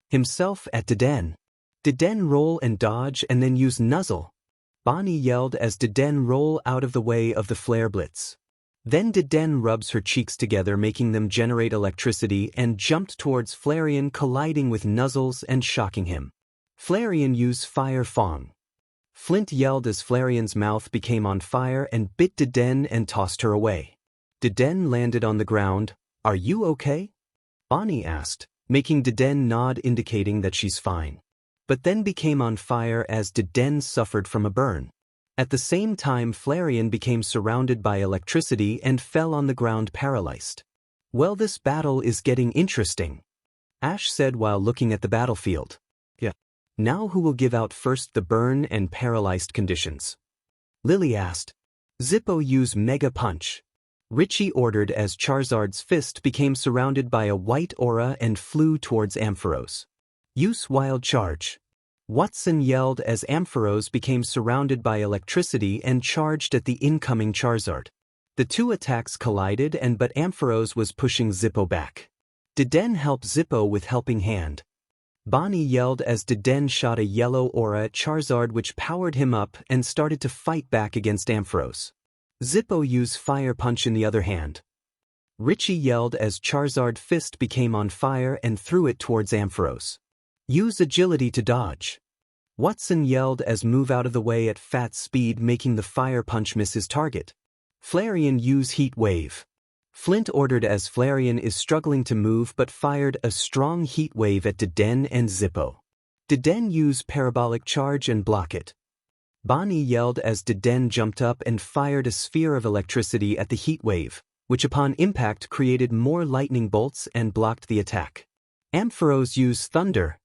himself at Den. Den, roll and dodge and then use Nuzzle! Bonnie yelled as Den roll out of the way of the Flare Blitz. Then Den rubs her cheeks together, making them generate electricity, and jumped towards Flareon, colliding with Nuzzles and shocking him. Flareon, use Fire Fong! Flint yelled as Flareon's mouth became on fire and bit Den and tossed her away. Den landed on the ground. Are you okay? Bonnie asked, making Den nod, indicating that she's fine. But then became on fire as Den suffered from a burn. At the same time, Flareon became surrounded by electricity and fell on the ground paralyzed. Well, this battle is getting interesting, Ash said while looking at the battlefield. Yeah. Now who will give out first the burn and paralyzed conditions? Lillie asked. Zippo, use Mega Punch! Richie ordered as Charizard's fist became surrounded by a white aura and flew towards Ampharos. Use Wild Charge! Watson yelled as Ampharos became surrounded by electricity and charged at the incoming Charizard. The two attacks collided but Ampharos was pushing Zippo back. Den helped Zippo with Helping Hand. Bonnie yelled as Den shot a yellow aura at Charizard, which powered him up and started to fight back against Ampharos. Zippo, use Fire Punch in the other hand. Richie yelled as Charizard's fist became on fire and threw it towards Ampharos. Use Agility to dodge! Watson yelled as move out of the way at fat speed, making the Fire Punch miss his target. Flareon, use Heat Wave! Flint ordered as Flareon is struggling to move but fired a strong heat wave at Den and Zippo. Den, use Parabolic Charge and block it! Bonnie yelled as Den jumped up and fired a sphere of electricity at the heat wave, which upon impact created more lightning bolts and blocked the attack. Ampharos, use Thunder!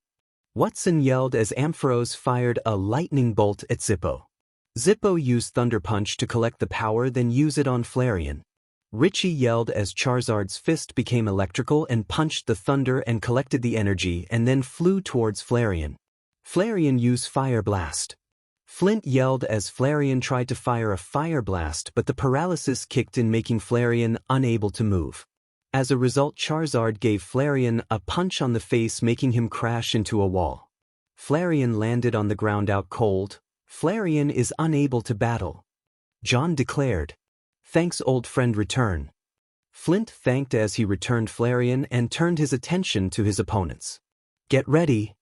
Watson yelled as Ampharos fired a lightning bolt at Zippo. Zippo, use Thunder Punch to collect the power, then use it on Flareon. Richie yelled as Charizard's fist became electrical and punched the thunder and collected the energy and then flew towards Flareon. Flareon, use Fire Blast! Flint yelled as Flareon tried to fire a Fire Blast, but the paralysis kicked in, making Flareon unable to move. As a result, Charizard gave Flareon a punch on the face, making him crash into a wall. Flareon landed on the ground out cold. Flareon is unable to battle. John declared. Thanks, old friend, return. Flint thanked as he returned Flareon and turned his attention to his opponents. Get ready,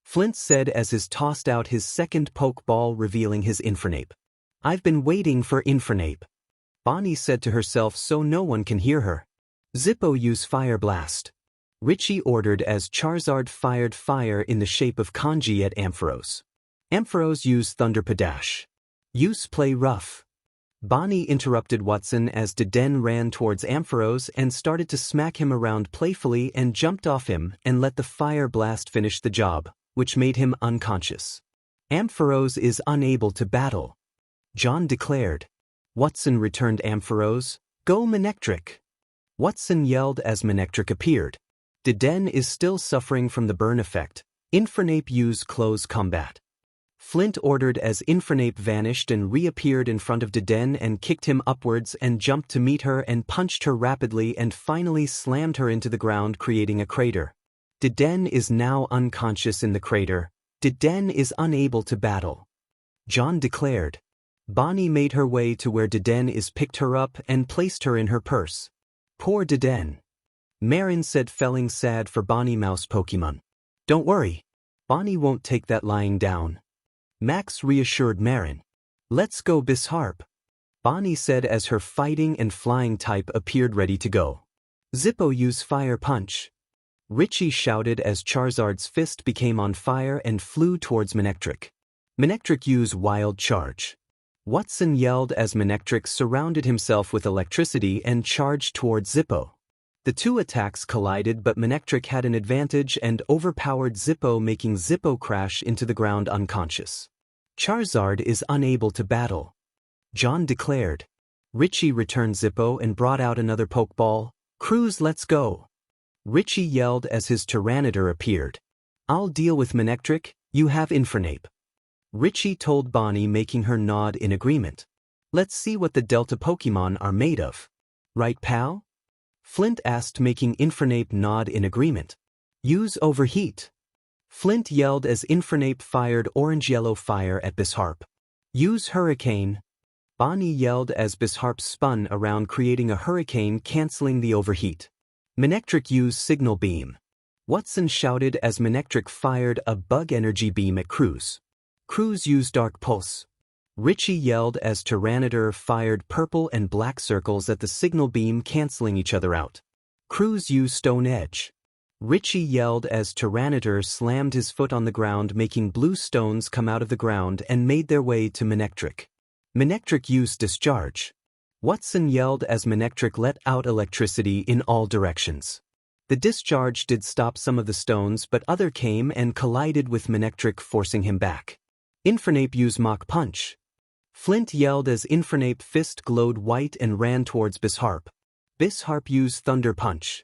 Flint said as he tossed out his second Pokeball, revealing his Infernape. I've been waiting for Infernape, Bonnie said to herself so no one can hear her. Zippo, use Fire Blast! Richie ordered as Charizard fired fire in the shape of kanji at Ampharos. Ampharos, use Thunder Padash! Use Play Rough! Bonnie interrupted Watson as Den ran towards Ampharos and started to smack him around playfully and jumped off him and let the Fire Blast finish the job, which made him unconscious. Ampharos is unable to battle, John declared. Watson returned Ampharos. Go Manectric! Watson yelled as Manectric appeared. Den is still suffering from the burn effect. Infernape, use Close Combat! Flint ordered as Infernape vanished and reappeared in front of Den and kicked him upwards and jumped to meet her and punched her rapidly and finally slammed her into the ground, creating a crater. Den is now unconscious in the crater. Den is unable to battle, John declared. Bonnie made her way to where Den is, picked her up and placed her in her purse. Poor Den, Marin said, feeling sad for Bonnie Mouse Pokemon. Don't worry, Bonnie won't take that lying down. Max reassured Marin. Let's go Bisharp, Bonnie said as her fighting and flying type appeared ready to go. Zippo use fire punch. Richie shouted as Charizard's fist became on fire and flew towards Manectric. Manectric use wild charge. Watson yelled as Manectric surrounded himself with electricity and charged towards Zippo. The two attacks collided, but Manectric had an advantage and overpowered Zippo, making Zippo crash into the ground unconscious. Charizard is unable to battle, John declared. Richie returned Zippo and brought out another Pokeball. Cruz, let's go, Richie yelled as his Tyranitar appeared. I'll deal with Manectric, you have Infernape, Richie told Bonnie, making her nod in agreement. Let's see what the Delta Pokemon are made of. Right, pal? Flint asked, making Infernape nod in agreement. Use Overheat, Flint yelled as Infernape fired orange-yellow fire at Bisharp. Use Hurricane, Bonnie yelled as Bisharp spun around, creating a hurricane, canceling the overheat. Manectric use Signal Beam, Watson shouted as Manectric fired a bug energy beam at Cruz. Cruz used Dark Pulse. Richie yelled as Tyranitar fired purple and black circles at the signal beam, canceling each other out. Cruz used Stone Edge. Richie yelled as Tyranitar slammed his foot on the ground, making blue stones come out of the ground and made their way to Manectric. Manectric used Discharge. Watson yelled as Manectric let out electricity in all directions. The discharge did stop some of the stones, but other came and collided with Manectric, forcing him back. Infernape used Mach Punch. Flint yelled as Infernape fist glowed white and ran towards Bisharp. Bisharp used Thunder Punch.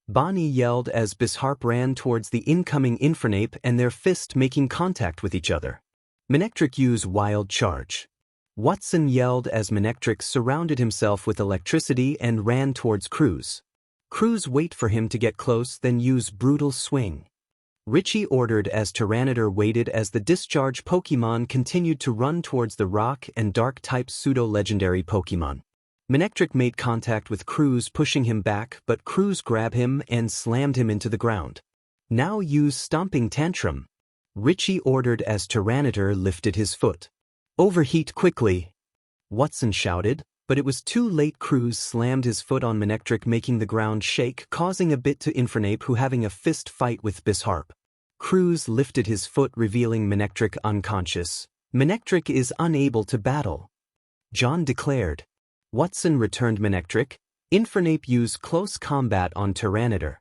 Bonnie yelled as Bisharp ran towards the incoming Infernape and their fist making contact with each other. Manectric used Wild Charge. Watson yelled as Manectric surrounded himself with electricity and ran towards Cruz. Cruz wait for him to get close, then use Brutal Swing. Richie ordered as Tyranitar waited as the discharge Pokemon continued to run towards the rock and dark-type pseudo-legendary Pokemon. Manectric made contact with Cruz, pushing him back, but Cruz grabbed him and slammed him into the ground. Now use Stomping Tantrum, Richie ordered as Tyranitar lifted his foot. Overheat quickly, Watson shouted, but it was too late. Cruz slammed his foot on Manectric, making the ground shake, causing a bit to Infernape, who having a fist fight with Bisharp. Cruz lifted his foot, revealing Manectric unconscious. Manectric is unable to battle, John declared. Watson returned Manectric. Infernape used Close Combat on Tyranitar.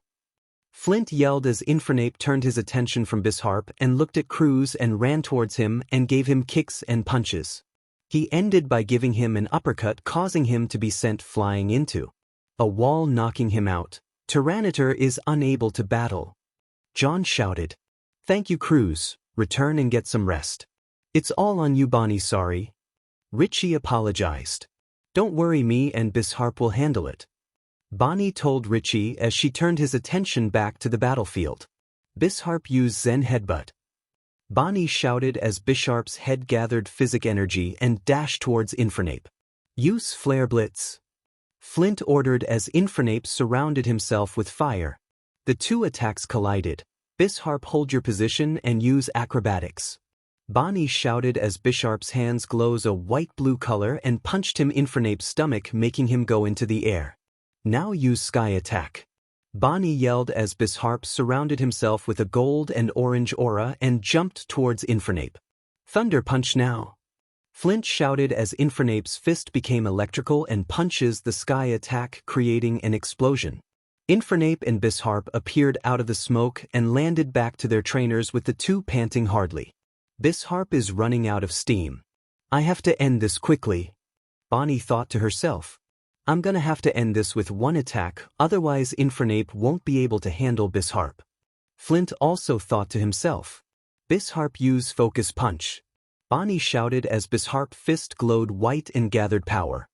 Flint yelled as Infernape turned his attention from Bisharp and looked at Cruz and ran towards him and gave him kicks and punches. He ended by giving him an uppercut, causing him to be sent flying into a wall, knocking him out. Tyranitar is unable to battle, John shouted. Thank you, Cruz. Return and get some rest. It's all on you, Bonnie. Sorry, Richie apologized. Don't worry, me and Bisharp will handle it, Bonnie told Richie as she turned his attention back to the battlefield. Bisharp used Zen Headbutt, Bonnie shouted as Bisharp's head gathered physic energy and dashed towards Infernape. Use Flare Blitz, Flint ordered as Infernape surrounded himself with fire. The two attacks collided. Bisharp, hold your position and use Acrobatics, Bonnie shouted as Bisharp's hands glows a white-blue color and punched him Infernape's stomach, making him go into the air. Now use Sky Attack, Bonnie yelled as Bisharp surrounded himself with a gold and orange aura and jumped towards Infernape. Thunder Punch now, Flint shouted as Infernape's fist became electrical and punches the Sky Attack, creating an explosion. Infernape and Bisharp appeared out of the smoke and landed back to their trainers, with the two panting hardly. Bisharp is running out of steam. I have to end this quickly, Bonnie thought to herself. I'm gonna have to end this with one attack, otherwise Infernape won't be able to handle Bisharp. Flint also thought to himself. Bisharp use Focus Punch, Bonnie shouted as Bisharp fist glowed white and gathered power.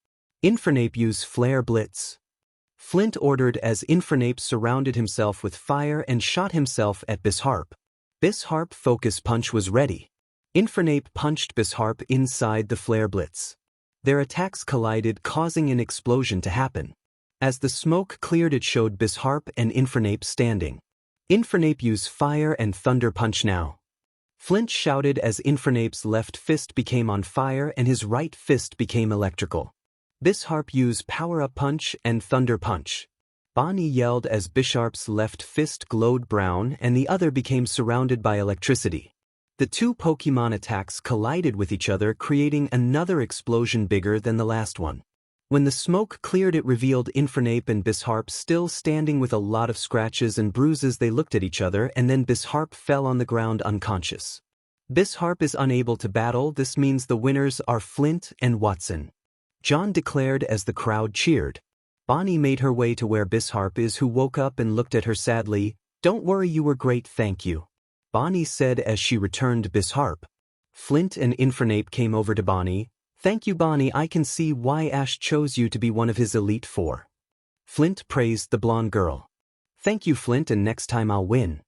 Infernape use Flare Blitz, Flint ordered as Infernape surrounded himself with fire and shot himself at Bisharp. Bisharp Focus Punch was ready. Infernape punched Bisharp inside the Flare Blitz. Their attacks collided, causing an explosion to happen. As the smoke cleared, it showed Bisharp and Infernape standing. Infernape used Fire and Thunder Punch now. Flint shouted as Infernape's left fist became on fire and his right fist became electrical. Bisharp used Power-Up Punch and Thunder Punch. Bonnie yelled as Bisharp's left fist glowed brown and the other became surrounded by electricity. The two Pokemon attacks collided with each other, creating another explosion bigger than the last one. When the smoke cleared, it revealed Infernape and Bisharp still standing with a lot of scratches and bruises. They looked at each other and then Bisharp fell on the ground unconscious. Bisharp is unable to battle. This means the winners are Flint and Watson. John declared as the crowd cheered. Bonnie made her way to where Bisharp is, who woke up and looked at her sadly. "Don't worry, you were great, thank you," Bonnie said as she returned Bisharp. Flint and Infernape came over to Bonnie. "Thank you, Bonnie, I can see why Ash chose you to be one of his Elite Four." Flint praised the blonde girl. "Thank you, Flint, and next time I'll win,"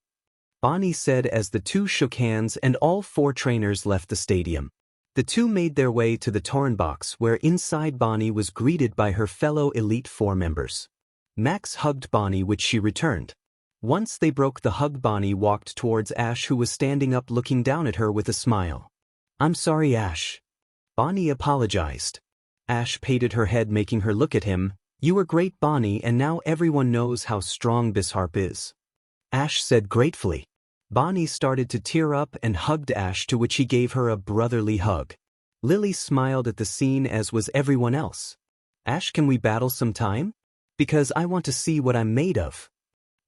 Bonnie said as the two shook hands and all four trainers left the stadium. The two made their way to the Torrent box, where inside Bonnie was greeted by her fellow Elite Four members. Max hugged Bonnie, which she returned. Once they broke the hug, Bonnie walked towards Ash, who was standing up looking down at her with a smile. "I'm sorry, Ash." Bonnie apologized. Ash patted her head, making her look at him. "You were great, Bonnie, and now everyone knows how strong Bisharp is," Ash said gratefully. Bonnie started to tear up and hugged Ash, to which he gave her a brotherly hug. Lillie smiled at the scene, as was everyone else. "Ash, can we battle sometime? Because I want to see what I'm made of,"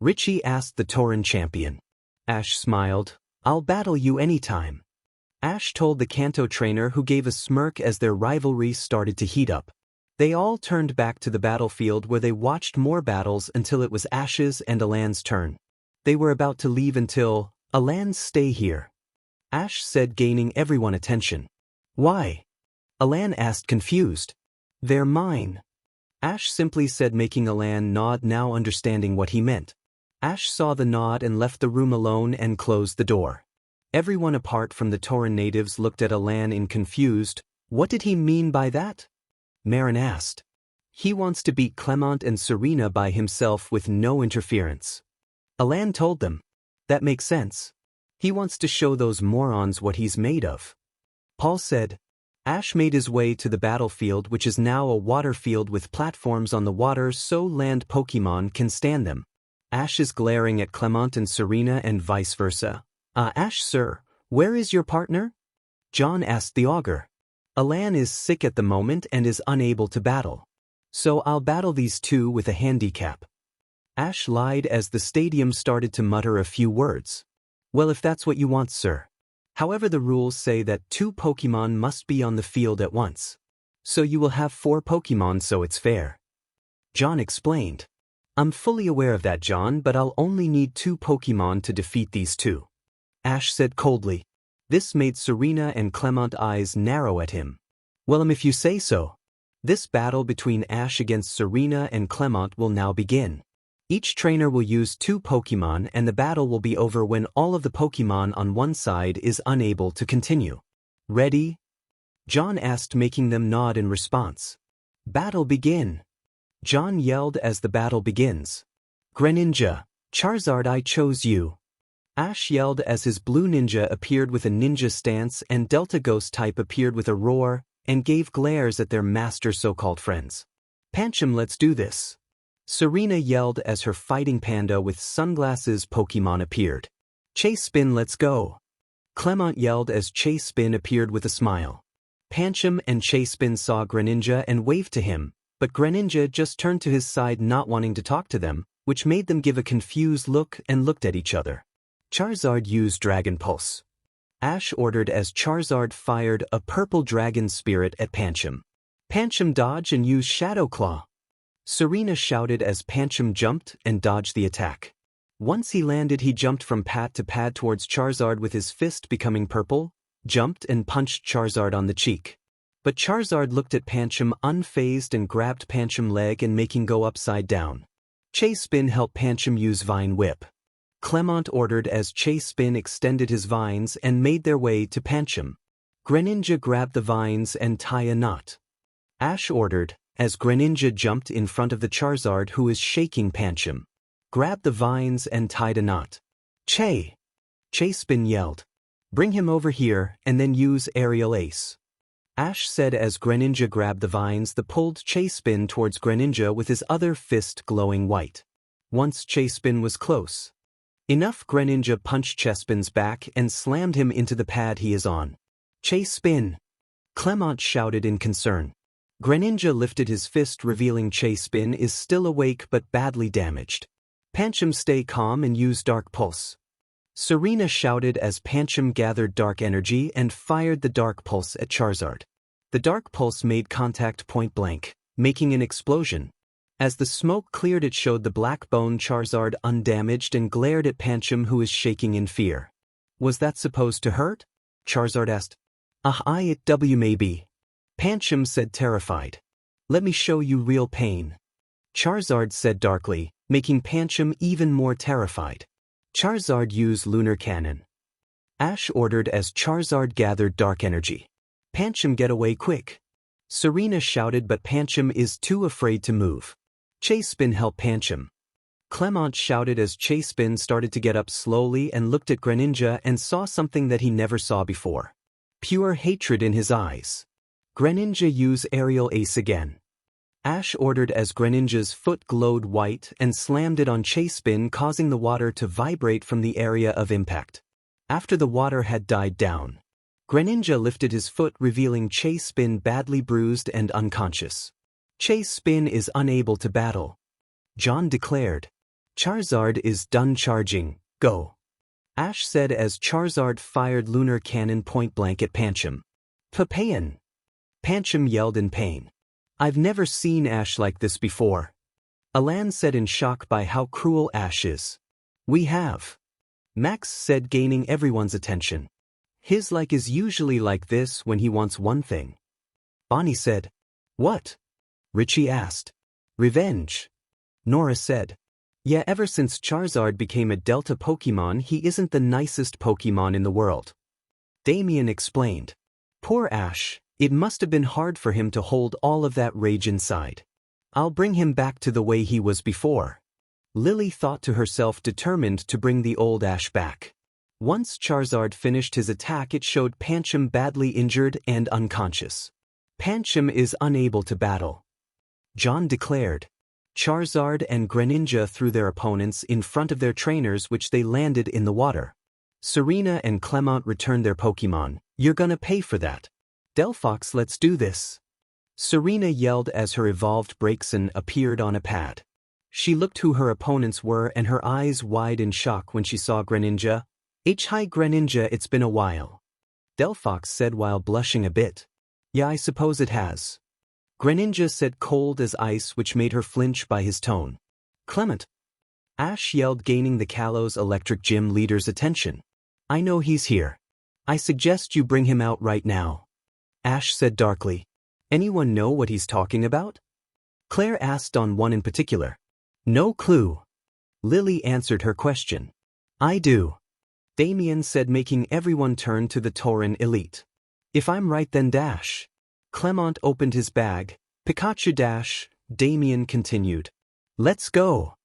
Richie asked the Torren champion. Ash smiled. "I'll battle you anytime," Ash told the Kanto trainer, who gave a smirk as their rivalry started to heat up. They all turned back to the battlefield, where they watched more battles until it was Ash's and Alan's turn. They were about to leave until, "Alan, stay here," Ash said, gaining everyone's attention. "Why?" Alan asked, confused. "They're mine," Ash simply said, making Alan nod, now understanding what he meant. Ash saw the nod and left the room alone and closed the door. Everyone apart from the Torren natives looked at Alan in confused. What did he mean by that? Marin asked. "He wants to beat Clement and Serena by himself with no interference," Alan told them. "That makes sense. He wants to show those morons what he's made of," Paul said. Ash made his way to the battlefield, which is now a water field with platforms on the water so land Pokemon can stand them. Ash is glaring at Clement and Serena and vice versa. Ash, sir, where is your partner?" John asked the Augur. "Alan is sick at the moment and is unable to battle. So I'll battle these two with a handicap," Ash lied as the stadium started to mutter a few words. "Well, if that's what you want, sir. However, the rules say that 2 Pokemon must be on the field at once. So you will have 4 Pokemon, so it's fair," John explained. "I'm fully aware of that, John, but I'll only need 2 Pokemon to defeat these two," Ash said coldly. This made Serena and Clement's eyes narrow at him. "Well, if you say so." This battle between Ash against Serena and Clement will now begin. Each trainer will use 2 Pokemon and the battle will be over when all of the Pokemon on one side is unable to continue. "Ready?" John asked, making them nod in response. "Battle begin," John yelled as the battle begins. "Greninja, Charizard, I chose you," Ash yelled as his blue ninja appeared with a ninja stance and Delta Ghost type appeared with a roar and gave glares at their master so-called friends. "Pancham, let's do this," Serena yelled as her fighting panda with sunglasses Pokemon appeared. "Chase Spin, let's go," Clement yelled as Chase Spin appeared with a smile. Pancham and Chase Spin saw Greninja and waved to him, but Greninja just turned to his side, not wanting to talk to them, which made them give a confused look and looked at each other. "Charizard, use Dragon Pulse," Ash ordered as Charizard fired a purple dragon spirit at Pancham. "Pancham, dodge and use Shadow Claw," Serena shouted as Pancham jumped and dodged the attack. Once he landed, he jumped from pad to pad towards Charizard with his fist becoming purple, jumped and punched Charizard on the cheek. But Charizard looked at Pancham unfazed and grabbed Pancham's leg and making go upside down. Chase Spin helped Pancham use Vine Whip. Clement ordered as Chase Spin extended his vines and made their way to Pancham. "Greninja, grab the vines and tie a knot," Ash ordered, as Greninja jumped in front of the Charizard who is shaking Pancham. "Grab the vines and tied a knot." Chase Spin yelled. Bring him over here and then use Aerial Ace. Ash said as Greninja grabbed the vines that pulled Chase Spin towards Greninja with his other fist glowing white. Once Chase Spin was close enough, Greninja punched Chespin's back and slammed him into the pad he is on. Chase Spin! Clement shouted in concern. Greninja lifted his fist, revealing Chase Spin is still awake but badly damaged. Pancham, stay calm and use Dark Pulse. Serena shouted as Pancham gathered Dark Energy and fired the Dark Pulse at Charizard. The Dark Pulse made contact point blank, making an explosion. As the smoke cleared, it showed the black bone Charizard undamaged and glared at Pancham, who is shaking in fear. Was that supposed to hurt? Charizard asked. It maybe. Pancham said, terrified. Let me show you real pain. Charizard said darkly, making Pancham even more terrified. Charizard, use Lunar Cannon. Ash ordered as Charizard gathered Dark Energy. Pancham, get away quick. Serena shouted, but Pancham is too afraid to move. Chase Spin, help Pancham. Clement shouted as Chase Spin started to get up slowly and looked at Greninja and saw something that he never saw before. Pure hatred in his eyes. Greninja, use Aerial Ace again. Ash ordered as Greninja's foot glowed white and slammed it on Chase Spin, causing the water to vibrate from the area of impact. After the water had died down, Greninja lifted his foot, revealing Chase Spin badly bruised and unconscious. Chase Spin is unable to battle. John declared. Charizard is done charging, go. Ash said as Charizard fired Lunar Cannon point blank at Pancham. Papayan! Pancham yelled in pain. I've never seen Ash like this before. Alan said in shock by how cruel Ash is. We have. Max said, gaining everyone's attention. His like is usually like this when he wants one thing. Bonnie said. What? Richie asked. Revenge. Nora said. Yeah, ever since Charizard became a Delta Pokemon, he isn't the nicest Pokemon in the world. Damien explained. Poor Ash. It must have been hard for him to hold all of that rage inside. I'll bring him back to the way he was before. Lillie thought to herself, determined to bring the old Ash back. Once Charizard finished his attack, it showed Pancham badly injured and unconscious. Pancham is unable to battle. John declared. Charizard and Greninja threw their opponents in front of their trainers, which they landed in the water. Serena and Clement returned their Pokemon. You're gonna pay for that. Delphox, let's do this. Serena yelled as her evolved Braixen appeared on a pad. She looked who her opponents were and her eyes wide in shock when she saw Greninja. Hi Greninja, it's been a while. Delphox said while blushing a bit. Yeah, I suppose it has. Greninja said, cold as ice, which made her flinch by his tone. Clement. Ash yelled, gaining the Kalos Electric Gym leader's attention. I know he's here. I suggest you bring him out right now. Ash said darkly. Anyone know what he's talking about? Claire asked on one in particular. No clue. Lillie answered her question. I do. Damien said, making everyone turn to the Torren elite. If I'm right, then dash. Clement opened his bag. Pikachu dash. Damien continued. Let's go.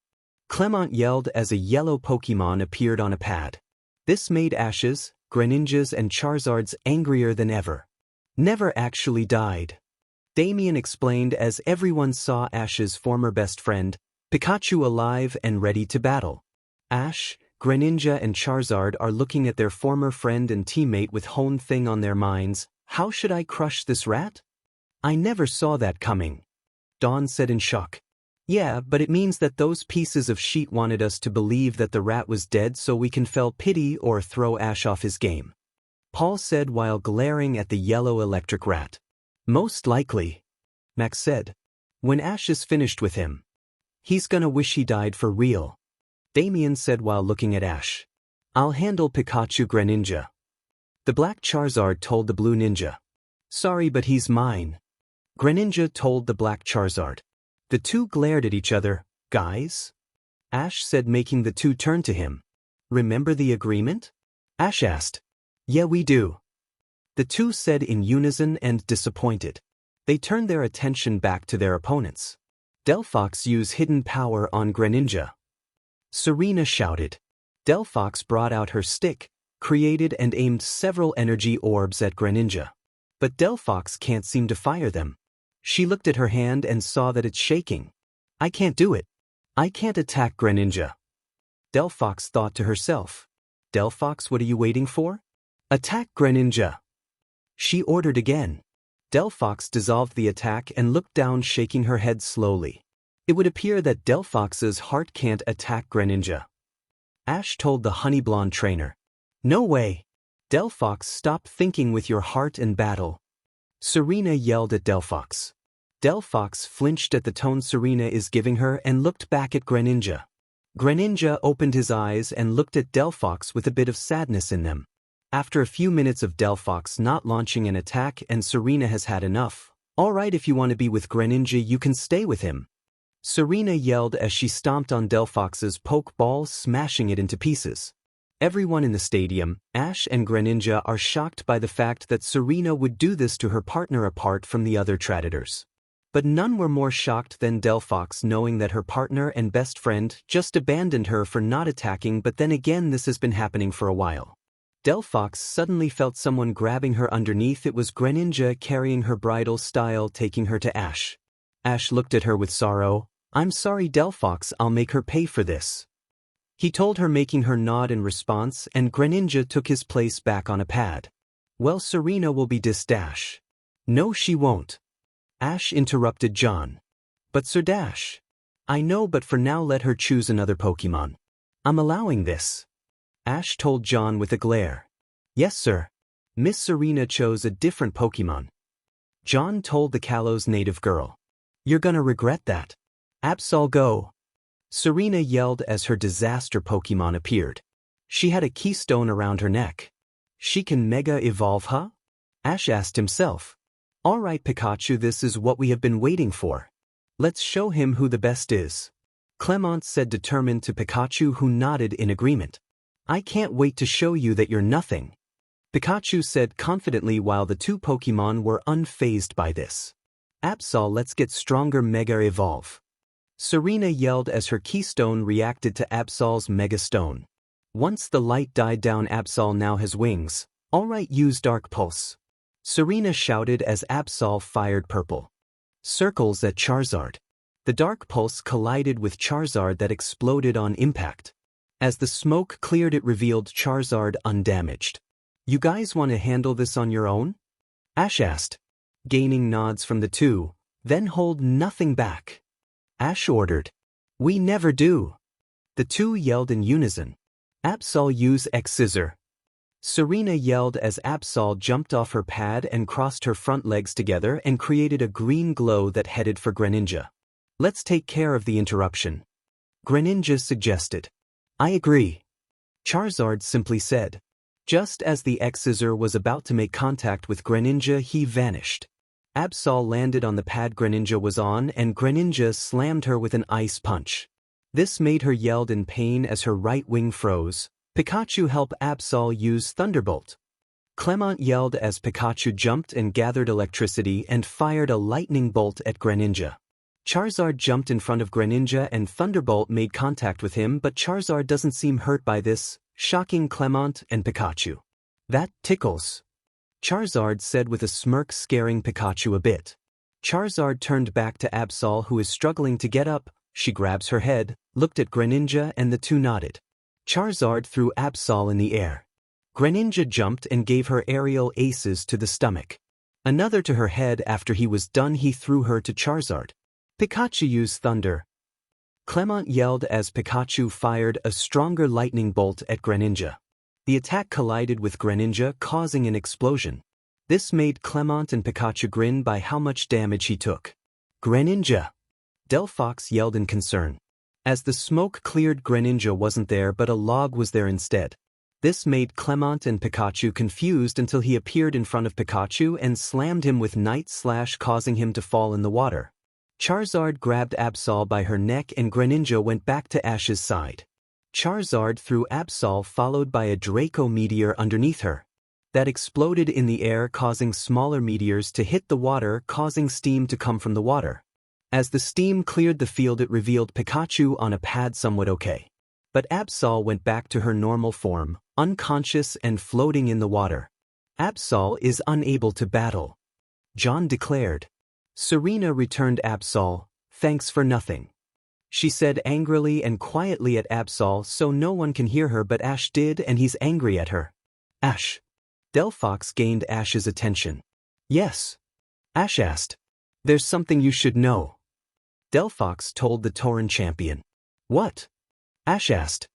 Clement yelled as a yellow Pokemon appeared on a pad. This made Ash's, Greninja's and Charizard's angrier than ever. Never actually died. Damien explained as everyone saw Ash's former best friend, Pikachu, alive and ready to battle. Ash, Greninja and Charizard are looking at their former friend and teammate with Hone Thing on their minds. How should I crush this rat? I never saw that coming. Dawn said in shock. Yeah, but it means that those pieces of sheet wanted us to believe that the rat was dead so we can feel pity or throw Ash off his game. Paul said while glaring at the yellow electric rat. Most likely. Max said. When Ash is finished with him, he's gonna wish he died for real. Damien said while looking at Ash. I'll handle Pikachu Greninja. The black Charizard told the blue ninja. Sorry, but he's mine. Greninja told the black Charizard. The two glared at each other. Guys? Ash said, making the two turn to him. Remember the agreement? Ash asked. Yeah, we do. The two said in unison and disappointed. They turned their attention back to their opponents. Delphox used hidden power on Greninja. Serena shouted. Delphox brought out her stick, created and aimed several energy orbs at Greninja. But Delphox can't seem to fire them. She looked at her hand and saw that it's shaking. I can't do it. I can't attack Greninja. Delphox thought to herself. Delphox, what are you waiting for? Attack Greninja. She ordered again. Delphox dissolved the attack and looked down, shaking her head slowly. It would appear that Delphox's heart can't attack Greninja. Ash told the honey blonde trainer. No way. Delphox, stop thinking with your heart and battle. Serena yelled at Delphox. Delphox flinched at the tone Serena is giving her and looked back at Greninja. Greninja opened his eyes and looked at Delphox with a bit of sadness in them. After a few minutes of Delphox not launching an attack and Serena has had enough. Alright, if you want to be with Greninja you can stay with him. Serena yelled as she stomped on Delphox's Pokeball, smashing it into pieces. Everyone in the stadium, Ash and Greninja, are shocked by the fact that Serena would do this to her partner apart from the other Traitors. But none were more shocked than Delphox, knowing that her partner and best friend just abandoned her for not attacking, but then again this has been happening for a while. Delphox suddenly felt someone grabbing her underneath. It was Greninja carrying her bridal style, taking her to Ash. Ash looked at her with sorrow. I'm sorry Delphox, I'll make her pay for this. He told her, making her nod in response, and Greninja took his place back on a pad. Well, Serena will be dissed, Ash. No, she won't. Ash interrupted John. But Sir Dash. I know, but for now let her choose another Pokemon. I'm allowing this. Ash told John with a glare. Yes, sir. Miss Serena chose a different Pokemon. John told the Kalos native girl. You're gonna regret that. Absol, go. Serena yelled as her disaster Pokemon appeared. She had a keystone around her neck. She can Mega Evolve, huh? Ash asked himself. Alright Pikachu, this is what we have been waiting for. Let's show him who the best is. Clement said, determined, to Pikachu, who nodded in agreement. I can't wait to show you that you're nothing. Pikachu said confidently, while the two Pokemon were unfazed by this. Absol, let's get stronger, Mega Evolve. Serena yelled as her keystone reacted to Absol's Mega Stone. Once the light died down, Absol now has wings. Alright, use Dark Pulse. Serena shouted as Absol fired purple circles at Charizard. The Dark Pulse collided with Charizard that exploded on impact. As the smoke cleared, it revealed Charizard undamaged. You guys want to handle this on your own? Ash asked. Gaining nods from the two. Then hold nothing back. Ash ordered. We never do. The two yelled in unison. Absol, use X-Scissor. Serena yelled as Absol jumped off her pad and crossed her front legs together and created a green glow that headed for Greninja. Let's take care of the interruption. Greninja suggested. I agree. Charizard simply said. Just as the X-Scissor was about to make contact with Greninja, he vanished. Absol landed on the pad Greninja was on, and Greninja slammed her with an ice punch. This made her yelled in pain as her right wing froze. Pikachu, help Absol use Thunderbolt. Clement yelled as Pikachu jumped and gathered electricity and fired a lightning bolt at Greninja. Charizard jumped in front of Greninja and Thunderbolt made contact with him, but Charizard doesn't seem hurt by this, shocking Clement and Pikachu. That tickles. Charizard said with a smirk, scaring Pikachu a bit. Charizard turned back to Absol, who is struggling to get up. She grabs her head, looked at Greninja, and the two nodded. Charizard threw Absol in the air. Greninja jumped and gave her aerial aces to the stomach. Another to her head. After he was done, he threw her to Charizard. Pikachu, use Thunder. Clement yelled as Pikachu fired a stronger lightning bolt at Greninja. The attack collided with Greninja, causing an explosion. This made Clement and Pikachu grin by how much damage he took. Greninja! Delphox yelled in concern. As the smoke cleared, Greninja wasn't there, but a log was there instead. This made Clement and Pikachu confused until he appeared in front of Pikachu and slammed him with Night Slash, causing him to fall in the water. Charizard grabbed Absol by her neck and Greninja went back to Ash's side. Charizard threw Absol, followed by a Draco meteor underneath her. That exploded in the air, causing smaller meteors to hit the water, causing steam to come from the water. As the steam cleared the field, it revealed Pikachu on a pad, somewhat okay. But Absol went back to her normal form. unconscious and floating in the water. Absol is unable to battle. John declared. Serena returned Absol, thanks for nothing. She said angrily and quietly at Absol so no one can hear her, but Ash did, and he's angry at her. Ash. Delphox gained Ash's attention. Yes. Ash asked. There's something you should know. Delphox told the Torren champion. What? Ash asked.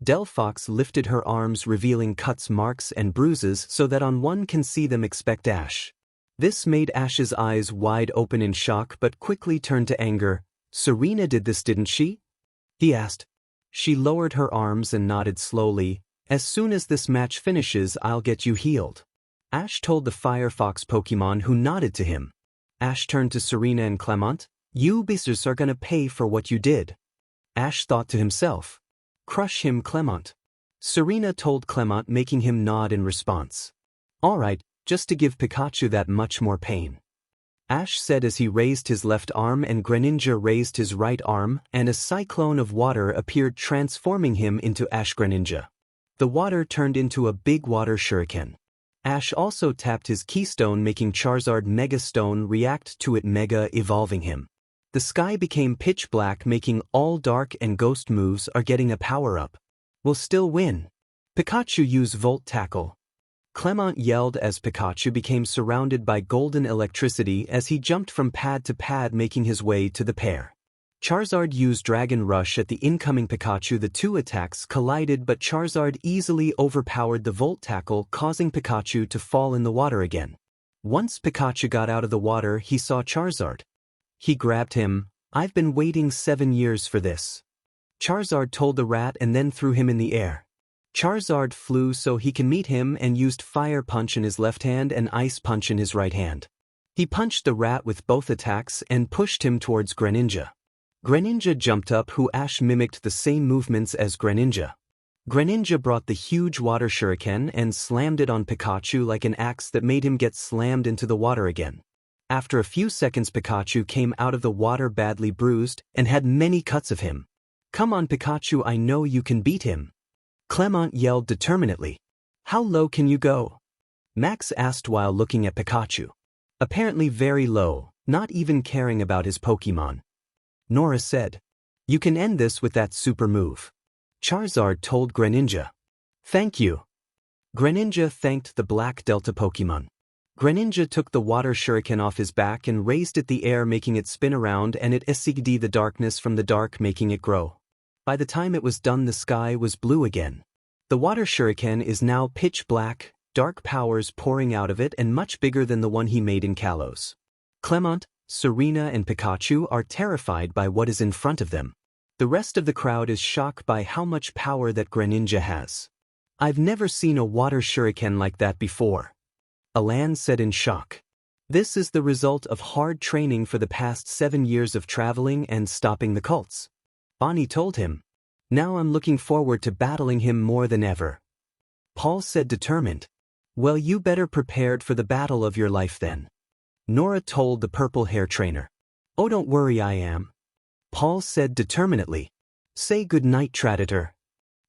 Delphox lifted her arms, revealing cuts, marks, and bruises so that on one can see them. Expect Ash. This made Ash's eyes wide open in shock but quickly turned to anger. Serena did this, didn't she? He asked. She lowered her arms and nodded slowly. As soon as this match finishes, I'll get you healed. Ash told the Firefox Pokemon, who nodded to him. Ash turned to Serena and Clement. You beasters are gonna pay for what you did. Ash thought to himself. Crush him, Clement. Serena told Clement, making him nod in response. All right, just to give Pikachu that much more pain. Ash said as he raised his left arm, and Greninja raised his right arm, and a cyclone of water appeared, transforming him into Ash Greninja. The water turned into a big water shuriken. Ash also tapped his keystone, making Charizard Mega Stone react to it, Mega evolving him. The sky became pitch black, making all dark and ghost moves are getting a power-up. We'll still win. Pikachu use Volt Tackle. Clement yelled as Pikachu became surrounded by golden electricity as he jumped from pad to pad, making his way to the pair. Charizard used Dragon Rush at the incoming Pikachu. The two attacks collided, but Charizard easily overpowered the Volt Tackle, causing Pikachu to fall in the water again. Once Pikachu got out of the water, he saw Charizard. He grabbed him. I've been waiting 7 years for this. Charizard told the rat and then threw him in the air. Charizard flew so he can meet him and used Fire Punch in his left hand and Ice Punch in his right hand. He punched the rat with both attacks and pushed him towards Greninja. Greninja jumped up, who Ash mimicked the same movements as Greninja. Greninja brought the huge water shuriken and slammed it on Pikachu like an axe that made him get slammed into the water again. After a few seconds, Pikachu came out of the water badly bruised and had many cuts of him. Come on, Pikachu, I know you can beat him. Clement yelled determinedly. How low can you go? Max asked while looking at Pikachu. Apparently very low, not even caring about his Pokemon. Nora said. You can end this with that super move. Charizard told Greninja. Thank you. Greninja thanked the Black Delta Pokemon. Greninja took the water shuriken off his back and raised it the air, making it spin around, and it escaped the darkness from the dark, making it grow. By the time it was done, the sky was blue again. The water shuriken is now pitch black, dark powers pouring out of it, and much bigger than the one he made in Kalos. Clement, Serena, and Pikachu are terrified by what is in front of them. The rest of the crowd is shocked by how much power that Greninja has. I've never seen a water shuriken like that before. Alan said in shock. This is the result of hard training for the past 7 years of traveling and stopping the cults. Bonnie told him. Now I'm looking forward to battling him more than ever. Paul said determined. Well, you better prepared for the battle of your life then. Nora told the purple hair trainer. Oh, don't worry, I am. Paul said determinedly. Say good night, Traitor.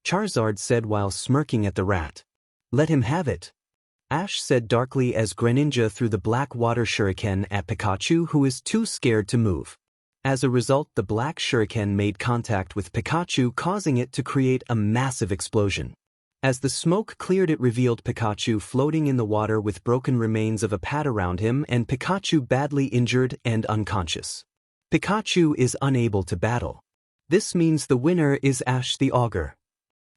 Charizard said while smirking at the rat. Let him have it. Ash said darkly as Greninja threw the black water shuriken at Pikachu, who is too scared to move. As a result, the black shuriken made contact with Pikachu, causing it to create a massive explosion. As the smoke cleared, it revealed Pikachu floating in the water with broken remains of a pad around him and Pikachu badly injured and unconscious. Pikachu is unable to battle. This means the winner is Ash the Augur.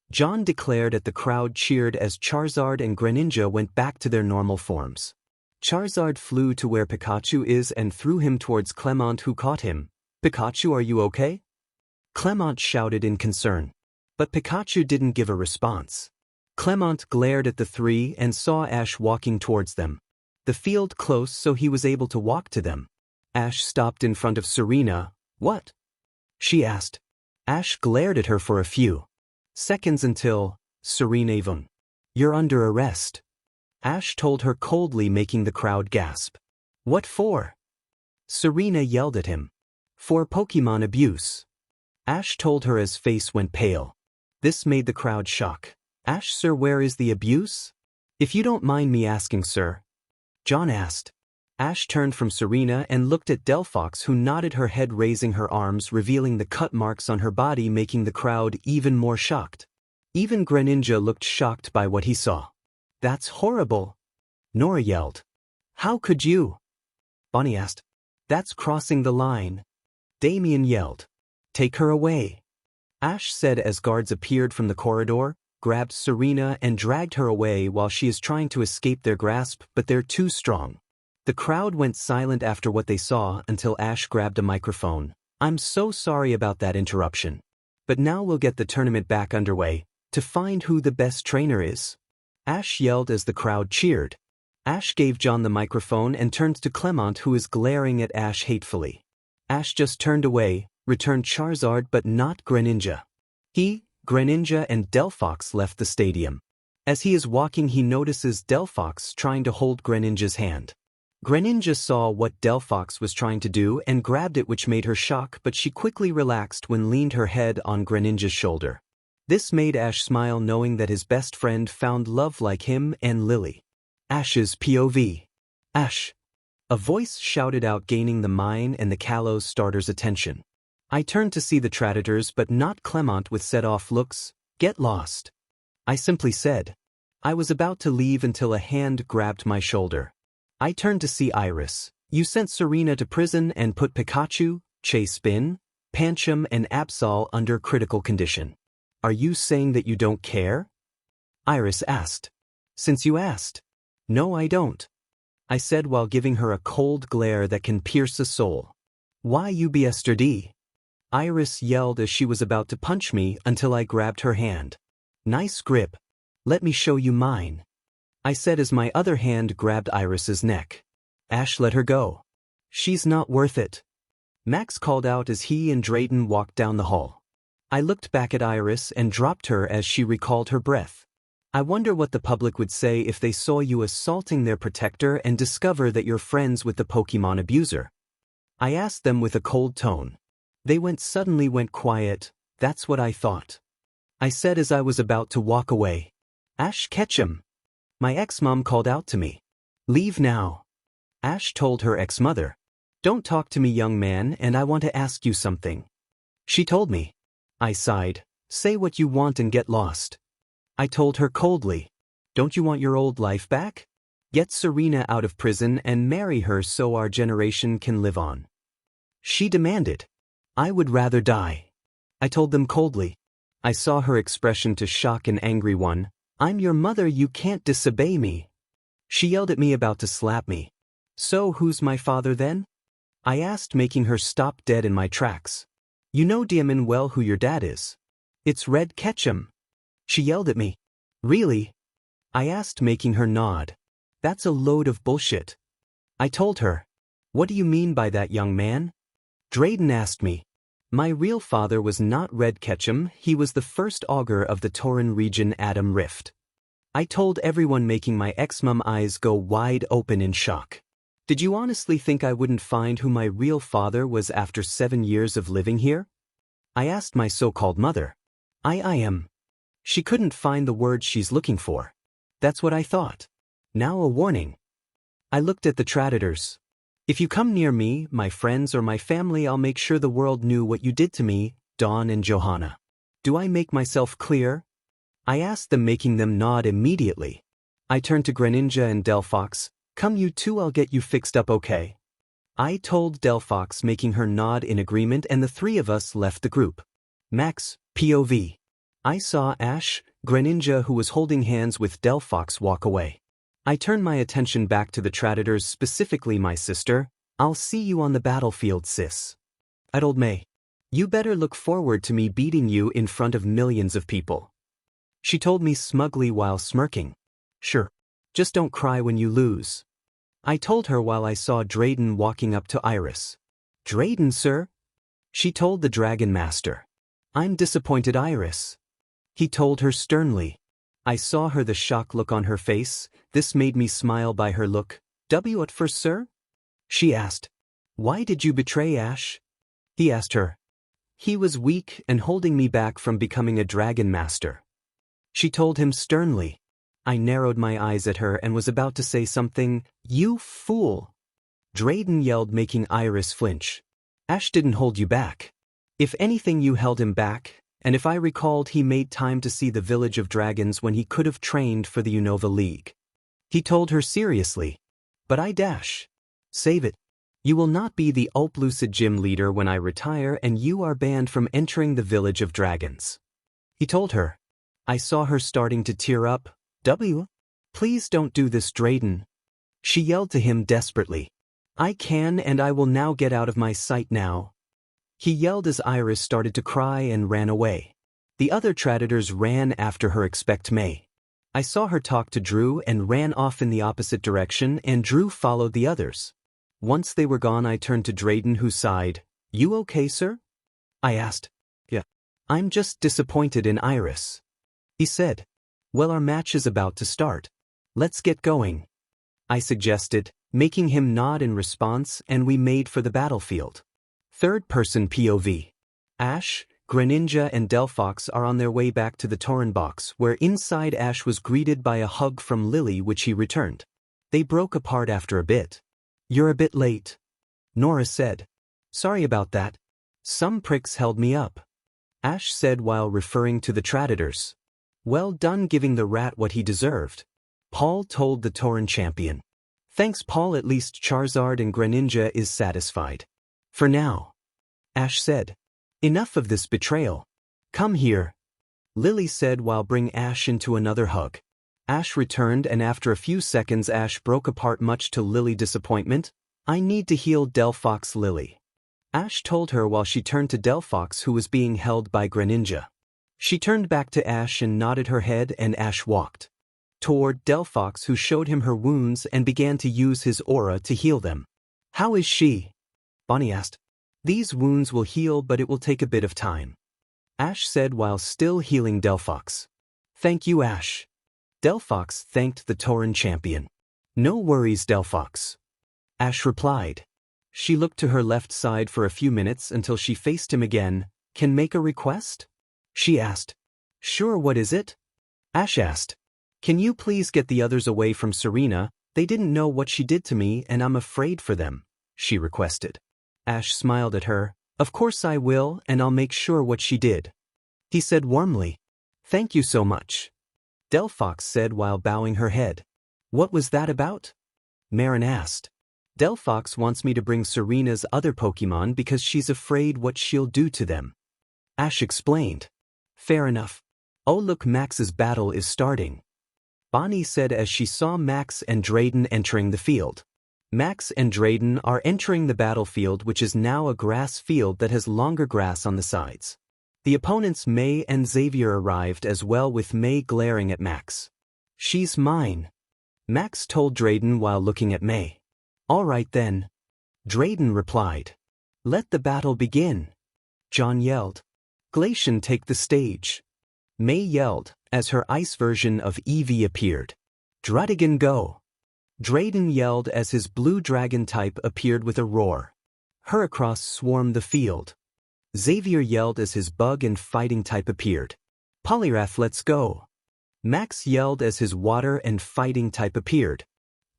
John declared as the crowd cheered as Charizard and Greninja went back to their normal forms. Charizard flew to where Pikachu is and threw him towards Clement, who caught him. Pikachu, are you okay? Clement shouted in concern. But Pikachu didn't give a response. Clement glared at the three and saw Ash walking towards them. The field close, so he was able to walk to them. Ash stopped in front of Serena. What? She asked. Ash glared at her for a few seconds until, Serena Yvonne, you're under arrest. Ash told her coldly, making the crowd gasp. What for? Serena yelled at him. For Pokemon abuse. Ash told her as face went pale. This made the crowd shock. Ash, sir, where is the abuse? If you don't mind me asking, sir. John asked. Ash turned from Serena and looked at Delphox, who nodded her head, raising her arms, revealing the cut marks on her body, making the crowd even more shocked. Even Greninja looked shocked by what he saw. That's horrible. Nora yelled. How could you? Bonnie asked. That's crossing the line. Damien yelled. Take her away. Ash said as guards appeared from the corridor, grabbed Serena and dragged her away while she is trying to escape their grasp, but they're too strong. The crowd went silent after what they saw until Ash grabbed a microphone. I'm so sorry about that interruption. But now we'll get the tournament back underway, to find who the best trainer is. Ash yelled as the crowd cheered. Ash gave John the microphone and turned to Clement, who is glaring at Ash hatefully. Ash just turned away, returned Charizard but not Greninja. He, Greninja and Delphox left the stadium. As he is walking, he notices Delphox trying to hold Greninja's hand. Greninja saw what Delphox was trying to do and grabbed it, which made her shock, but she quickly relaxed when leaned her head on Greninja's shoulder. This made Ash smile, knowing that his best friend found love like him and Lillie. Ash's POV. Ash. A voice shouted out, gaining the mine and the Kalos starter's attention. I turned to see the Traitors but not Clement with set-off looks. Get lost. I simply said. I was about to leave until a hand grabbed my shoulder. I turned to see Iris. You sent Serena to prison and put Pikachu, Chase-Bin, Pancham and Absol under critical condition. Are you saying that you don't care? Iris asked. Since you asked. No, I don't. I said while giving her a cold glare that can pierce a soul. Why you be yesterday? Iris yelled as she was about to punch me until I grabbed her hand. Nice grip. Let me show you mine. I said as my other hand grabbed Iris's neck. Ash, let her go. She's not worth it. Max called out as he and Drayden walked down the hall. I looked back at Iris and dropped her as she recalled her breath. I wonder what the public would say if they saw you assaulting their protector and discover that you're friends with the Pokemon abuser. I asked them with a cold tone. They suddenly went quiet. That's what I thought. I said as I was about to walk away. Ash, catch him. My ex-mom called out to me. Leave now. Ash told her ex-mother. Don't talk to me, young man, and I want to ask you something. She told me. I sighed. Say what you want and get lost. I told her coldly. Don't you want your old life back? Get Serena out of prison and marry her so our generation can live on. She demanded. I would rather die. I told them coldly. I saw her expression to shock an angry one. I'm your mother, you can't disobey me. She yelled at me, about to slap me. So who's my father then? I asked, making her stop dead in my tracks. You know damn well who your dad is. It's Red Ketchum. She yelled at me. Really? I asked, making her nod. That's a load of bullshit. I told her. What do you mean by that, young man? Drayden asked me. My real father was not Red Ketchum, he was the first augur of the Torren region Atom Rift. I told everyone, making my ex-mom eyes go wide open in shock. Did you honestly think I wouldn't find who my real father was after 7 years of living here? I asked my so-called mother. I am. She couldn't find the word she's looking for. That's what I thought. Now a warning. I looked at the Traitors. If you come near me, my friends, or my family, I'll make sure the world knew what you did to me, Dawn and Johanna. Do I make myself clear? I asked them, making them nod immediately. I turned to Greninja and Delphox. Come you two, I'll get you fixed up, okay? I told Delphox, making her nod in agreement, and the three of us left the group. Max, POV. I saw Ash, Greninja, who was holding hands with Delphox, walk away. I turned my attention back to the Traitors, specifically my sister. I'll see you on the battlefield, sis. I told May. You better look forward to me beating you in front of millions of people. She told me smugly while smirking. Sure. Just don't cry when you lose. I told her while I saw Drayden walking up to Iris. Drayden, sir? She told the Dragon Master. I'm disappointed, Iris. He told her sternly. I saw the shock look on her face. This made me smile by her look. What for, sir? She asked. Why did you betray Ash? He asked her. He was weak and holding me back from becoming a Dragon Master. she told him sternly. I narrowed my eyes at her and was about to say something. You fool! Drayden yelled, making Iris flinch. Ash didn't hold you back. If anything, you held him back, and if I recalled, he made time to see the Village of Dragons when he could have trained for the Unova League. He told her seriously. But I dash. Save it. You will not be the Lucid gym leader when I retire, and you are banned from entering the Village of Dragons. He told her. I saw her starting to tear up. Please don't do this, Drayden. She yelled to him desperately. I can, and I will now. Get out of my sight now. He yelled as Iris started to cry and ran away. The other Traitors ran after her. Expect May. I saw her talk to Drew and ran off in the opposite direction, and Drew followed the others. Once they were gone, I turned to Drayden, who sighed. You okay, sir? I asked. Yeah. I'm just disappointed in Iris. He said. Well, our match is about to start. Let's get going. I suggested, making him nod in response, and we made for the battlefield. Third-person POV. Ash, Greninja and Delphox are on their way back to the Torren box, where inside Ash was greeted by a hug from Lillie, which he returned. They broke apart after a bit. You're a bit late, Nora said. Sorry about that. Some pricks held me up, Ash said while referring to the Traitors. Well done giving the rat what he deserved, Paul told the Torren champion. Thanks, Paul. At least Charizard and Greninja is satisfied. For now, Ash said. Enough of this betrayal. Come here, Lillie said while bringing Ash into another hug. Ash returned, and after a few seconds Ash broke apart, much to Lily's disappointment. I need to heal Delphox, Lillie, Ash told her while she turned to Delphox, who was being held by Greninja. She turned back to Ash and nodded her head, and Ash walked toward Delphox, who showed him her wounds and began to use his aura to heal them. How is she? Bonnie asked. These wounds will heal, but it will take a bit of time, Ash said while still healing Delphox. Thank you, Ash. Delphox thanked the Torren champion. No worries, Delphox, Ash replied. She looked to her left side for a few minutes until she faced him again. Can make a request? She asked. Sure, what is it? Ash asked. Can you please get the others away from Serena? They didn't know what she did to me, and I'm afraid for them, she requested. Ash smiled at her. Of course I will, and I'll make sure what she did, he said warmly. Thank you so much, Delphox said while bowing her head. What was that about? Marin asked. Delphox wants me to bring Serena's other Pokemon because she's afraid what she'll do to them, Ash explained. Fair enough. Oh look, Max's battle is starting, Bonnie said as she saw Max and Drayden entering the field. Max and Drayden are entering the battlefield, which is now a grass field that has longer grass on the sides. The opponents May and Xavier arrived as well, with May glaring at Max. She's mine, Max told Drayden while looking at May. All right then, Drayden replied. Let the battle begin, John yelled. Glacian, take the stage, May yelled as her ice version of Eevee appeared. Druddigan, go, Drayden yelled as his blue dragon type appeared with a roar. Heracross swarmed the field. Xavier yelled as his bug and fighting type appeared. Poliwrath, let's go, Max yelled as his water and fighting type appeared.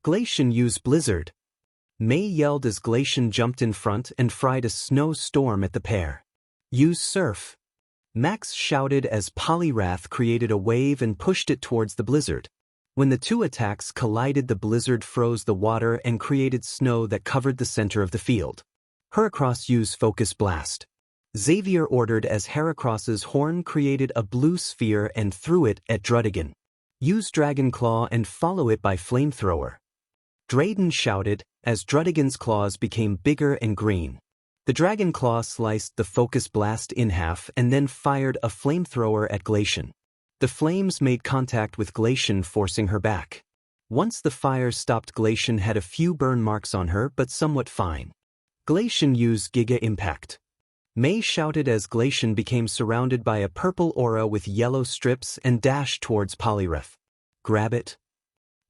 Glacian, use Blizzard, May yelled as Glacian jumped in front and fried a snowstorm at the pair. Use Surf, Max shouted as Poliwrath created a wave and pushed it towards the blizzard. When the two attacks collided, the blizzard froze the water and created snow that covered the center of the field. Heracross, use Focus Blast, Xavier ordered as Heracross's horn created a blue sphere and threw it at Druddigan. Use Dragon Claw and follow it by Flamethrower, Drayden shouted as Druddigan's claws became bigger and green. The Dragon Claw sliced the Focus Blast in half and then fired a flamethrower at Glacian. The flames made contact with Glacian, forcing her back. Once the fire stopped, Glacian had a few burn marks on her, but somewhat fine. Glacian used Giga Impact, May shouted as Glacian became surrounded by a purple aura with yellow strips and dashed towards Poliwrath. Grab it,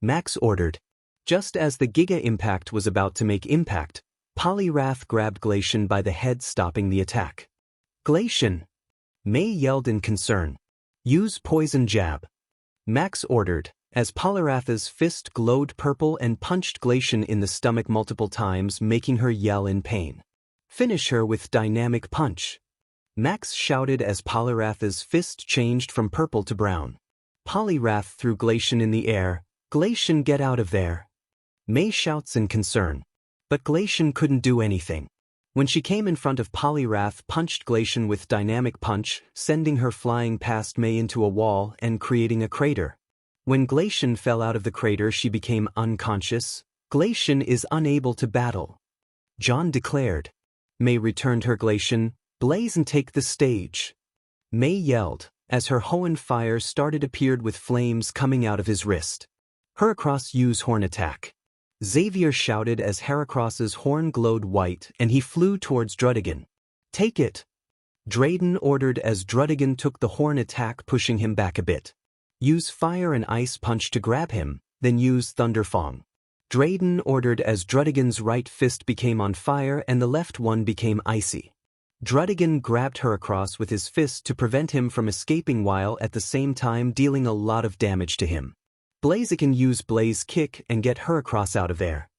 Max ordered. Just as the Giga Impact was about to make impact, Poliwrath grabbed Glacian by the head, stopping the attack. Glacian, May yelled in concern. Use Poison Jab, Max ordered, as Poliwrath's fist glowed purple and punched Glacian in the stomach multiple times, making her yell in pain. Finish her with dynamic punch. Max shouted as Poliwrath's fist changed from purple to brown. Poliwrath threw Glacian in the air. Glacian, get out of there. May shouts in concern. But Glacian couldn't do anything. When she came in front of Poliwrath, punched Glacian with dynamic punch, sending her flying past May into a wall and creating a crater. When Glacian fell out of the crater, she became unconscious. Glacian is unable to battle. John declared. May returned her Glacian. Blaze and take the stage. May yelled, as her Hoenn fire started appeared with flames coming out of his wrist. Heracross use horn attack. Xavier shouted as Heracross's horn glowed white and he flew towards Druddigan. Take it. Drayden ordered as Druddigan took the horn attack, pushing him back a bit. Use fire and ice punch to grab him, then use Thunderfang. Drayden ordered as Druddigan's right fist became on fire and the left one became icy. Druddigan grabbed Heracross with his fist to prevent him from escaping while at the same time dealing a lot of damage to him. Blaziken use Blaze Kick and get Heracross out of there.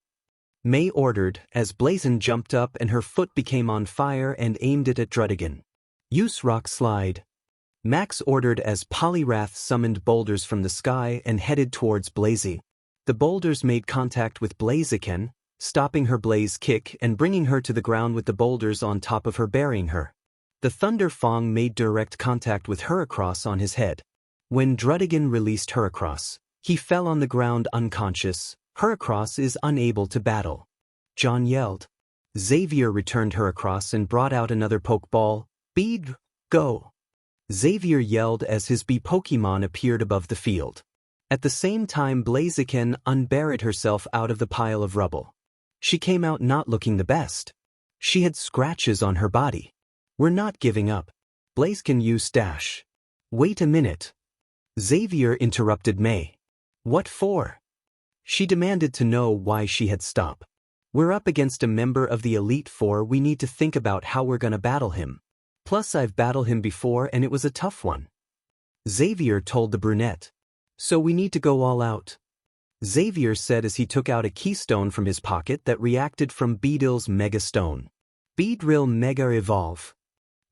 May ordered as Blazin jumped up and her foot became on fire and aimed it at Druddigan. Use Rock Slide. Max ordered as Poliwrath summoned boulders from the sky and headed towards Blazy. The boulders made contact with Blaziken, stopping her Blaze Kick and bringing her to the ground with the boulders on top of her, burying her. The Thunder Fang made direct contact with Heracross on his head. When Druddigan released Heracross, he fell on the ground unconscious. Heracross is unable to battle. John yelled. Xavier returned Heracross and brought out another Pokeball. Bead, go. Xavier yelled as his bee Pokemon appeared above the field. At the same time, Blaziken unburied herself out of the pile of rubble. She came out not looking the best. She had scratches on her body. We're not giving up. Blaziken used Dash. Wait a minute. Xavier interrupted May. What for? She demanded to know why she had stopped. We're up against a member of the Elite Four. We need to think about how we're gonna battle him. Plus I've battled him before and it was a tough one. Xavier told the brunette. So we need to go all out. Xavier said as he took out a keystone from his pocket that reacted from Beedrill's Mega Stone. Beedrill Mega Evolve.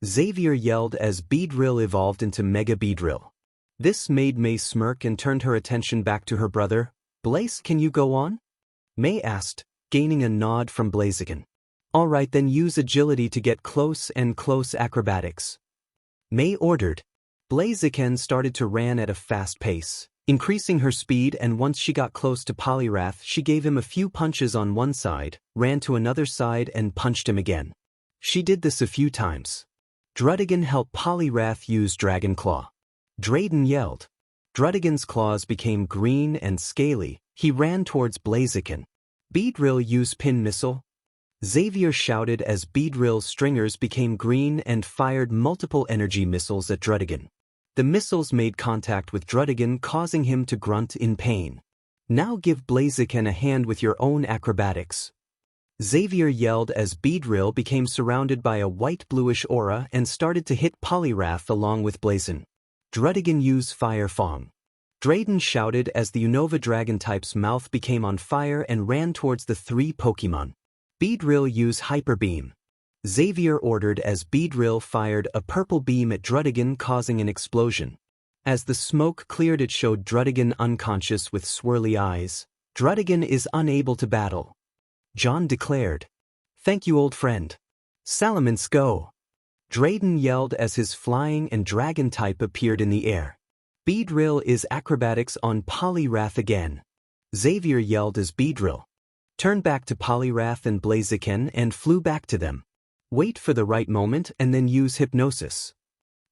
Xavier yelled as Beedrill evolved into Mega Beedrill. This made May smirk and turned her attention back to her brother. Blaze, can you go on? May asked, gaining a nod from Blaziken. Alright, then use agility to get close and close acrobatics. May ordered. Blaziken started to run at a fast pace, increasing her speed, and once she got close to Poliwrath, she gave him a few punches on one side, ran to another side and punched him again. She did this a few times. Druddigan helped Poliwrath use Dragon Claw. Drayden yelled. Druddigan's claws became green and scaly. He ran towards Blaziken. Beedrill used Pin Missile. Xavier shouted as Beedrill's stringers became green and fired multiple energy missiles at Druddigan. The missiles made contact with Druddigan, causing him to grunt in pain. Now give Blaziken a hand with your own acrobatics. Xavier yelled as Beedrill became surrounded by a white-bluish aura and started to hit Poliwrath along with Blazin. Druddigan used Fire Fang. Drayden shouted as the Unova Dragon-type's mouth became on fire and ran towards the three Pokemon. Beedrill used Hyper Beam. Xavier ordered as Beedrill fired a purple beam at Druddigan, causing an explosion. As the smoke cleared, it showed Druddigan unconscious with swirly eyes. Druddigan is unable to battle. John declared. Thank you, old friend. Salamence, go. Drayden yelled as his flying and dragon type appeared in the air. Beedrill is acrobatics on Poliwrath again. Xavier yelled as Beedrill turned back to Poliwrath and Blaziken and flew back to them. Wait for the right moment and then use Hypnosis.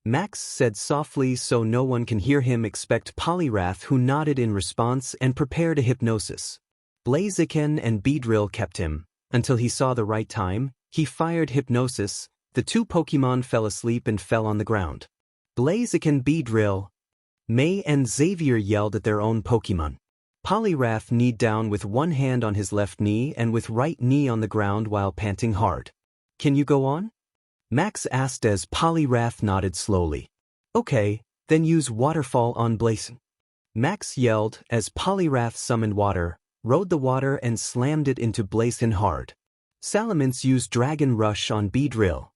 Max said softly so no one can hear him. Expect Poliwrath, who nodded in response and prepared a Hypnosis. Blaziken and Beedrill kept him until he saw the right time. He fired Hypnosis. The two Pokemon fell asleep and fell on the ground. Blaziken, Beedrill. May and Xavier yelled at their own Pokemon. Poliwrath kneed down with one hand on his left knee and with right knee on the ground while panting hard. Can you go on? Max asked as Poliwrath nodded slowly. Okay, then use Waterfall on Blazin. Max yelled as Poliwrath summoned water, rode the water and slammed it into Blaziken hard. Salamence used Dragon Rush on Beedrill.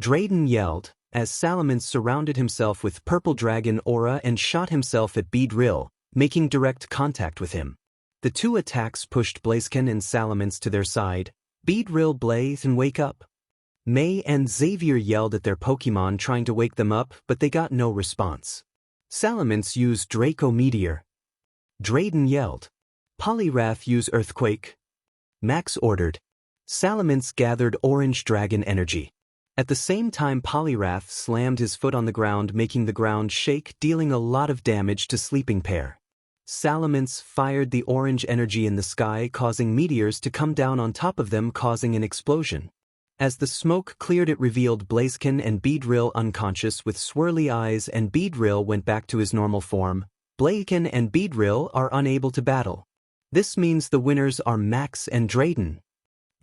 Drayden yelled as Salamence surrounded himself with Purple Dragon Aura and shot himself at Beedrill, making direct contact with him. The two attacks pushed Blaziken and Salamence to their side. Beedrill blazed and wake up. May and Xavier yelled at their Pokemon trying to wake them up, but they got no response. Salamence used Draco Meteor. Drayden yelled. Poliwrath use Earthquake. Max ordered. Salamence gathered Orange Dragon Energy. At the same time, Poliwrath slammed his foot on the ground, making the ground shake, dealing a lot of damage to Sleeping Pair. Salamence fired the orange energy in the sky, causing meteors to come down on top of them, causing an explosion. As the smoke cleared, it revealed Blaziken and Beedrill unconscious with swirly eyes, and Beedrill went back to his normal form. Blaziken and Beedrill are unable to battle. This means the winners are Max and Drayden,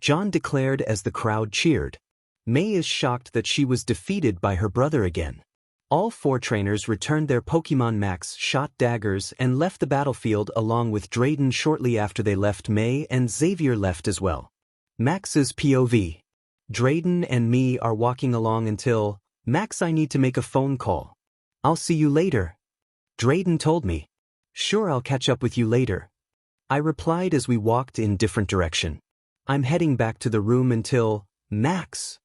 John declared as the crowd cheered. May is shocked that she was defeated by her brother again. All four trainers returned their Pokemon. Max shot daggers and left the battlefield along with Drayden shortly after they left. May and Xavier left as well. Max's POV. Drayden and me are walking along until, Max, I need to make a phone call. I'll see you later. Drayden told me. Sure, I'll catch up with you later. I replied as we walked in different direction. I'm heading back to the room until, Max.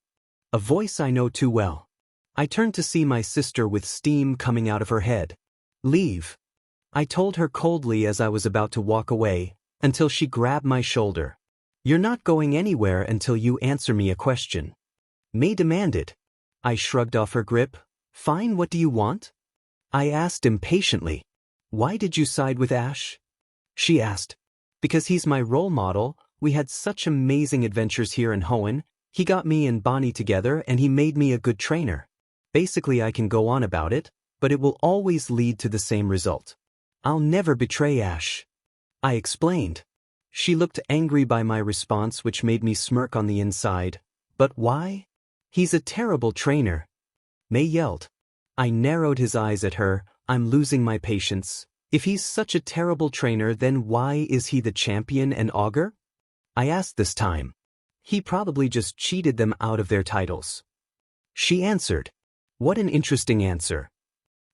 A voice I know too well. I turned to see my sister with steam coming out of her head. Leave. I told her coldly as I was about to walk away, until she grabbed my shoulder. You're not going anywhere until you answer me a question. May demanded. I shrugged off her grip. Fine, what do you want? I asked impatiently. Why did you side with Ash? She asked. Because he's my role model. We had such amazing adventures here in Hoenn. He got me and Bonnie together and he made me a good trainer. Basically, I can go on about it, but it will always lead to the same result. I'll never betray Ash. I explained. She looked angry by my response, which made me smirk on the inside. But why? He's a terrible trainer. May yelled. I narrowed his eyes at her. I'm losing my patience. If he's such a terrible trainer, then why is he the champion and augur? I asked this time. He probably just cheated them out of their titles. She answered. What an interesting answer.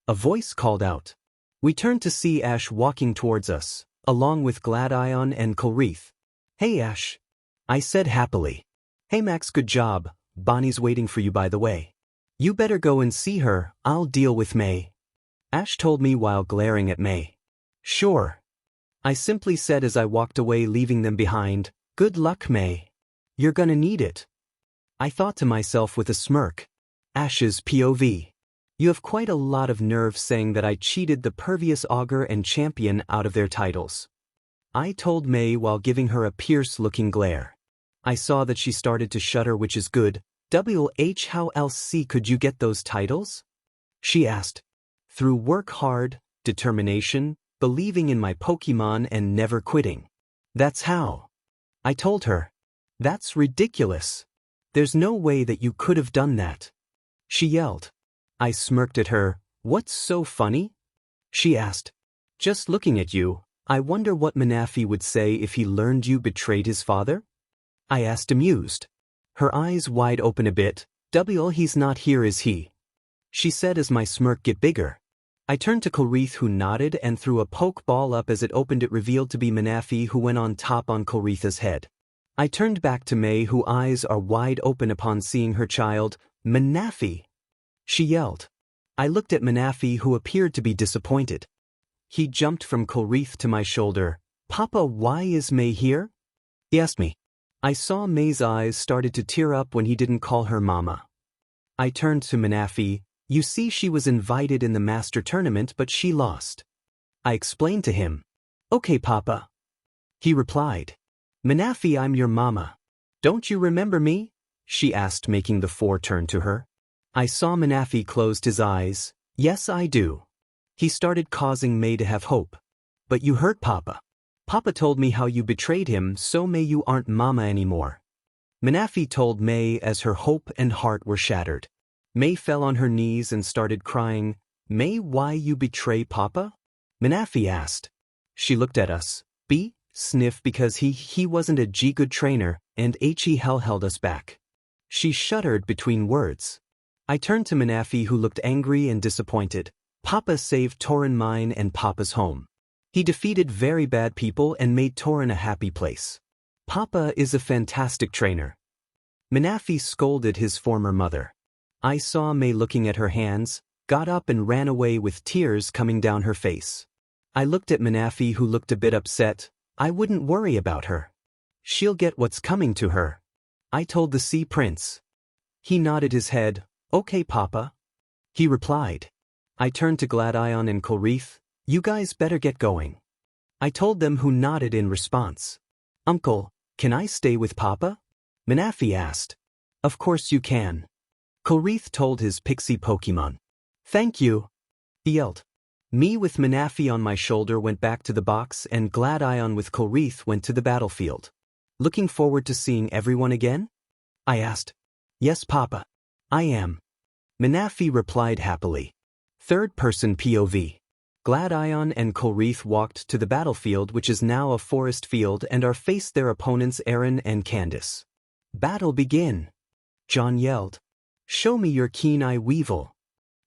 A voice called out. We turned to see Ash walking towards us, along with Gladion and Colreath. Hey Ash. I said happily. Hey Max, good job. Bonnie's waiting for you, by the way. You better go and see her. I'll deal with May. Ash told me while glaring at May. Sure. I simply said as I walked away, leaving them behind. Good luck, May. You're gonna need it. I thought to myself with a smirk. Ash's POV. You have quite a lot of nerve saying that I cheated the pervious augur and champion out of their titles. I told May while giving her a pierce-looking glare. I saw that she started to shudder, which is good. WH, how else could you get those titles? She asked. Through work hard, determination, believing in my Pokemon and never quitting. That's how. I told her. That's ridiculous. There's no way that you could have done that. She yelled. I smirked at her. What's so funny? She asked. Just looking at you, I wonder what Manaphy would say if he learned you betrayed his father? I asked, amused. Her eyes wide open a bit. He's not here, is he? She said as my smirk get bigger. I turned to Colreath, who nodded and threw a pokeball up. As it opened, it revealed to be Manaphy, who went on top on Colreath's head. I turned back to May, whose eyes are wide open upon seeing her child. Manaphy! She yelled. I looked at Manaphy, who appeared to be disappointed. He jumped from Colreath to my shoulder. Papa, why is May here? He asked me. I saw May's eyes started to tear up when he didn't call her Mama. I turned to Manaphy. You see, she was invited in the Master Tournament, but she lost. I explained to him. Okay, Papa. He replied. Manaphy, I'm your mama. Don't you remember me? She asked, making the four turn to her. I saw Manaphy closed his eyes. Yes, I do. He started causing May to have hope. But you hurt Papa. Papa told me how you betrayed him, so May, you aren't Mama anymore. Manaphy told May as her hope and heart were shattered. May fell on her knees and started crying. May, why you betray Papa? Manaphy asked. She looked at us. B. Sniff because he wasn't a good trainer, and he held us back. She shuddered between words. I turned to Manaphy, who looked angry and disappointed. Papa saved Torren mine and Papa's home. He defeated very bad people and made Torren a happy place. Papa is a fantastic trainer. Manaphy scolded his former mother. I saw May looking at her hands, got up and ran away with tears coming down her face. I looked at Manaphy, who looked a bit upset. I wouldn't worry about her. She'll get what's coming to her. I told the Sea Prince. He nodded his head. Okay, Papa. He replied. I turned to Gladion and Colreath. You guys better get going. I told them, who nodded in response. Uncle, can I stay with Papa? Manaphy asked. Of course you can. Colreath told his pixie Pokemon. Thank you. He yelled. Me with Manaphy on my shoulder went back to the box, and Gladion with Colreath went to the battlefield. Looking forward to seeing everyone again? I asked. Yes, Papa. I am. Manaphy replied happily. Third-person POV. Gladion and Colreath walked to the battlefield, which is now a forest field, and faced their opponents Aaron and Candace. Battle begin. John yelled. Show me your keen eye, Weevil.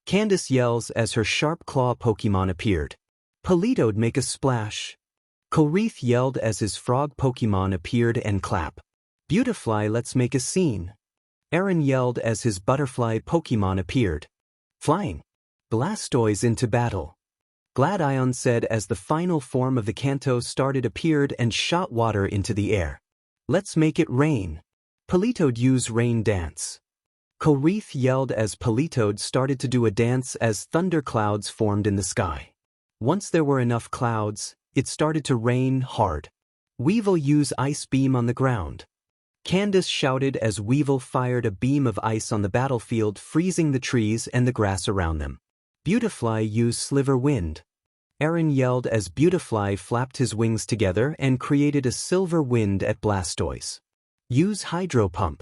Candace yells as her sharp claw Pokemon appeared. Polito'd make a splash. Colreath yelled as his frog Pokemon appeared and clap. Beautifly, let's make a scene. Aaron yelled as his butterfly Pokemon appeared. Flying. Blastoise into battle. Gladion said as the final form of the Kanto started appeared and shot water into the air. Let's make it rain. Polito'd use rain dance. Colreath yelled as Polito'd started to do a dance as thunderclouds formed in the sky. Once there were enough clouds, it started to rain hard. Weevil used Ice Beam on the ground. Candace shouted as Weevil fired a beam of ice on the battlefield, freezing the trees and the grass around them. Beautifly used Sliver Wind. Aaron yelled as Beautifly flapped his wings together and created a silver wind at Blastoise. Use Hydro Pump.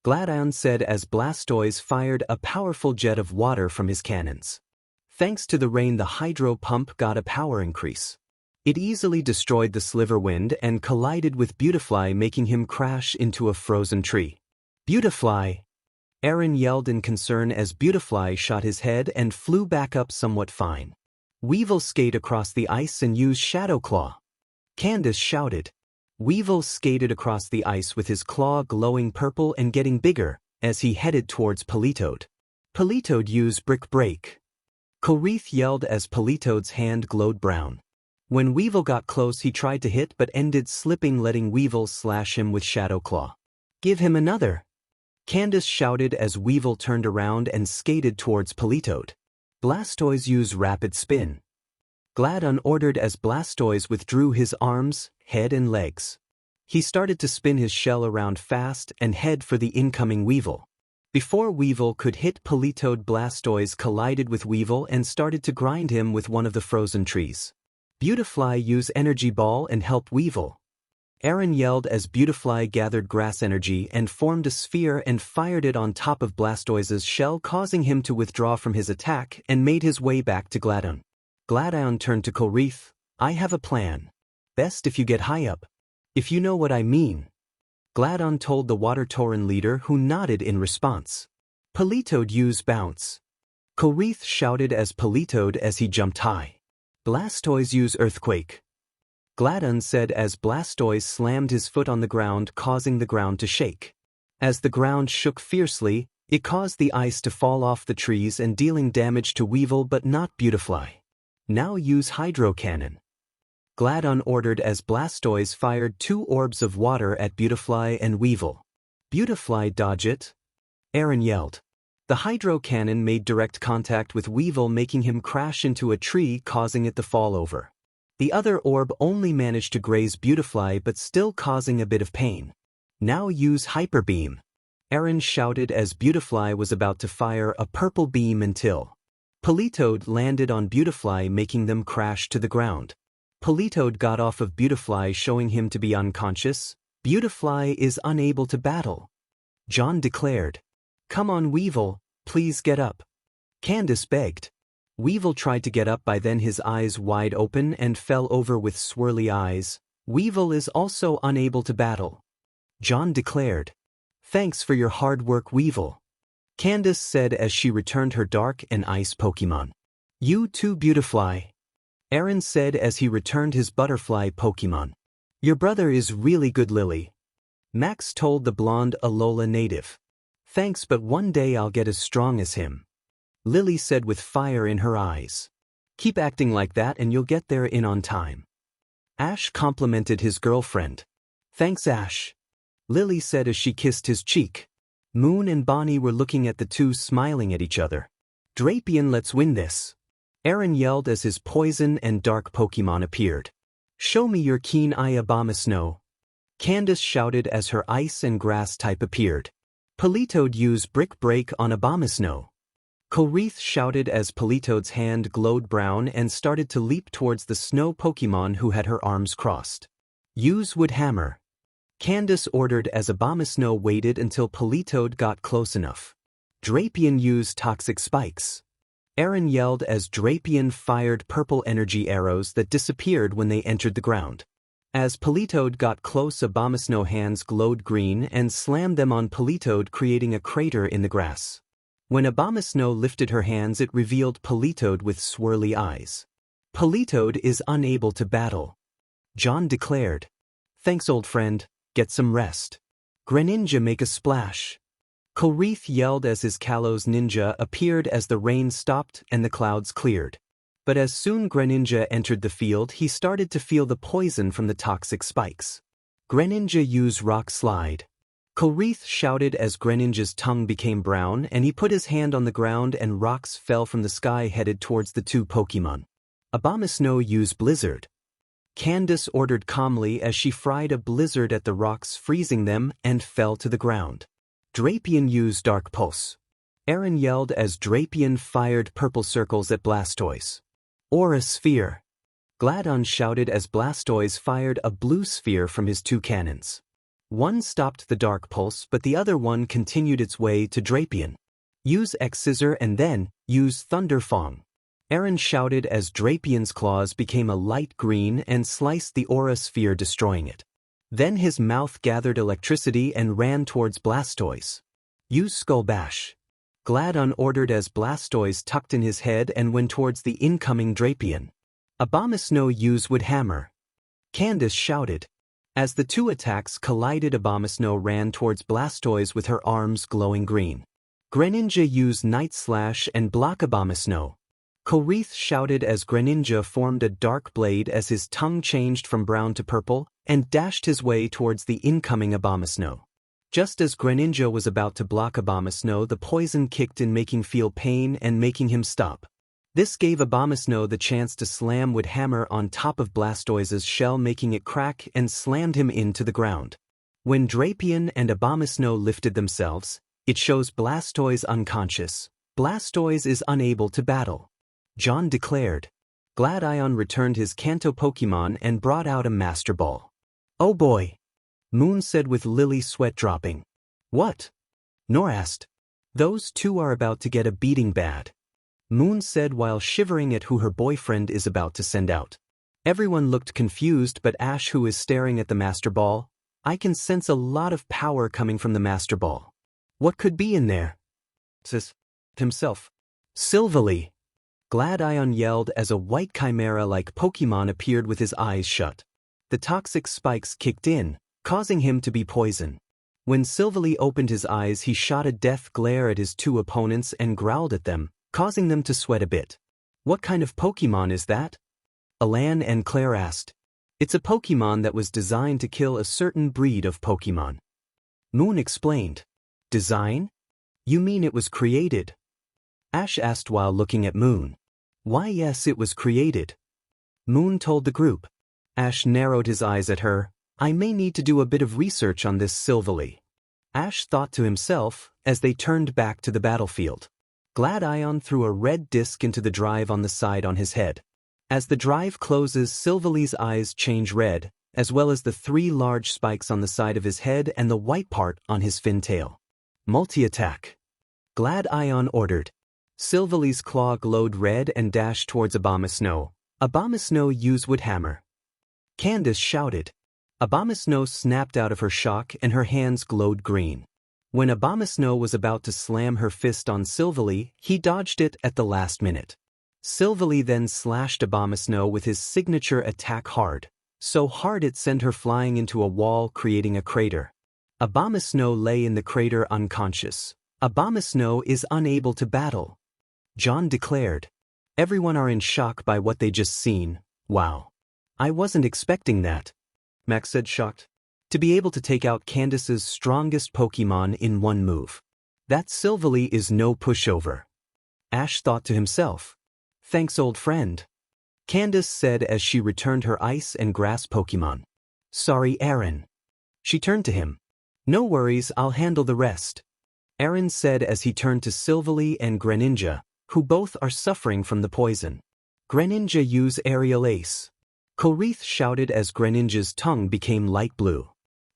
Gladion said as Blastoise fired a powerful jet of water from his cannons. Thanks to the rain, the Hydro Pump got a power increase. It easily destroyed the Sliver Wind and collided with Beautifly, making him crash into a frozen tree. Beautifly! Aaron yelled in concern as Beautifly shot his head and flew back up somewhat fine. Weevil skated across the ice and used Shadow Claw. Candace shouted. Weevil skated across the ice with his claw glowing purple and getting bigger as he headed towards Polito'd. Polito'd used Brick Break. Colreath yelled as Polito'd's hand glowed brown. When Weevil got close, he tried to hit but ended slipping, letting Weevil slash him with Shadow Claw. Give him another. Candace shouted as Weevil turned around and skated towards Polito'd. Blastoise used Rapid Spin. Gladion ordered as Blastoise withdrew his arms, head and legs. He started to spin his shell around fast and head for the incoming Weevil. Before Weevil could hit Polito'd, Blastoise collided with Weevil and started to grind him with one of the frozen trees. Beautifly used Energy Ball and helped Weevil. Aaron yelled as Beautifly gathered grass energy and formed a sphere and fired it on top of Blastoise's shell, causing him to withdraw from his attack and made his way back to Gladion. Gladion turned to Colreath. I have a plan. Best if you get high up. If you know what I mean. Gladion told the Water Torren leader, who nodded in response. Polito'd use Bounce. Colreath shouted as Polito'd as he jumped high. Blastoise use Earthquake. Gladion said as Blastoise slammed his foot on the ground, causing the ground to shake. As the ground shook fiercely, it caused the ice to fall off the trees and dealing damage to Weevil but not Beautifly. Now use Hydro Cannon. Gladion ordered as Blastoise fired 2 orbs of water at Beautifly and Weevil. Beautifly dodge it. Aaron yelled. The Hydro Cannon made direct contact with Weevil, making him crash into a tree, causing it to fall over. The other orb only managed to graze Beautifly but still causing a bit of pain. Now use Hyper Beam. Aaron shouted as Beautifly was about to fire a purple beam until Polito'd landed on Beautifly, making them crash to the ground. Polito'd got off of Beautifly, showing him to be unconscious. Beautifly is unable to battle. John declared. Come on, Weevil, please get up. Candace begged. Weevil tried to get up by then, his eyes wide open, and fell over with swirly eyes. Weevil is also unable to battle. John declared. Thanks for your hard work, Weevil. Candace said as she returned her dark and ice Pokemon. You too, Beautifly. Aaron said as he returned his butterfly Pokemon. Your brother is really good, Lillie. Max told the blonde Alola native. Thanks, but one day I'll get as strong as him. Lillie said with fire in her eyes. Keep acting like that and you'll get there in on time. Ash complimented his girlfriend. Thanks, Ash. Lillie said as she kissed his cheek. Moon and Bonnie were looking at the two, smiling at each other. Drapion, let's win this. Aaron yelled as his poison and dark Pokemon appeared. Show me your keen eye, Abomasnow. Candace shouted as her ice and grass type appeared. Politoed, use Brick Break on Abomasnow. Colreath shouted as Politoed's hand glowed brown and started to leap towards the snow Pokemon who had her arms crossed. Use Wood Hammer. Candace ordered as Abomasnow waited until Politoed got close enough. Drapion, use Toxic Spikes. Aaron yelled as Drapion fired purple energy arrows that disappeared when they entered the ground. As Politoed got close, Abomasnow hands glowed green and slammed them on Politoed, creating a crater in the grass. When Abomasnow lifted her hands, it revealed Politoed with swirly eyes. Politoed is unable to battle. John declared. Thanks, old friend, get some rest. Greninja, make a splash. Colreath yelled as his Kalos Ninja appeared as the rain stopped and the clouds cleared. But as soon Greninja entered the field, he started to feel the poison from the toxic spikes. Greninja, use Rock Slide. Colreath shouted as Greninja's tongue became brown and he put his hand on the ground and rocks fell from the sky headed towards the two Pokemon. Abomasnow, use Blizzard. Candace ordered calmly as she fried a blizzard at the rocks, freezing them, and fell to the ground. Drapion, use Dark Pulse. Aaron yelled as Drapion fired purple circles at Blastoise. Aura Sphere. Gladon shouted as Blastoise fired a blue sphere from his two cannons. One stopped the Dark Pulse, but the other one continued its way to Drapion. Use X-Scissor and then use Thunder Fong. Aaron shouted as Drapion's claws became a light green and sliced the Aura Sphere, destroying it. Then his mouth gathered electricity and ran towards Blastoise. Use Skull Bash. Gladon ordered as Blastoise tucked in his head and went towards the incoming Drapion. Abomasnow, use Wood Hammer. Candace shouted. As the two attacks collided, Abomasnow ran towards Blastoise with her arms glowing green. Greninja, use Night Slash and block Abomasnow. Colreath shouted as Greninja formed a dark blade as his tongue changed from brown to purple and dashed his way towards the incoming Abomasnow. Just as Greninja was about to block Abomasnow, the poison kicked in, making feel pain and making him stop. This gave Abomasnow the chance to slam Wood Hammer on top of Blastoise's shell, making it crack, and slammed him into the ground. When Drapion and Abomasnow lifted themselves, it shows Blastoise unconscious. Blastoise is unable to battle. John declared. Gladion returned his Kanto Pokemon and brought out a Master Ball. Oh boy! Moon said with Lillie sweat dropping. What? Nor asked. Those two are about to get a beating bad. Moon said while shivering at who her boyfriend is about to send out. Everyone looked confused, but Ash, who is staring at the Master Ball, I can sense a lot of power coming from the Master Ball. What could be in there? Says himself. Silvally! Gladion yelled as a white chimera-like Pokemon appeared with his eyes shut. The toxic spikes kicked in, causing him to be poison. When Silvally opened his eyes, he shot a death glare at his two opponents and growled at them, causing them to sweat a bit. What kind of Pokemon is that? Alan and Claire asked. It's a Pokemon that was designed to kill a certain breed of Pokemon. Moon explained. Design? You mean it was created? Ash asked while looking at Moon. Why, yes, it was created. Moon told the group. Ash narrowed his eyes at her. I may need to do a bit of research on this Silvally. Ash thought to himself as they turned back to the battlefield. Gladion threw a red disc into the drive on the side on his head. As the drive closes, Silvally's eyes change red, as well as the three large spikes on the side of his head and the white part on his fin tail. Multi-attack. Gladion ordered. Sylvie's claw glowed red and dashed towards Abomasnow. Abomasnow used Woodhammer. Candace shouted. Abomasnow snapped out of her shock and her hands glowed green. When Abomasnow was about to slam her fist on Sylvie, he dodged it at the last minute. Sylvie then slashed Abomasnow with his signature attack hard, so hard it sent her flying into a wall, creating a crater. Abomasnow lay in the crater unconscious. Abomasnow is unable to battle. John declared. Everyone are in shock by what they just seen. Wow. I wasn't expecting that. Max said, shocked. To be able to take out Candace's strongest Pokemon in one move. That Sylvie is no pushover. Ash thought to himself. Thanks, old friend. Candace said as she returned her ice and grass Pokemon. Sorry, Aaron. She turned to him. No worries, I'll handle the rest. Aaron said as he turned to Sylvie and Greninja, who both are suffering from the poison. Greninja use Aerial Ace. Coreath shouted as Greninja's tongue became light blue.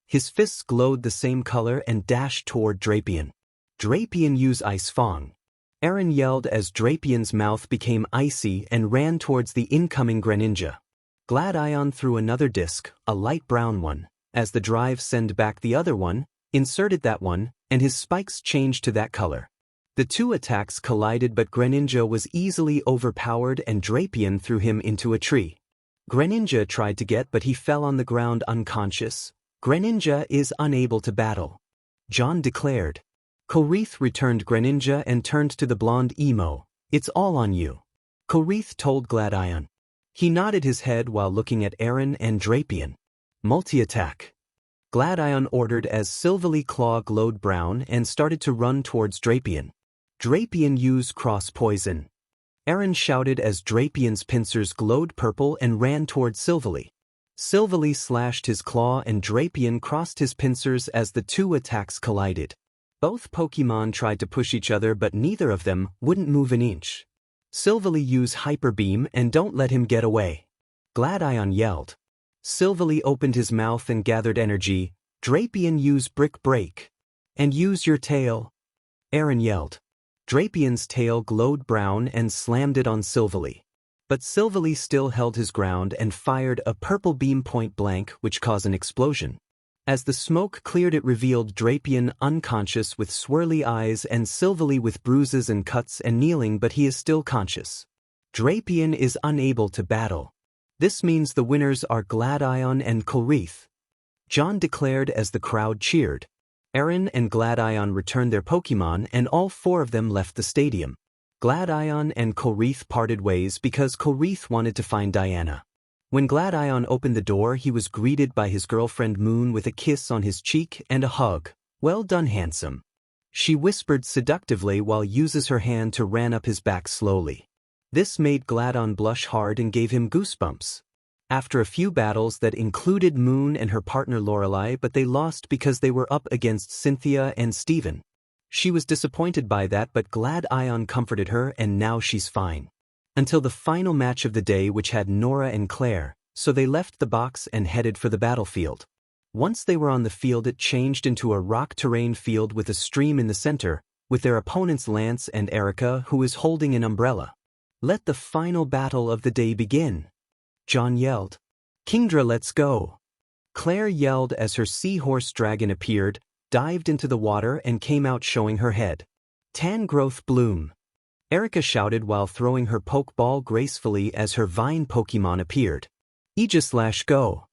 His fists glowed the same color and dashed toward Drapion. Drapion use Ice Fang. Aaron yelled as Drapion's mouth became icy and ran towards the incoming Greninja. Gladion threw another disc, a light brown one, as the drive sent back the other one, inserted that one, and his spikes changed to that color. The two attacks collided, but Greninja was easily overpowered and Drapion threw him into a tree. Greninja tried to get, but he fell on the ground unconscious. Greninja is unable to battle. John declared. Coreath returned Greninja and turned to the blonde emo. It's all on you. Coreath told Gladion. He nodded his head while looking at Aaron and Drapion. Multi-attack. Gladion ordered as Sylvie claw glowed brown and started to run towards Drapion. Drapion used cross poison. Aaron shouted as Drapion's pincers glowed purple and ran towards Sylvie. Sylvie slashed his claw and Drapion crossed his pincers as the two attacks collided. Both Pokemon tried to push each other, but neither of them wouldn't move an inch. Sylvie used Hyper Beam and don't let him get away. Gladion yelled. Sylvie opened his mouth and gathered energy. Drapion used Brick Break. And use your tail. Aaron yelled. Drapion's tail glowed brown and slammed it on Sylvie. But Sylvie still held his ground and fired a purple beam point blank, which caused an explosion. As the smoke cleared, it revealed Drapion unconscious with swirly eyes and Sylvie with bruises and cuts and kneeling, but he is still conscious. Drapion is unable to battle. This means the winners are Gladion and Coreath. John declared as the crowd cheered. Aaron and Gladion returned their Pokemon and all four of them left the stadium. Gladion and Coreath parted ways because Coreath wanted to find Diana. When Gladion opened the door, he was greeted by his girlfriend Moon with a kiss on his cheek and a hug. Well done, handsome. She whispered seductively while uses her hand to ran up his back slowly. This made Gladion blush hard and gave him goosebumps. After a few battles that included Moon and her partner Lorelei, but they lost because they were up against Cynthia and Steven. She was disappointed by that, but Gladion comforted her and now she's fine. Until the final match of the day, which had Nora and Claire, so they left the box and headed for the battlefield. Once they were on the field, it changed into a rock terrain field with a stream in the center, with their opponents Lance and Erica, who is holding an umbrella. Let the final battle of the day begin. John yelled. Kingdra, let's go. Claire yelled as her seahorse dragon appeared, dived into the water and came out showing her head. Tangrowth Bloom. Erica shouted while throwing her Pokeball gracefully as her vine Pokemon appeared. Aegislash, go.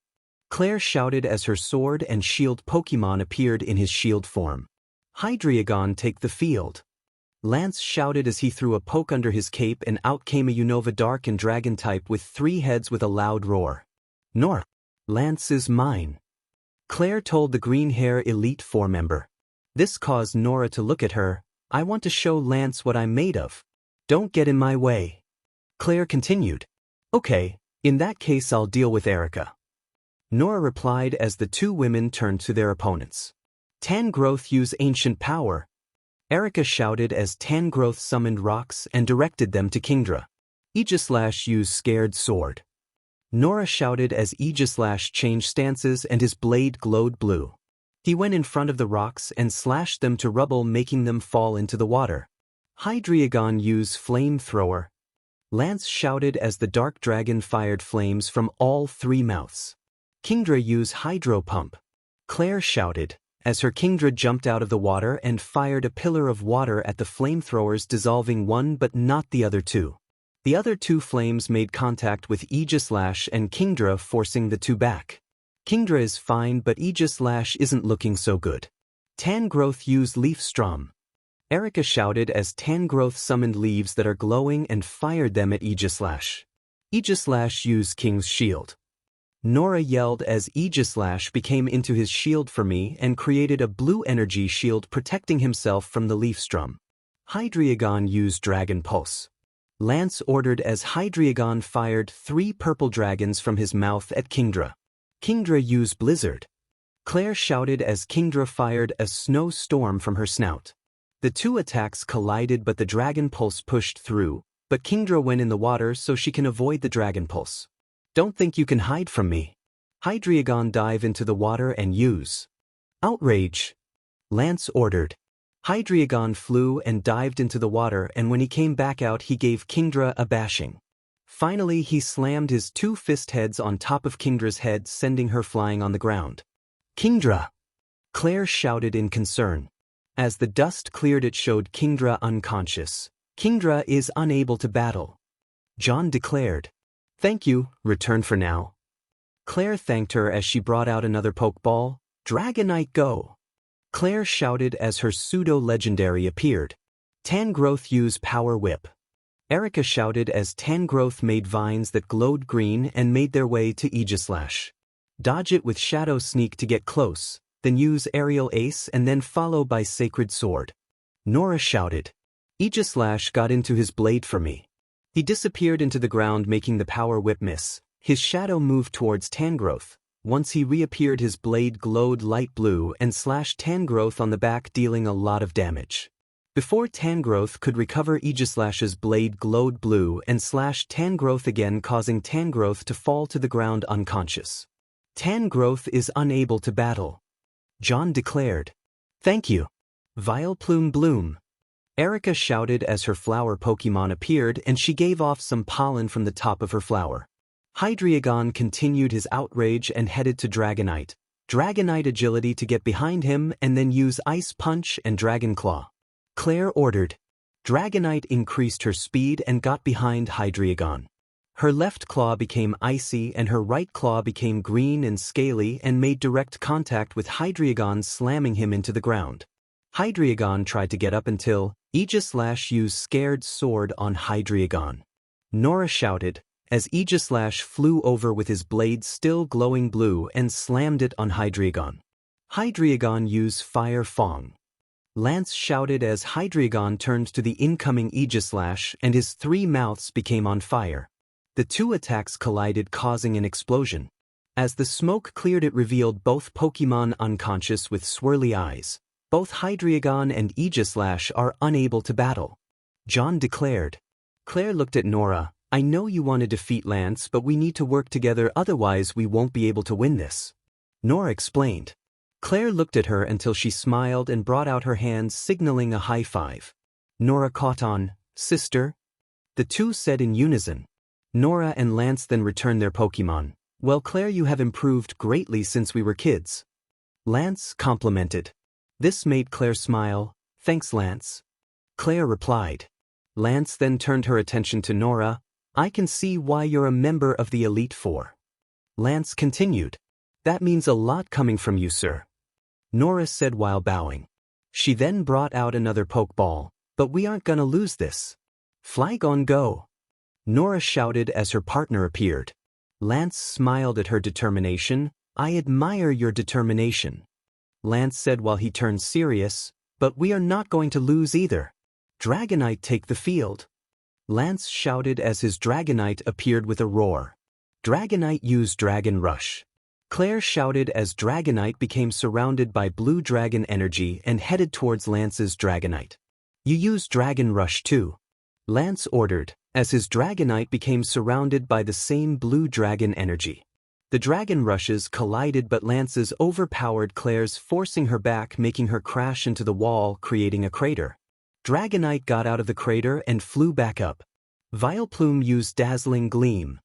Claire shouted as her sword and shield Pokemon appeared in his shield form. Hydreigon, take the field. Lance shouted as he threw a poke under his cape and out came a Unova Dark and Dragon type with 3 heads with a loud roar. Nor. Lance is mine. Claire told the green hair Elite Four member. This caused Nora to look at her. I want to show Lance what I'm made of. Don't get in my way. Claire continued. Okay, in that case I'll deal with Erica. Nora replied as the two women turned to their opponents. Tangrowth, use ancient power. Erica shouted as Tangrowth summoned rocks and directed them to Kingdra. Aegislash, use scared sword. Nora shouted as Aegislash changed stances and his blade glowed blue. He went in front of the rocks and slashed them to rubble, making them fall into the water. Hydreigon use flamethrower. Lance shouted as the dark dragon fired flames from all three mouths. Kingdra use hydro pump. Claire shouted as her Kingdra jumped out of the water and fired a pillar of water at the flamethrowers, dissolving one but not the other two. The other two flames made contact with Aegislash and Kingdra, forcing the two back. Kingdra is fine, but Aegislash isn't looking so good. Tangrowth used Leaf Storm. Erica shouted as Tangrowth summoned leaves that are glowing and fired them at Aegislash. Aegislash used King's Shield. Nora yelled as Aegislash became into his shield for me and created a blue energy shield protecting himself from the Leaf Storm. Hydreigon used Dragon Pulse. Lance ordered as Hydreigon fired 3 purple dragons from his mouth at Kingdra. Kingdra used Blizzard. Claire shouted as Kingdra fired a snow storm from her snout. The two attacks collided, but the Dragon Pulse pushed through, but Kingdra went in the water so she can avoid the Dragon Pulse. Don't think you can hide from me. Hydreigon dive into the water and use Outrage. Lance ordered. Hydreigon flew and dived into the water, and when he came back out he gave Kingdra a bashing. Finally he slammed his 2 fist heads on top of Kingdra's head, sending her flying on the ground. Kingdra! Claire shouted in concern. As the dust cleared, it showed Kingdra unconscious. Kingdra is unable to battle. John declared. Thank you, return for now. Claire thanked her as she brought out another Pokeball. Dragonite go! Claire shouted as her pseudo-legendary appeared. Tangrowth use Power Whip. Erica shouted as Tangrowth made vines that glowed green and made their way to Aegislash. Dodge it with Shadow Sneak to get close, then use Aerial Ace and then follow by Sacred Sword. Nora shouted. Aegislash got into his blade for me. He disappeared into the ground, making the Power Whip miss. His shadow moved towards Tangrowth. Once he reappeared, his blade glowed light blue and slashed Tangrowth on the back, dealing a lot of damage. Before Tangrowth could recover, Aegislash's blade glowed blue and slashed Tangrowth again, causing Tangrowth to fall to the ground unconscious. Tangrowth is unable to battle. John declared. Thank you. Vileplume Bloom. Erica shouted as her flower Pokemon appeared and she gave off some pollen from the top of her flower. Hydreigon continued his outrage and headed to Dragonite. Dragonite agility to get behind him and then use Ice Punch and Dragon Claw. Claire ordered. Dragonite increased her speed and got behind Hydreigon. Her left claw became icy and her right claw became green and scaly and made direct contact with Hydreigon, slamming him into the ground. Hydreigon tried to get up until Aegislash used Scared Sword on Hydreigon. Nora shouted as Aegislash flew over with his blade still glowing blue and slammed it on Hydreigon. Hydreigon used Fire Fong. Lance shouted as Hydreigon turned to the incoming Aegislash and his 3 mouths became on fire. The 2 attacks collided, causing an explosion. As the smoke cleared, it revealed both Pokemon unconscious with swirly eyes. Both Hydreigon and Aegislash are unable to battle. John declared. Claire looked at Nora. I know you want to defeat Lance, but we need to work together, otherwise we won't be able to win this. Nora explained. Claire looked at her until she smiled and brought out her hands, signaling a high five. Nora caught on. Sister? The two said in unison. Nora and Lance then returned their Pokemon. Well, Claire, you have improved greatly since we were kids. Lance complimented. This made Claire smile. Thanks, Lance. Claire replied. Lance then turned her attention to Nora. I can see why you're a member of the Elite Four. Lance continued. That means a lot coming from you, sir. Nora said while bowing. She then brought out another Pokeball. But we aren't gonna lose this. Flygon go. Nora shouted as her partner appeared. Lance smiled at her determination. I admire your determination. Lance said while he turned serious. But we are not going to lose either. Dragonite take the field. Lance shouted as his Dragonite appeared with a roar. Dragonite used Dragon Rush. Claire shouted as Dragonite became surrounded by blue dragon energy and headed towards Lance's Dragonite. You use Dragon Rush too. Lance ordered, as his Dragonite became surrounded by the same blue dragon energy. The Dragon Rushes collided, but Lance's overpowered Claire's, forcing her back, making her crash into the wall, creating a crater. Dragonite got out of the crater and flew back up. Vileplume used Dazzling Gleam.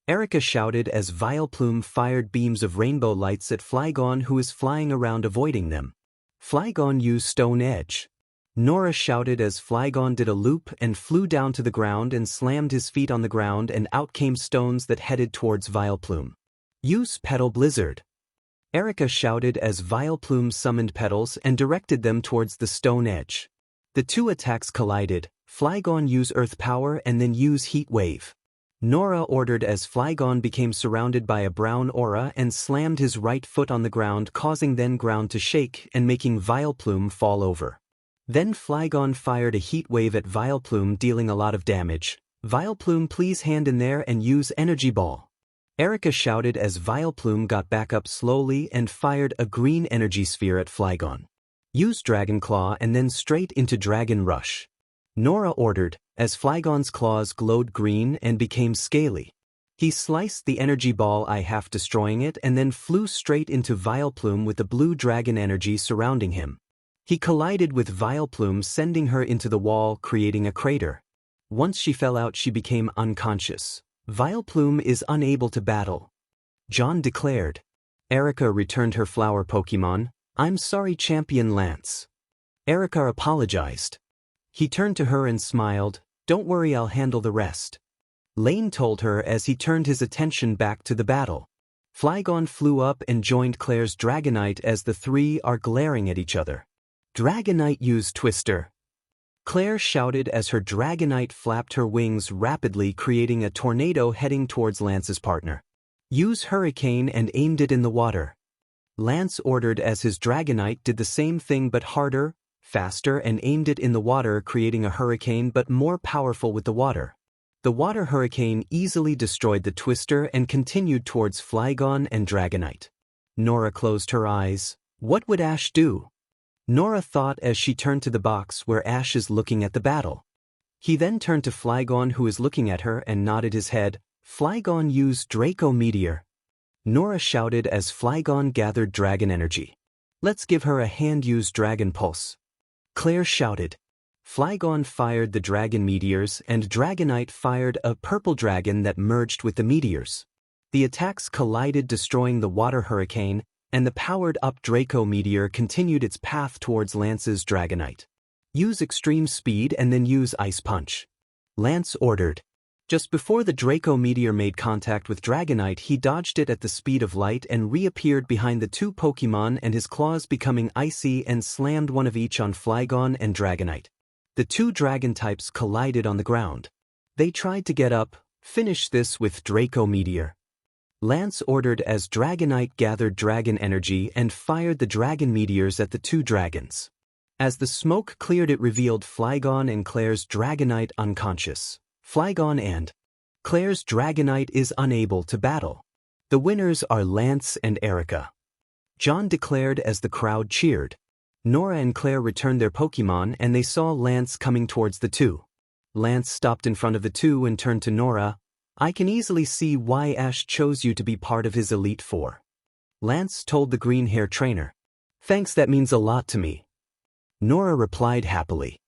Erica shouted as Vileplume fired beams of rainbow lights at Flygon, who is flying around avoiding them. Flygon used Stone Edge. Nora shouted as Flygon did a loop and flew down to the ground and slammed his feet on the ground, and out came stones that headed towards Vileplume. Use Petal Blizzard. Erica shouted as Vileplume summoned petals and directed them towards the Stone Edge. The two attacks collided. Flygon use Earth Power and then use Heat Wave. Nora ordered as Flygon became surrounded by a brown aura and slammed his right foot on the ground, causing then ground to shake and making Vileplume fall over. Then Flygon fired a Heat Wave at Vileplume, dealing a lot of damage. Vileplume, please hand in there and use Energy Ball. Erica shouted as Vileplume got back up slowly and fired a green energy sphere at Flygon. Use Dragon Claw and then straight into Dragon Rush. Nora ordered, as Flygon's claws glowed green and became scaly. He sliced the energy ball, half destroying it, and then flew straight into Vileplume with the blue dragon energy surrounding him. He collided with Vileplume, sending her into the wall, creating a crater. Once she fell out, she became unconscious. Vileplume is unable to battle. John declared. Erica returned her flower Pokemon. I'm sorry, Champion Lance. Erica apologized. He turned to her and smiled. Don't worry, I'll handle the rest. Lane told her as he turned his attention back to the battle. Flygon flew up and joined Claire's Dragonite as the three are glaring at each other. Dragonite used Twister. Claire shouted as her Dragonite flapped her wings rapidly, creating a tornado heading towards Lance's partner. Use Hurricane and aimed it in the water. Lance ordered as his Dragonite did the same thing but harder, faster, and aimed it in the water, creating a hurricane but more powerful with the water. The water hurricane easily destroyed the Twister and continued towards Flygon and Dragonite. Nora closed her eyes. What would Ash do? Nora thought as she turned to the box where Ash is looking at the battle. He then turned to Flygon, who is looking at her, and nodded his head. Flygon used Draco Meteor. Nora shouted as Flygon gathered dragon energy. Let's give her a hand, use Dragon Pulse. Claire shouted. Flygon fired the dragon meteors and Dragonite fired a purple dragon that merged with the meteors. The attacks collided, destroying the water hurricane, and the powered-up Draco Meteor continued its path towards Lance's Dragonite. Use Extreme Speed and then use Ice Punch. Lance ordered. Just before the Draco Meteor made contact with Dragonite, he dodged it at the speed of light and reappeared behind the two Pokemon, and his claws becoming icy, and slammed one of each on Flygon and Dragonite. The two dragon types collided on the ground. They tried to get up. Finish this with Draco Meteor. Lance ordered as Dragonite gathered dragon energy and fired the dragon meteors at the two dragons. As the smoke cleared, it revealed Flygon and Claire's Dragonite unconscious. Flygon and Claire's Dragonite is unable to battle. The winners are Lance and Erica. John declared as the crowd cheered. Nora and Claire returned their Pokemon and they saw Lance coming towards the two. Lance stopped in front of the two and turned to Nora. I can easily see why Ash chose you to be part of his Elite Four. Lance told the green-hair trainer. Thanks, that means a lot to me. Nora replied happily.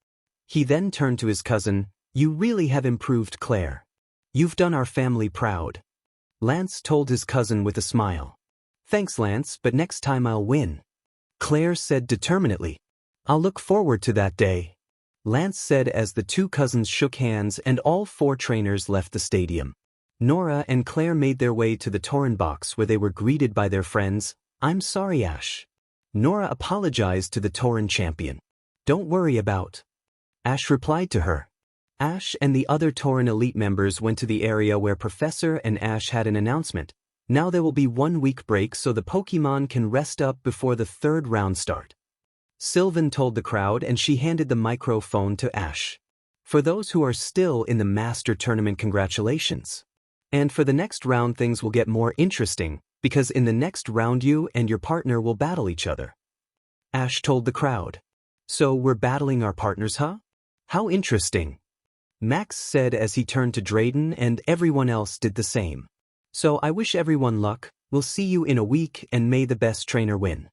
He then turned to his cousin. You really have improved, Claire. You've done our family proud. Lance told his cousin with a smile. Thanks, Lance, but next time I'll win. Claire said determinedly. I'll look forward to that day. Lance said as the two cousins shook hands and all four trainers left the stadium. Nora and Claire made their way to the Torrent box where they were greeted by their friends. I'm sorry, Ash. Nora apologized to the Torrent champion. Don't worry about. Ash replied to her. Ash and the other Torrent Elite members went to the area where Professor and Ash had an announcement. Now there will be 1 week break so the Pokemon can rest up before the third round start. Sylvan told the crowd and she handed the microphone to Ash. For those who are still in the Master Tournament, congratulations. And for the next round things will get more interesting, because in the next round you and your partner will battle each other. Ash told the crowd. So we're battling our partners, huh? How interesting. Max said as he turned to Drayden, and everyone else did the same. So I wish everyone luck, we'll see you in a week and may the best trainer win.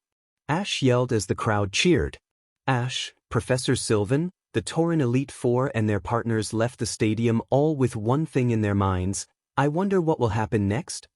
Ash yelled as the crowd cheered. Ash, Professor Sylvan, The Torren Elite Four and their partners left the stadium all with one thing in their minds: I wonder what will happen next?